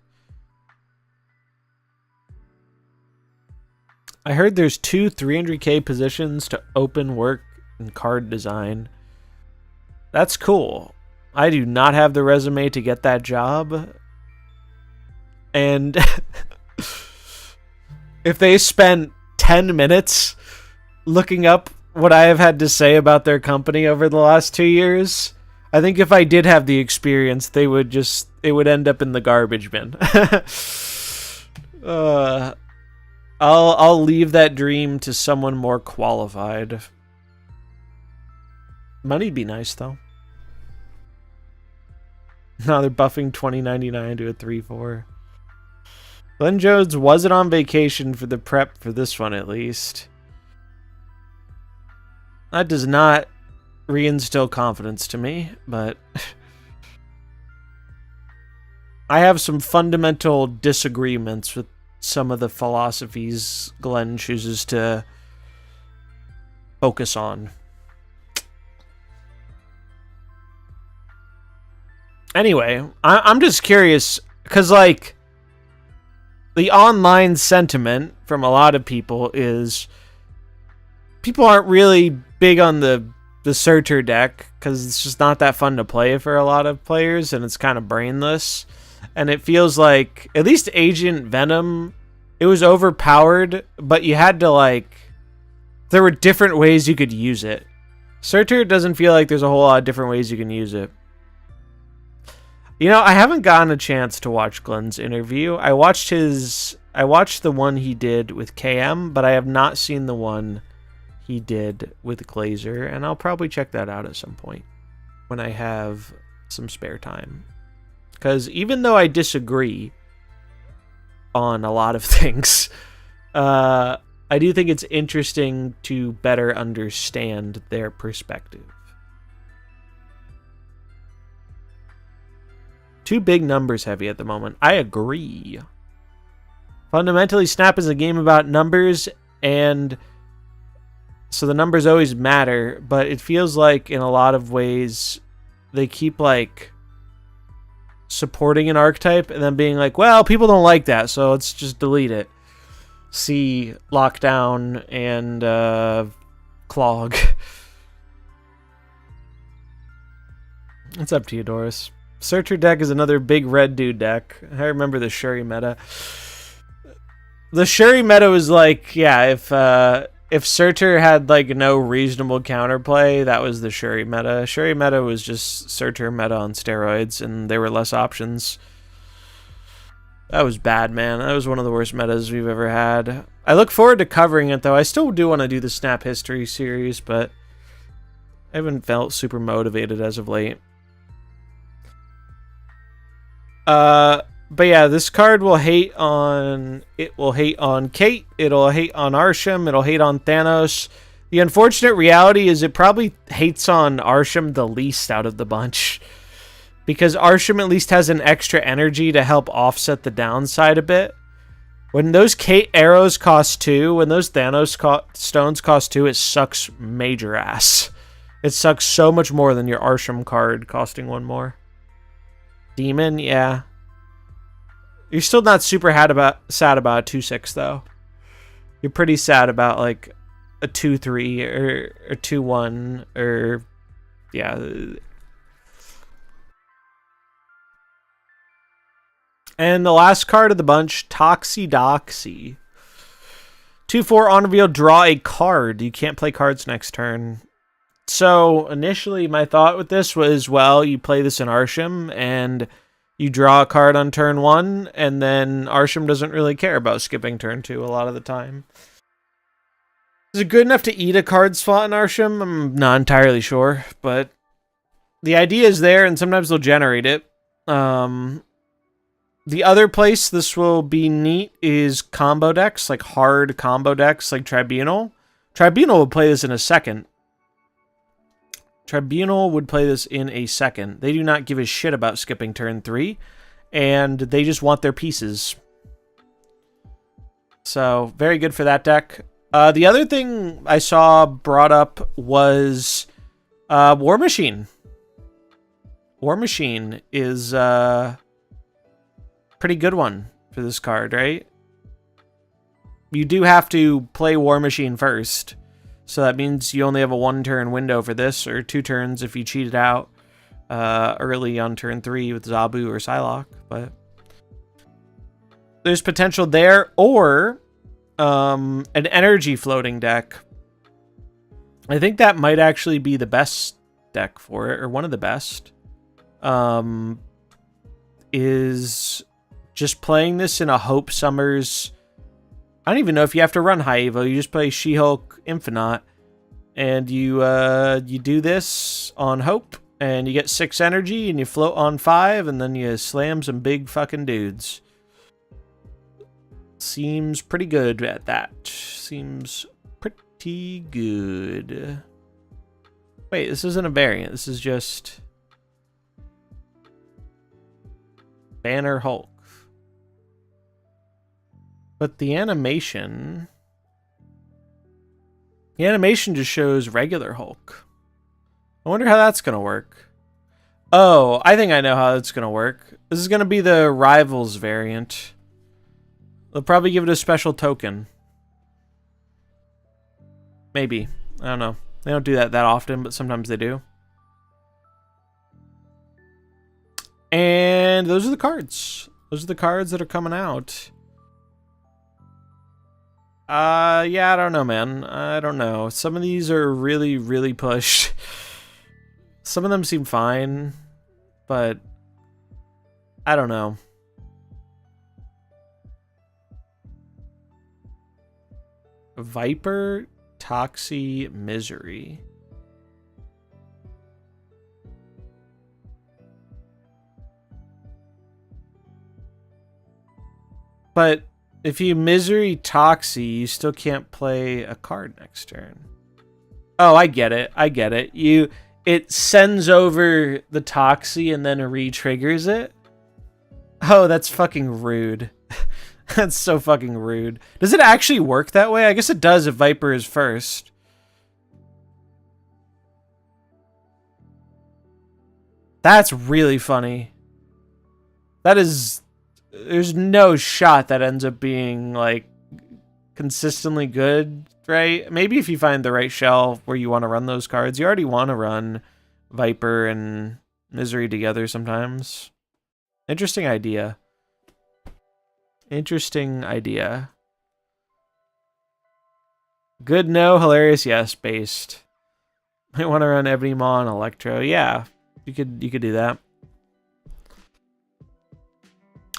I heard there's 2 300k positions to open work in card design. That's cool. I do not have the resume to get that job. And if they spent 10 minutes looking up what I have had to say about their company over the last 2 years, I think if I did have the experience, it would end up in the garbage bin. I'll leave that dream to someone more qualified. Money'd be nice though. Now they're buffing 2099 to a 3/4. Glenn Jones wasn't on vacation for the prep for this one, at least. That does not reinstill confidence to me, but I have some fundamental disagreements with some of the philosophies Glenn chooses to focus on. Anyway, I'm just curious, because, like, the online sentiment from a lot of people is people aren't really big on the Surtur deck because it's just not that fun to play for a lot of players, and it's kind of brainless. And it feels like, at least Agent Venom, it was overpowered, but you had to, like, there were different ways you could use it. Surtur doesn't feel like there's a whole lot of different ways you can use it. You know, I haven't gotten a chance to watch Glenn's interview. I watched the one he did with KM, but I have not seen the one he did with Glazer, and I'll probably check that out at some point when I have some spare time. Because even though I disagree on a lot of things, I do think it's interesting to better understand their perspective. Too big numbers heavy at the moment. I agree. Fundamentally, Snap is a game about numbers, and so the numbers always matter, but it feels like in a lot of ways they keep, like, supporting an archetype and then being like, well, people don't like that, so let's just delete it. See Lockdown and Clog. It's up to you, Doris. Surtur deck is another big red dude deck. I remember the Shuri meta. The Shuri meta was like, yeah, if Surtur had, like, no reasonable counterplay, that was the Shuri meta. Shuri meta was just Surtur meta on steroids, and there were less options. That was bad, man. That was one of the worst metas we've ever had. I look forward to covering it, though. I still do want to do the Snap History series, but I haven't felt super motivated as of late. But yeah, this card will hate on... It will hate on Kate. It'll hate on Arsham. It'll hate on Thanos. The unfortunate reality is it probably hates on Arsham the least out of the bunch. because Arsham at least has an extra energy to help offset the downside a bit. When those Kate arrows cost 2, when those Thanos stones cost 2, it sucks major ass. It sucks so much more than your Arsham card costing 1 more. Demon, yeah. You're still not super sad about a 2/6 though. You're pretty sad about like a 2/3 or 2/1 or yeah. And the last card of the bunch, Toxie. 2/4 on reveal, draw a card. You can't play cards next turn. So initially my thought with this was, well, you play this in Arsham and you draw a card on turn 1, and then Arsham doesn't really care about skipping turn 2 a lot of the time. Is it good enough to eat a card slot in Arsham? I'm not entirely sure, but the idea is there, and sometimes they'll generate it. The other place this will be neat is combo decks, like hard combo decks like Tribunal. Tribunal will play this in a second. Tribunal would play this in a second. They do not give a shit about skipping turn 3, and they just want their pieces. So, very good for that deck. The other thing I saw brought up was War Machine. War Machine is a pretty good one for this card, right? You do have to play War Machine first. So that means you only have a 1-turn window for this, or 2 turns if you cheat it out early on turn 3 with Zabu or Psylocke. But there's potential there, or an energy floating deck. I think that might actually be the best deck for it, or one of the best. Is just playing this in a Hope Summers. I don't even know if you have to run High Evo. You just play She-Hulk Infinite, and you do this on Hope, and you get 6 energy, and you float on 5, and then you slam some big fucking dudes. Seems pretty good at that. Seems pretty good. Wait, this isn't a variant. This is just Banner Hulk. But the animation just shows regular Hulk. I wonder how that's going to work. Oh, I think I know how that's going to work. This is going to be the Rivals variant. They'll probably give it a special token. Maybe. I don't know. They don't do that often, but sometimes they do. And those are the cards. Those are the cards that are coming out. Yeah, I don't know, man. I don't know. Some of these are really, really pushed. Some of them seem fine, but I don't know. Viper, Toxie, Misery. But if you Misery Toxie, you still can't play a card next turn. Oh, I get it. I get it. It sends over the Toxie and then re-triggers it. Oh, that's fucking rude. That's so fucking rude. Does it actually work that way? I guess it does if Viper is first. That's really funny. That is... There's no shot that ends up being, like, consistently good, right? Maybe if you find the right shelf where you want to run those cards. You already want to run Viper and Misery together sometimes. Interesting idea. Interesting idea. Good no, hilarious yes, based. Might want to run Ebony Maw and Electro. Yeah, you could do that.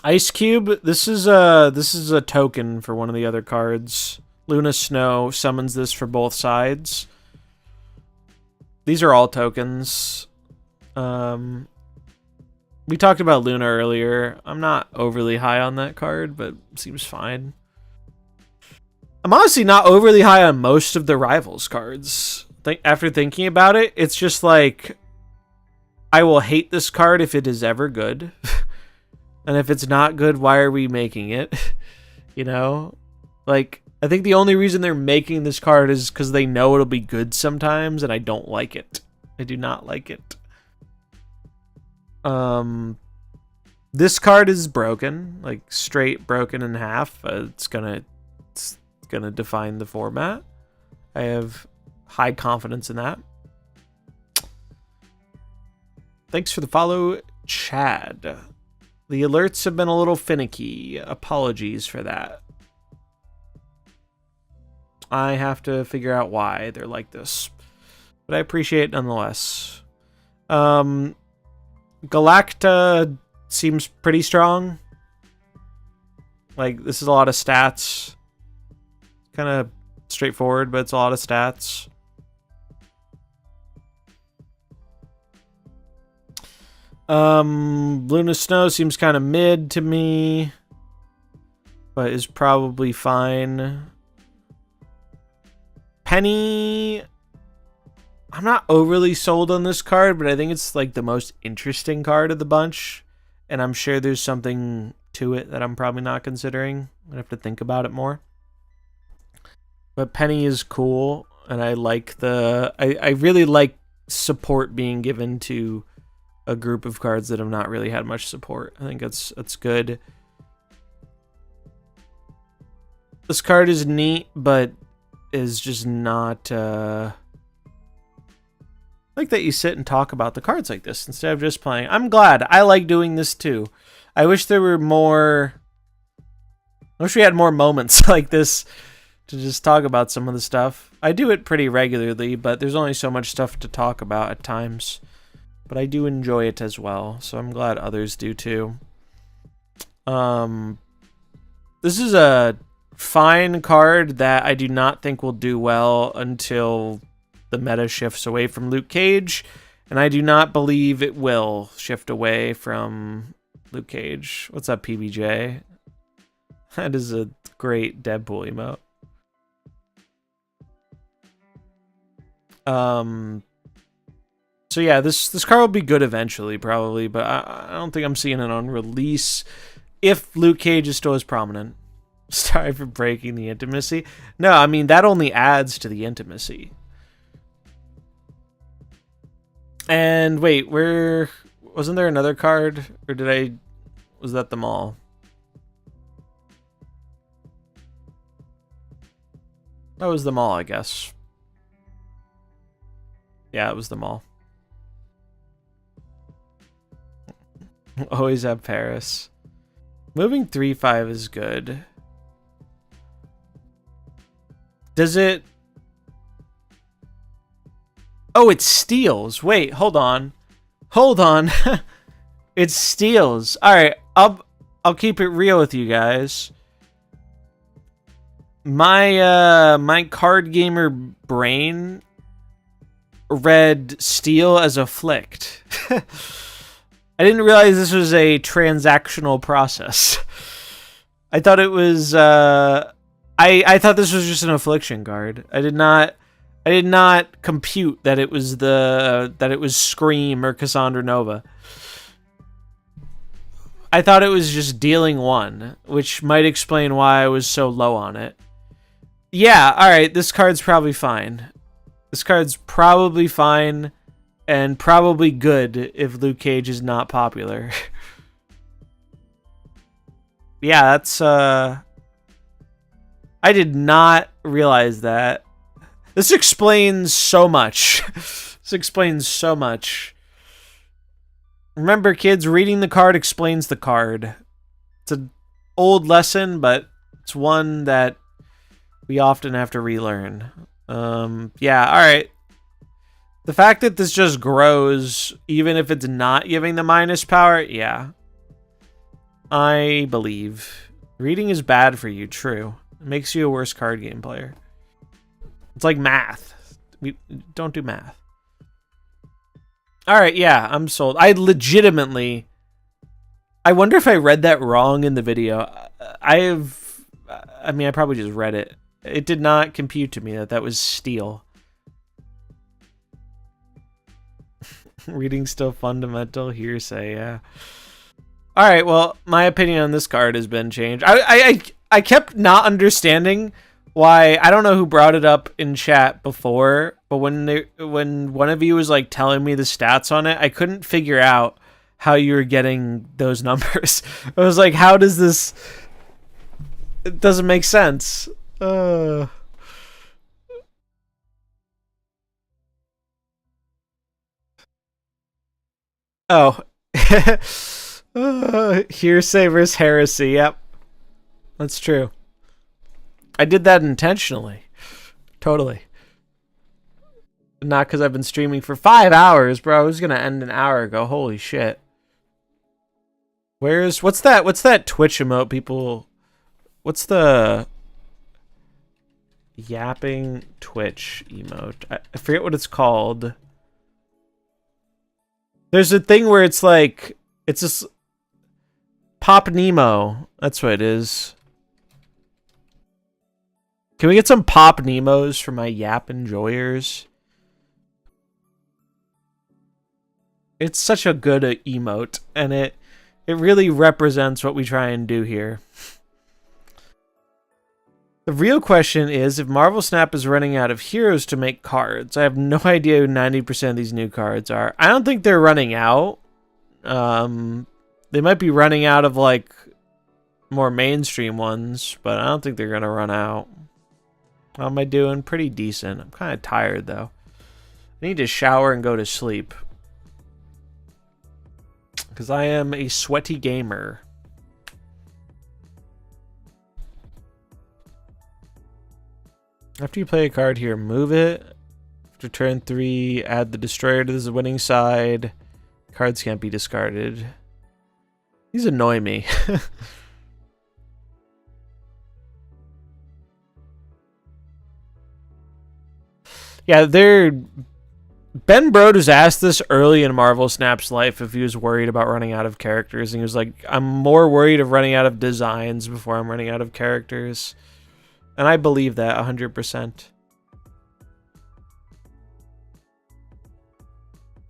Ice Cube, this is a token for one of the other cards. Luna Snow summons this for both sides. These are all tokens. We talked about Luna earlier. I'm not overly high on that card, but it seems fine. I'm honestly not overly high on most of the Rivals cards. After thinking about it, it's just like I will hate this card if it is ever good. And if it's not good, why are we making it? You know? Like, I think the only reason they're making this card is because they know it'll be good sometimes, and I don't like it. I do not like it. This card is broken, like straight broken in half. It's gonna define the format. I have high confidence in that. Thanks for the follow, Chad. The alerts have been a little finicky. Apologies for that. I have to figure out why they're like this, but I appreciate it nonetheless. Galacta seems pretty strong. Like, this is a lot of stats. Kind of straightforward, but it's a lot of stats. Luna Snow seems kind of mid to me, but is probably fine. Penny, I'm not overly sold on this card, but I think it's like the most interesting card of the bunch, and I'm sure there's something to it that I'm probably not considering. I'm gonna have to think about it more. But Penny is cool, and I like I really like support being given to a group of cards that have not really had much support. I think that's good. This card is neat, but is just not like that you sit and talk about the cards like this instead of just playing. I'm glad. I like doing this too. I wish there were more. I wish we had more moments like this to just talk about some of the stuff. I do it pretty regularly, but there's only so much stuff to talk about at times. But I do enjoy it as well, so I'm glad others do too. This is a fine card that I do not think will do well until the meta shifts away from Luke Cage, and I do not believe it will shift away from Luke Cage. What's up, PBJ? That is a great Deadpool emote. So yeah, this card will be good eventually, probably, but I don't think I'm seeing it on release if Luke Cage is still as prominent. Sorry for breaking the intimacy. No, I mean, that only adds to the intimacy. And wait, wasn't there another card? Or was that the mall? That was the mall, I guess. Yeah, it was the mall. Always have Paris. Moving 3/5 is good. Does it... Oh, it steals. Wait, hold on. Hold on. It steals. Alright, I'll keep it real with you guys. My card gamer brain read steal as afflict. I didn't realize this was a transactional process. I thought it was I thought this was just an affliction card. I did not compute that it was Scream or Cassandra Nova. I thought it was just dealing 1, which might explain why I was so low on it. Yeah, alright, this card's probably fine. This card's probably fine and probably good if Luke Cage is not popular. Yeah, that's I did not realize that. This explains so much. This explains so much. Remember, kids, reading the card explains the card. It's an old lesson, but it's one that we often have to relearn. Yeah, alright. The fact that this just grows, even if it's not giving the minus power, yeah. I believe. Reading is bad for you, true. It makes you a worse card game player. It's like math. We don't do math. Alright, yeah, I'm sold. I wonder if I read that wrong in the video. I probably just read it. It did not compute to me that was steal. Reading still fundamental hearsay, yeah. Alright, well, my opinion on this card has been changed. I kept not understanding why. I don't know who brought it up in chat before, but when one of you was like telling me the stats on it, I couldn't figure out how you were getting those numbers. I was like, how does this... It doesn't make sense. Oh. Hearsay versus heresy. Yep. That's true. I did that intentionally. Totally. Not because I've been streaming for 5 hours, bro. I was going to end an hour ago. Holy shit. What's that Twitch emote people... What's the... Yapping Twitch emote? I forget what it's called. There's a thing where it's like... It's just... Pop Nemo. That's what it is. Can we get some Pop Nemos for my Yap enjoyers? It's such a good emote, and it really represents what we try and do here. The real question is if Marvel Snap is running out of heroes to make cards. I have no idea who 90% of these new cards are. I don't think they're running out. They might be running out of like more mainstream ones, but I don't think they're gonna run out. How am I doing? Pretty decent. I'm kind of tired though. I need to shower and go to sleep. Because I am a sweaty gamer. After you play a card here, move it. After turn 3, add the destroyer to the winning side. Cards can't be discarded. These annoy me. Yeah, Ben Brode was asked this early in Marvel Snap's life if he was worried about running out of characters, and he was like, I'm more worried of running out of designs before I'm running out of characters. And I believe that 100%.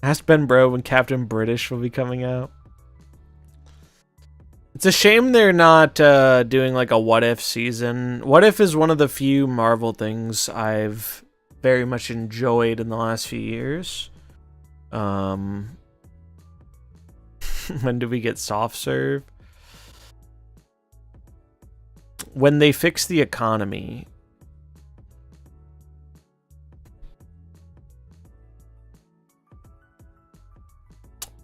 Ask Ben Brode when Captain British will be coming out. It's a shame they're not doing like a What If season. What If is one of the few Marvel things I've very much enjoyed in the last few years. When do we get soft serve? When they fix the economy.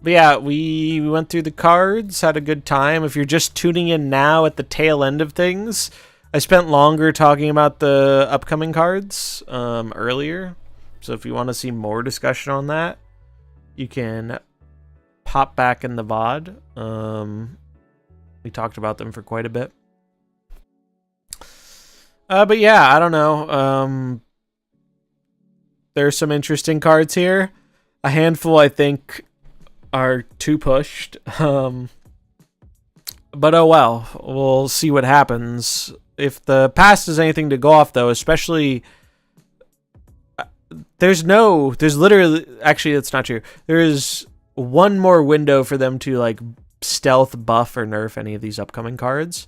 But yeah, we went through the cards, had a good time. If you're just tuning in now at the tail end of things, I spent longer talking about the upcoming cards earlier. So if you want to see more discussion on that, you can pop back in the VOD. We talked about them for quite a bit. But yeah, I don't know. There's some interesting cards here. A handful, I think, are too pushed. But oh well. We'll see what happens. If the past is anything to go off, though, especially... There's literally... Actually, that's not true. There is one more window for them to, like, stealth buff or nerf any of these upcoming cards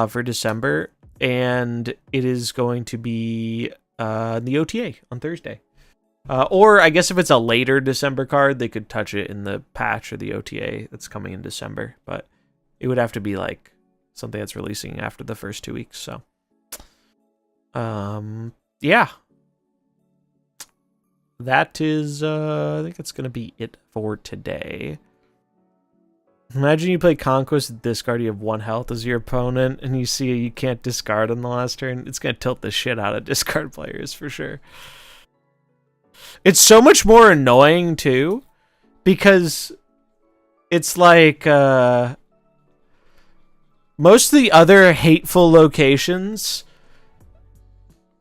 for December. And it is going to be the OTA on Thursday. Or I guess if it's a later December card, they could touch it in the patch or the OTA that's coming in December. But it would have to be, like, something that's releasing after the first 2 weeks, so. Yeah. That is, I think that's going to be it for today. Imagine you play Conquest with discard, you have 1 health as your opponent, and you see you can't discard on the last turn. It's going to tilt the shit out of discard players, for sure. It's so much more annoying, too, because it's like, most of the other hateful locations,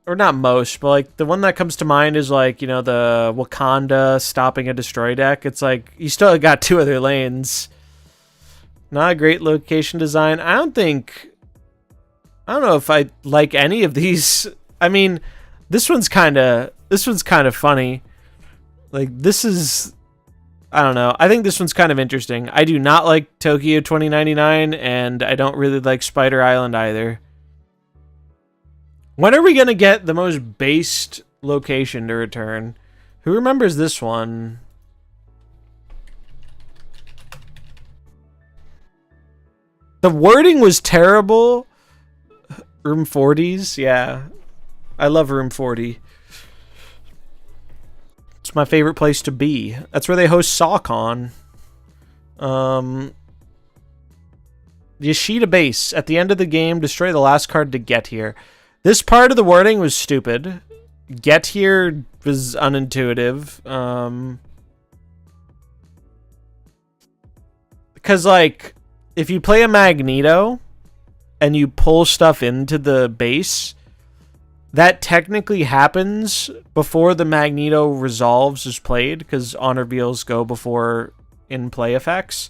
or not most, but like the one that comes to mind is like, you know, the Wakanda stopping a destroy deck. It's like, you still got 2 other lanes. Not a great location design. I don't know if I like any of these. I mean, this one's kind of funny. Like, this is, I don't know. I think this one's kind of interesting. I do not like Tokyo 2099, and I don't really like Spider Island either. When are we going to get the most based location to return? Who remembers this one? The wording was terrible. Room 40s, yeah. I love Room 40. It's my favorite place to be. That's where they host SawCon. Yoshida Base. At the end of the game, destroy the last card to get here. This part of the wording was stupid. Get here was unintuitive. Because, like, if you play a Magneto and you pull stuff into the base, that technically happens before the Magneto resolves is played, because on reveals go before in-play effects.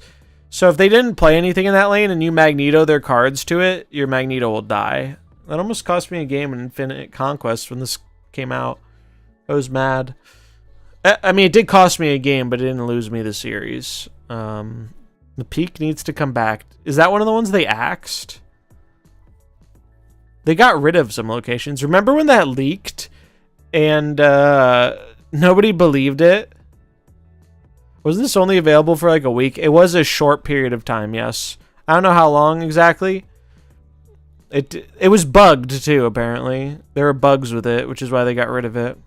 So if they didn't play anything in that lane and you Magneto their cards to it, your Magneto will die. That almost cost me a game in Infinite Conquest when this came out. I was mad. I mean, it did cost me a game, but it didn't lose me the series. The peak needs to come back. Is that one of the ones they axed? They got rid of some locations. Remember when that leaked and nobody believed it? Wasn't this only available for like a week? It was a short period of time, yes. I don't know how long exactly. It was bugged too, apparently. There were bugs with it, which is why they got rid of it.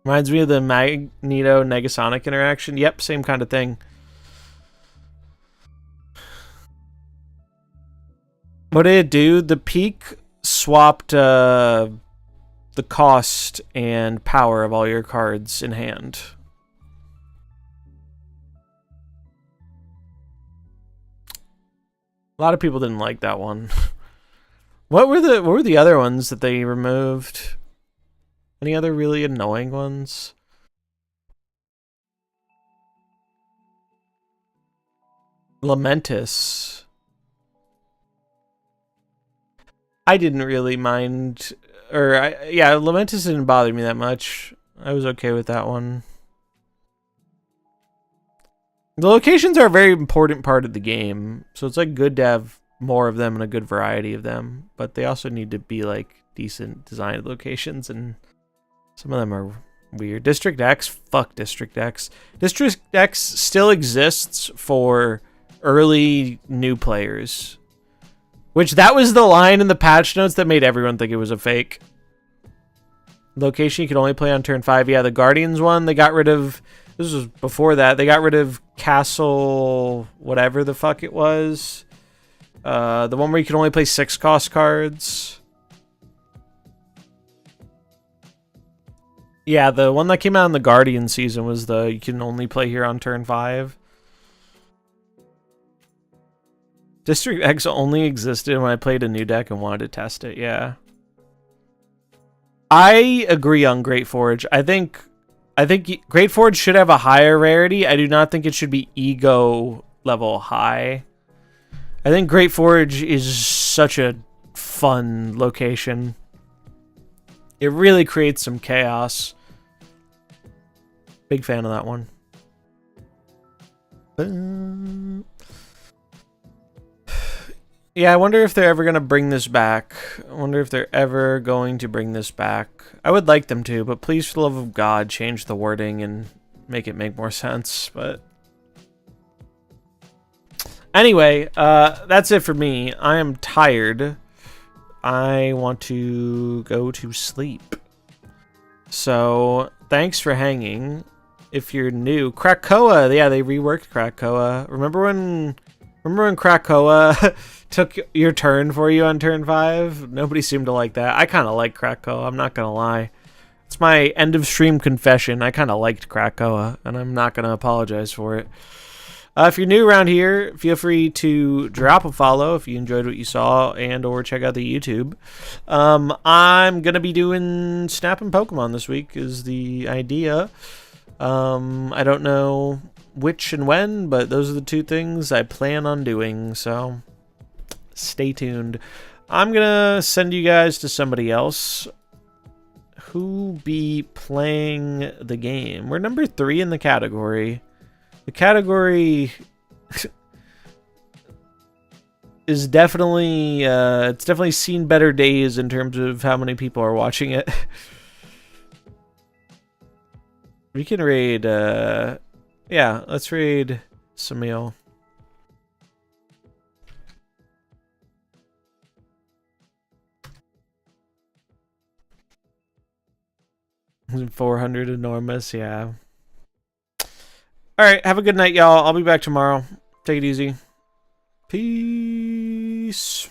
Reminds me of the Magneto Negasonic interaction. Yep, same kind of thing. What did it do? The peak swapped the cost and power of all your cards in hand. A lot of people didn't like that one. What were the other ones that they removed? Any other really annoying ones? Lamentus. I didn't really mind, yeah, Lamentus didn't bother me that much. I was okay with that one. The locations are a very important part of the game, so it's like good to have more of them and a good variety of them, but they also need to be like decent designed locations, and some of them are weird. District X, fuck District X. District X still exists for early new players. Which, that was the line in the patch notes that made everyone think it was a fake. Location you can only play on turn 5. Yeah, the Guardians one, they got rid of... This was before that. They got rid of Castle... whatever the fuck it was. The one where you can only play 6 cost cards. Yeah, the one that came out in the Guardian season was the... you can only play here on turn 5. District X only existed when I played a new deck and wanted to test it, yeah. I agree on Great Forge. I think Great Forge should have a higher rarity. I do not think it should be ego level high. I think Great Forge is such a fun location. It really creates some chaos. Big fan of that one. Yeah, I wonder if they're ever going to bring this back. I wonder if they're ever going to bring this back. I would like them to, but please, for the love of God, change the wording and make it make more sense. But anyway, that's it for me. I am tired. I want to go to sleep. So, thanks for hanging. If you're new, Krakoa, yeah, they reworked Krakoa. Remember when Krakoa took your turn for you on turn 5? Nobody seemed to like that. I kind of like Krakoa, I'm not gonna lie. It's my end of stream confession. I kind of liked Krakoa, and I'm not gonna apologize for it. If you're new around here, feel free to drop a follow if you enjoyed what you saw, and or check out the YouTube. I'm gonna be doing Snap and Pokemon this week is the idea. I don't know which and when, but those are the two things I plan on doing, so stay tuned. I'm gonna send you guys to somebody else who be playing the game. We're number 3 in the category. The category is definitely it's definitely seen better days in terms of how many people are watching it. We can raid yeah, let's raid Samil. 400 enormous, yeah. Alright, have a good night, y'all. I'll be back tomorrow. Take it easy. Peace.